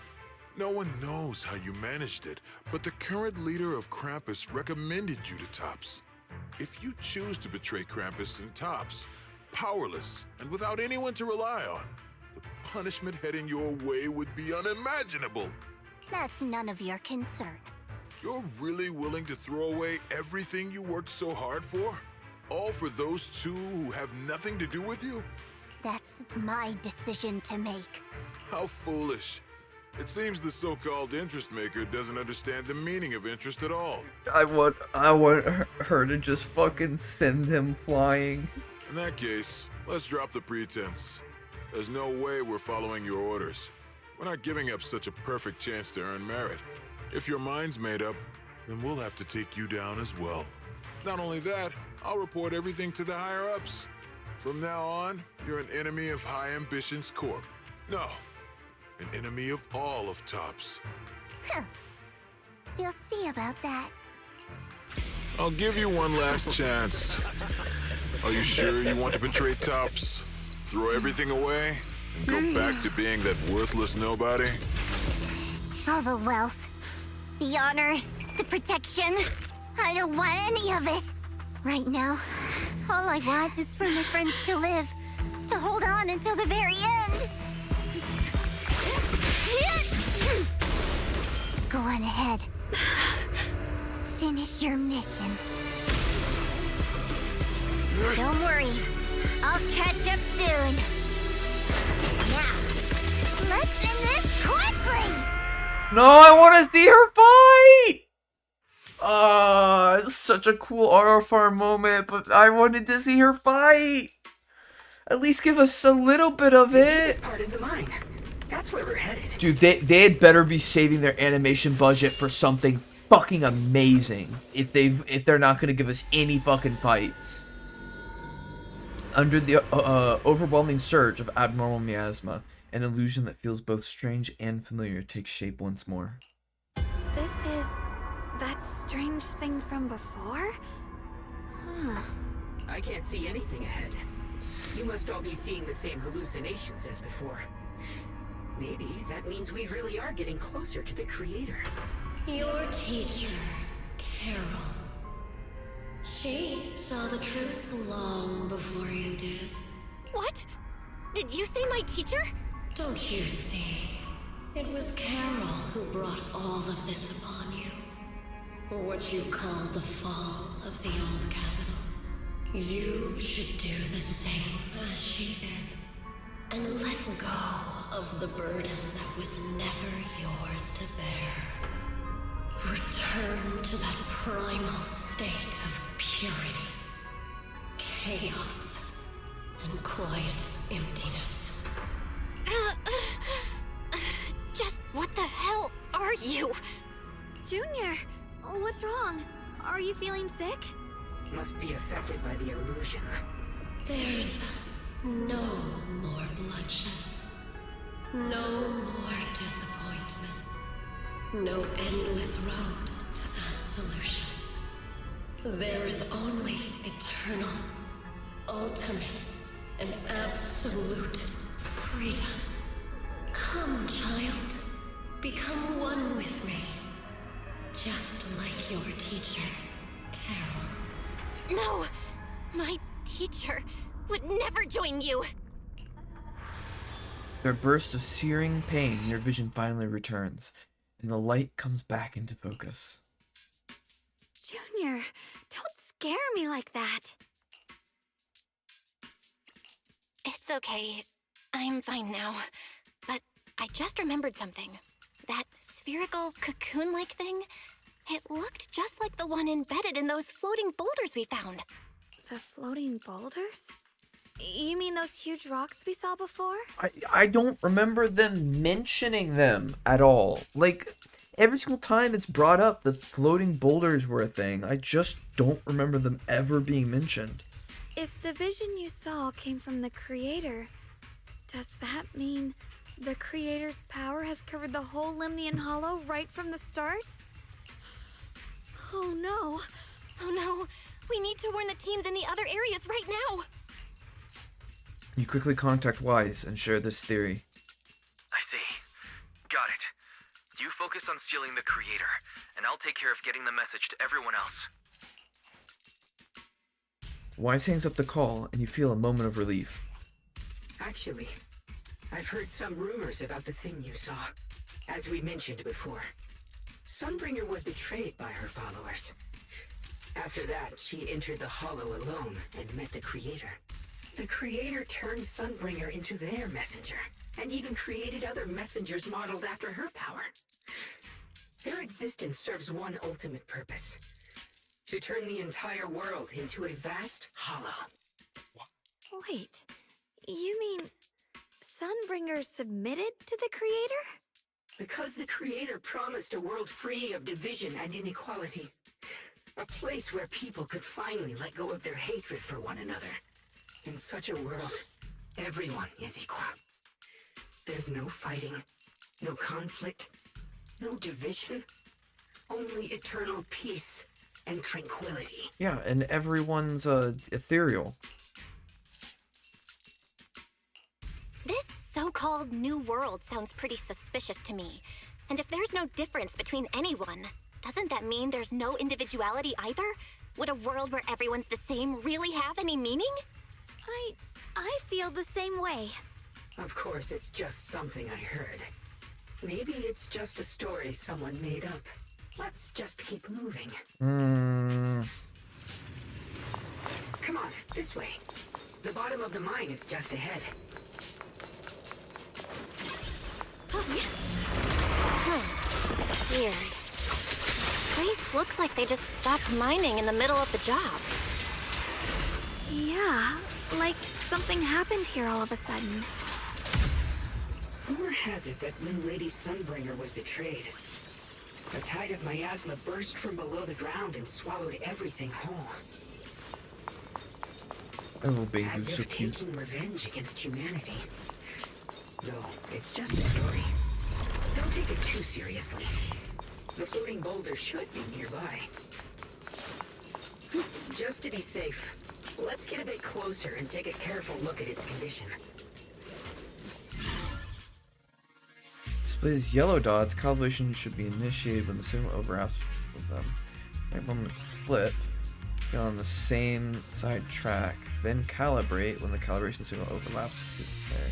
No one knows how you managed it, but the current leader of Krampus recommended you to Tops. If you choose to betray Krampus and Tops, powerless and without anyone to rely on, the punishment heading your way would be unimaginable. That's none of your concern. You're really willing to throw away everything you worked so hard for? All for those two who have nothing to do with you? That's my decision to make. How foolish. It seems the so-called interest maker doesn't understand the meaning of interest at all. I want her to just fucking send him flying. In that case, let's drop the pretense. There's no way we're following your orders. We're not giving up such a perfect chance to earn merit. If your mind's made up, then we'll have to take you down as well. Not only that, I'll report everything to the higher-ups. From now on, you're an enemy of High Ambitions Corp. No, an enemy of all of Tops. Huh. You'll see about that. I'll give you one last chance. Are you sure you want to betray Tops? Throw everything away? And go back to being that worthless nobody? All the wealth, the honor, the protection. I don't want any of it. Right now, all I want is for my friends to live, to hold on until the very end. Go on ahead. Finish your mission. Don't worry, I'll catch up soon. Now, let's end this quickly! No, I want to see her fight! It's such a cool RFR moment, but I wanted to see her fight! At least give us a little bit of it! Part of the mine. That's where we're headed. Dude, they had better be saving their animation budget for something fucking amazing if they're not gonna give us any fucking fights. Under the overwhelming surge of abnormal miasma, an illusion that feels both strange and familiar takes shape once more. this is that strange thing from before? Huh. I can't see anything ahead. You must all be seeing the same hallucinations as before. Maybe that means we really are getting closer to the creator. Your teacher, Carol. She saw the truth long before you did. What? Did you say my teacher? Don't you see? It was Carol who brought all of this upon you. What you call the fall of the old capital. You should do the same as she did. And let go of the burden that was never yours to bear. Return to that primal state of purity, chaos, and quiet emptiness. Just what the hell are you? Junior, what's wrong? Are you feeling sick? Must be affected by the illusion. There's no more bloodshed. No more disappointment. No endless road to absolution. There is only eternal, ultimate, and absolute freedom. Come, child. Become one with me. Just like your teacher, Carol. No! My teacher would never join you! Through a burst of searing pain, your vision finally returns, and the light comes back into focus. Junior, don't scare me like that. It's okay. I'm fine now. But I just remembered something. That spherical cocoon-like thing, it looked just like the one embedded in those floating boulders we found. The floating boulders? You mean those huge rocks we saw before? I don't remember them mentioning them at all. Like, every single time it's brought up, the floating boulders were a thing. I just don't remember them ever being mentioned. If the vision you saw came from the creator, does that mean the creator's power has covered the whole Lemnian Hollow right from the start? Oh no. Oh no. We need to warn the teams in the other areas right now. You quickly contact Wise and share this theory. I see. Got it. You focus on sealing the creator, and I'll take care of getting the message to everyone else. Wise hangs up the call, and you feel a moment of relief. Actually, I've heard some rumors about the thing you saw. As we mentioned before, Sunbringer was betrayed by her followers. After that, she entered the Hollow alone and met the Creator. The Creator turned Sunbringer into their messenger, and even created other messengers modeled after her power. Their existence serves one ultimate purpose: to turn the entire world into a vast hollow. Wait, you mean Sunbringer submitted to the creator? Because the Creator promised a world free of division and inequality. A place where people could finally let go of their hatred for one another. In such a world, everyone is equal. There's no fighting, no conflict, no division, only eternal peace and tranquility. Yeah, and everyone's ethereal. This so-called new world sounds pretty suspicious to me. And if there's no difference between anyone, doesn't that mean there's no individuality either? Would a world where everyone's the same really have any meaning? I feel the same way. Of course, it's just something I heard. Maybe it's just a story someone made up. Let's just keep moving. Come on, this way. The bottom of the mine is just ahead. Weird. Place looks like they just stopped mining in the middle of the job. Yeah, like something happened here all of a sudden. Rumor has it that when Lady Sunbringer was betrayed, a tide of miasma burst from below the ground and swallowed everything whole. Oh, baby, As so if cute. taking revenge against humanity. No, it's just a story. Don't take it too seriously. The floating boulder should be nearby. Just to be safe, let's get a bit closer and take a careful look at its condition. Displays yellow dots. Calibration should be initiated when the signal overlaps with them. Right moment flip. Get on the same side track. Then calibrate when the calibration signal overlaps. Okay.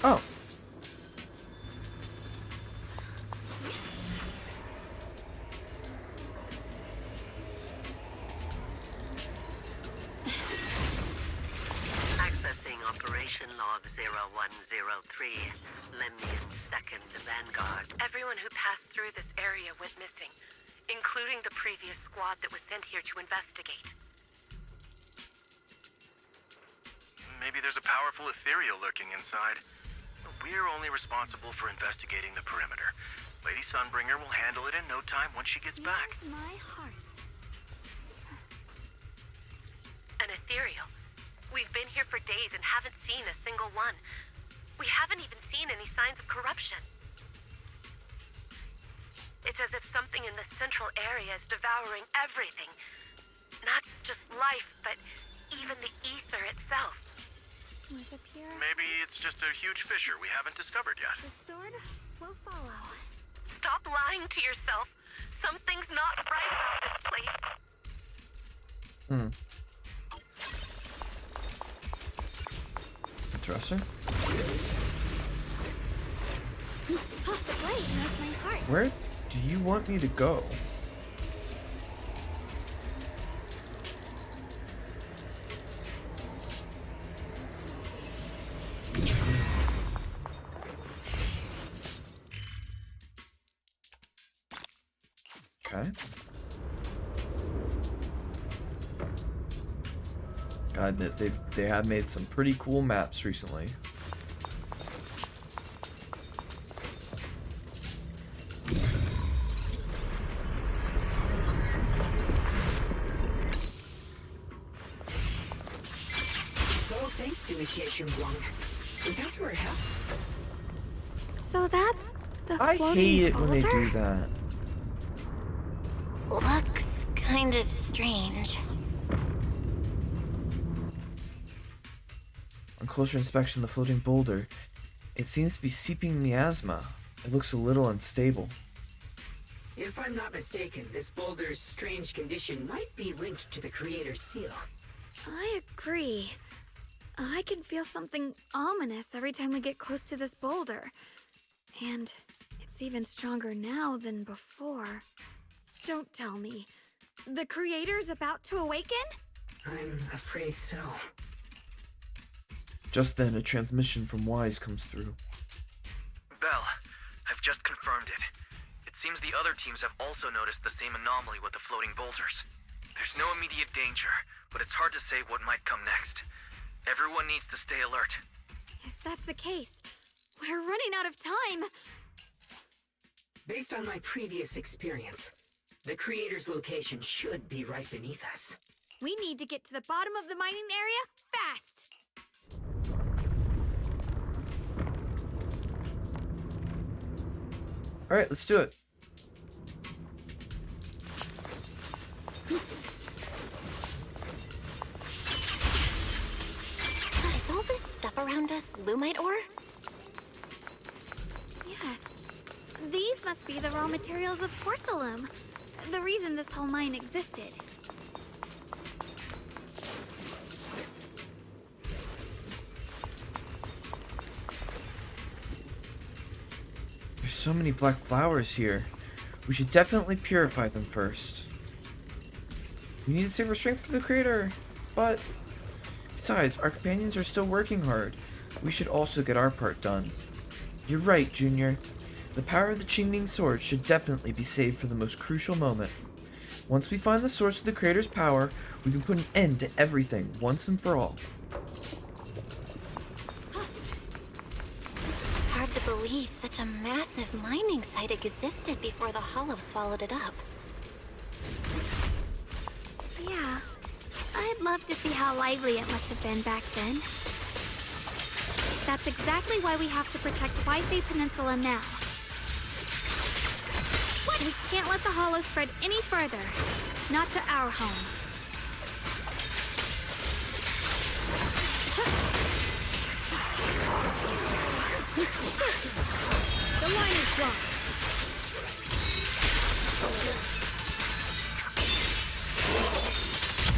Oh. Accessing Operation Log 0103, Lemnian 2nd Vanguard. Everyone who passed through this area went missing, including the previous squad that was sent here to investigate. Maybe there's a powerful ethereal lurking inside. We're only responsible for investigating the perimeter. Lady Sunbringer will handle it in no time once she gets back. My heart. An ethereal. We've been here for days and haven't seen a single one. We haven't even seen any signs of corruption. It's as if something in the central area is devouring everything. Not just life, but even the ether itself. Maybe it's just a huge fissure we haven't discovered yet. The sword will follow. Stop lying to yourself. Something's not right about this place. Interesting. The blade knows my heart. Where do you want me to go? Okay. God, they have made some pretty cool maps recently. So thanks to Monsieur Blanc. Without your help. So that's the I floating hate it when they boulder? do that. Looks kind of strange. On closer inspection, the floating boulder, it seems to be seeping miasma. It looks a little unstable. If I'm not mistaken, this boulder's strange condition might be linked to the Creator's seal. I agree. I can feel something ominous every time we get close to this boulder. And it's even stronger now than before. Don't tell me. The Creator's about to awaken? I'm afraid so. Just then, a transmission from Wise comes through. Bell, I've just confirmed it. It seems the other teams have also noticed the same anomaly with the floating boulders. There's no immediate danger, but it's hard to say what might come next. Everyone needs to stay alert. If that's the case, we're running out of time. Based on my previous experience, the Creator's location should be right beneath us. We need to get to the bottom of the mining area fast. All right, let's do it. Is all this stuff around us Lumite ore? Yes. These must be the raw materials of porcelain. The reason this whole mine existed. There's so many black flowers here. We should definitely purify them first. We need to save our strength for the Creator, but besides, our companions are still working hard. We should also get our part done. You're right, Junior. The power of the Qingming sword should definitely be saved for the most crucial moment. Once we find the source of the Creator's power, we can put an end to everything once and for all. Our have to believe such a massive mining site existed before the Hollow swallowed it up. Yeah, I'd love to see how lively it must have been back then. That's exactly why we have to protect Wi-Fi Peninsula now. We can't let the Hollow spread any further. Not to our home. The line is blocked.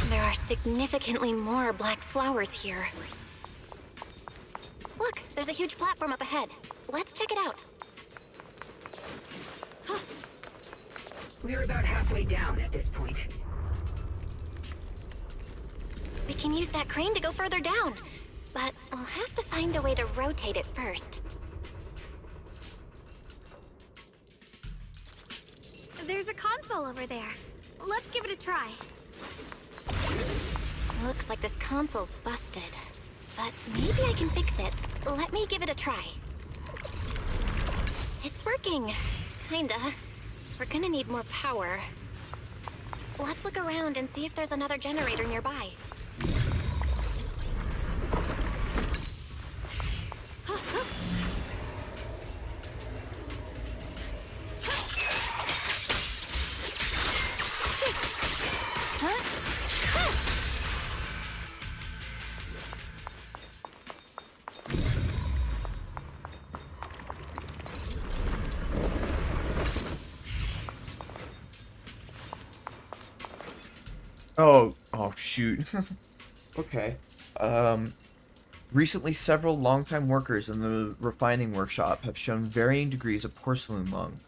There are significantly more black flowers here. Look, there's a huge platform up ahead. Let's check it out. We're about halfway down at this point. We can use that crane to go further down, but we'll have to find a way to rotate it first. There's a console over there. Let's give it a try. Looks like this console's busted, but maybe I can fix it. Let me give it a try. It's working, kinda. We're gonna need more power. Let's look around and see if there's another generator nearby. Oh shoot. Okay. Recently, several longtime workers in the refining workshop have shown varying degrees of porcelain lung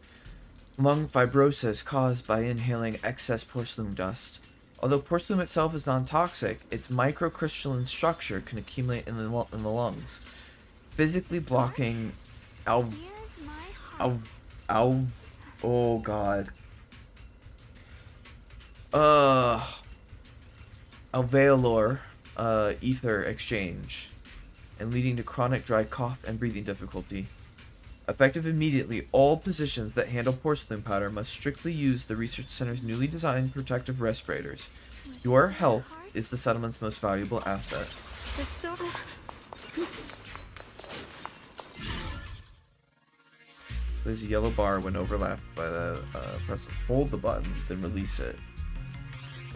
fibrosis caused by inhaling excess porcelain dust. Although porcelain itself is non-toxic, its microcrystalline structure can accumulate in the lungs, physically blocking oh god. Alveolar ether exchange, and leading to chronic dry cough and breathing difficulty. Effective immediately, all positions that handle porcelain powder must strictly use the research center's newly designed protective respirators. Your health is the settlement's most valuable asset. There's a yellow bar when overlapped by the hold the button, then release it.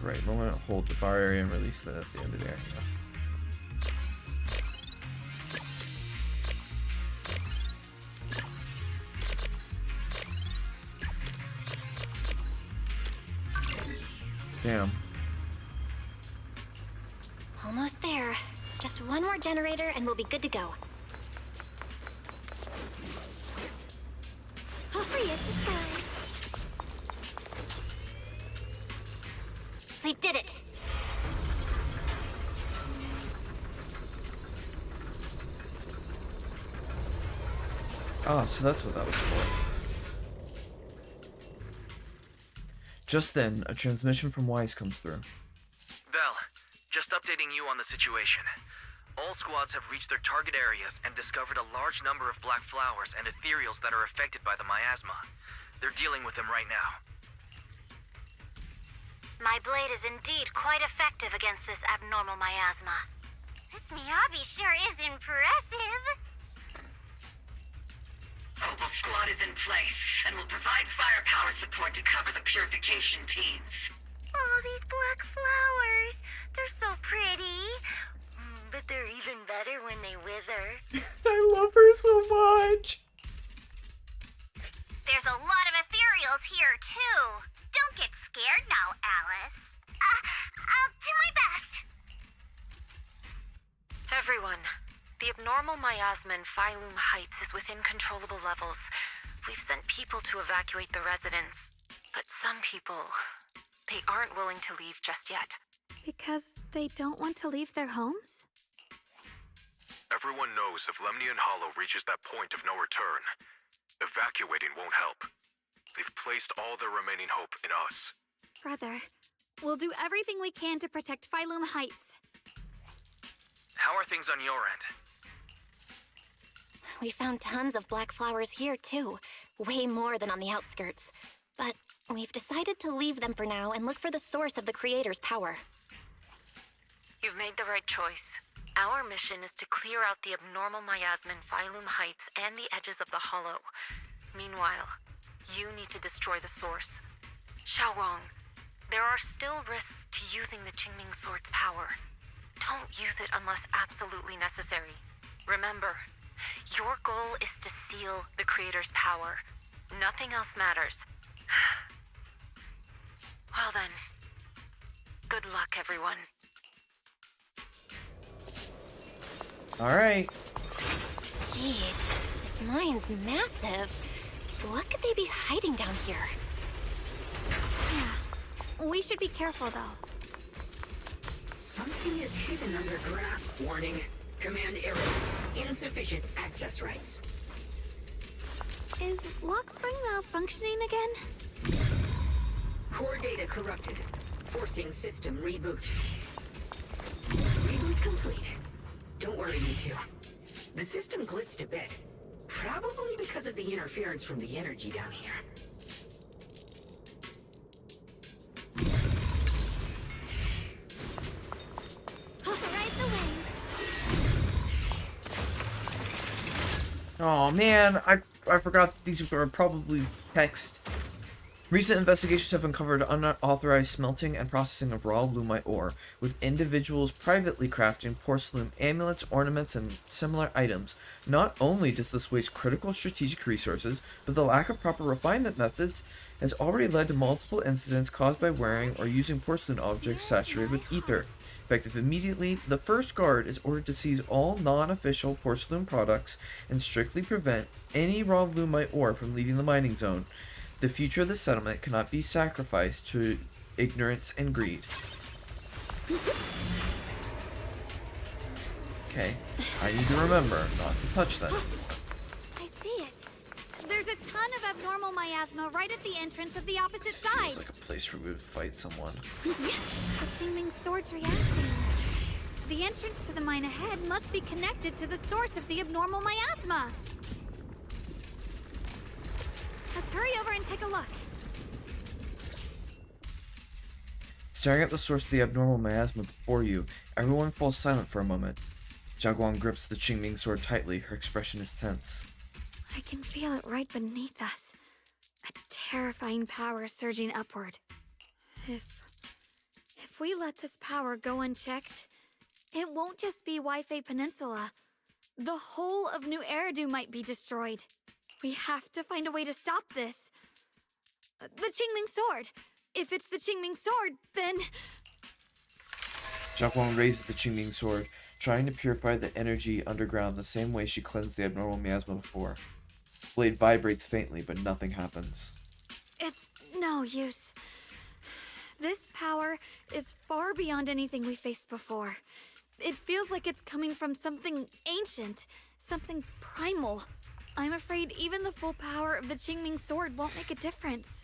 Right moment, hold the bar area and release it at the end of the area. Damn. Almost there. Just one more generator and we'll be good to go. Hurry as the sky. We did it! Oh, so that's what that was for. Just then, a transmission from Wise comes through. Bell, just updating you on the situation. All squads have reached their target areas and discovered a large number of black flowers and ethereals that are affected by the miasma. They're dealing with them right now. My blade is indeed quite effective against this abnormal miasma. This Miyabi sure is impressive. Opal Squad is in place and will provide firepower support to cover the purification teams. Oh, these black flowers. They're so pretty. But they're even better when they wither. I love her so much. There's a lot of ethereals here, too. Don't get scared now, Alice. I'll do my best. Everyone, the abnormal miasma in Phylum Heights is within controllable levels. We've sent people to evacuate the residents, but some people, they aren't willing to leave just yet. Because they don't want to leave their homes? Everyone knows if Lemnian Hollow reaches that point of no return, evacuating won't help. They've placed all their remaining hope in us. Brother, we'll do everything we can to protect Phylum Heights. How are things on your end? We found tons of black flowers here, too. Way more than on the outskirts. But we've decided to leave them for now and look for the source of the creator's power. You've made the right choice. Our mission is to clear out the abnormal miasma in Phylum Heights and the edges of the Hollow. Meanwhile, you need to destroy the source. Xiaowang, there are still risks to using the Qingming Sword's power. Don't use it unless absolutely necessary. Remember, your goal is to seal the Creator's power. Nothing else matters. Well then, good luck, everyone. Alright. Jeez, this mine's massive. What could they be hiding down here? Yeah, we should be careful though. Something is hidden underground. Warning. Command area. Insufficient access rights. Is Lockspring malfunctioning again? Core data corrupted. Forcing system reboot. Reboot complete. Don't worry, you two. The system glitched a bit. Probably because of the interference from the energy down here. Ride the wind. Oh man, I forgot that these are probably text. Recent investigations have uncovered unauthorized smelting and processing of raw lumite ore, with individuals privately crafting porcelain amulets, ornaments, and similar items. Not only does this waste critical strategic resources, but the lack of proper refinement methods has already led to multiple incidents caused by wearing or using porcelain objects saturated with ether. Effective immediately, the first guard is ordered to seize all non-official porcelain products and strictly prevent any raw lumite ore from leaving the mining zone. The future of the settlement cannot be sacrificed to ignorance and greed. Okay, I need to remember not to touch them. I see it. There's a ton of abnormal miasma right at the entrance of the opposite This side. feels like a place where we would fight someone. The Qingming Sword's reacting. The entrance to the mine ahead must be connected to the source of the abnormal miasma. Let's hurry over and take a look. Staring at the source of the abnormal miasma before you, everyone falls silent for a moment. Xiaoguang grips the Qingming sword tightly, her expression is tense. I can feel it right beneath us. A terrifying power surging upward. If we let this power go unchecked, it won't just be Wi-Fi Peninsula. The whole of New Eridu might be destroyed. We have to find a way to stop this. The Qingming Sword. If it's the Qingming Sword, then... Xiaoguang raises the Qingming sword, trying to purify the energy underground the same way she cleansed the abnormal miasma before. The blade vibrates faintly, but nothing happens. It's no use. This power is far beyond anything we faced before. It feels like it's coming from something ancient, something primal. I'm afraid even the full power of the Qingming Sword won't make a difference.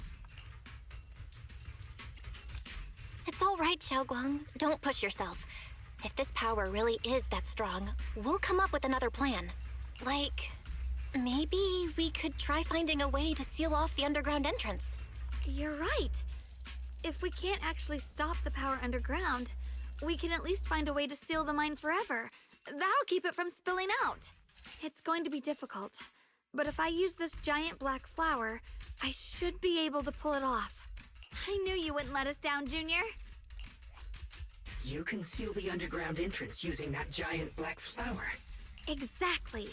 It's all right, Xiaoguang. Don't push yourself. If this power really is that strong, we'll come up with another plan. Like, maybe we could try finding a way to seal off the underground entrance. You're right. If we can't actually stop the power underground, we can at least find a way to seal the mine forever. That'll keep it from spilling out. It's going to be difficult, but if I use this giant black flower, I should be able to pull it off. I knew you wouldn't let us down, Junior. You can seal the underground entrance using that giant black flower. Exactly.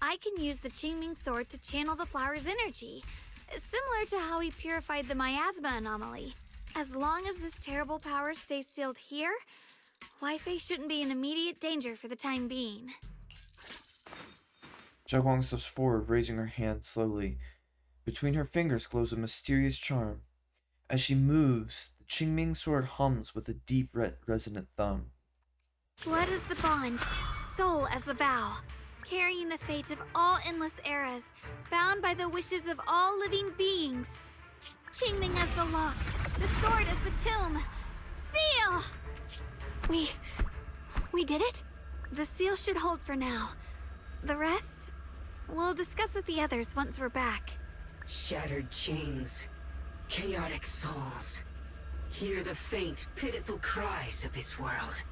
I can use the Qingming Sword to channel the flower's energy, similar to how we purified the miasma anomaly. As long as this terrible power stays sealed here, Wi-Fi shouldn't be in immediate danger for the time being. Xiaoguang steps forward, raising her hand slowly. Between her fingers glows a mysterious charm. As she moves, the Qingming sword hums with a deep, resonant thumb. Blood is the bond, soul as the vow, carrying the fate of all endless eras, bound by the wishes of all living beings. Qingming as the lock, the sword as the tomb. Seal! We did it? The seal should hold for now. The rest, We'll discuss with the others once we're back. Shattered chains, chaotic souls. Hear the faint, pitiful cries of this world.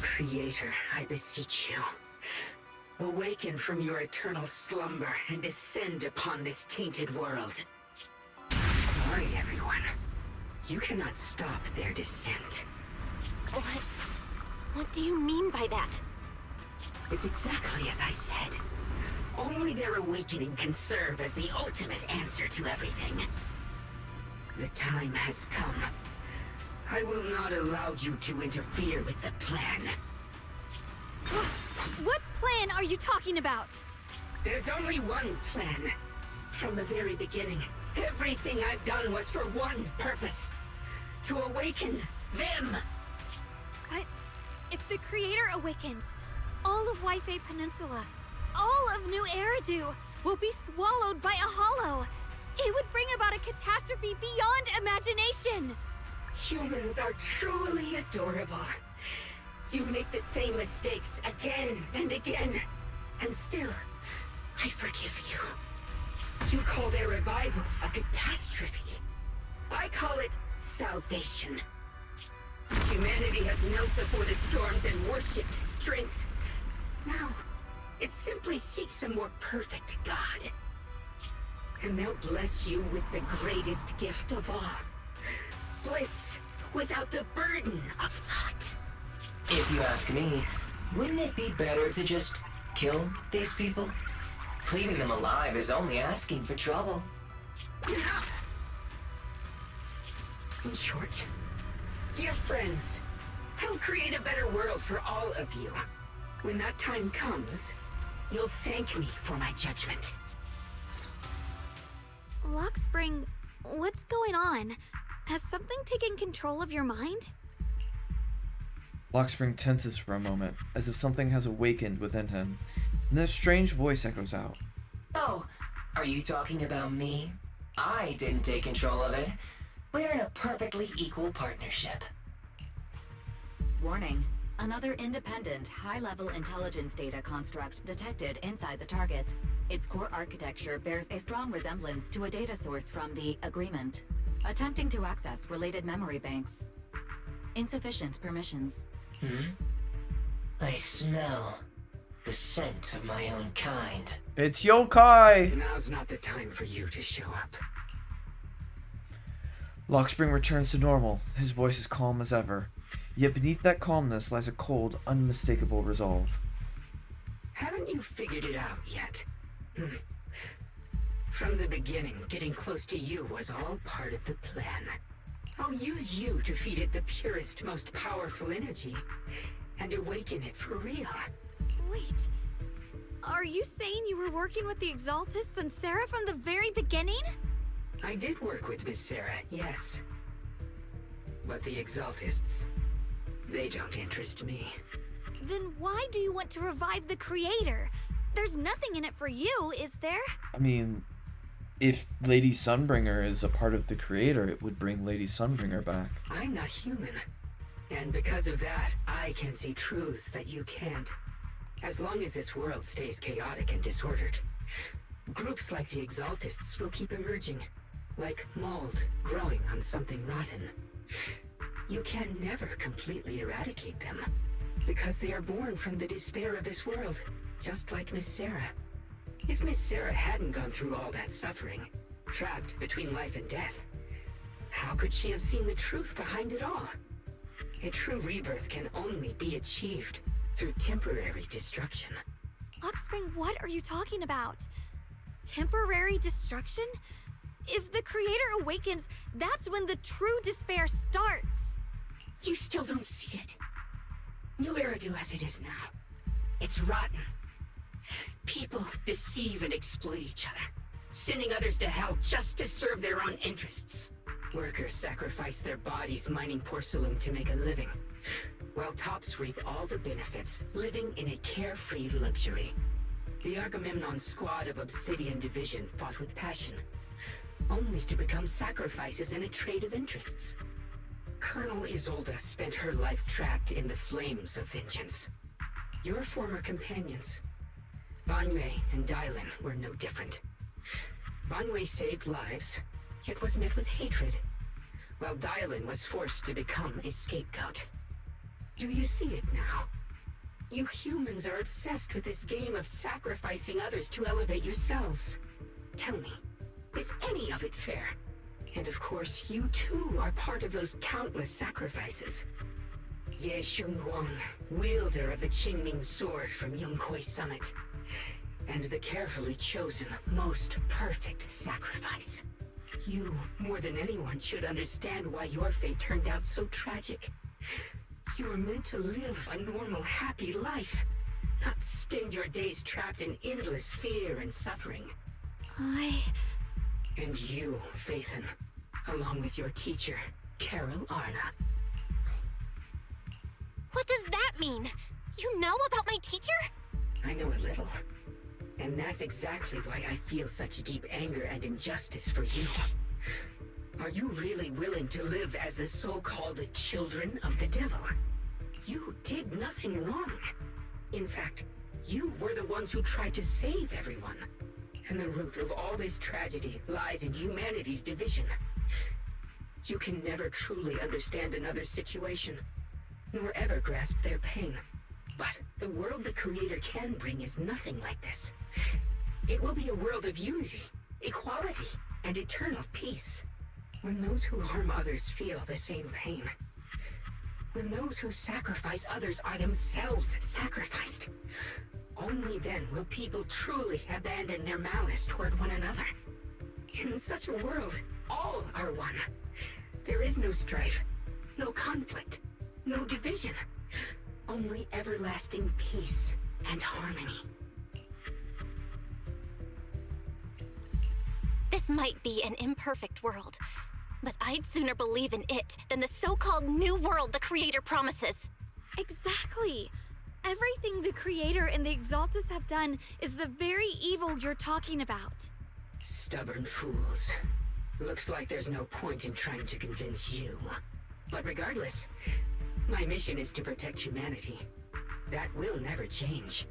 Creator, I beseech you. Awaken from your eternal slumber and descend upon this tainted world. I'm sorry, everyone. You cannot stop their descent. What do you mean by that? It's exactly as I said. Only their awakening can serve as the ultimate answer to everything. The time has come. I will not allow you to interfere with the plan. What plan are you talking about? There's only one plan. From the very beginning, everything I've done was for one purpose. To awaken them. But if the Creator awakens, all of Waifei Peninsula, all of New Eridu will be swallowed by a hollow. It would bring about a catastrophe beyond imagination. Humans are truly adorable. You make the same mistakes again and again, and still, I forgive you. You call their revival a catastrophe. I call it salvation. Humanity has knelt before the storms and worshipped strength. Now, it simply seeks a more perfect God. And they'll bless you with the greatest gift of all. Bliss without the burden of thought. If you ask me, wouldn't it be better to just kill these people? Leaving them alive is only asking for trouble. Enough! In short, dear friends, I'll create a better world for all of you. When that time comes, you'll thank me for my judgment. Lockspring, what's going on? Has something taken control of your mind? Lockspring tenses for a moment, as if something has awakened within him. And then a strange voice echoes out. Oh, are you talking about me? I didn't take control of it. We're in a perfectly equal partnership. Warning. Another independent, high-level intelligence data construct detected inside the target. Its core architecture bears a strong resemblance to a data source from the Agreement. Attempting to access related memory banks. Insufficient permissions. I smell the scent of my own kind. It's yokai! Now's not the time for you to show up. Lockspring returns to normal, his voice as calm as ever. Yet beneath that calmness lies a cold, unmistakable resolve. Haven't you figured it out yet? From the beginning, getting close to you was all part of the plan. I'll use you to feed it the purest, most powerful energy, and awaken it for real. Wait, are you saying you were working with the Exaltists and Sarah from the very beginning? I did work with Miss Sarah, yes. But the Exaltists, they don't interest me. Then why do you want to revive the Creator? There's nothing in it for you, is there? I mean, if Lady Sunbringer is a part of the Creator, it would bring Lady Sunbringer back. I'm not human. And because of that, I can see truths that you can't. As long as this world stays chaotic and disordered, groups like the Exaltists will keep emerging, like mold growing on something rotten. You can never completely eradicate them, because they are born from the despair of this world, just like Miss Sarah. If Miss Sarah hadn't gone through all that suffering, trapped between life and death, how could she have seen the truth behind it all? A true rebirth can only be achieved through temporary destruction. Lockspring, what are you talking about? Temporary destruction? If the Creator awakens, that's when the true despair starts. You still don't see it. New Eridu as it is now. It's rotten. People deceive and exploit each other, sending others to hell just to serve their own interests. Workers sacrifice their bodies mining porcelain to make a living, while tops reap all the benefits, living in a carefree luxury. The Agamemnon squad of Obsidian Division fought with passion, only to become sacrifices in a trade of interests. Colonel Isolda spent her life trapped in the flames of vengeance. Your former companions, Banwei and Dylan were no different. Banwei saved lives, yet was met with hatred, while Dylan was forced to become a scapegoat. Do you see it now? You humans are obsessed with this game of sacrificing others to elevate yourselves. Tell me, is any of it fair? And of course, you too are part of those countless sacrifices. Ye Shunguang, wielder of the Qingming sword from Yongkoi Summit, and the carefully chosen, most perfect sacrifice. You, more than anyone, should understand why your fate turned out so tragic. You were meant to live a normal, happy life, not spend your days trapped in endless fear and suffering. And you, Phaethon, along with your teacher, Carol Arna. What does that mean? You know about my teacher? I know a little. And that's exactly why I feel such deep anger and injustice for you. Are you really willing to live as the so-called children of the devil? You did nothing wrong. In fact, you were the ones who tried to save everyone. And the root of all this tragedy lies in humanity's division. You can never truly understand another's situation, nor ever grasp their pain. But the world the Creator can bring is nothing like this. It will be a world of unity, equality, and eternal peace. When those who harm others feel the same pain. When those who sacrifice others are themselves sacrificed. Only then will people truly abandon their malice toward one another. In such a world, all are one. There is no strife, no conflict, no division. Only everlasting peace and harmony. This might be an imperfect world, but I'd sooner believe in it than the so-called new world the Creator promises. Exactly. Everything the Creator and the Exaltus have done is the very evil you're talking about. Stubborn fools. Looks like there's no point in trying to convince you. But regardless, my mission is to protect humanity. That will never change.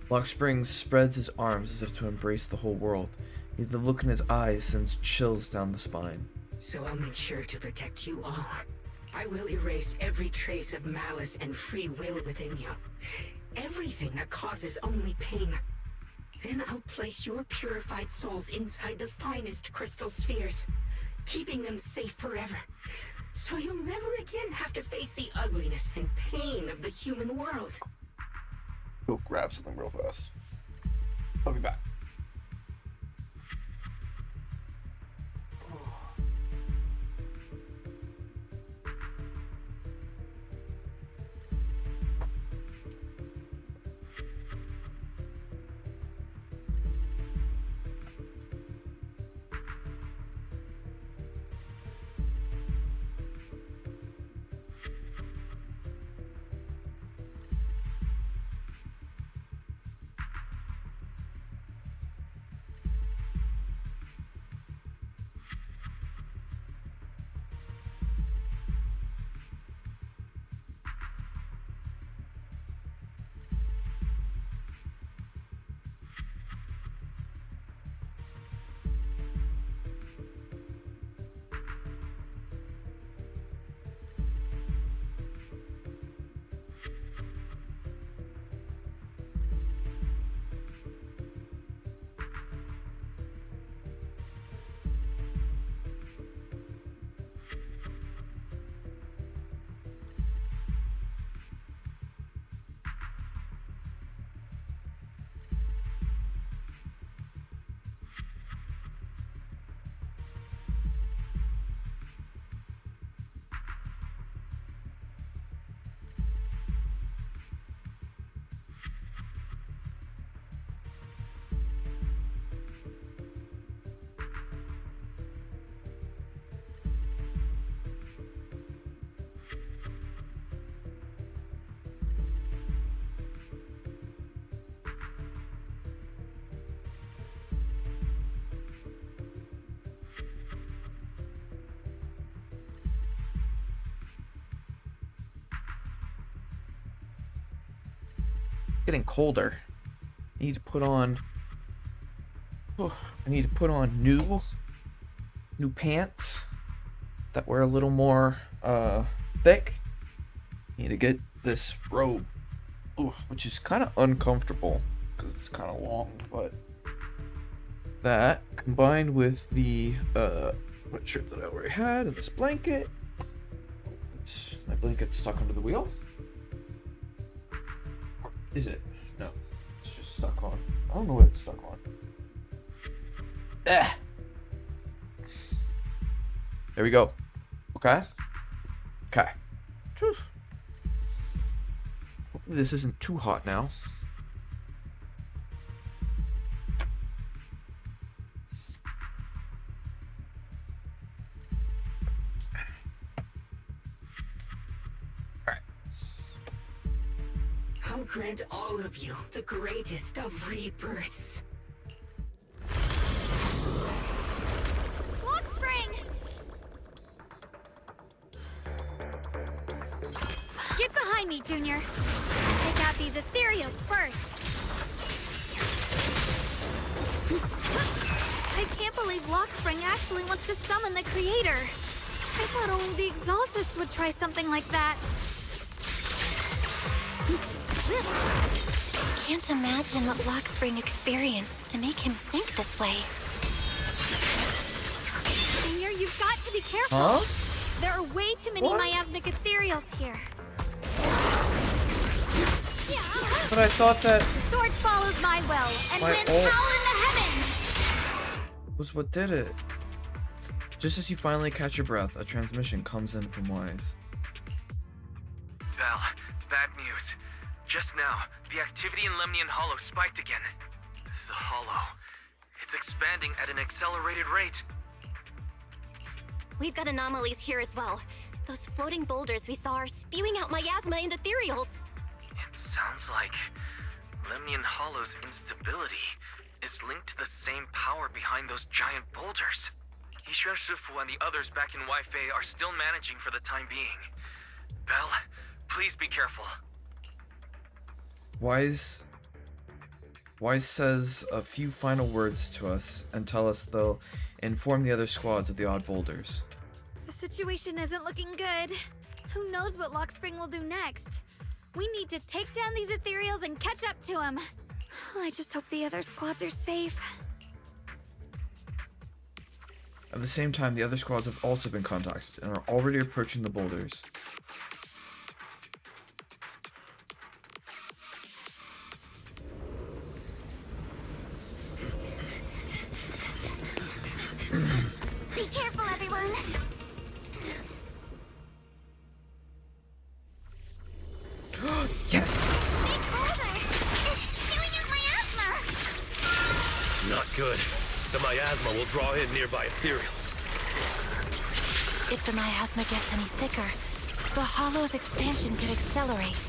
Lock Springs spreads his arms as if to embrace the whole world. Yet the look in his eyes sends chills down the spine. So I'll make sure to protect you all. I will erase every trace of malice and free will within you. Everything that causes only pain. Then I'll place your purified souls inside the finest crystal spheres, keeping them safe forever. So you'll never again have to face the ugliness and pain of the human world. Go grab something real fast. I'll be back. getting colder. I need to put on new pants that were a little more thick. Need to get this robe, which is kind of uncomfortable because it's kind of long, but that combined with the sweatshirt that I already had and this blanket. My blanket's stuck under the wheel. Or is it? No, it's just stuck on. I don't know what it's stuck on. There we go. Okay. Hopefully this isn't too hot now. I'll grant all of you the greatest of rebirths. Lock spring! Get behind me, Junior. Take out these ethereals first. I can't believe Lock Spring actually wants to summon the creator. I thought only the Exaltists would try something like that. Can't imagine what Lockspring experienced to make him think this way. Junior, you've got to be careful. Huh? There are way too many miasmic ethereals here. But I thought that The sword follows my will and My winds ult- howl in the heavens. was what did it. Just as you finally catch your breath, a transmission comes in from Wise. Belle, bad news. Just now, the activity in Lemnian Hollow spiked again. The Hollow. It's expanding at an accelerated rate. We've got anomalies here as well. Those floating boulders we saw are spewing out miasma and ethereals. It sounds like Lemnian Hollow's instability is linked to the same power behind those giant boulders. Yishuan Shifu and the others back in Wi-Fi are still managing for the time being. Belle, please be careful. Wise says a few final words to us and tell us they'll inform the other squads of the odd boulders. The situation isn't looking good. Who knows what Lock Spring will do next? We need to take down these ethereals and catch up to him. I just hope the other squads are safe. At the same time, the other squads have also been contacted and are already approaching the boulders. Be careful, everyone. Yes! Big boulder! It's spewing out miasma! Not good. The miasma will draw in nearby ethereals. If the miasma gets any thicker, the Hollow's expansion could accelerate.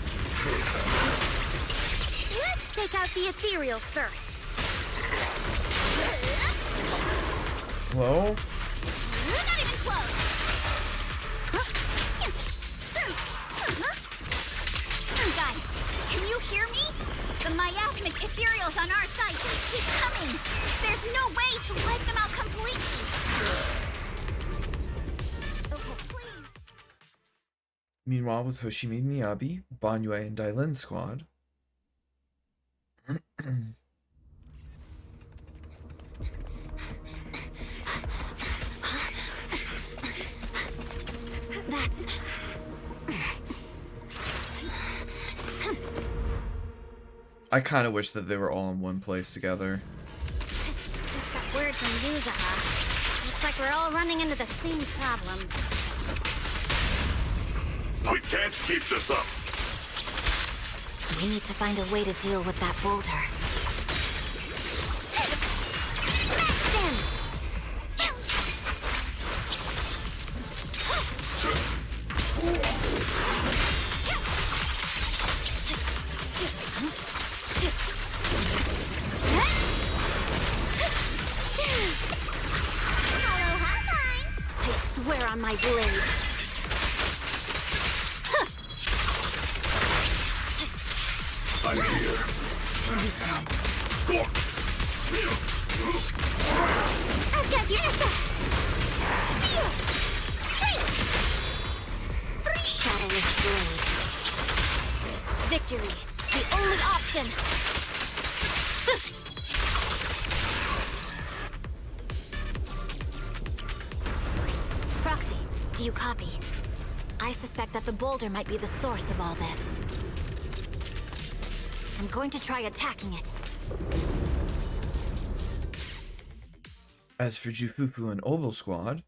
Let's take out the ethereals first. Hello? Not even close. Guys, can you hear me? The miasmic ethereals on our side just keep coming. There's no way to wipe them out completely. Okay, please. Meanwhile, with Hoshimi Miyabi, Banyue, and Dailin's squad. That's... I kind of wish that they were all in one place together. Just got word from Yuzaha. Looks like we're all running into the same problem. We can't keep this up. We need to find a way to deal with that boulder. I swear on my blade. I'm here. victory. The only option. Proxy, do you copy? I suspect that the boulder might be the source of all this. I'm going to try attacking it. As for Jufufu and Obel Squad,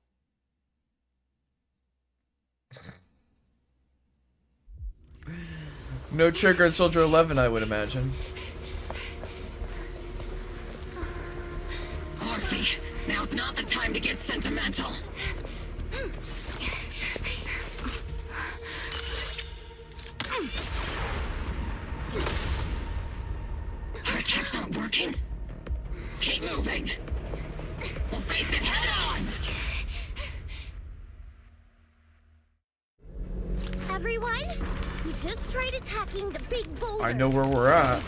no trigger at Soldier 11, I would imagine. Orphe, now's not the time to get sentimental. Our attacks aren't working. Keep moving. We'll face it head on. Everyone, we just tried attacking the big boulder. I know where we're at.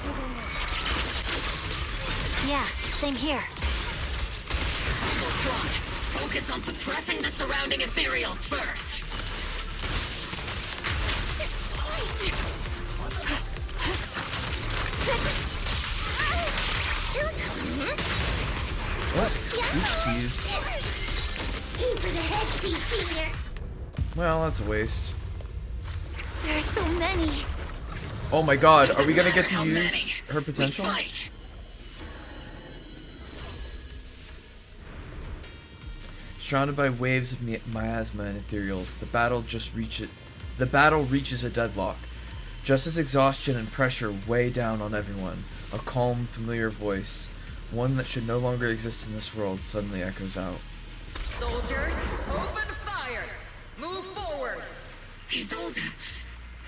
Yeah, same here. Squad, focus on suppressing the surrounding ethereals first. What? Oopsies. Aim for the head piece, Senior. Well, that's a waste. There are so many. Oh my god, are we gonna get to use her potential? Surrounded by waves of miasma and ethereals, the battle reaches a deadlock. Just as exhaustion and pressure weigh down on everyone, a calm, familiar voice, one that should no longer exist in this world, suddenly echoes out. Soldiers, open fire! Move forward! Isolde!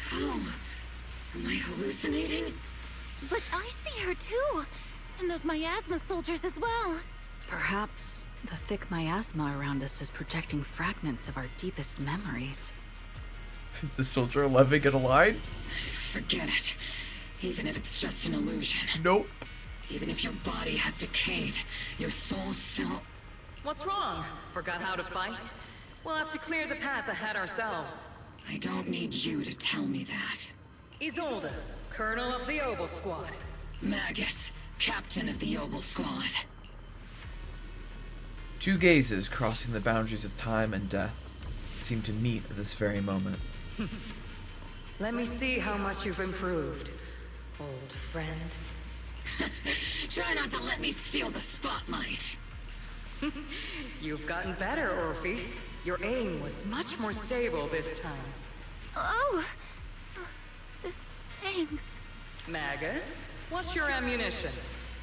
How? Am I hallucinating? But I see her too. And those miasma soldiers as well. Perhaps the thick miasma around us is projecting fragments of our deepest memories. Did the Soldier 11 get a line? Forget it. Even if it's just an illusion. Nope. Even if your body has decayed, your soul still... What's wrong? Forgot how to fight? We'll have to clear the path ahead ourselves. I don't need you to tell me that. Isolde, Colonel of the Obel Squad. Magus, Captain of the Obel Squad. Two gazes crossing the boundaries of time and death seem to meet at this very moment. Let me see how much you've improved, old friend. Try not to let me steal the spotlight. You've gotten better, Orphe. Your aim was much more stable this time. Oh! Thanks. Magus, what's your ammunition?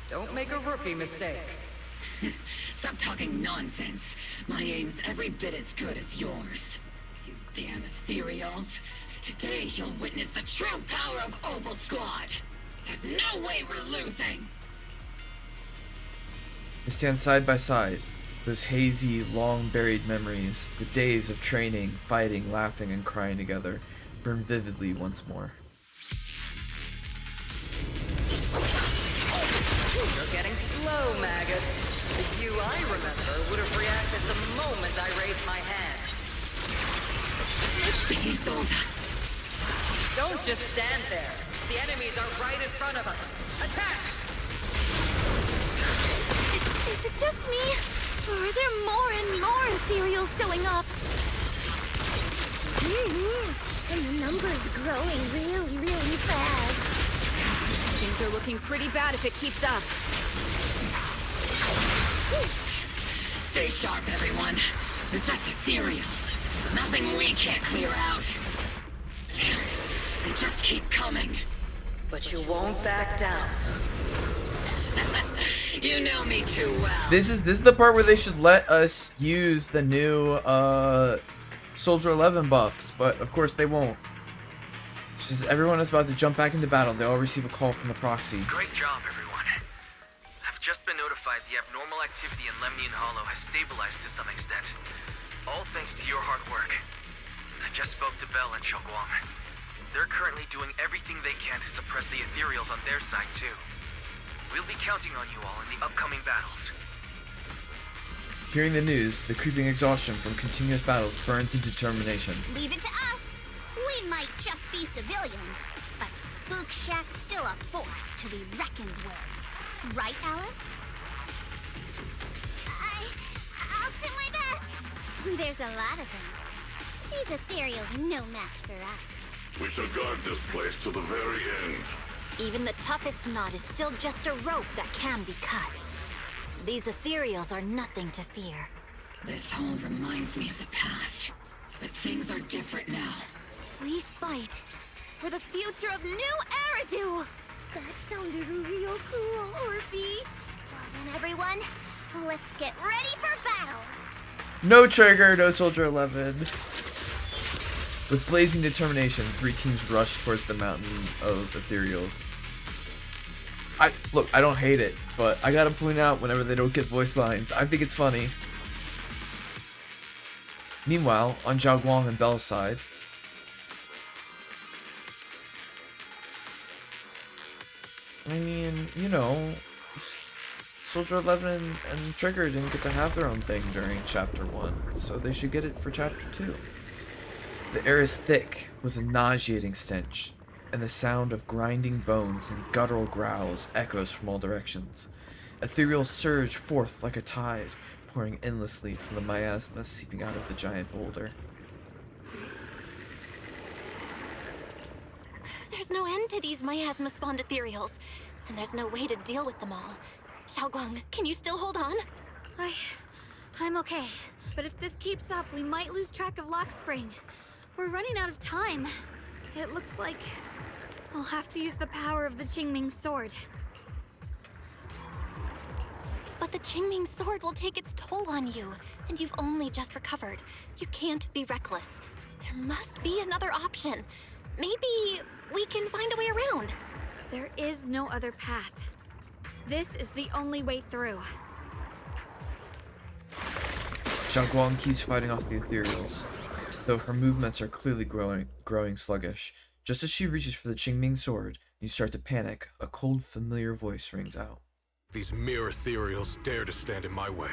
Don't make a rookie mistake. Stop talking nonsense. My aim's every bit as good as yours. You damn ethereals. Today you'll witness the true power of Obel Squad. There's no way we're losing. They stand side by side. Those hazy, long-buried memories, the days of training, fighting, laughing, and crying together, burn vividly once more. You're getting slow, Magus. The you I remember would have reacted the moment I raised my hand. Don't just stand there. The enemies are right in front of us. Attack! Is it just me? Or are there more and more ethereals showing up? And the number's growing really, really fast. Things are looking pretty bad if it keeps up. Stay sharp, everyone. They're just ethereals. Nothing we can't clear out. Damn, they just keep coming. But you won't back down. You know me too well. This is the part where they should let us use the new Soldier 11 buffs, but of course they won't. It's just everyone is about to jump back into battle. They all receive a call from the proxy. Great job, everyone. I've just been notified the abnormal activity in Lemnian Hollow has stabilized to some extent. All thanks to your hard work. I just spoke to Bell and Shogwang. They're currently doing everything they can to suppress the ethereals on their side, too. We'll be counting on you all in the upcoming battles. Hearing the news, the creeping exhaustion from continuous battles burns into determination. Leave it to us. We might just be civilians, but spook shack's still a force to be reckoned with. Right, Alice? I'll do my best. There's a lot of them. These ethereals are no match for us. We shall guard this place to the very end. Even the toughest knot is still just a rope that can be cut. These ethereals are nothing to fear. This all reminds me of the past, but things are different now. We fight for the future of New Eridu! That sounded real cool, Orphe. Well then, everyone, let's get ready for battle. No Trigger, no Soldier 11. With blazing determination, 3 teams rush towards the mountain of ethereals. Look, I don't hate it, but I gotta point out whenever they don't get voice lines. I think it's funny. Meanwhile, on Zhao Guang and Belle's side, I mean, you know, Soldier 11 and Trigger didn't get to have their own thing during Chapter 1, so they should get it for Chapter 2. The air is thick with a nauseating stench, and the sound of grinding bones and guttural growls echoes from all directions. Ethereals surge forth like a tide, pouring endlessly from the miasma seeping out of the giant boulder. There's no end to these miasma-spawned ethereals, and there's no way to deal with them all. Xiaoguang, can you still hold on? I'm okay. But if this keeps up, we might lose track of Lock Spring. We're running out of time. It looks like I'll have to use the power of the Qingming sword. But the Qingming sword will take its toll on you, and you've only just recovered. You can't be reckless. There must be another option. Maybe we can find a way around. There is no other path. This is the only way through. Zhao Guang keeps fighting off the ethereals, though her movements are clearly growing sluggish. Just as she reaches for the Qingming sword, you start to panic. A cold, familiar voice rings out. These mere ethereals dare to stand in my way.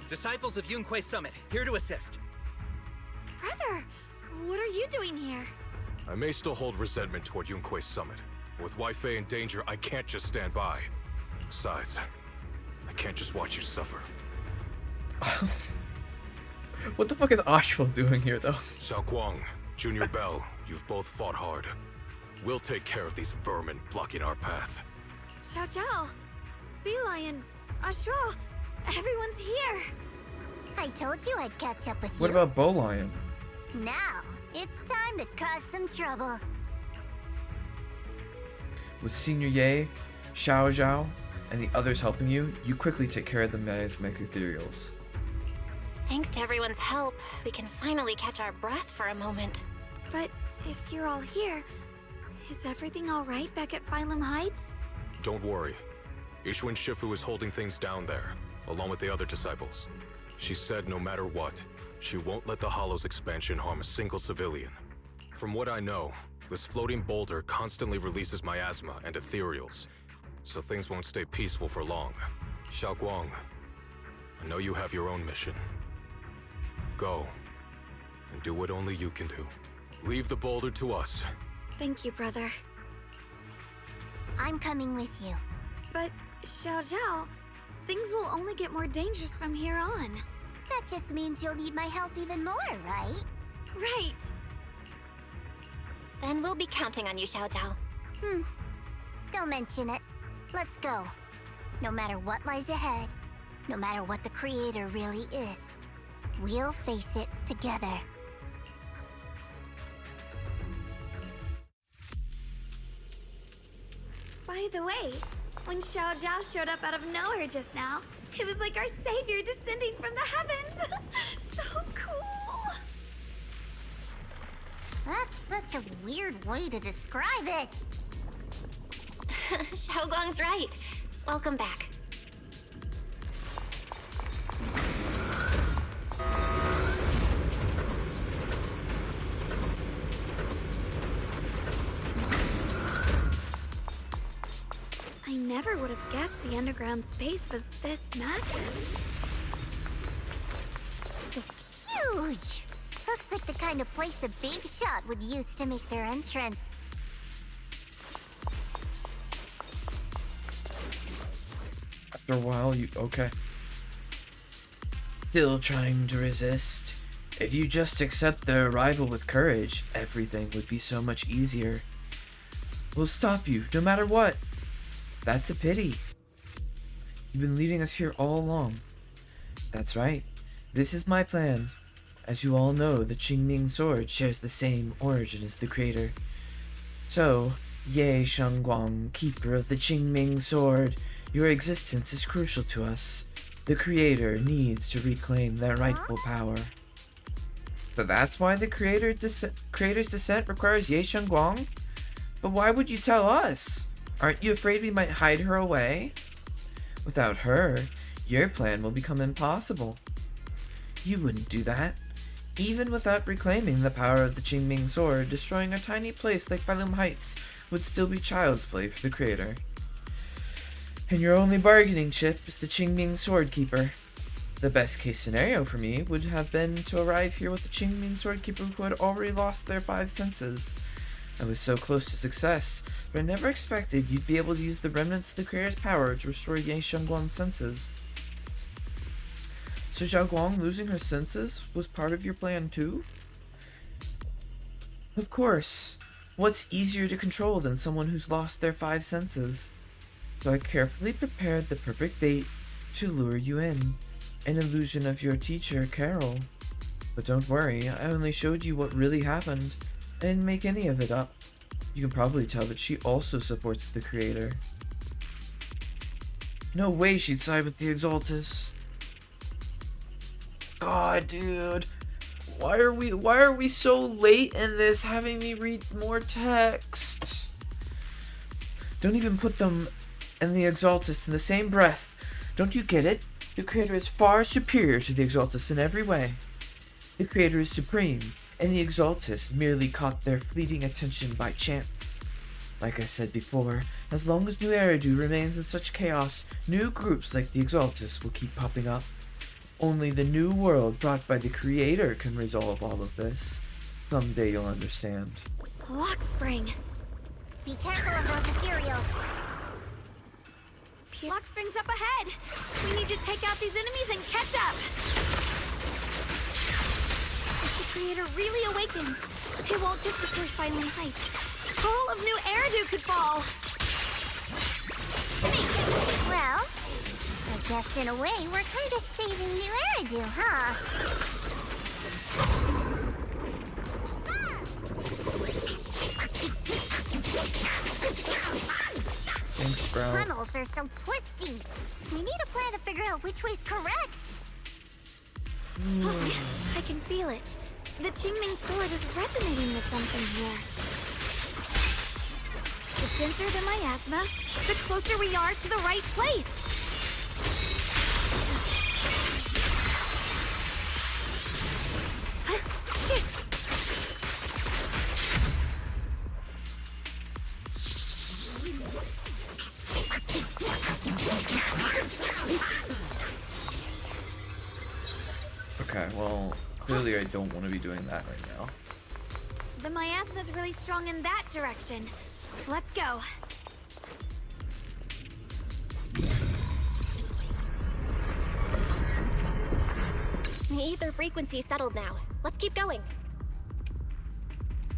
Disciples of Yunquei Summit, here to assist. Brother, what are you doing here? I may still hold resentment toward Yunquei Summit. With Weifei in danger, I can't just stand by. Besides, I can't just watch you suffer. What the fuck is Ashwell doing here, though? Zhao Guang, Junior Bell, you've both fought hard. We'll take care of these vermin blocking our path. Xiao Zhao, Bee-Lion, Ashwell, everyone's here. I told you I'd catch up with you. What about Bolion? Now, it's time to cause some trouble. With Senior Ye, Xiao Zhao, and the others helping you, you quickly take care of the miasmic ethereals. Thanks to everyone's help, we can finally catch our breath for a moment. But if you're all here, is everything all right back at Phylum Heights? Don't worry. Ishwin Shifu is holding things down there, along with the other disciples. She said no matter what, she won't let the Hollow's expansion harm a single civilian. From what I know, this floating boulder constantly releases miasma and ethereals, so things won't stay peaceful for long. Xiao Guang, I know you have your own mission. Go, and do what only you can do. Leave the boulder to us. Thank you, brother. I'm coming with you. But, Xiao Zhao, things will only get more dangerous from here on. That just means you'll need my help even more, right? Right. Then we'll be counting on you, Xiao Zhao. Don't mention it. Let's go. No matter what lies ahead, no matter what the Creator really is, we'll face it together. By the way, when Xiao Zhao showed up out of nowhere just now, it was like our savior descending from the heavens. So cool. That's such a weird way to describe it. Xiao Guang's right. Welcome back. I never would have guessed the underground space was this massive. It's huge! Looks like the kind of place a big shot would use to make their entrance. After a while, okay. Still trying to resist? If you just accept their arrival with courage, everything would be so much easier. We'll stop you, no matter what. That's a pity. You've been leading us here all along. That's right. This is my plan. As you all know, the Qingming sword shares the same origin as the creator. So, Ye Shengguang, keeper of the Qingming sword, your existence is crucial to us. The creator needs to reclaim their rightful power. So that's why the creator's descent requires Ye Shengguang? But why would you tell us? Aren't you afraid we might hide her away? Without her, your plan will become impossible. You wouldn't do that. Even without reclaiming the power of the Qingming sword, destroying a tiny place like Phylum Heights would still be child's play for the creator. And your only bargaining chip is the Qingming sword keeper. The best case scenario for me would have been to arrive here with the Qingming sword keeper who had already lost their 5 senses. I was so close to success, but I never expected you'd be able to use the remnants of the creator's power to restore Ye Shengguang's senses. So Xiaoguang losing her senses was part of your plan too? Of course. What's easier to control than someone who's lost their 5 senses? So I carefully prepared the perfect bait to lure you in. An illusion of your teacher, Carol. But don't worry, I only showed you what really happened. I didn't make any of it up. You can probably tell that she also supports the creator. No way she'd side with the Exaltus. God, dude. Why are we so late in this, having me read more text? Don't even put them and the Exaltus in the same breath. Don't you get it? The creator is far superior to the Exaltus in every way. The creator is supreme, and the Exaltus merely caught their fleeting attention by chance. Like I said before, as long as New Eridu remains in such chaos, new groups like the Exaltus will keep popping up. Only the new world brought by the creator can resolve all of this. Someday you'll understand. Lock spring. Be careful of those ethereals. Lock spring's up ahead. We need to take out these enemies and catch up. If the creator really awakens, it won't just destroy Phylum Heights. All of New Eridu could fall. Well, I guess in a way we're kind of saving New Eridu, huh? Thanks, Sprout. Tunnels are so twisty. We need a plan to figure out which way's correct. I can feel it. The Qingming sword is resonating with something here. The denser the miasma, the closer we are to the right place. Okay, well, clearly I don't want to be doing that right now. The miasma's really strong in that direction. Let's go. The ether frequency settled now. Let's keep going.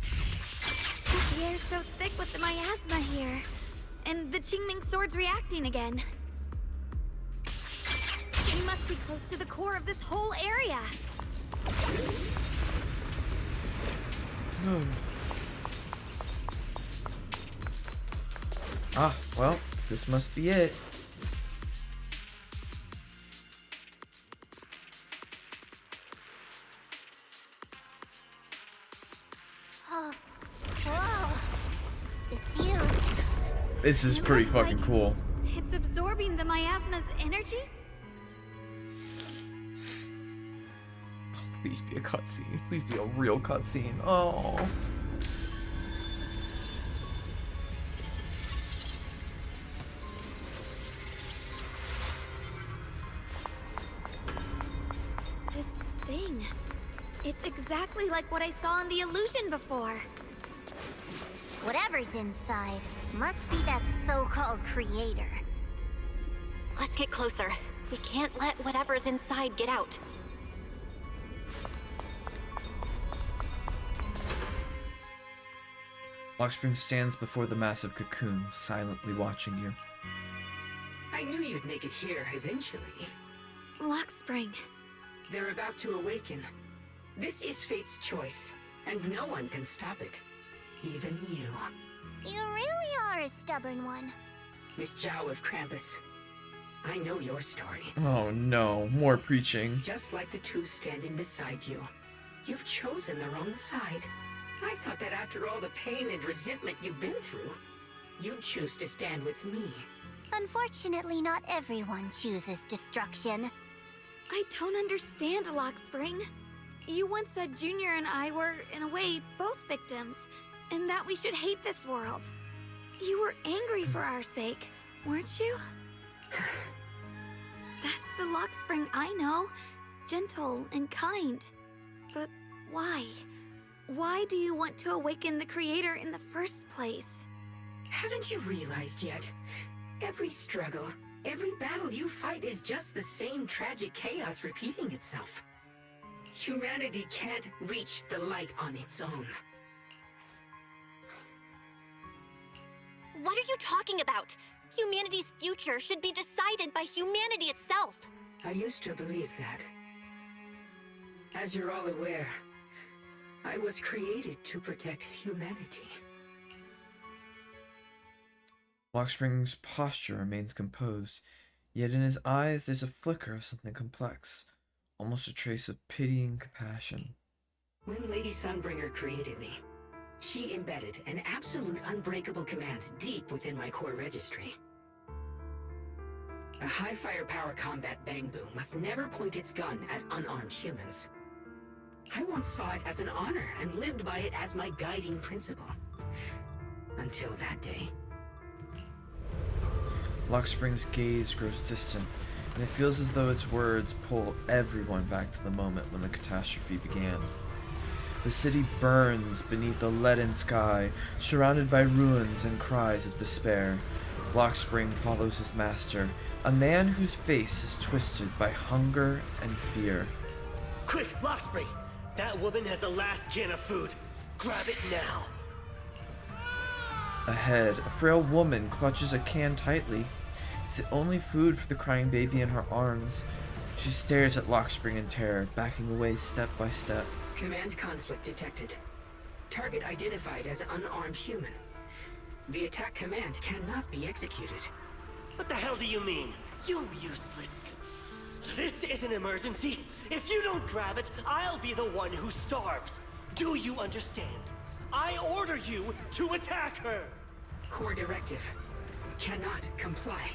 The air's so thick with the miasma here. And the Qingming sword's reacting again. We must be close to the core of this whole area. Ah, well, this must be it. Oh, whoa. It's huge. This is pretty fucking cool. It's absorbing the miasma's energy? Please be a cutscene. Please be a real cutscene. Oh. This thing. It's exactly like what I saw in the illusion before. Whatever's inside must be that so-called creator. Let's get closer. We can't let whatever's inside get out. Lockspring stands before the massive cocoon, silently watching you. I knew you'd make it here eventually. Lockspring. They're about to awaken. This is fate's choice, and no one can stop it. Even you. You really are a stubborn one. Miss Zhao of Krampus. I know your story. Oh no, more preaching. Just like the two standing beside you. You've chosen the wrong side. I thought that after all the pain and resentment you've been through, you'd choose to stand with me. Unfortunately, not everyone chooses destruction. I don't understand, Lockspring. You once said Junior and I were, in a way, both victims, and that we should hate this world. You were angry for our sake, weren't you? That's the Lockspring I know. Gentle and kind. But why? Why do you want to awaken the Creator in the first place? Haven't you realized yet? Every struggle, every battle you fight is just the same tragic chaos repeating itself. Humanity can't reach the light on its own. What are you talking about? Humanity's future should be decided by humanity itself. I used to believe that. As you're all aware, I was created to protect humanity. Lockspring's posture remains composed, yet in his eyes there's a flicker of something complex, almost a trace of pitying compassion. When Lady Sunbringer created me, she embedded an absolute unbreakable command deep within my core registry. A high firepower combat bang boom must never point its gun at unarmed humans. I once saw it as an honor and lived by it as my guiding principle. Until that day. Lockspring's gaze grows distant, and it feels as though its words pull everyone back to the moment when the catastrophe began. The city burns beneath a leaden sky, surrounded by ruins and cries of despair. Lockspring follows his master, a man whose face is twisted by hunger and fear. Quick, Lockspring! That woman has the last can of food. Grab it now. Ahead, a frail woman clutches a can tightly. It's the only food for the crying baby in her arms. She stares at Lockspring in terror, backing away step by step. Command conflict detected. Target identified as unarmed human. The attack command cannot be executed. What the hell do you mean? You useless. This is an emergency. If you don't grab it, I'll be the one who starves. Do you understand? I order you to attack her. Core directive. Cannot comply.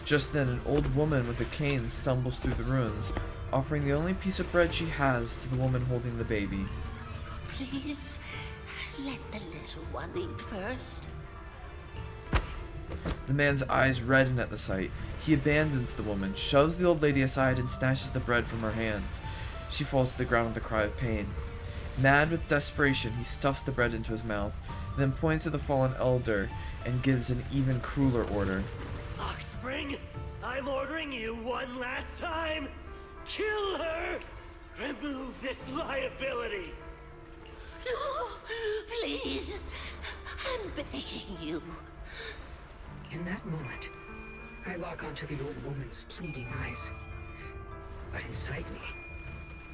Just then, an old woman with a cane stumbles through the ruins, offering the only piece of bread she has to the woman holding the baby. Please, let the little one eat first. The man's eyes redden at the sight. He abandons the woman, shoves the old lady aside, and snatches the bread from her hands. She falls to the ground with a cry of pain. Mad with desperation, he stuffs the bread into his mouth, then points to the fallen elder and gives an even crueler order. Lockspring, I'm ordering you one last time. Kill her! Remove this liability! No, please. I'm begging you. In that moment, I lock onto the old woman's pleading eyes. But inside me,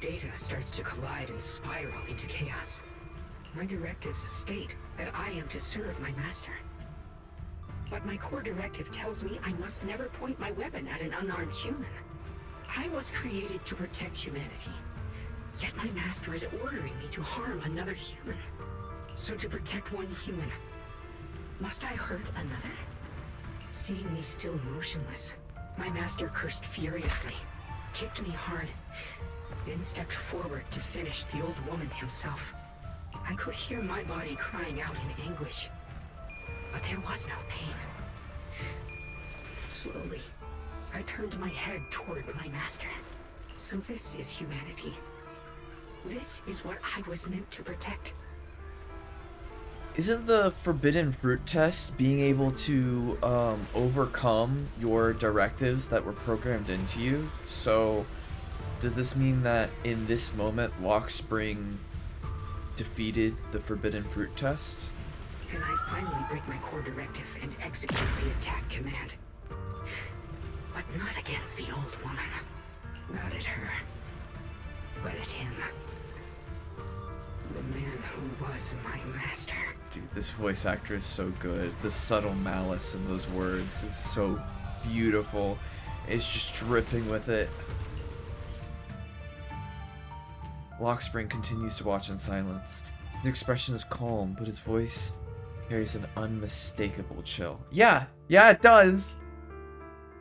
data starts to collide and spiral into chaos. My directives state that I am to serve my master. But my core directive tells me I must never point my weapon at an unarmed human. I was created to protect humanity. Yet my master is ordering me to harm another human. So to protect one human, must I hurt another? Seeing me still motionless, my master cursed furiously, kicked me hard, then stepped forward to finish the old woman himself. I could hear my body crying out in anguish, but there was no pain. Slowly, I turned my head toward my master. So this is humanity. This is what I was meant to protect. Isn't the forbidden fruit test being able to overcome your directives that were programmed into you? So does this mean that in this moment Lockspring defeated the forbidden fruit test? Can I finally break my core directive and execute the attack command? But not against the old woman. Not at her. But at him. The man who was my master. Dude, this voice actor is so good. The subtle malice in those words is so beautiful. It's just dripping with it. Lockspring continues to watch in silence. His expression is calm, but his voice carries an unmistakable chill. Yeah, it does.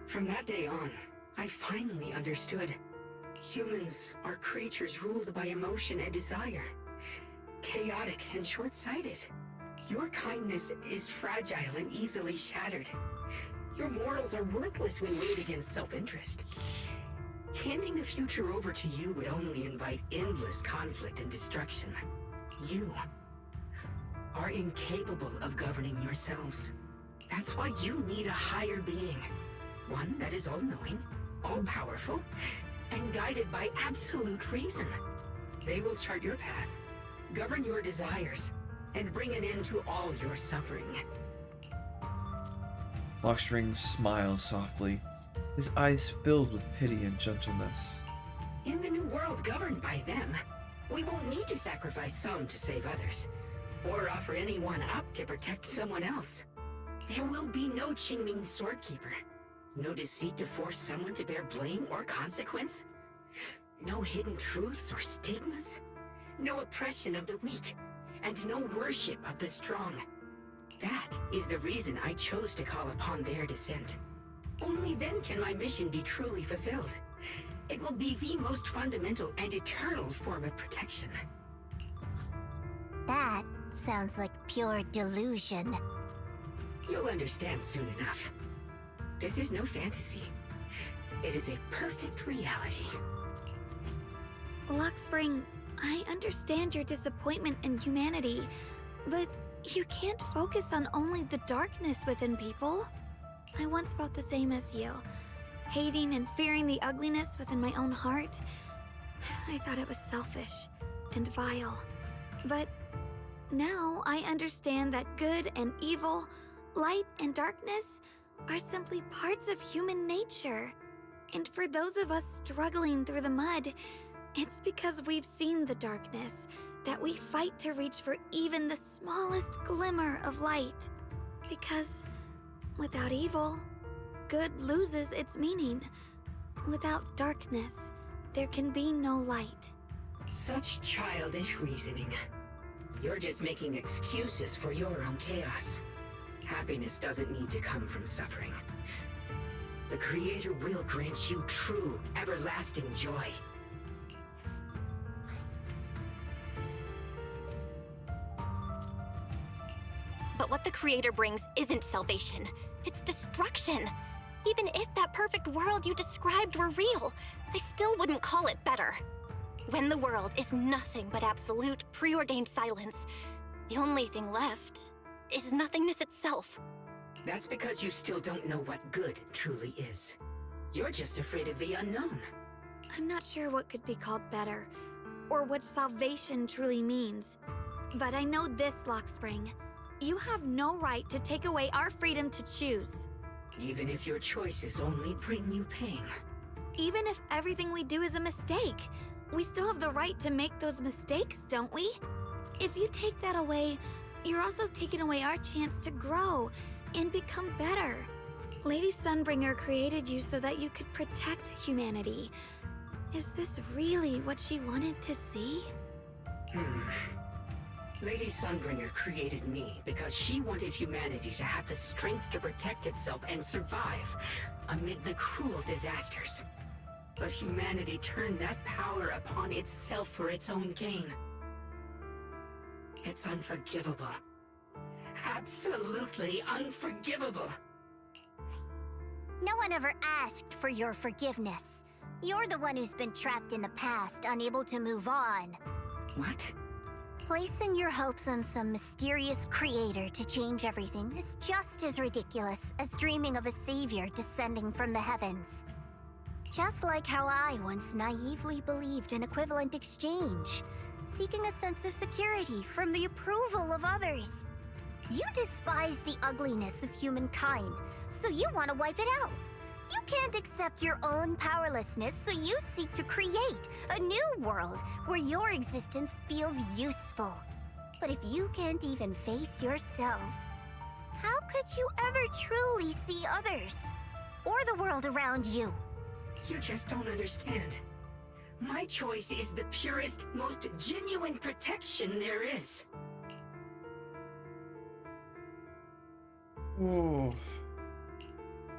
From that day on, I finally understood. Humans are creatures ruled by emotion and desire. Chaotic and short-sighted. Your kindness is fragile and easily shattered. Your morals are worthless when weighed against self-interest. Handing the future over to you would only invite endless conflict and destruction. You are incapable of governing yourselves. That's why you need a higher being. One that is all-knowing, all-powerful, and guided by absolute reason. They will chart your path, govern your desires, and bring an end to all your suffering. Lockspring smiles softly, his eyes filled with pity and gentleness. In the new world governed by them, we won't need to sacrifice some to save others, or offer anyone up to protect someone else. There will be no Qingming Swordkeeper, no deceit to force someone to bear blame or consequence, no hidden truths or stigmas, no oppression of the weak, and no worship of the strong. That is the reason I chose to call upon their descent. Only then can my mission be truly fulfilled. It will be the most fundamental and eternal form of protection. That sounds like pure delusion. You'll understand soon enough. This is no fantasy. It is a perfect reality. Lockspring, I understand your disappointment in humanity, but you can't focus on only the darkness within people. I once felt the same as you, hating and fearing the ugliness within my own heart. I thought it was selfish and vile. But now I understand that good and evil, light and darkness are simply parts of human nature. And for those of us struggling through the mud, it's because we've seen the darkness that we fight to reach for even the smallest glimmer of light. Because without evil, good loses its meaning. Without darkness, there can be no light. Such childish reasoning. You're just making excuses for your own chaos. Happiness doesn't need to come from suffering. The Creator will grant you true, everlasting joy. But what the Creator brings isn't salvation. It's destruction. Even if that perfect world you described were real, I still wouldn't call it better. When the world is nothing but absolute, preordained silence, the only thing left is nothingness itself. That's because you still don't know what good truly is. You're just afraid of the unknown. I'm not sure what could be called better, or what salvation truly means. But I know this, Lockspring. You have no right to take away our freedom to choose. Even if your choices only bring you pain. Even if everything we do is a mistake, we still have the right to make those mistakes, don't we? If you take that away, you're also taking away our chance to grow and become better. Lady Sunbringer created you so that you could protect humanity. Is this really what she wanted to see? Lady Sunbringer created me because she wanted humanity to have the strength to protect itself and survive amid the cruel disasters. But humanity turned that power upon itself for its own gain. It's unforgivable. Absolutely unforgivable. No one ever asked for your forgiveness. You're the one who's been trapped in the past, unable to move on. What? Placing your hopes on some mysterious creator to change everything is just as ridiculous as dreaming of a savior descending from the heavens. Just like how I once naively believed in equivalent exchange, seeking a sense of security from the approval of others. You despise the ugliness of humankind, so you want to wipe it out. You can't accept your own powerlessness, so you seek to create a new world where your existence feels useful. But if you can't even face yourself, how could you ever truly see others? Or the world around you? You just don't understand. My choice is the purest, most genuine protection there is. Ooh.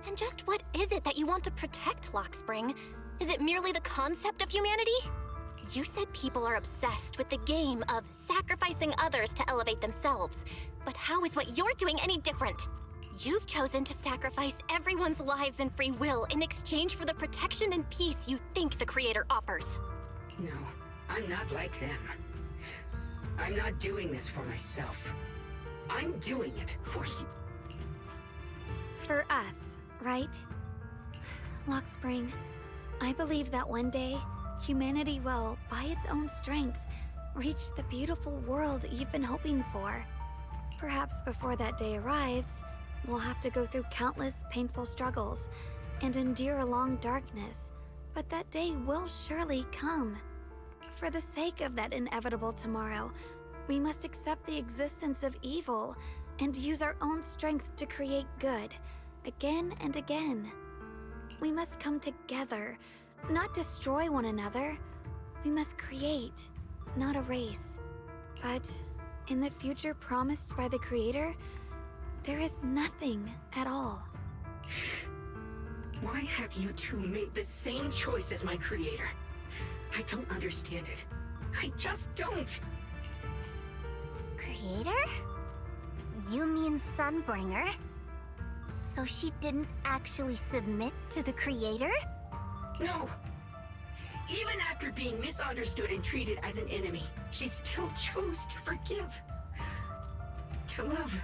And just what is it that you want to protect, Lockspring? Is it merely the concept of humanity? You said people are obsessed with the game of sacrificing others to elevate themselves. But how is what you're doing any different? You've chosen to sacrifice everyone's lives and free will in exchange for the protection and peace you think the Creator offers. No, I'm not like them. I'm not doing this for myself. I'm doing it for you. For us, right? Lockspring, I believe that one day, humanity will, by its own strength, reach the beautiful world you've been hoping for. Perhaps before that day arrives, we'll have to go through countless painful struggles and endure a long darkness, but that day will surely come. For the sake of that inevitable tomorrow, we must accept the existence of evil and use our own strength to create good, again and again. We must come together, not destroy one another. We must create, not erase. But in the future promised by the Creator, there is nothing at all. Why have you two made the same choice as my Creator? I don't understand it. I just don't. Creator? You mean Sunbringer? So she didn't actually submit to the Creator? No! Even after being misunderstood and treated as an enemy, she still chose to forgive. To love.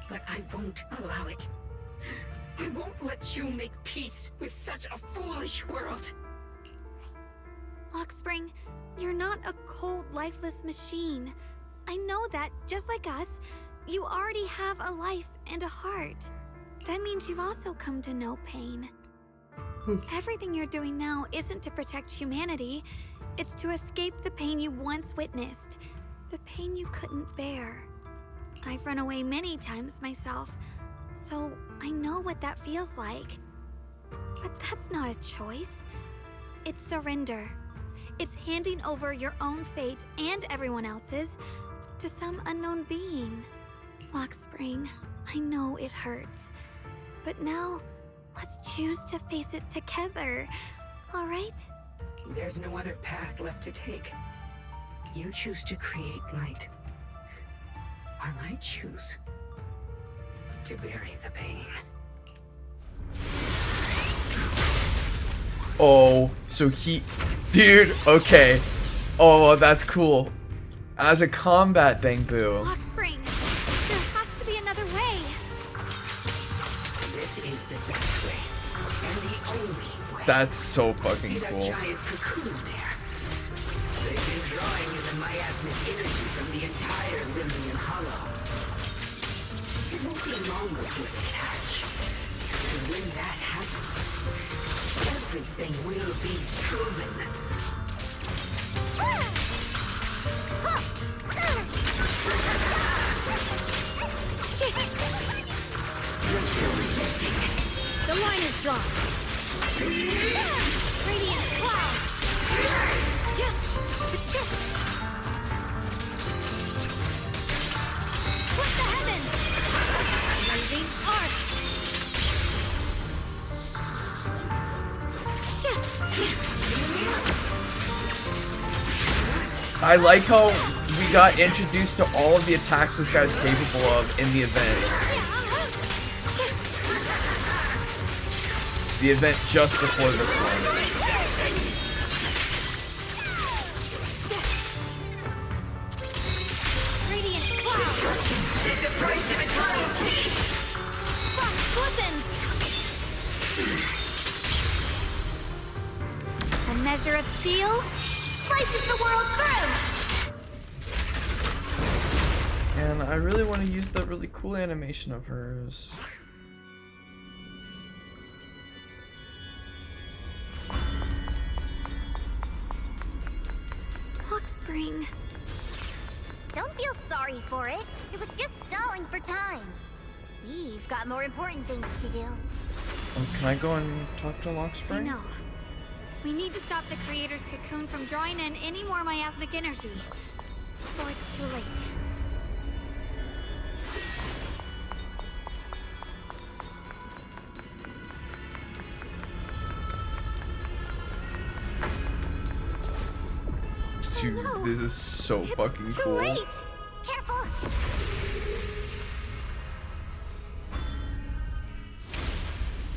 But I won't allow it. I won't let you make peace with such a foolish world. Lockspring, you're not a cold, lifeless machine. I know that, just like us, you already have a life and a heart. That means you've also come to know pain. Everything you're doing now isn't to protect humanity. It's to escape the pain you once witnessed. The pain you couldn't bear. I've run away many times myself, so I know what that feels like. But that's not a choice. It's surrender. It's handing over your own fate and everyone else's to some unknown being. Lockspring, I know it hurts. But now, let's choose to face it together, all right? There's no other path left to take. You choose to create light. While I choose to bury the pain. Oh, so he... Dude, okay. Oh, that's cool. As a combat Bangbu. Lockspring, there has to be another way. This is the best way, and the only way. That's so fucking See that cool. giant cocoon there? They've been drawing in the miasmic energy from the entire Limnian Hollow. It won't be long before they hatch. And when that happens, everything will be proven. The line is drawn. Radiant cloud. Split the heavens. Blazing arc. I like how we got introduced to all of the attacks this guy's capable of in the event. The event just before this one. the price of eternity! Frost glistens! A measure of steel slices the world through! And I really want to use that really cool animation of hers. Hawk Spring. Don't feel sorry for it. It was just stalling for time. We've got more important things to do. Oh, can I go and talk to Lock Spring? No. We need to stop the creator's cocoon from drawing in any more miasmic energy before it's too late. Dude, no. this is so fucking Too cool. late! Careful!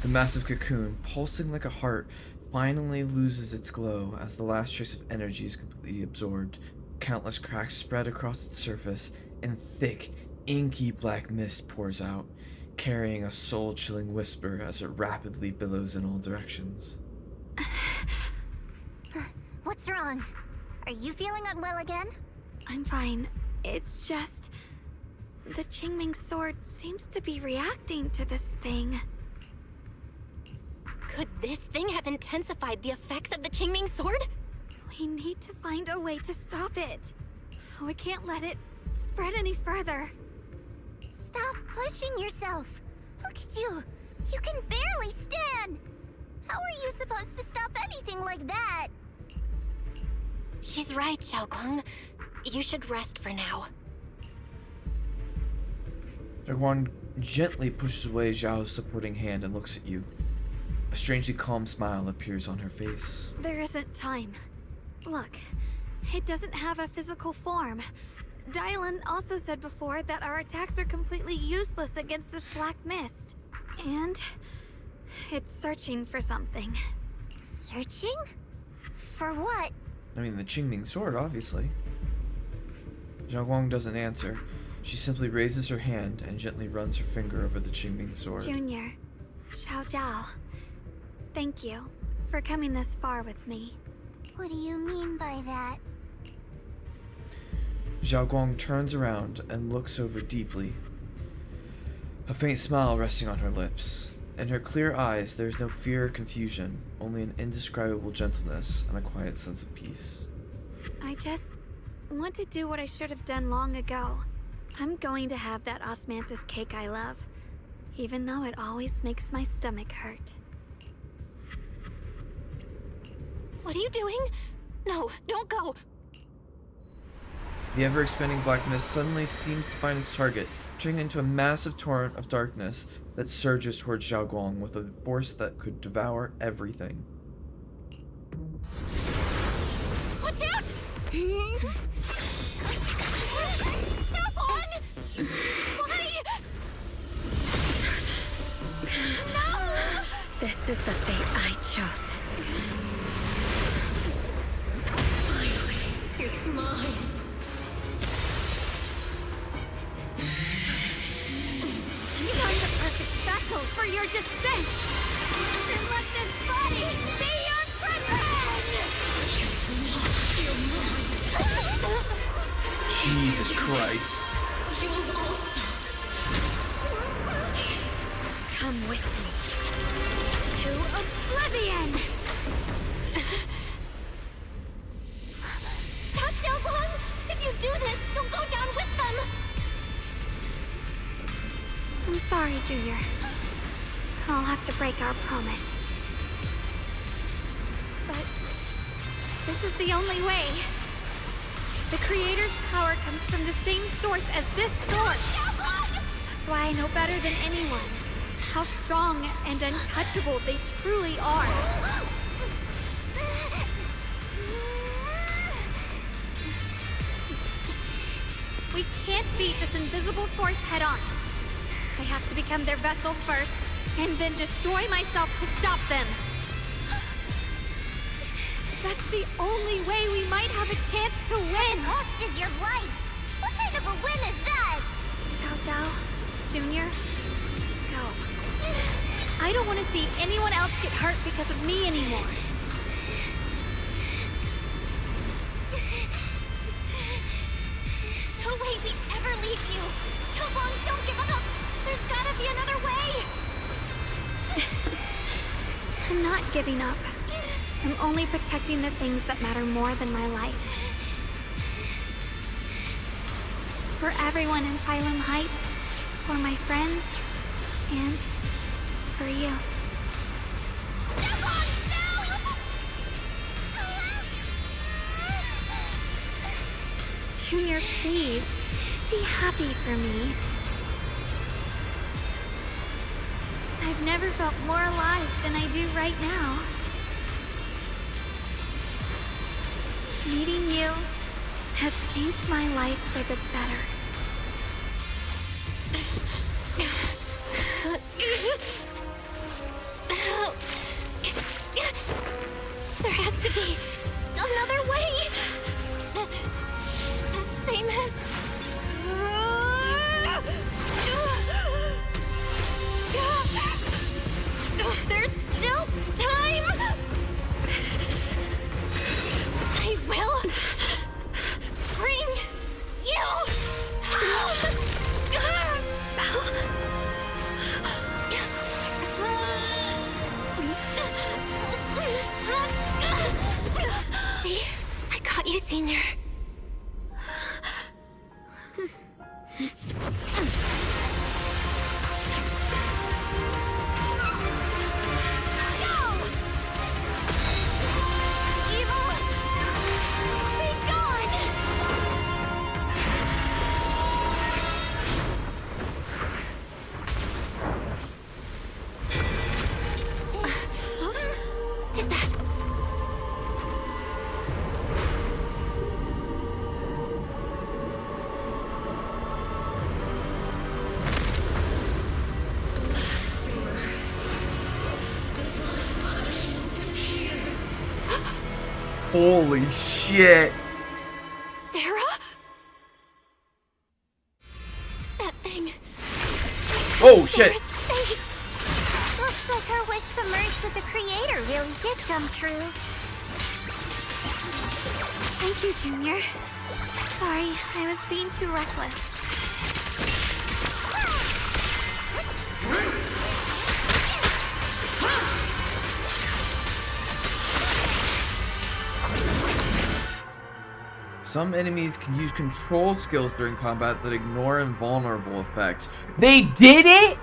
The massive cocoon, pulsing like a heart, finally loses its glow as the last trace of energy is completely absorbed. Countless cracks spread across its surface, and thick, inky black mist pours out, carrying a soul-chilling whisper as it rapidly billows in all directions. What's wrong? Are you feeling unwell again? I'm fine. It's just... the Qingming sword seems to be reacting to this thing. Could this thing have intensified the effects of the Qingming sword? We need to find a way to stop it. We can't let it spread any further. Stop pushing yourself. Look at you. You can barely stand. How are you supposed to stop anything like that? She's right, Xiaoguang. You should rest for now. Xiaoguang gently pushes away Zhao's supporting hand and looks at you. A strangely calm smile appears on her face. There isn't time. Look, it doesn't have a physical form. Dylan also said before that our attacks are completely useless against this black mist. And it's searching for something. Searching? For what? I mean, the Qingming sword, obviously. Xiaoguang doesn't answer. She simply raises her hand and gently runs her finger over the Qingming sword. Junior, Xiao Zhao, thank you for coming this far with me. What do you mean by that? Xiaoguang turns around and looks over deeply, a faint smile resting on her lips. In her clear eyes, there is no fear or confusion, only an indescribable gentleness and a quiet sense of peace. I just want to do what I should have done long ago. I'm going to have that osmanthus cake I love, even though it always makes my stomach hurt. What are you doing? No, don't go. The ever-expanding black mist suddenly seems to find its target, turning into a massive torrent of darkness that surges towards Xiaoguang with a force that could devour everything. Watch out! Xiaoguang! Why? No! This is the fate I chose. Finally, it's mine. Find the perfect vessel for your descent! And let this body be your prison! Jesus Christ. You'll also come with me to oblivion! Stop, Xiaoguang! If you do this, you'll go down with them! I'm sorry, Junior. I'll have to break our promise. But this is the only way. The Creator's power comes from the same source as this sword. That's why I know better than anyone how strong and untouchable they truly are. We can't beat this invisible force head-on. I have to become their vessel first, and then destroy myself to stop them. That's the only way we might have a chance to win. The cost is your life. What kind of a win is that? Xiao Zhao, Junior, go. I don't want to see anyone else get hurt because of me anymore. No way we ever leave you! Xiaoguang, don't give up! There's gotta be another way! I'm not giving up. I'm only protecting the things that matter more than my life. For everyone in Phylum Heights, for my friends, and for you. Junior, please, be happy for me. I've never felt more alive than I do right now. Meeting you has changed my life for the better. There has to be another way! This is the same as... There's still time! I will bring you home! See? I got you, Senior. Holy shit. Sarah? That thing. Oh shit. Looks like her wish to merge with the creator really did come true. Thank you, Junior. Sorry, I was being too reckless. Some enemies can use control skills during combat that ignore invulnerable effects. They did it?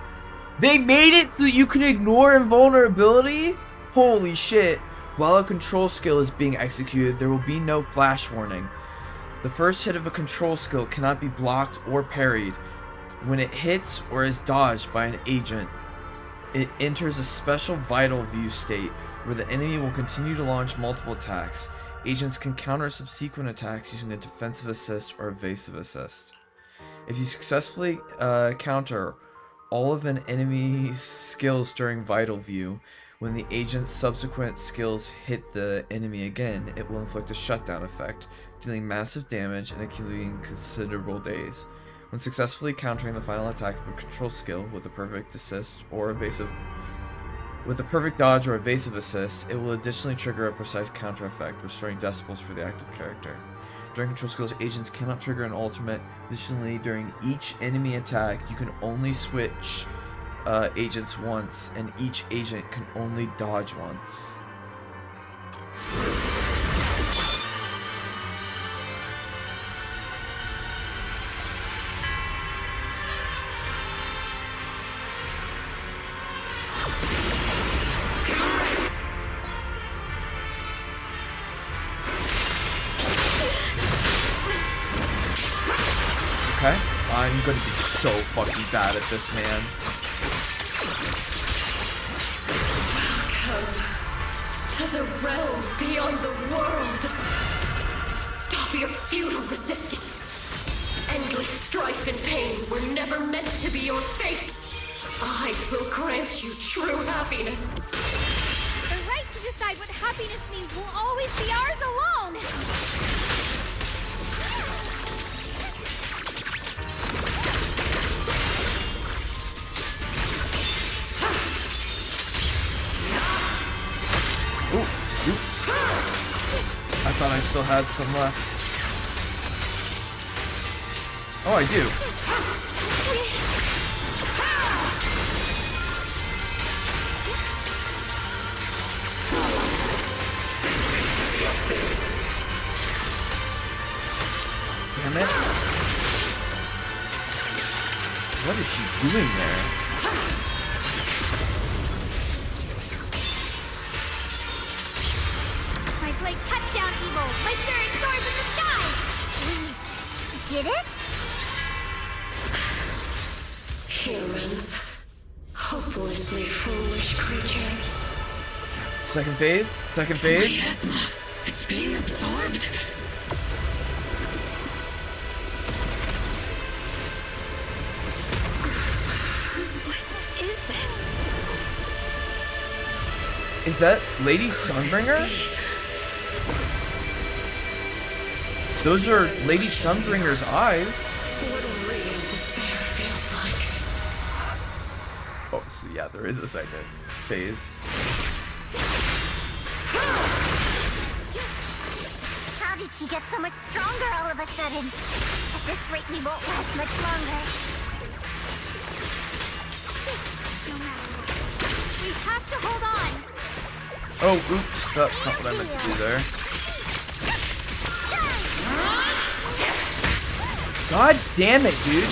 They made it so you can ignore invulnerability? Holy shit. While a control skill is being executed, there will be no flash warning. The first hit of a control skill cannot be blocked or parried. When it hits or is dodged by an agent, it enters a special vital view state where the enemy will continue to launch multiple attacks. Agents can counter subsequent attacks using a defensive assist or evasive assist. If you successfully counter all of an enemy's skills during vital view, when the agent's subsequent skills hit the enemy again, it will inflict a shutdown effect, dealing massive damage and accumulating considerable days. When successfully countering the final attack of a control skill with a perfect assist or evasive with a perfect dodge or evasive assist, it will additionally trigger a precise counter effect, restoring decibels for the active character. During control skills, agents cannot trigger an ultimate. Additionally, during each enemy attack, you can only switch agents once, and each agent can only dodge once. Okay, I'm gonna be so fucking bad at this, man. Welcome to the realm beyond the world. Stop your futile resistance. Endless strife and pain were never meant to be your fate. I will grant you true happiness. The right to decide what happiness means will always be ours alone! thought I still had some left. Oh, I do. Damn it. What is she doing there? My blade cuts down evil. My spirit soars in the sky. We did it? Humans. Hopelessly foolish creatures. Second phase? Second phase? Miasma. It's being absorbed. What is this? Is that Lady Sunbringer? Those are Lady Sunbringer's eyes. What a radiant despair feels like. Oh, so yeah, there is a second phase. How did she get so much stronger all of a sudden? At this rate, we won't last much longer. No matter what. We have to hold on. Oh, oops, that's not what I meant to do there. God damn it, dude.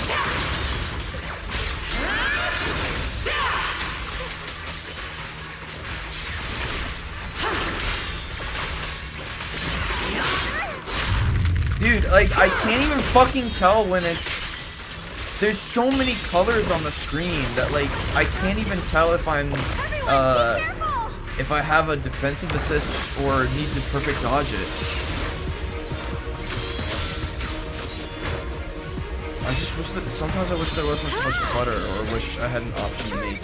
Dude, like, I can't even fucking tell when it's... There's so many colors on the screen that, like, I can't even tell if I'm, if I have a defensive assist or need to perfect dodge it. I just wish that, sometimes I wish there wasn't so much clutter, or wish I had an option to make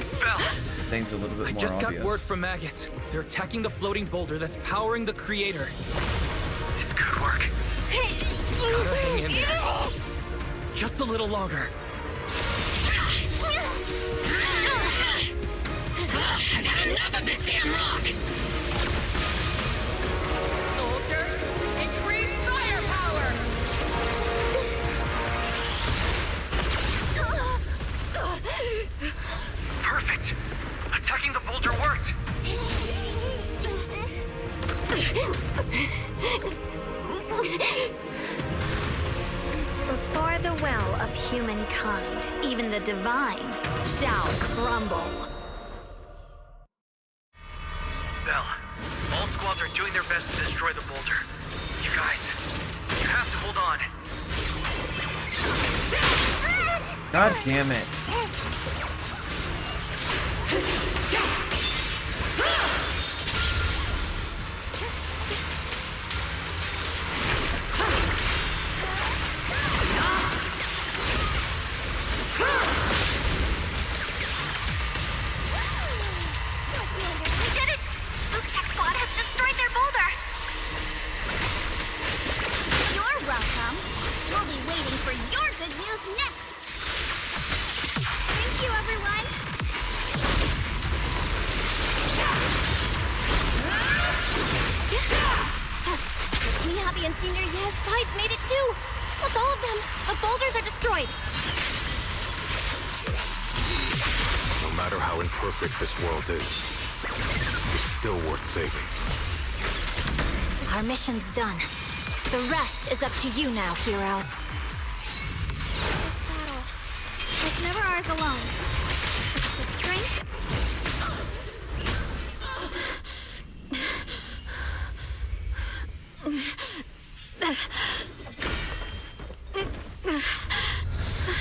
things a little bit more Just obvious. got word from Magus. They're attacking the floating boulder that's powering the creator. It's good work. Gotta hang in there. Just a little longer. I've had enough of this damn rock! Soldiers, increase firepower! Perfect. Attacking the boulder worked. Before the well of humankind, even the divine shall crumble. Bell, all squads are doing their best to destroy the boulder. You guys, you have to hold on. God damn it. We did it! Luke's tech squad has destroyed their boulder! You're welcome. We'll be waiting for your good news next! Thank you, everyone! Miyabi and Senior Ye's sides made it too! That's all of them! The boulders are destroyed! No matter how imperfect this world is, it's still worth saving. Our mission's done. The rest is up to you now, heroes. Battle. It's never ours alone. The strength.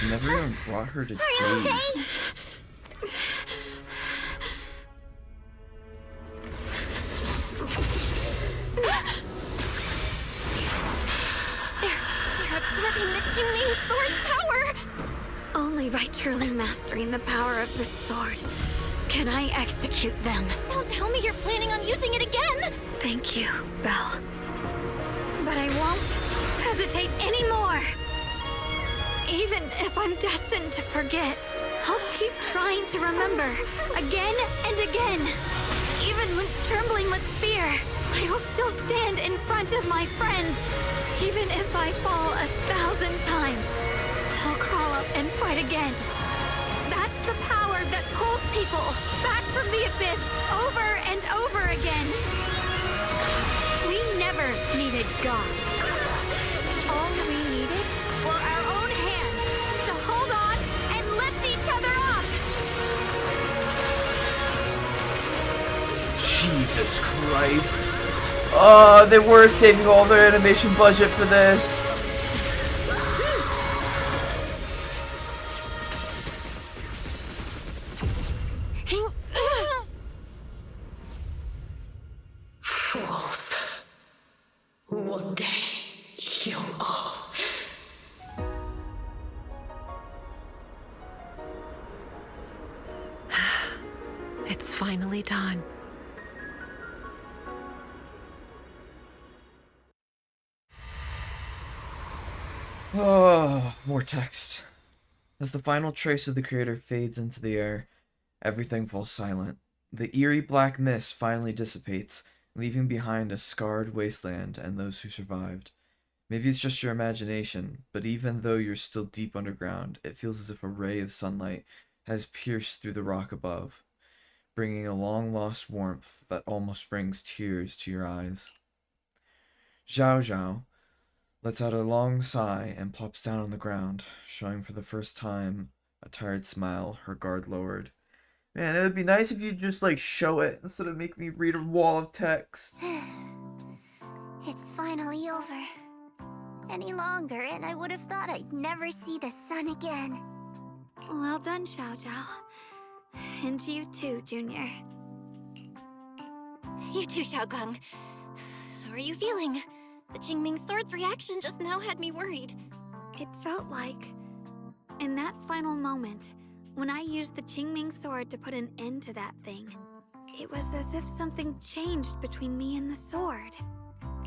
Never even brought her to days. They're absorbing the Qingming sword's power! Only by truly mastering the power of the sword can I execute them. Don't tell me you're planning on using it again! Thank you, Belle. But I won't hesitate anymore. Even if I'm destined to forget, I'll keep trying to remember again and again. Even when trembling with fear, I'll still stand in front of my friends. Even if I fall 1,000 times, I'll crawl up and fight again. That's the power that pulls people back from the abyss over and over again. We never needed gods. All we needed were our own hands to hold on and lift each other up. Jesus Christ. Oh, they were saving all their animation budget for this. Fools. One day, you'll all... It's finally done. Oh, more text. As the final trace of the creator fades into the air, everything falls silent. The eerie black mist finally dissipates, leaving behind a scarred wasteland and those who survived. Maybe it's just your imagination, but even though you're still deep underground, it feels as if a ray of sunlight has pierced through the rock above, bringing a long-lost warmth that almost brings tears to your eyes. Zhao Zhao lets out a long sigh and plops down on the ground, showing for the first time a tired smile, her guard lowered. Man, it would be nice if you just like show it instead of make me read a wall of text. It's finally over. Any longer, and I would have thought I'd never see the sun again. Well done, Xiao Zhao. And you too, Junior. You too, Xiaoguang. How are you feeling? The Qingming Sword's reaction just now had me worried. It felt like, in that final moment, when I used the Qingming Sword to put an end to that thing, it was as if something changed between me and the sword.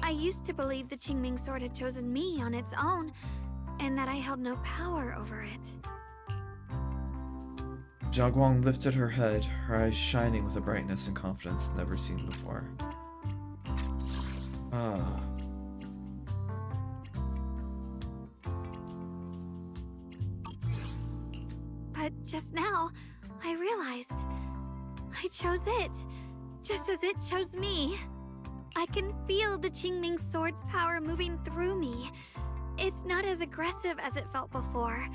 I used to believe the Qingming Sword had chosen me on its own, and that I held no power over it. Zhao Guang lifted her head, her eyes shining with a brightness and confidence never seen before. Ah. But just now, I realized I chose it, just as it chose me. I can feel the Qingming Sword's power moving through me. It's not as aggressive as it felt before.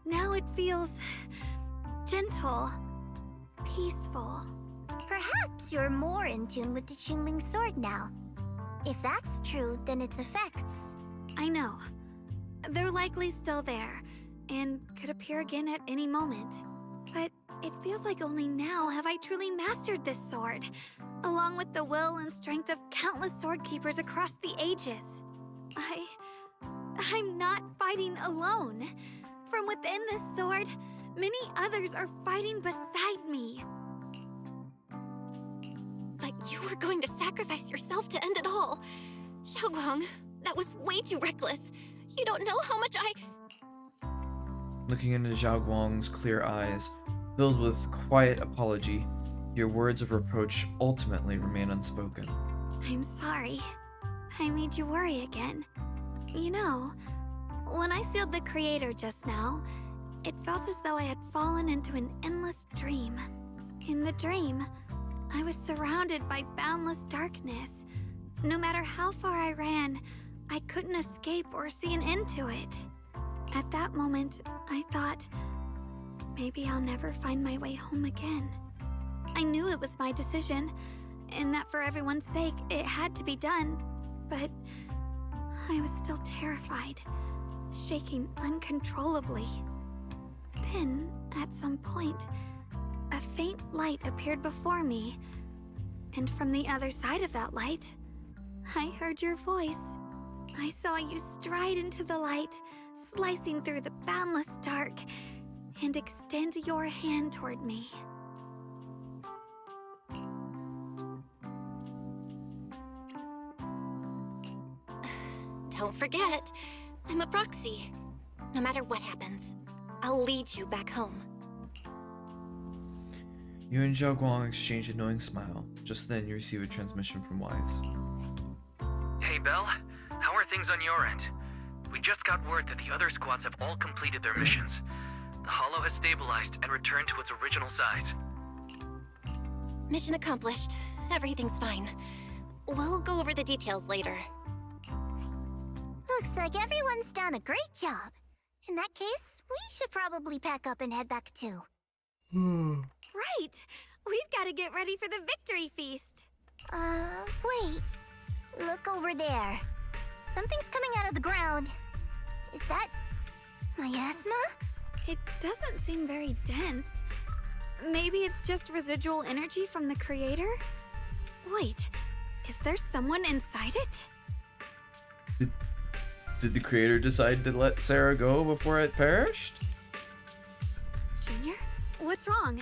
Now it feels gentle, peaceful. Perhaps you're more in tune with the Qingming Sword now. If that's true, then its effects... I know. They're likely still there, and could appear again at any moment. But it feels like only now have I truly mastered this sword, along with the will and strength of countless sword keepers across the ages. I'm not fighting alone. From within this sword, many others are fighting beside me. But you were going to sacrifice yourself to end it all. Xiaoguang, that was way too reckless. You don't know how much I... Looking into Zhao Guang's clear eyes, filled with quiet apology, your words of reproach ultimately remain unspoken. I'm sorry. I made you worry again. You know, when I sealed the creator just now, it felt as though I had fallen into an endless dream. In the dream, I was surrounded by boundless darkness. No matter how far I ran, I couldn't escape or see an end to it. At that moment, I thought, maybe I'll never find my way home again. I knew it was my decision, and that for everyone's sake, it had to be done, but I was still terrified, shaking uncontrollably. Then, at some point, a faint light appeared before me, and from the other side of that light, I heard your voice. I saw you stride into the light, slicing through the boundless dark, and extend your hand toward me. Don't forget, I'm a proxy. No matter what happens, I'll lead you back home. You and Zhao Guang exchange a knowing smile. Just then, you receive a transmission from Wise. Hey, Belle. How are things on your end? We just got word that the other squads have all completed their missions. The Hollow has stabilized and returned to its original size. Mission accomplished. Everything's fine. We'll go over the details later. Looks like everyone's done a great job. In that case, we should probably pack up and head back too. Right! We've got to get ready for the victory feast. Wait. Look over there. Something's coming out of the ground. Is that miasma? It doesn't seem very dense. Maybe it's just residual energy from the creator? Wait, is there someone inside it? Did the creator decide to let Sarah go before it perished? Junior? What's wrong?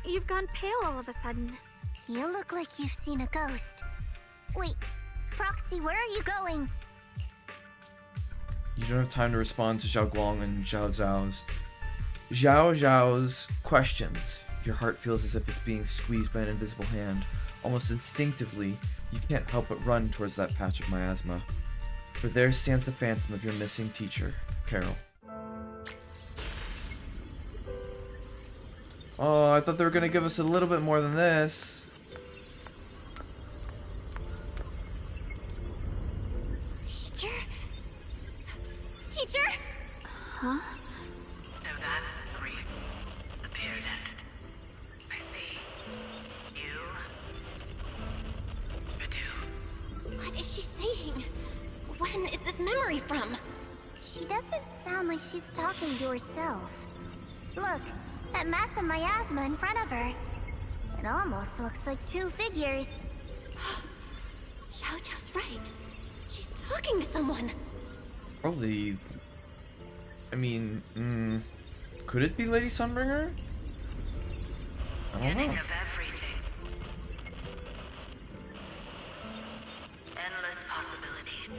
You've gone pale all of a sudden. You look like you've seen a ghost. Wait, Proxy, where are you going? You don't have time to respond to Zhao Guang and Zhao Zhao's questions. Your heart feels as if it's being squeezed by an invisible hand. Almost instinctively, you can't help but run towards that patch of miasma. For there stands the phantom of your missing teacher, Carol. Oh, I thought they were gonna give us a little bit more than this. Teacher? Teacher? Huh? So that priest appeared and I see you. Badu. What is she saying? When is this memory from? She doesn't sound like she's talking to herself. Look, that mass of miasma in front of her. It almost looks like two figures. Xiao Zhao's right. She's talking to someone. Probably. I mean, could it be Lady Sunbringer? I don't know. Of everything. Endless possibilities.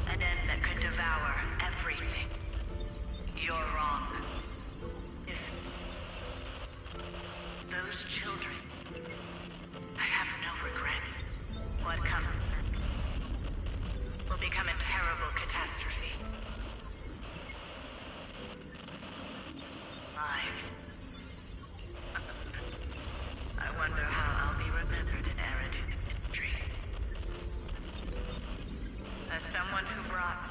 An end that could devour everything. You're wrong. If those children, I have no regrets. What comes will become a terrible catastrophe. Lives. I wonder how I'll be remembered in Ereduk's history. As someone who brought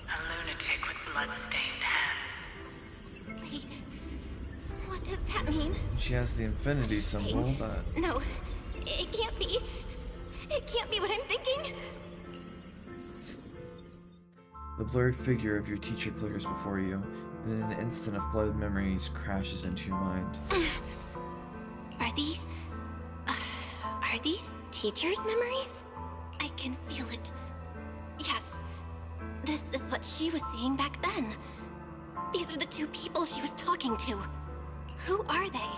a lunatic with blood-stained hands. Wait. What does that mean? She has the infinity symbol that. No. It can't be. It can't be what I'm thinking. The blurred figure of your teacher flickers before you, and in an instant of blurred memories crashes into your mind. Are these teachers' memories? I can feel it. Yes. This is what she was seeing back then. These are the two people she was talking to. Who are they?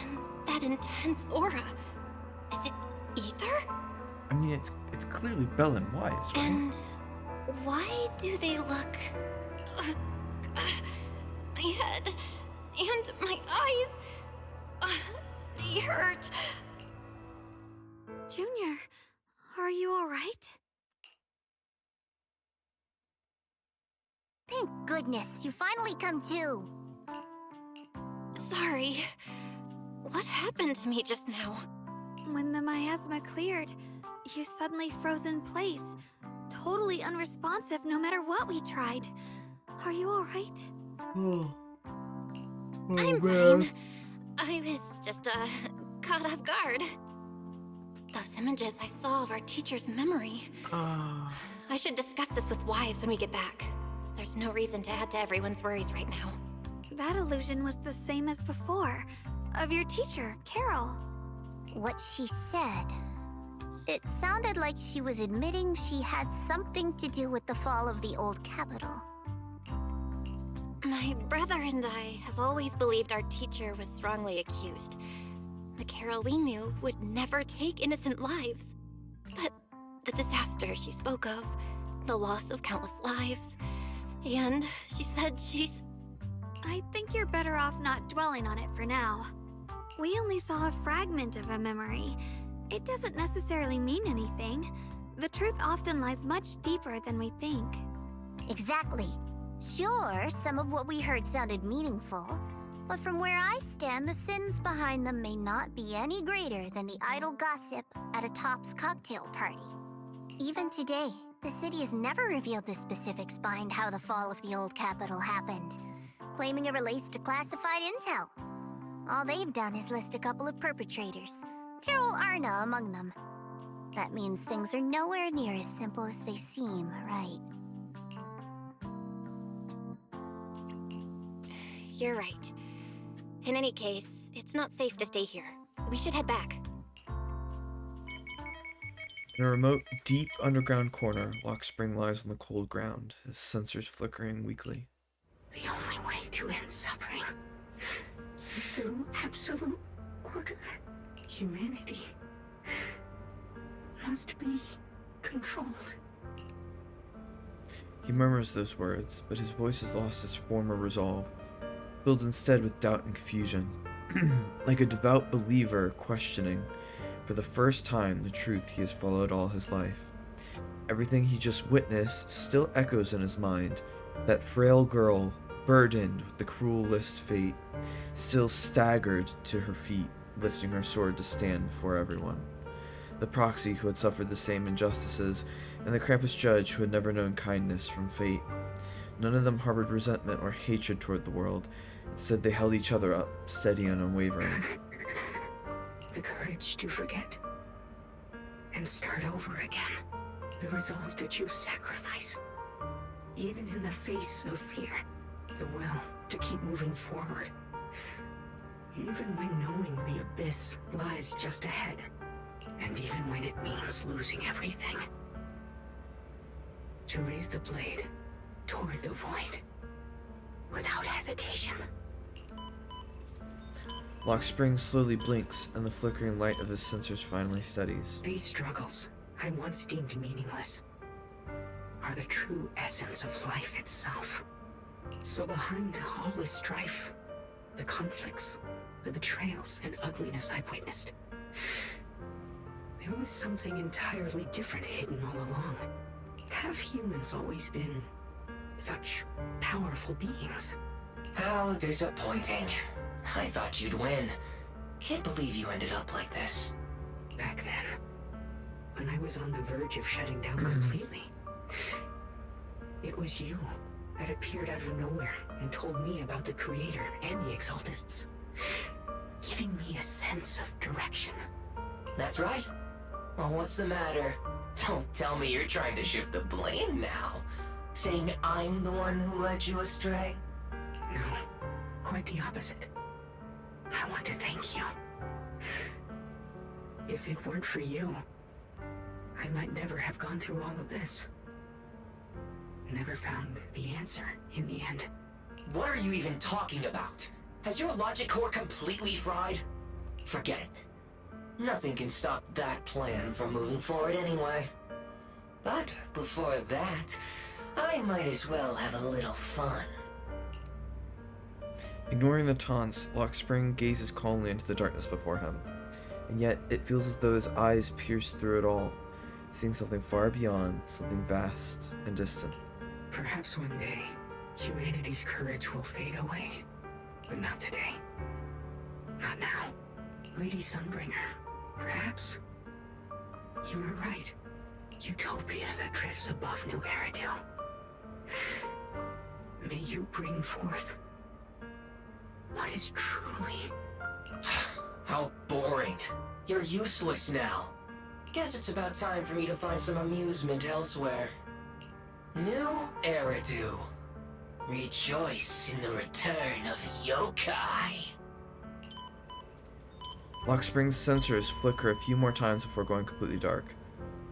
And that intense aura. Is it ether? I mean, it's clearly Belle and Wise, right? And why do they look... my head and my eyes... they hurt. Junior, are you alright? Thank goodness, you finally come to. Sorry. What happened to me just now? When the miasma cleared, you suddenly froze in place. Totally unresponsive no matter what we tried. Are you alright? I'm fine. I was just, caught off guard. Those images I saw of our teacher's memory. I should discuss this with Wise when we get back. There's no reason to add to everyone's worries right now. That illusion was the same as before. Of your teacher, Carol. What she said. It sounded like she was admitting she had something to do with the fall of the old capital. My brother and I have always believed our teacher was wrongly accused. The Carol we knew would never take innocent lives. But the disaster she spoke of, the loss of countless lives, and she said she's... I think you're better off not dwelling on it for now. We only saw a fragment of a memory. It doesn't necessarily mean anything. The truth often lies much deeper than we think. Exactly. Sure, some of what we heard sounded meaningful, but from where I stand, the sins behind them may not be any greater than the idle gossip at a Top's cocktail party. Even today, the city has never revealed the specifics behind how the fall of the old capital happened, claiming it relates to classified intel. All they've done is list a couple of perpetrators, Carol Arna among them. That means things are nowhere near as simple as they seem, right? You're right. In any case, it's not safe to stay here. We should head back. In a remote, deep underground corner, Lock Spring lies on the cold ground, his sensors flickering weakly. The only way to end suffering is through absolute order. Humanity must be controlled. He murmurs those words, but his voice has lost its former resolve, filled instead with doubt and confusion, like a devout believer questioning, for the first time, the truth he has followed all his life. Everything he just witnessed still echoes in his mind, that frail girl, burdened with the cruelest fate, still staggered to her feet, lifting her sword to stand before everyone. The proxy who had suffered the same injustices, and the Krampus judge who had never known kindness from fate. None of them harbored resentment or hatred toward the world. Instead, they held each other up, steady and unwavering. The courage to forget and start over again. The resolve to choose sacrifice, even in the face of fear. The will to keep moving forward, even when knowing the abyss lies just ahead, and even when it means losing everything. To raise the blade toward the void, without hesitation. Lock Spring slowly blinks, and the flickering light of his sensors finally steadies. These struggles I once deemed meaningless are the true essence of life itself. So behind all the strife, the conflicts, the betrayals, and ugliness I've witnessed, there was something entirely different hidden all along. Have humans always been such powerful beings? How disappointing. I thought you'd win. Can't believe you ended up like this. Back then, when I was on the verge of shutting down completely, it was you that appeared out of nowhere and told me about the Creator and the Exaltists, giving me a sense of direction. That's right. Well, what's the matter? Don't tell me you're trying to shift the blame now, saying I'm the one who led you astray. No, quite the opposite. I want to thank you. If it weren't for you, I might never have gone through all of this. Never found the answer in the end. What are you even talking about? Has your logic core completely fried? Forget it. Nothing can stop that plan from moving forward anyway. But before that, I might as well have a little fun. Ignoring the taunts, Lock Spring gazes calmly into the darkness before him, and yet it feels as though his eyes pierce through it all, seeing something far beyond, something vast and distant. Perhaps one day, humanity's courage will fade away. But not today. Not now. Lady Sunbringer, perhaps. You were right. Utopia that drifts above New Eridu. May you bring forth what is truly... How boring. You're useless now. Guess it's about time for me to find some amusement elsewhere. New Eridu. Rejoice in the return of yokai. Lock Spring's sensors flicker a few more times before going completely dark.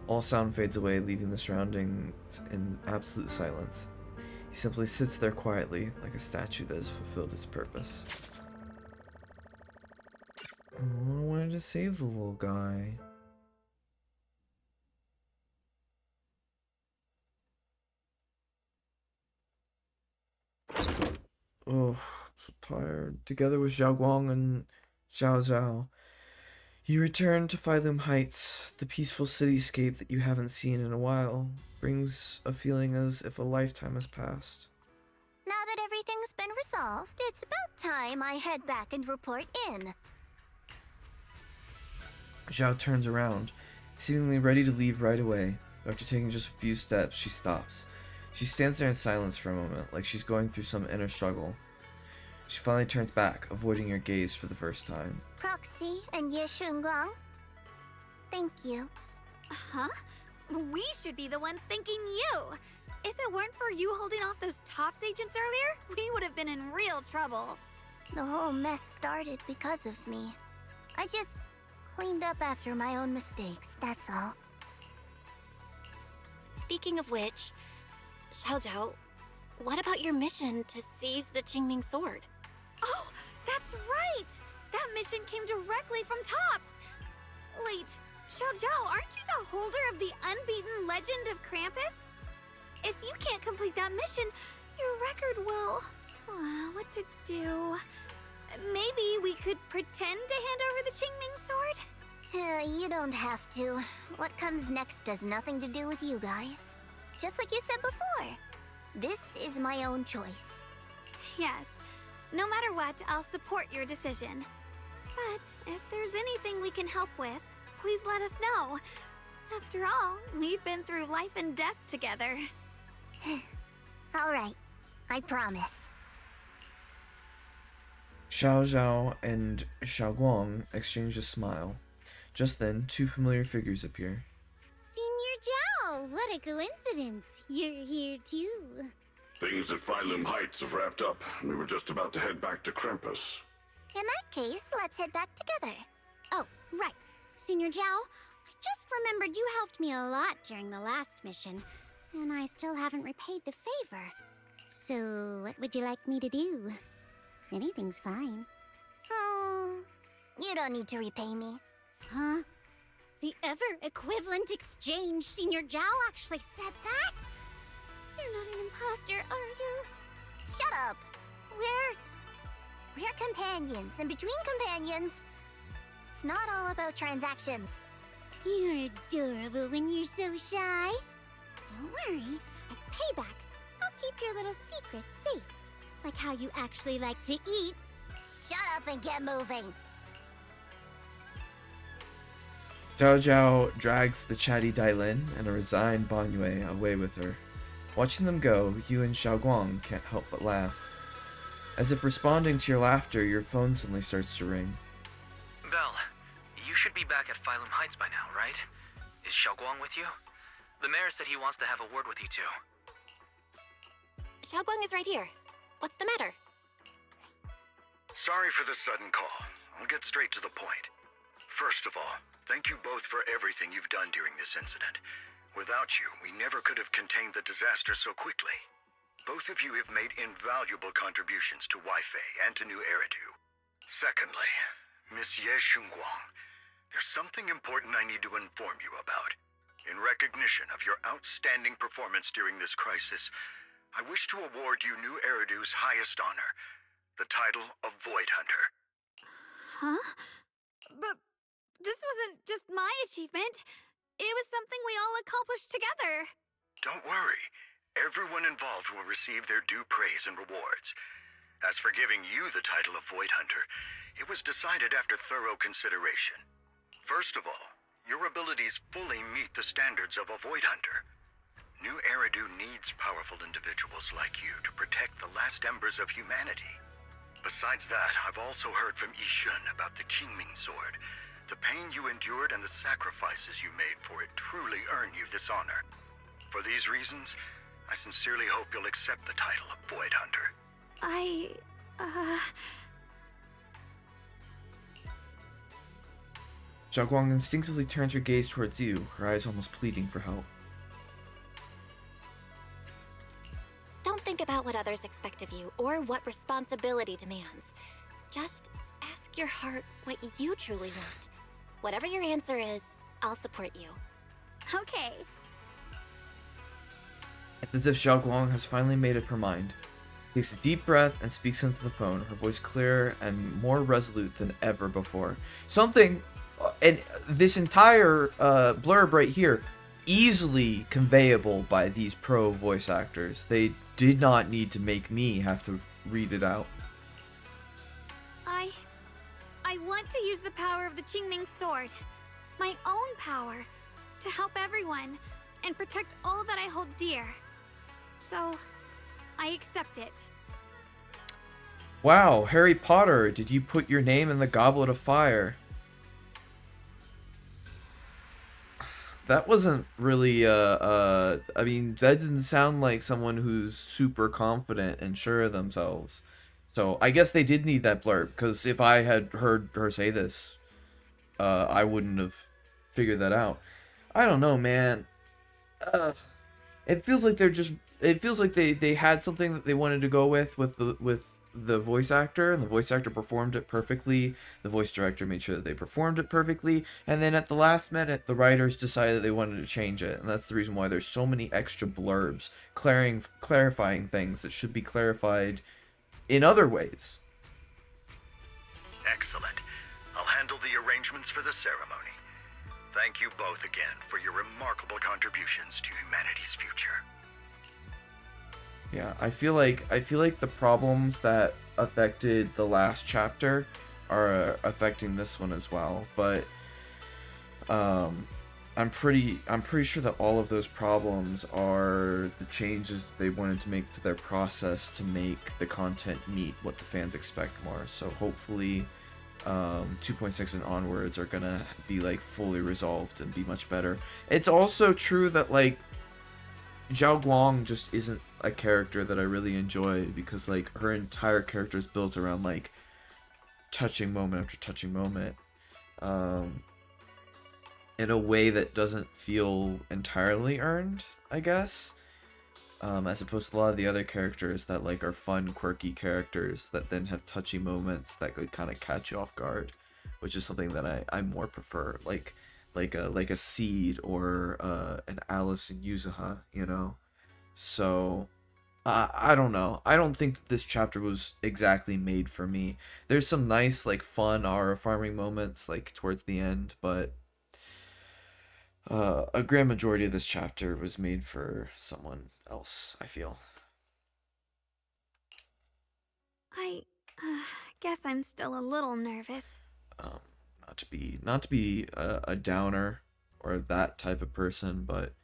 All sound fades away, leaving the surroundings in absolute silence. He simply sits there quietly, like a statue that has fulfilled its purpose. Oh, I wanted to save the little guy. Oh, tired. Together with Xiao Guang and Xiao Zhao, you return to Phylum Heights. The peaceful cityscape that you haven't seen in a while brings a feeling as if a lifetime has passed. Now that everything's been resolved, it's about time I head back and report in. Zhao turns around, seemingly ready to leave right away. After taking just a few steps, she stops. She stands there in silence for a moment, like she's going through some inner struggle. She finally turns back, avoiding your gaze for the first time. Proxy and Ye Shunguang, thank you. Huh? We should be the ones thanking you. If it weren't for you holding off those TOPS agents earlier, we would have been in real trouble. The whole mess started because of me. I just cleaned up after my own mistakes, that's all. Speaking of which, Xiao Zhao, what about your mission to seize the Qingming sword? Oh, that's right! That mission came directly from TOPS! Wait, Xiao Zhao, aren't you the holder of the unbeaten legend of Krampus? If you can't complete that mission, your record will... what to do? Maybe we could pretend to hand over the Qingming sword? You don't have to. What comes next has nothing to do with you guys. Just like you said before, this is my own choice. Yes. No matter what, I'll support your decision. But if there's anything we can help with, please let us know. After all, we've been through life and death together. Alright, I promise. Xiao Zhao and Xiao Guang exchange a smile. Just then, two familiar figures appear. Senior Zhao, what a coincidence. You're here too. Things at Phylum Heights have wrapped up, and we were just about to head back to Krampus. In that case, let's head back together. Oh, right. Senior Zhao, I just remembered you helped me a lot during the last mission, and I still haven't repaid the favor. So, what would you like me to do? Anything's fine. You don't need to repay me. Huh? The ever-equivalent exchange, Senior Zhao actually said that? You're not an imposter, are you? Shut up! We're companions, and between companions, it's not all about transactions. You're adorable when you're so shy. Don't worry, as payback, I'll keep your little secrets safe. Like how you actually like to eat. Shut up and get moving! Zhao Zhao drags the chatty Dailin and a resigned Banyue away with her. Watching them go, you and Xiao Guang can't help but laugh. As if responding to your laughter, your phone suddenly starts to ring. Belle, you should be back at Phylum Heights by now, right? Is Xiao Guang with you? The mayor said he wants to have a word with you two. Xiao Guang is right here. What's the matter? Sorry for the sudden call. I'll get straight to the point. First of all, thank you both for everything you've done during this incident. Without you, we never could have contained the disaster so quickly. Both of you have made invaluable contributions to Weifei and to New Eridu. Secondly, Miss Ye Shunguang, there's something important I need to inform you about. In recognition of your outstanding performance during this crisis, I wish to award you New Eridu's highest honor, the title of Void Hunter. Huh? But this wasn't just my achievement. It was something we all accomplished together. Don't worry. Everyone involved will receive their due praise and rewards. As for giving you the title of Void Hunter, it was decided after thorough consideration. First of all, your abilities fully meet the standards of a Void Hunter. New Eridu needs powerful individuals like you to protect the last embers of humanity. Besides that, I've also heard from Yishun about the Qingming sword. The pain you endured and the sacrifices you made for it truly earn you this honor. For these reasons, I sincerely hope you'll accept the title of Void Hunter. Xiao Guang instinctively turns her gaze towards you, her eyes almost pleading for help. Don't think about what others expect of you or what responsibility demands. Just ask your heart what you truly want. Whatever your answer is, I'll support you. Okay. It's as if Xiao Guang has finally made up her mind. Takes a deep breath and speaks into the phone, her voice clearer and more resolute than ever before. Something, and this entire blurb right here, easily conveyable by these pro voice actors. They did not need to make me have to read it out. I want to use the power of the Qingming sword, my own power, to help everyone and protect all that I hold dear. So, I accept it. Wow, Harry Potter, did you put your name in the Goblet of Fire? That wasn't really, I mean, that didn't sound like someone who's super confident and sure of themselves. So, I guess they did need that blurb, because if I had heard her say this, I wouldn't have figured that out. I don't know, man. It feels like it feels like they had something that they wanted to go with the voice actor, and the voice actor performed it perfectly. The voice director made sure that they performed it perfectly, and then at the last minute, the writers decided they wanted to change it, and that's the reason why there's so many extra blurbs clarifying things that should be clarified in other ways. Excellent. I'll handle the arrangements for the ceremony. Thank you both again for your remarkable contributions to humanity's future. Yeah, I feel like the problems that affected the last chapter are affecting this one as well, but I'm pretty sure that all of those problems are the changes that they wanted to make to their process to make the content meet what the fans expect more. So hopefully 2.6 and onwards are gonna be like fully resolved and be much better. It's also true that like Zhao Guang just isn't a character that I really enjoy, because like her entire character is built around like touching moment after touching moment in a way that doesn't feel entirely earned, I guess, as opposed to a lot of the other characters that like are fun, quirky characters that then have touchy moments that could kind of catch you off guard, which is something that I more prefer, like a Seed or an Alice and Yuzuha, you know. So I don't know. I don't think that this chapter was exactly made for me. There's some nice like fun aura farming moments like towards the end, but a grand majority of this chapter was made for someone else, I feel. I guess I'm still a little nervous. Not to be a downer or that type of person, but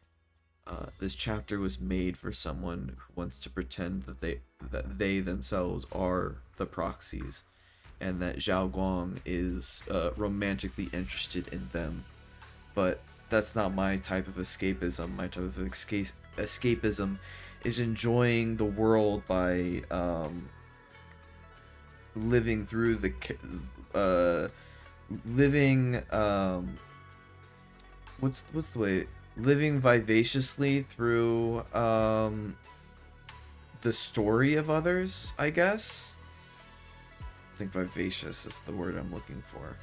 this chapter was made for someone who wants to pretend that they themselves are the proxies, and that Zhao Guang is romantically interested in them. But that's not my type of escapism. My type of escapism is enjoying the world by living through the what's the way, living vivaciously through the story of others, I guess. I think vivacious is the word I'm looking for.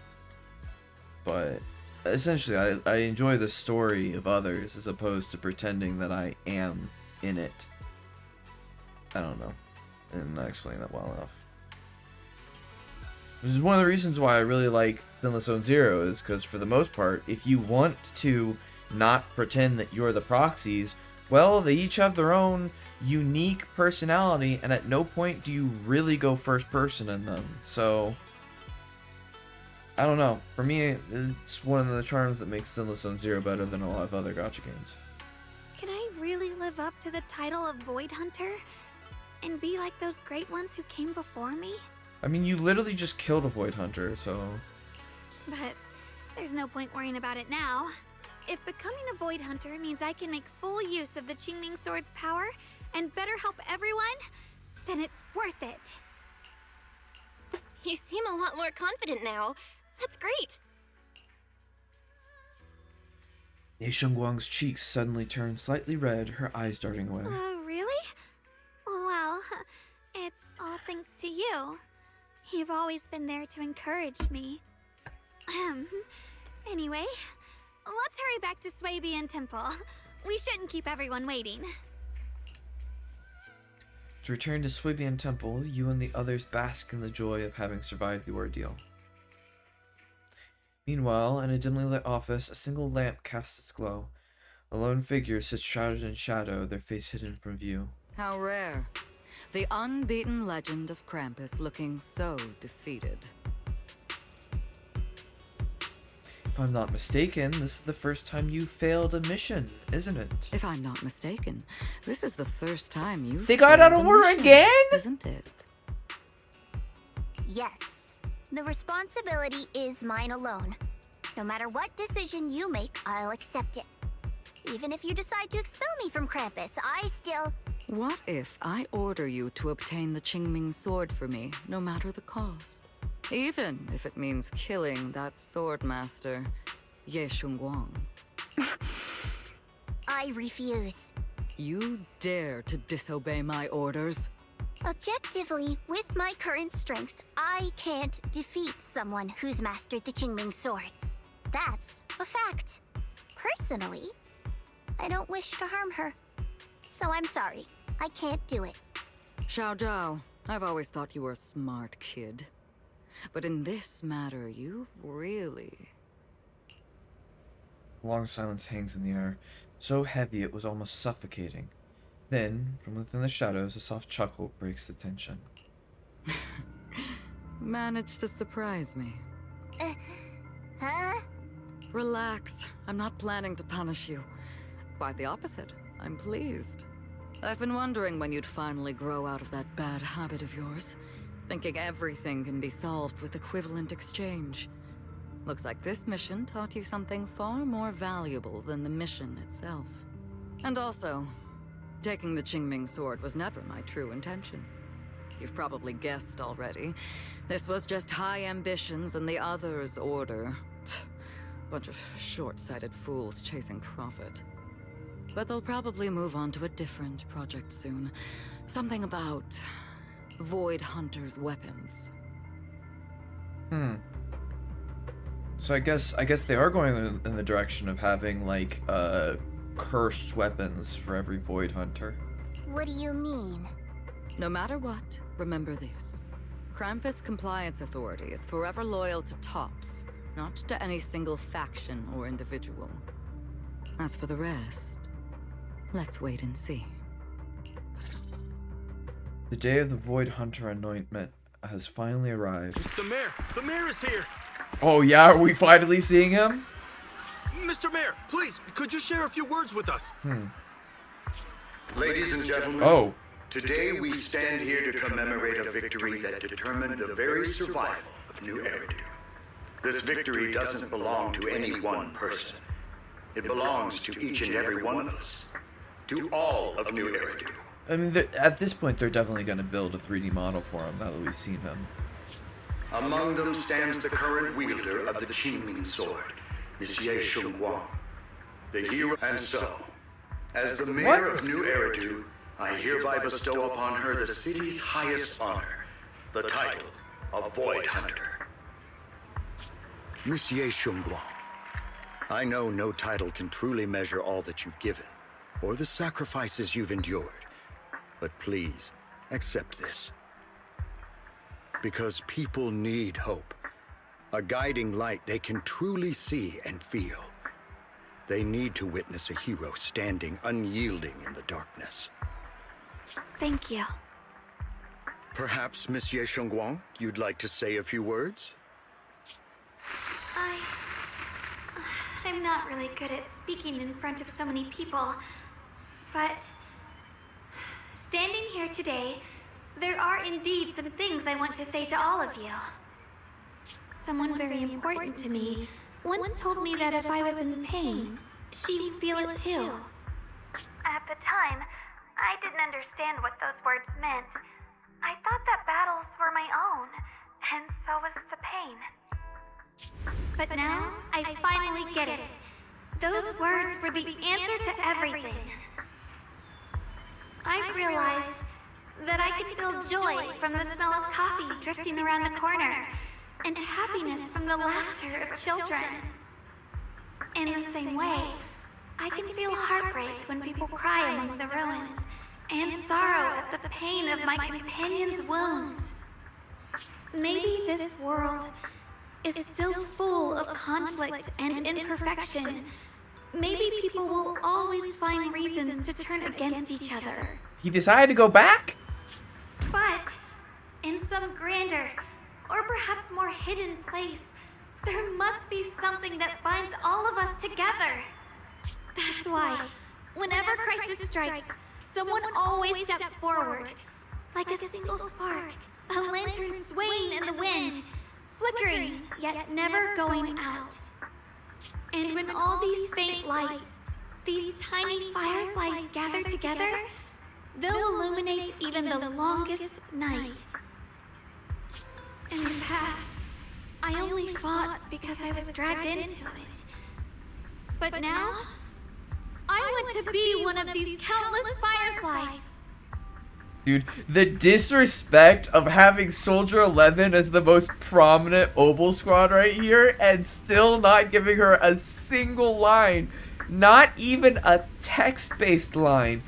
But essentially, I enjoy the story of others as opposed to pretending that I am in it. I don't know. I'm not explaining that well enough. This is one of the reasons why I really like Zenless Zone Zero, is because for the most part, if you want to not pretend that you're the proxies, well, they each have their own unique personality, and at no point do you really go first person in them. So I don't know. For me, it's one of the charms that makes Zenless Zone Zero better than a lot of other gacha games. Can I really live up to the title of Void Hunter and be like those great ones who came before me? I mean, you literally just killed a Void Hunter, so... But there's no point worrying about it now. If becoming a Void Hunter means I can make full use of the Qingming Sword's power and better help everyone, then it's worth it. You seem a lot more confident now. That's great. Ye Shengguang's cheeks suddenly turned slightly red, her eyes darting away. Really? Well, it's all thanks to you. You've always been there to encourage me. Anyway, let's hurry back to Swabian Temple. We shouldn't keep everyone waiting. To return to Swibian Temple, you and the others bask in the joy of having survived the ordeal. Meanwhile, in a dimly lit office, a single lamp casts its glow. A lone figure sits shrouded in shadow, their face hidden from view. How rare. The unbeaten legend of Krampus looking so defeated. If I'm not mistaken, this is the first time you failed a mission, isn't it? If I'm not mistaken, this is the first time you've They got out of order again? Isn't it? Yes. The responsibility is mine alone. No matter what decision you make, I'll accept it. Even if you decide to expel me from Krampus, I still... What if I order you to obtain the Qingming sword for me, no matter the cost? Even if it means killing that swordmaster, Ye Shunguang. I refuse. You dare to disobey my orders? Objectively, with my current strength, I can't defeat someone who's mastered the Qingming sword. That's a fact. Personally, I don't wish to harm her. So I'm sorry, I can't do it. Xiao Zhao, I've always thought you were a smart kid. But in this matter, you really... A long silence hangs in the air, so heavy it was almost suffocating. Then, from within the shadows, a soft chuckle breaks the tension. Managed to surprise me. Huh? Relax. I'm not planning to punish you. Quite the opposite. I'm pleased. I've been wondering when you'd finally grow out of that bad habit of yours. Thinking everything can be solved with equivalent exchange. Looks like this mission taught you something far more valuable than the mission itself. And also, taking the Qingming sword was never my true intention. You've probably guessed already. This was just high ambitions and the others' order. Bunch of short-sighted fools chasing profit. But they'll probably move on to a different project soon. Something about Void Hunter's weapons. So I guess they are going in the direction of having like cursed weapons for every Void Hunter. What do you mean? No matter what, remember this. Krampus Compliance Authority is forever loyal to TOPS, not to any single faction or individual. As for the rest, let's wait and see. The day of the Void Hunter anointment has finally arrived. It's the mayor! The mayor is here! Oh yeah, are we finally seeing him? Mr. Mayor, please, could you share a few words with us? Ladies and gentlemen, today we stand here to commemorate a victory that determined the very survival of New Eridu. This victory doesn't belong to any one person. It belongs to each and every one of us. To all of New Eridu. I mean, at this point, they're definitely going to build a 3D model for him now that we've seen him. Among them stands the current wielder of the Qingming sword, Monsieur Shunguang, the hero. And so, as the mayor of New Eridu, I hereby bestow upon her the city's highest honor, the title of Void Hunter. Monsieur Shunguang, I know no title can truly measure all that you've given, or the sacrifices you've endured. But please, accept this. Because people need hope. A guiding light they can truly see and feel. They need to witness a hero standing unyielding in the darkness. Thank you. Perhaps, Monsieur Shunguang, you'd like to say a few words? I'm not really good at speaking in front of so many people, but standing here today, there are indeed some things I want to say to all of you. Someone very important to me once told me that if I was in pain, she would feel it too. At the time, I didn't understand what those words meant. I thought that battles were my own, and so was the pain. But now, I finally get it. Those words were the answer to everything. I've realized that I can feel joy from the smell of coffee drifting around the corner, and happiness from the laughter of children. In the same way, I can feel heartbreak when people cry among the ruins, and sorrow at the pain of my companion's wounds. Maybe this world is still full of conflict and imperfection. Maybe people will always find reasons to turn against each other. He decided to go back? But in some grander, or perhaps more hidden place, there must be something that binds all of us together. That's why, whenever crisis strikes, someone always steps forward. Like a single spark, a lantern swaying in the wind, flickering, yet never going out. And when all these faint lights, these tiny fireflies gather together, they'll illuminate even the longest night. In the past, I only fought because I was dragged into it. But now, I want to be one of these countless fireflies. Dude, the disrespect of having Soldier 11 as the most prominent Obel Squad right here and still not giving her a single line. Not even a text-based line.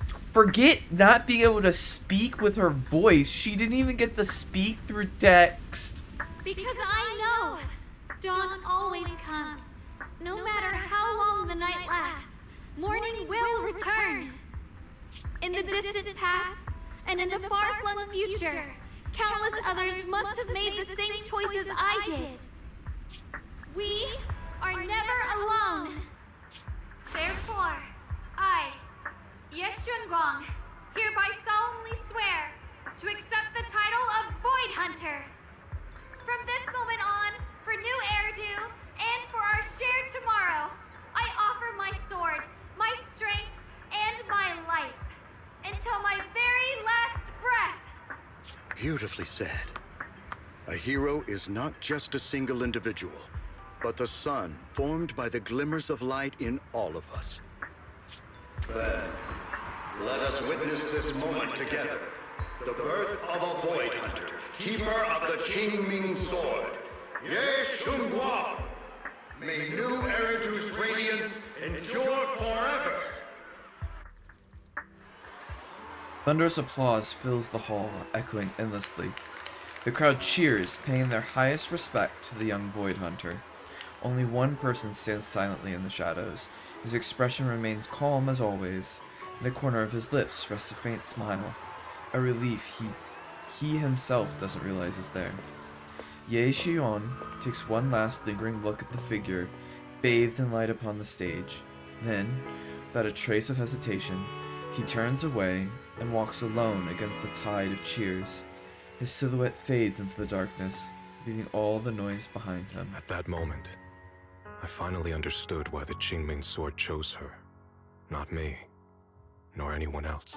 Forget not being able to speak with her voice. She didn't even get to speak through text. Because I know dawn always comes. No matter how long the night lasts, morning will return. In the distant past, and in the far-flung future, countless others must have made the same choices I did. We are never alone. Therefore, I, Yeshunguang, hereby solemnly swear to accept the title of Void Hunter. From this moment on, for new Eridu, and for our shared tomorrow, I offer my sword, my strength, and my life. Until my very last breath. Beautifully said. A hero is not just a single individual, but the sun formed by the glimmers of light in all of us. Then, let us witness this moment together. The birth of a Void Hunter, keeper of the Qingming Sword, Ye Shunguang. May new Eridu's radiance endure forever. Thunderous applause fills the hall, echoing endlessly. The crowd cheers, paying their highest respect to the young Void Hunter. Only one person stands silently in the shadows. His expression remains calm as always. In the corner of his lips rests a faint smile, a relief he himself doesn't realize is there. Ye Shion takes one last lingering look at the figure, bathed in light upon the stage. Then, without a trace of hesitation, he turns away and walks alone against the tide of cheers. His silhouette fades into the darkness, leaving all the noise behind him. At that moment, I finally understood why the Qingming Sword chose her. Not me, nor anyone else.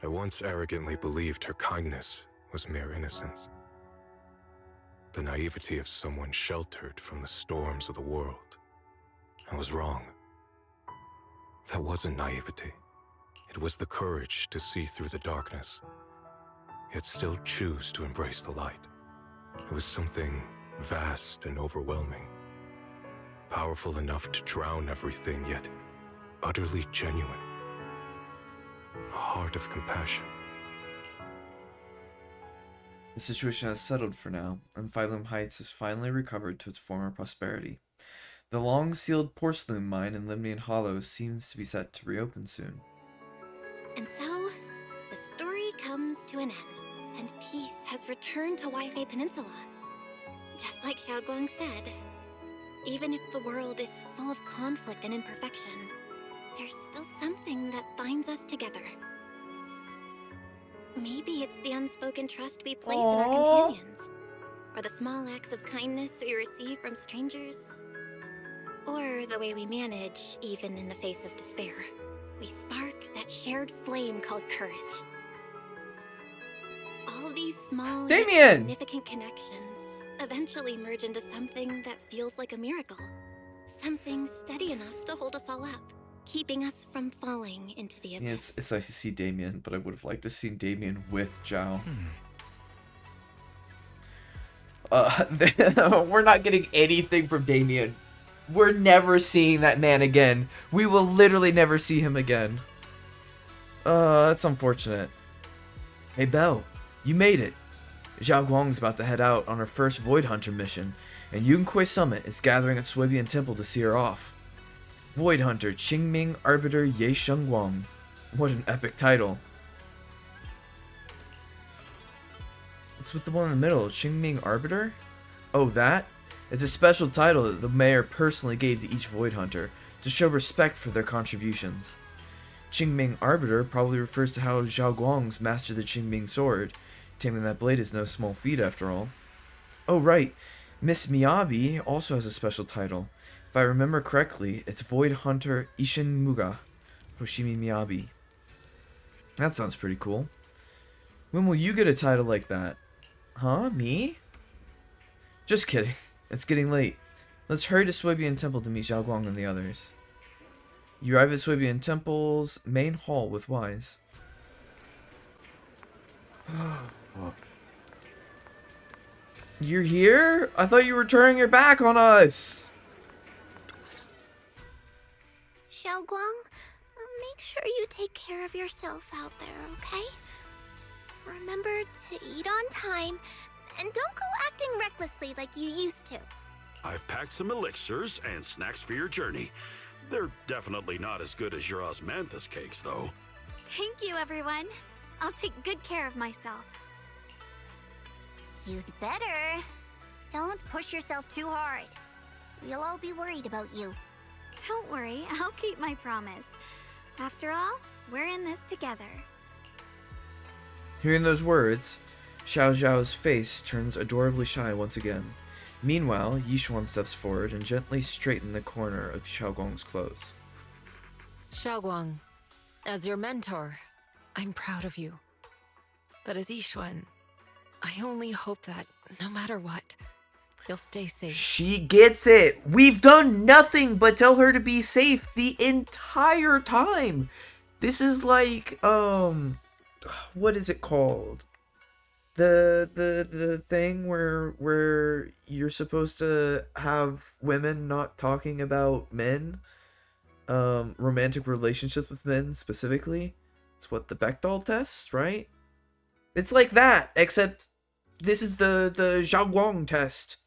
I once arrogantly believed her kindness was mere innocence. The naivety of someone sheltered from the storms of the world. I was wrong. That wasn't naivety. It was the courage to see through the darkness, yet still choose to embrace the light. It was something vast and overwhelming, powerful enough to drown everything, yet utterly genuine. A heart of compassion. The situation has settled for now, and Phylum Heights has finally recovered to its former prosperity. The long-sealed porcelain mine in Limnian Hollow seems to be set to reopen soon. And so, the story comes to an end, and peace has returned to Waifei Peninsula. Just like Xiaoguang said, even if the world is full of conflict and imperfection, there's still something that binds us together. Maybe it's the unspoken trust we place in our companions, or the small acts of kindness we receive from strangers, or the way we manage even in the face of despair. We spark that shared flame called courage. All these small, yet significant connections eventually merge into something that feels like a miracle. Something steady enough to hold us all up, keeping us from falling into the abyss. It's nice to see Damien, but I would have liked to see Damien with Zhao. We're not getting anything from Damien. We're never seeing that man again. We will literally never see him again. That's unfortunate. Hey, Belle, you made it. Zhao Guang's about to head out on her first Void Hunter mission, and Yunque Summit is gathering at Swabian Temple to see her off. Void Hunter Qingming Arbiter Ye Shengguang. What an epic title. What's with the one in the middle? Qingming Arbiter? Oh, that? It's a special title that the mayor personally gave to each Void Hunter to show respect for their contributions. Qingming Arbiter probably refers to how Zhao Guang's mastered the Qingming sword. Taming that blade is no small feat after all. Oh right, Miss Miyabi also has a special title. If I remember correctly, it's Void Hunter Ishin Muga Hoshimi Miyabi. That sounds pretty cool. When will you get a title like that? Huh? Me? Just kidding. It's getting late. Let's hurry to Swabian Temple to meet Zhao Guang and the others. You arrive at Swabian Temple's main hall with Wise. You're here? I thought you were turning your back on us. Xiaoguang, make sure you take care of yourself out there, okay? Remember to eat on time, and don't go acting recklessly like you used to. I've packed some elixirs and snacks for your journey. They're definitely not as good as your osmanthus cakes, though. Thank you, everyone. I'll take good care of myself. You'd better. Don't push yourself too hard. We'll all be worried about you. Don't worry, I'll keep my promise. After all, we're in this together. Hearing those words, Xiao Zhao's face turns adorably shy once again. Meanwhile, Yishuan steps forward and gently straightens the corner of Xiao Guang's clothes. Xiao Guang, as your mentor, I'm proud of you. But as Yishuan, I only hope that, no matter what, you'll stay safe. She gets it! We've done nothing but tell her to be safe the entire time! This is like, what is it called? The thing where you're supposed to have women not talking about men, romantic relationships with men specifically. It's what, the Bechdel test, right? It's like that, except this is the Zhao Guang test.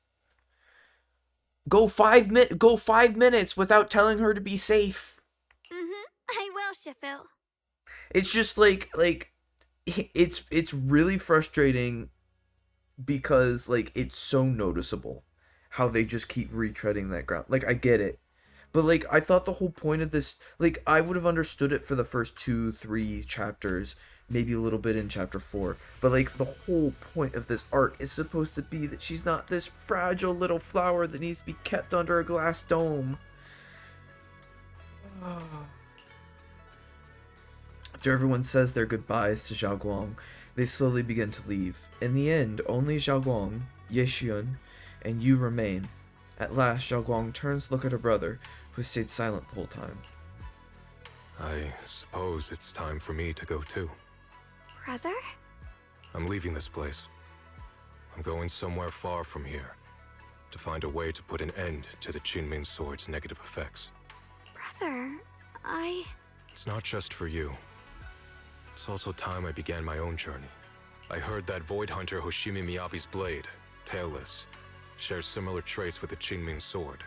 Go 5 minutes without telling her to be safe. I will, Shifu. It's just like it's really frustrating because like it's so noticeable how they just keep retreading that ground. Like, I get it. But like, I thought the whole point of this, like, I would have understood it for the first 2-3 chapters, maybe a little bit in chapter 4. But like, the whole point of this arc is supposed to be that she's not this fragile little flower that needs to be kept under a glass dome. After everyone says their goodbyes to Zhao Guang, they slowly begin to leave. In the end, only Zhao Guang, Ye Xiun, and Yu remain. At last, Zhao Guang turns to look at her brother, who stayed silent the whole time. I suppose it's time for me to go too. Brother? I'm leaving this place. I'm going somewhere far from here, to find a way to put an end to the Qingming Sword's negative effects. Brother, It's not just for you. It's also time I began my own journey. I heard that Void Hunter Hoshimi Miyabi's blade, Tailless, shares similar traits with the Qingming Sword.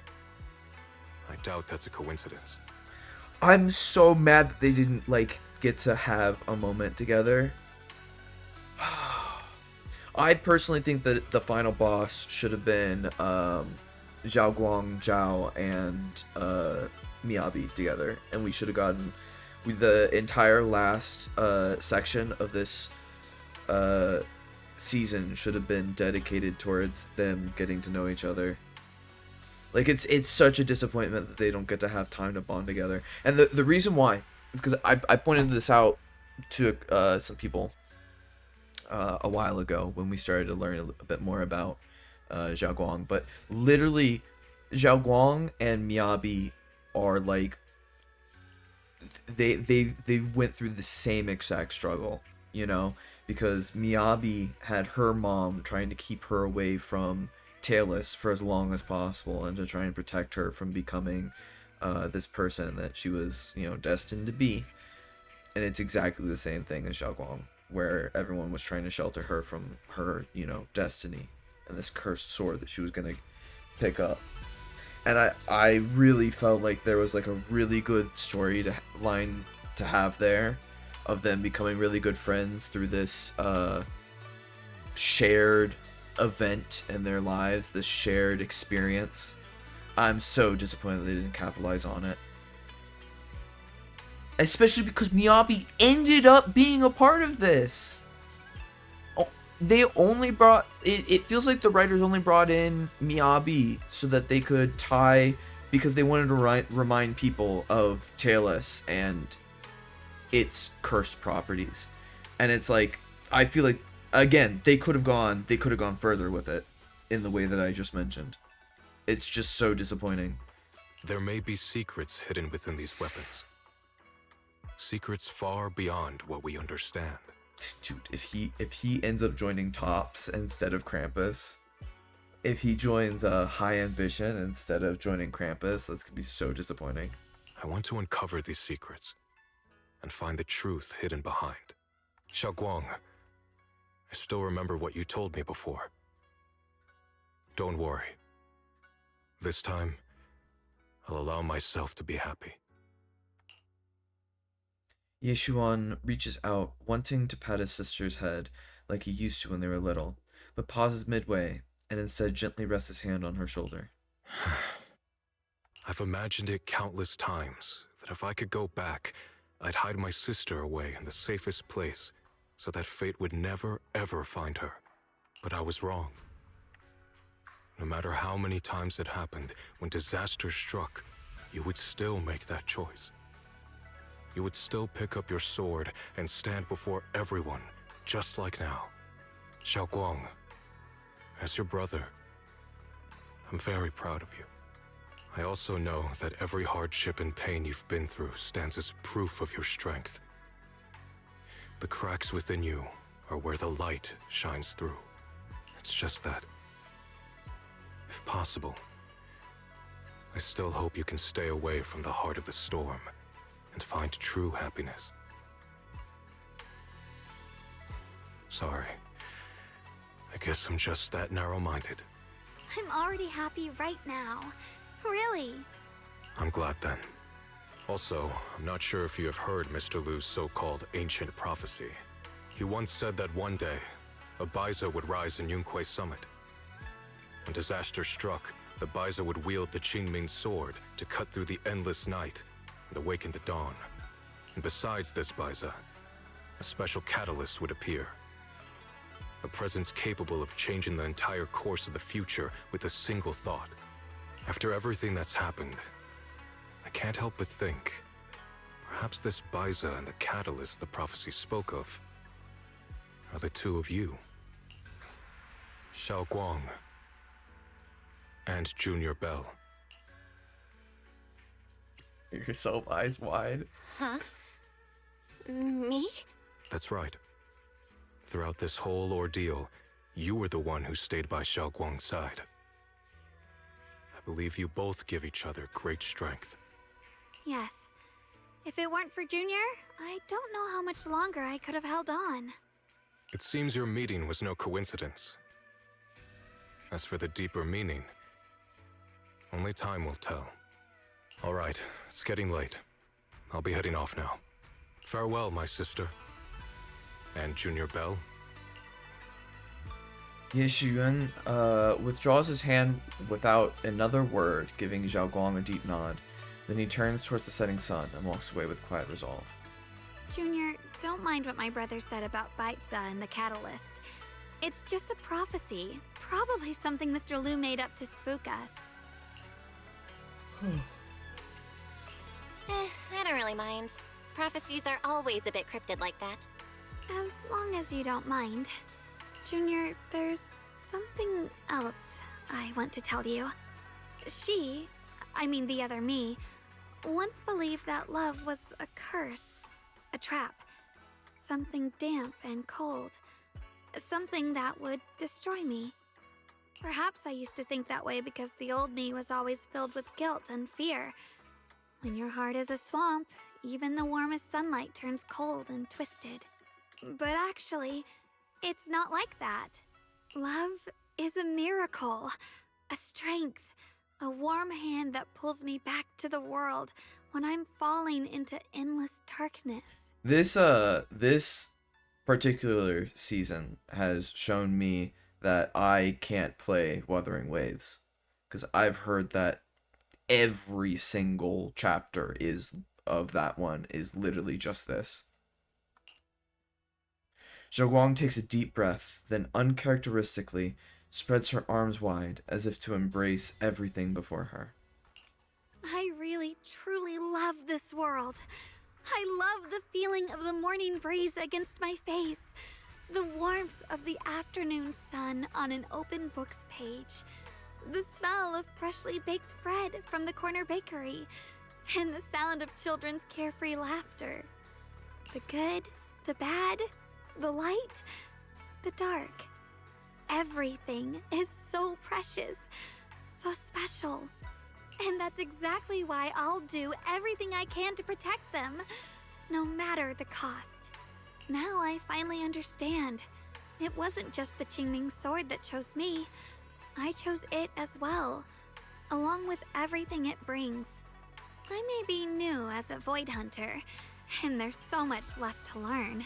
I doubt that's a coincidence. I'm so mad that they didn't, like, get to have a moment together. I personally think that the final boss should have been Zhao Guang, Zhao, and Miyabi together. And we should have gotten the entire last section of this season should have been dedicated towards them getting to know each other. Like, it's such a disappointment that they don't get to have time to bond together. And the reason why is because I pointed this out to some people a while ago when we started to learn a bit more about Zhao Guang. But literally, Zhao Guang and Miyabi are like, they went through the same exact struggle, you know, because Miyabi had her mom trying to keep her away from Tailless for as long as possible and to try and protect her from becoming this person that she was, you know, destined to be. And it's exactly the same thing as Xiaoguang, where everyone was trying to shelter her from her, destiny and this cursed sword that she was going to pick up. And I really felt like there was like a really good line to have there of them becoming really good friends through this shared event in their lives, this shared experience. I'm so disappointed they didn't capitalize on it. Especially because Miyabi ended up being a part of this. Oh, they only brought... It feels like the writers only brought in Miyabi so that they could tie... Because they wanted to remind people of Talus and its cursed properties. And it's like... I feel like, again, they could have gone further with it in the way that I just mentioned. It's just so disappointing. There may be secrets hidden within these weapons. Secrets far beyond what we understand. Dude, if he ends up joining Tops instead of Krampus, if he joins High Ambition instead of joining Krampus, that's gonna be so disappointing. I want to uncover these secrets and find the truth hidden behind. Xiaoguang, I still remember what you told me before. Don't worry. This time, I'll allow myself to be happy. Yeshuan reaches out, wanting to pat his sister's head like he used to when they were little, but pauses midway and instead gently rests his hand on her shoulder. I've imagined it countless times that if I could go back, I'd hide my sister away in the safest place so that fate would never, ever find her. But I was wrong. No matter how many times it happened, when disaster struck, you would still make that choice. You would still pick up your sword and stand before everyone, just like now. Xiaoguang, as your brother, I'm very proud of you. I also know that every hardship and pain you've been through stands as proof of your strength. The cracks within you are where the light shines through. It's just that, if possible, I still hope you can stay away from the heart of the storm and find true happiness. Sorry. I guess I'm just that narrow-minded. I'm already happy right now. Really. I'm glad then. Also, I'm not sure if you have heard Mr. Lu's so-called ancient prophecy. He once said that one day, a Baiza would rise in Yunque Summit. When disaster struck, the Baiza would wield the Qingming sword to cut through the endless night and awaken the dawn. And besides this Baiza, a special catalyst would appear. A presence capable of changing the entire course of the future with a single thought. After everything that's happened, I can't help but think, perhaps this Baiza and the catalyst the prophecy spoke of are the two of you. Xiaoguang and Junior Bell. Yourself eyes wide. Huh? Me? That's right. Throughout this whole ordeal, you were the one who stayed by Xiaoguang's side. I believe you both give each other great strength. Yes. If it weren't for Junior, I don't know how much longer I could have held on. It seems your meeting was no coincidence. As for the deeper meaning, only time will tell. All right, it's getting late. I'll be heading off now. Farewell, my sister. And Junior Bell. Yeshuan withdraws his hand without another word, giving Xiaoguang a deep nod. Then he turns towards the setting sun and walks away with quiet resolve. Junior, don't mind what my brother said about Baiza and the catalyst. It's just a prophecy. Probably something Mr. Lu made up to spook us. I don't really mind. Prophecies are always a bit cryptid like that. As long as you don't mind. Junior, there's something else I want to tell you. The other me, once believed that love was a curse, a trap, something damp and cold, something that would destroy me. Perhaps I used to think that way because the old me was always filled with guilt and fear. When your heart is a swamp, even the warmest sunlight turns cold and twisted. But actually, it's not like that. Love is a miracle, a strength, a warm hand that pulls me back to the world when I'm falling into endless darkness. This particular season has shown me that I can't play Wuthering Waves, because I've heard that every single chapter of that one is literally just this. Xiaoguang takes a deep breath, then uncharacteristically spreads her arms wide as if to embrace everything before her. I really, truly love this world. I love the feeling of the morning breeze against my face, the warmth of the afternoon sun on an open book's page, the smell of freshly baked bread from the corner bakery, and the sound of children's carefree laughter. The good, the bad, the light, the dark. Everything is so precious, so special. And that's exactly why I'll do everything I can to protect them, no matter the cost. Now I finally understand. It wasn't just the Qingming sword that chose me. I chose it as well, along with everything it brings. I may be new as a Void Hunter, and there's so much left to learn.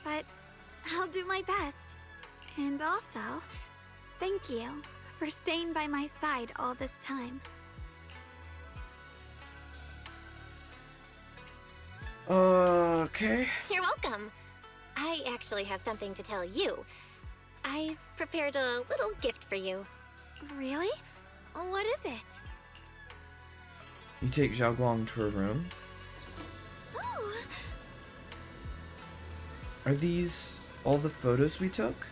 But I'll do my best. And also, thank you for staying by my side all this time. Okay. You're welcome. I actually have something to tell you. I've prepared a little gift for you. Really? What is it? You take Xiaoguang to her room. Oh. Are these all the photos we took?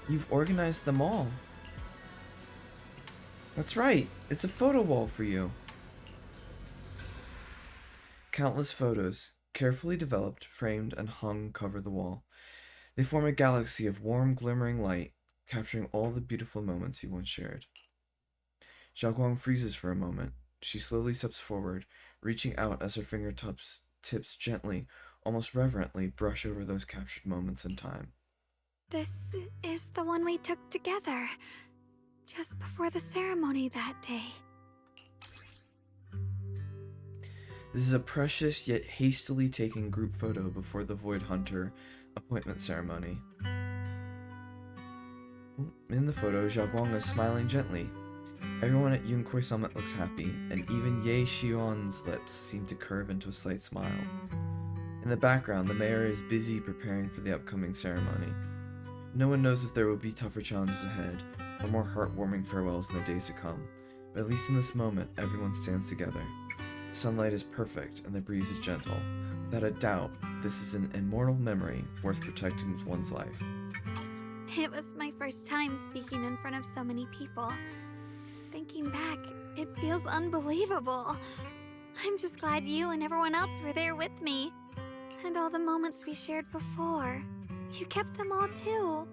You've organized them all. That's right, it's a photo wall for you. Countless photos, carefully developed, framed, and hung cover the wall. They form a galaxy of warm, glimmering light, capturing all the beautiful moments you once shared. Xiaoguang freezes for a moment. She slowly steps forward, reaching out as her fingertips gently, almost reverently, brush over those captured moments in time. This is the one we took together, just before the ceremony that day. This is a precious yet hastily taken group photo before the Void Hunter appointment ceremony. In the photo, Xiaoguang is smiling gently. Everyone at Yunkuei Summit looks happy, and even Ye Xion's lips seem to curve into a slight smile. In the background, the mayor is busy preparing for the upcoming ceremony. No one knows if there will be tougher challenges ahead, or more heartwarming farewells in the days to come, but at least in this moment, everyone stands together. The sunlight is perfect, and the breeze is gentle. Without a doubt, this is an immortal memory worth protecting with one's life. It was my first time speaking in front of so many people. Thinking back, it feels unbelievable. I'm just glad you and everyone else were there with me. And all the moments we shared before. You kept them all too.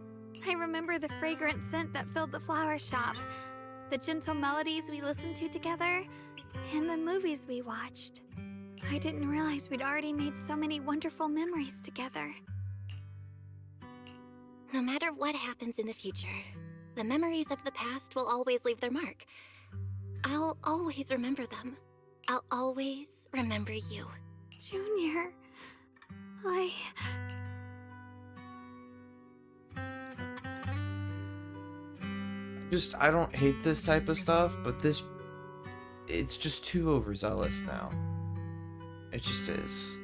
I remember the fragrant scent that filled the flower shop, the gentle melodies we listened to together, and the movies we watched. I didn't realize we'd already made so many wonderful memories together. No matter what happens in the future, the memories of the past will always leave their mark. I'll always remember them. I'll always remember you. Junior, I don't hate this type of stuff, but it's just too overzealous now. It just is.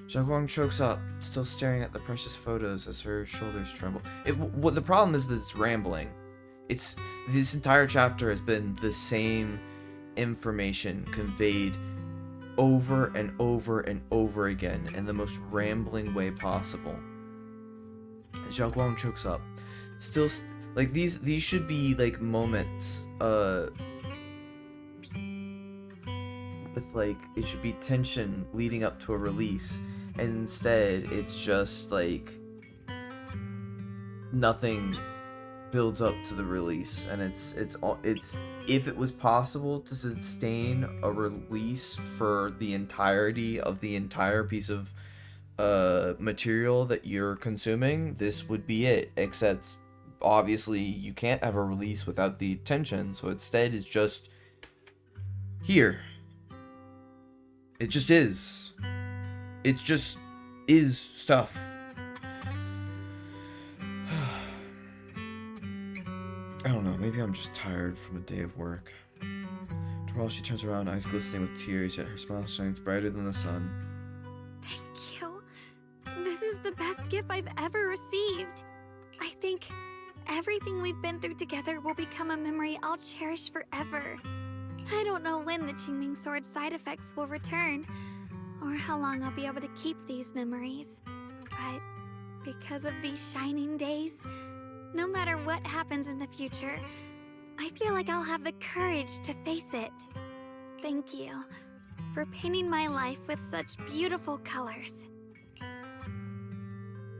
Xiaoguang chokes up, still staring at the precious photos as her shoulders tremble. What the problem is that it's rambling. This entire chapter has been the same information conveyed over and over and over again in the most rambling way possible. Xiaoguang chokes up, still like these should be like moments with like it should be tension leading up to a release, and instead it's just like nothing builds up to the release, and it's if it was possible to sustain a release for the entirety of the entire piece of material that you're consuming, this would be it. Except obviously you can't have a release without the attention, so instead it's just here. It just is. It just is stuff. I don't know, maybe I'm just tired from a day of work. Tomorrow she turns around, eyes glistening with tears, yet her smile shines brighter than the sun. Thank you. This is the best gift I've ever received. I think everything we've been through together will become a memory I'll cherish forever. I don't know when the Qingming Sword's side effects will return, or how long I'll be able to keep these memories. But because of these shining days, no matter what happens in the future, I feel like I'll have the courage to face it. Thank you for painting my life with such beautiful colors.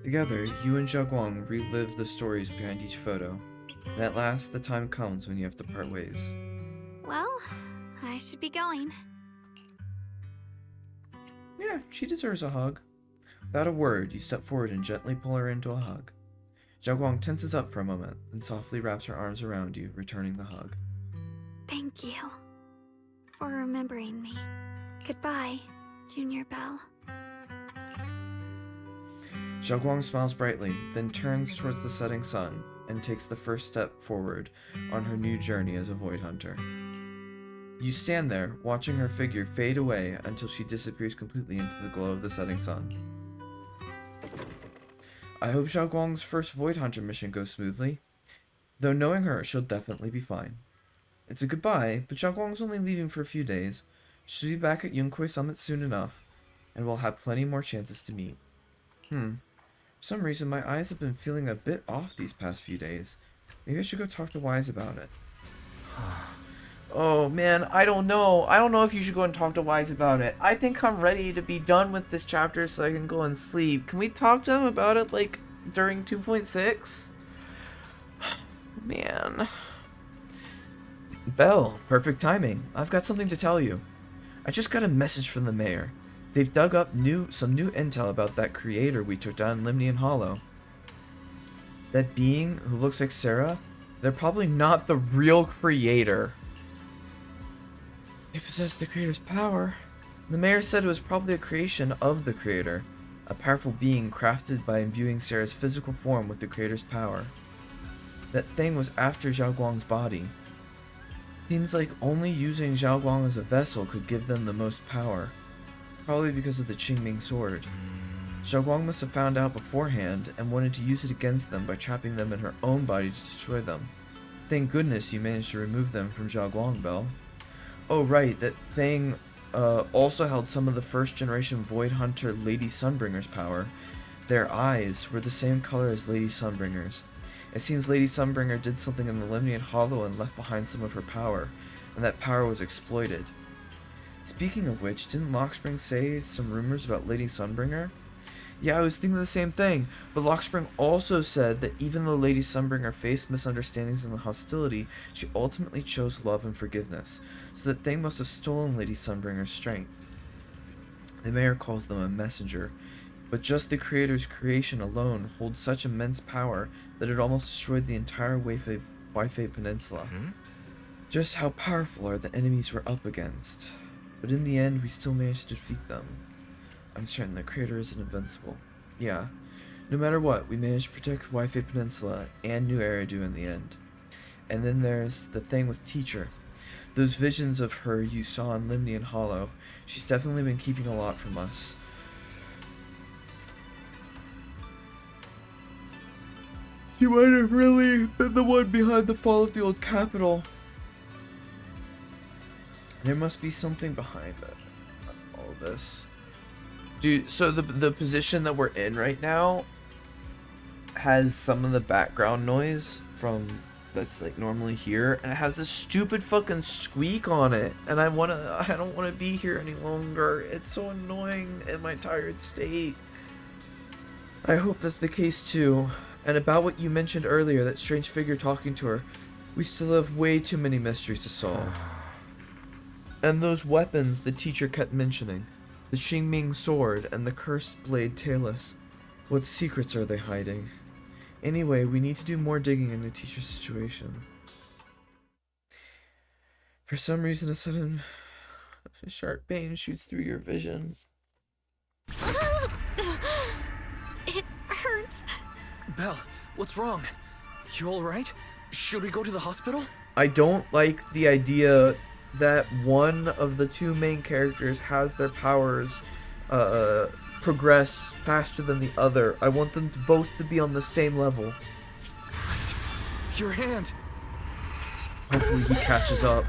Together, you and Xiaoguang relive the stories behind each photo, and at last the time comes when you have to part ways. Well, I should be going. Yeah, she deserves a hug. Without a word, you step forward and gently pull her into a hug. Xiaoguang tenses up for a moment, then softly wraps her arms around you, returning the hug. Thank you for remembering me. Goodbye, Junior Belle. Xiaoguang smiles brightly, then turns towards the setting sun and takes the first step forward on her new journey as a Void Hunter. You stand there, watching her figure fade away until she disappears completely into the glow of the setting sun. I hope Xiaoguang's first Void Hunter mission goes smoothly. Though knowing her, she'll definitely be fine. It's a goodbye, but Xiaoguang's only leaving for a few days. She'll be back at Yunkai Summit soon enough, and we'll have plenty more chances to meet. For some reason, my eyes have been feeling a bit off these past few days. Maybe I should go talk to Wise about it. Oh man, I don't know. I don't know if you should go and talk to Wise about it. I think I'm ready to be done with this chapter so I can go and sleep. Can we talk to him about it, like, during 2.6? Man. Belle, perfect timing. I've got something to tell you. I just got a message from the mayor. They've dug up some new intel about that creator we took down in Limnian Hollow. That being who looks like Sarah, they're probably not the real creator. They possess the creator's power. The mayor said it was probably a creation of the creator, a powerful being crafted by imbuing Sarah's physical form with the creator's power. That thing was after Xiaoguang's body. Seems like only using Xiaoguang as a vessel could give them the most power. Probably because of the Qingming Sword. Xiaoguang must have found out beforehand and wanted to use it against them by trapping them in her own body to destroy them. Thank goodness you managed to remove them from Xiaoguang, Belle. Oh right, that thing also held some of the first generation Void Hunter Lady Sunbringer's power. Their eyes were the same color as Lady Sunbringer's. It seems Lady Sunbringer did something in the Limnian Hollow and left behind some of her power, and that power was exploited. Speaking of which, didn't Lockspring say some rumors about Lady Sunbringer? Yeah, I was thinking the same thing, but Lockspring also said that even though Lady Sunbringer faced misunderstandings and hostility, she ultimately chose love and forgiveness, so that thing must have stolen Lady Sunbringer's strength. The mayor calls them a messenger, but just the creator's creation alone holds such immense power that it almost destroyed the entire Waifei Peninsula. Just how powerful are the enemies we're up against? But in the end, we still managed to defeat them. I'm certain the creator isn't invincible. Yeah, no matter what, we managed to protect Waifei Peninsula and New Eridu in the end. And then there's the thing with Teacher. Those visions of her you saw in Limnian Hollow, she's definitely been keeping a lot from us. She might have really been the one behind the fall of the old capital. There must be something behind it. All of this. Dude, so the position that we're in right now has some of the background noise from that's like normally here, and it has this stupid fucking squeak on it, and I don't wanna be here any longer. It's so annoying in my tired state. I hope that's the case too. And about what you mentioned earlier, that strange figure talking to her, we still have way too many mysteries to solve. And those weapons the teacher kept mentioning, the Xingming sword and the cursed blade tailless. What secrets are they hiding? Anyway, we need to do more digging in the teacher's situation. For some reason, a sudden sharp pain shoots through your vision. It hurts. Belle, what's wrong? You alright? Should we go to the hospital? I don't like the idea that one of the two main characters has their powers progress faster than the other. I want them to both to be on the same level. Right. Your hand. Hopefully he catches up.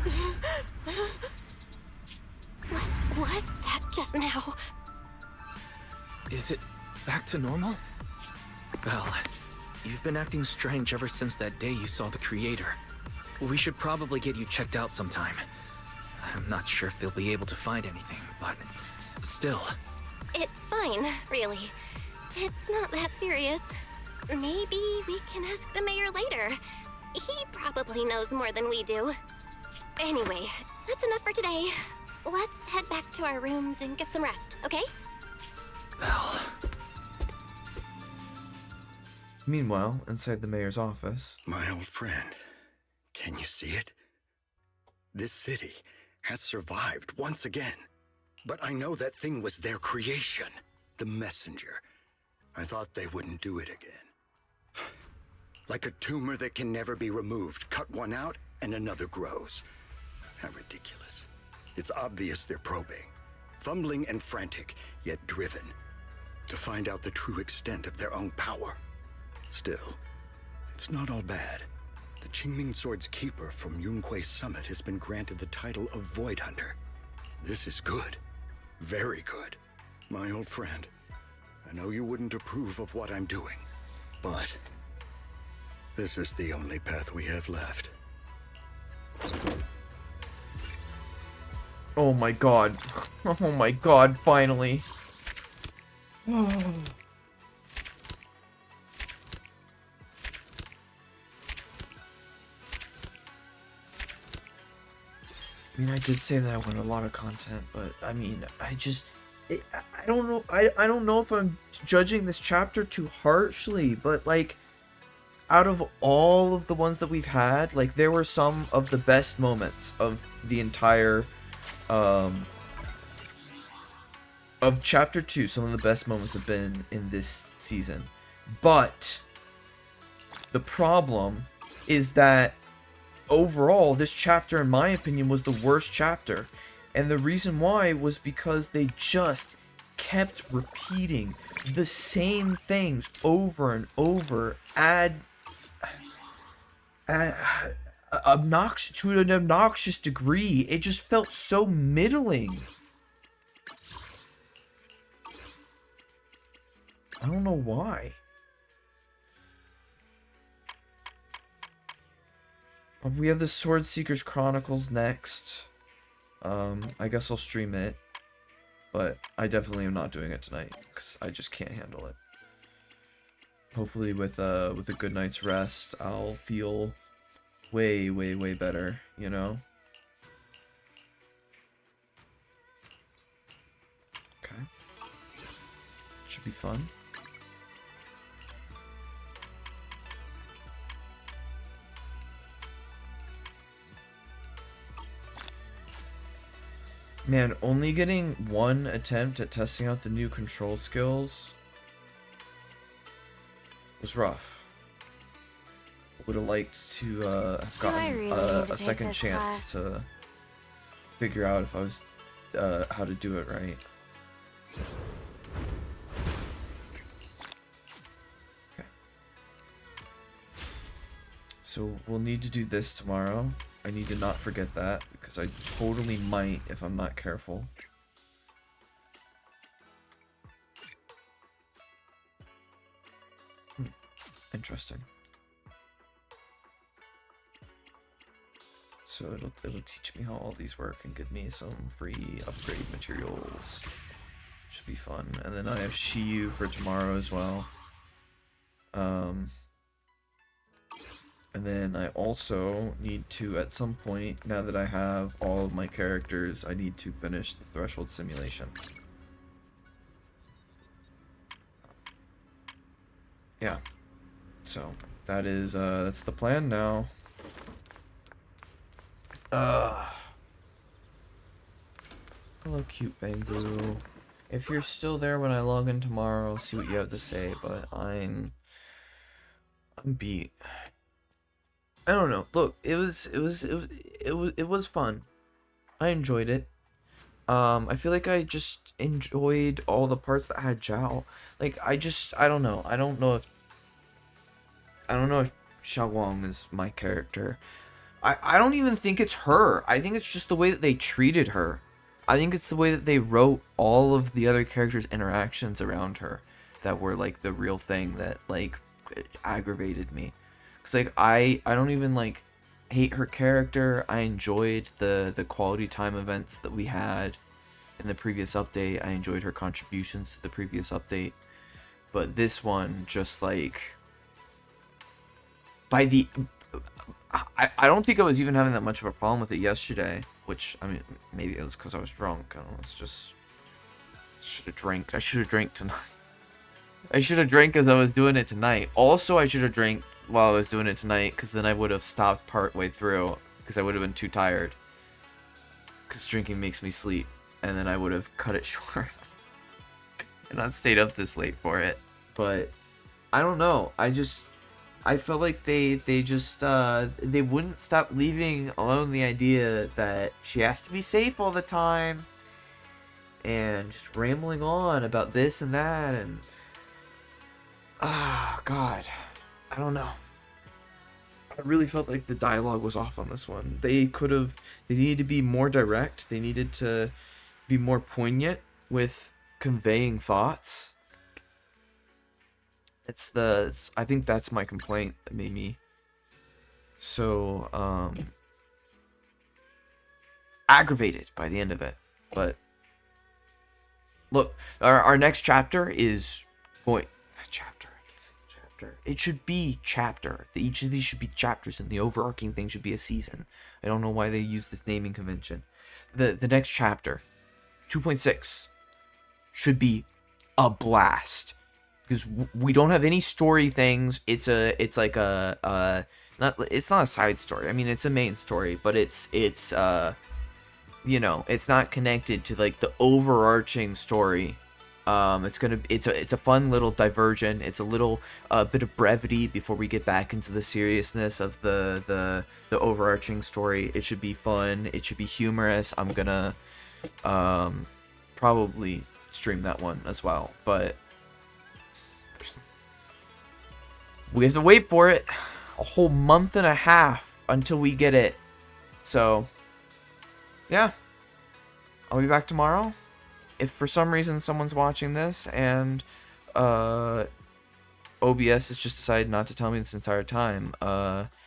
What was that just now? Is it back to normal? Belle, you've been acting strange ever since that day you saw the creator. We should probably get you checked out sometime. I'm not sure if they'll be able to find anything, but still. It's fine, really. It's not that serious. Maybe we can ask the mayor later. He probably knows more than we do. Anyway, that's enough for today. Let's head back to our rooms and get some rest, okay? Belle. Meanwhile, inside the mayor's office... My old friend, can you see it? This city has survived once again. But I know that thing was their creation, the messenger. I thought they wouldn't do it again. Like a tumor that can never be removed. Cut one out and another grows. How ridiculous. It's obvious they're probing. Fumbling and frantic, yet driven. To find out the true extent of their own power. Still, it's not all bad. The Qingming Sword's keeper from Yunque's summit has been granted the title of Void Hunter. This is good. Very good. My old friend, I know you wouldn't approve of what I'm doing, but this is the only path we have left. Oh my god. Oh my god, finally. Oh. I mean, I did say that I wanted a lot of content, but I mean, I don't know. I don't know if I'm judging this chapter too harshly, but like, out of all of the ones that we've had, like, there were some of the best moments of the entire, of chapter 2. Some of the best moments have been in this season, but the problem is that overall, this chapter, in my opinion, was the worst chapter. And the reason why was because they just kept repeating the same things over and over, obnoxious to an obnoxious degree. It just felt so middling. I don't know why. We have the Sword Seekers Chronicles next. I guess I'll stream it, but I definitely am not doing it tonight because I just can't handle it. Hopefully, with a good night's rest, I'll feel way better. You know. Okay. Should be fun. Man, only getting one attempt at testing out the new control skills was rough. Would have liked to have gotten a second chance to figure out if I was how to do it right. Okay. So we'll need to do this tomorrow. I need to not forget that, because I totally might if I'm not careful. Interesting. So it'll teach me how all these work and give me some free upgrade materials. Should be fun. And then I have Shiyu for tomorrow as well. And then I also need to, at some point, now that I have all of my characters, I need to finish the threshold simulation. Yeah. So, that is, that's the plan now. Hello, cute Bangu. If you're still there when I log in tomorrow, I'll see what you have to say, but I'm beat. I don't know. Look, it was fun. I enjoyed it. I feel like I just enjoyed all the parts that had Zhao. Like, I don't know. I don't know if Xiaoguang is my character. I don't even think it's her. I think it's just the way that they treated her. I think it's the way that they wrote all of the other characters' interactions around her that were, like, the real thing that, like, aggravated me. Cause like I don't even like hate her character. I enjoyed the quality time events that we had in the previous update. I enjoyed her contributions to the previous update. But this one just like I don't think I was even having that much of a problem with it yesterday, which I mean maybe it was because I was drunk. I don't know, it's just should have drank. I should have drank tonight. I should have drank as I was doing it tonight. Also, I should have drank while I was doing it tonight, because then I would have stopped part way through, because I would have been too tired. Because drinking makes me sleep, and then I would have cut it short. And not stayed up this late for it. But, I don't know. I felt like they wouldn't stop leaving alone the idea that she has to be safe all the time. And just rambling on about this and that, and God, I don't know. I really felt like the dialogue was off on this one. They needed to be more direct. They needed to be more poignant with conveying thoughts. I think that's my complaint that made me so, aggravated by the end of it. But, look, our next chapter is going... It should be chapter. Each of these should be chapters, and the overarching thing should be a season. I don't know why they use this naming convention. The next chapter, 2.6, should be a blast, because we don't have any story things. It's not a side story. I mean, it's a main story, but it's you know, it's not connected to like the overarching story. It's a fun little diversion. It's a little bit of brevity before we get back into the seriousness of the overarching story. It should be fun. It should be humorous. I'm gonna probably stream that one as well, but we have to wait for it a whole month and a half until we get it. So yeah, I'll be back tomorrow. If for some reason someone's watching this and OBS has just decided not to tell me this entire time,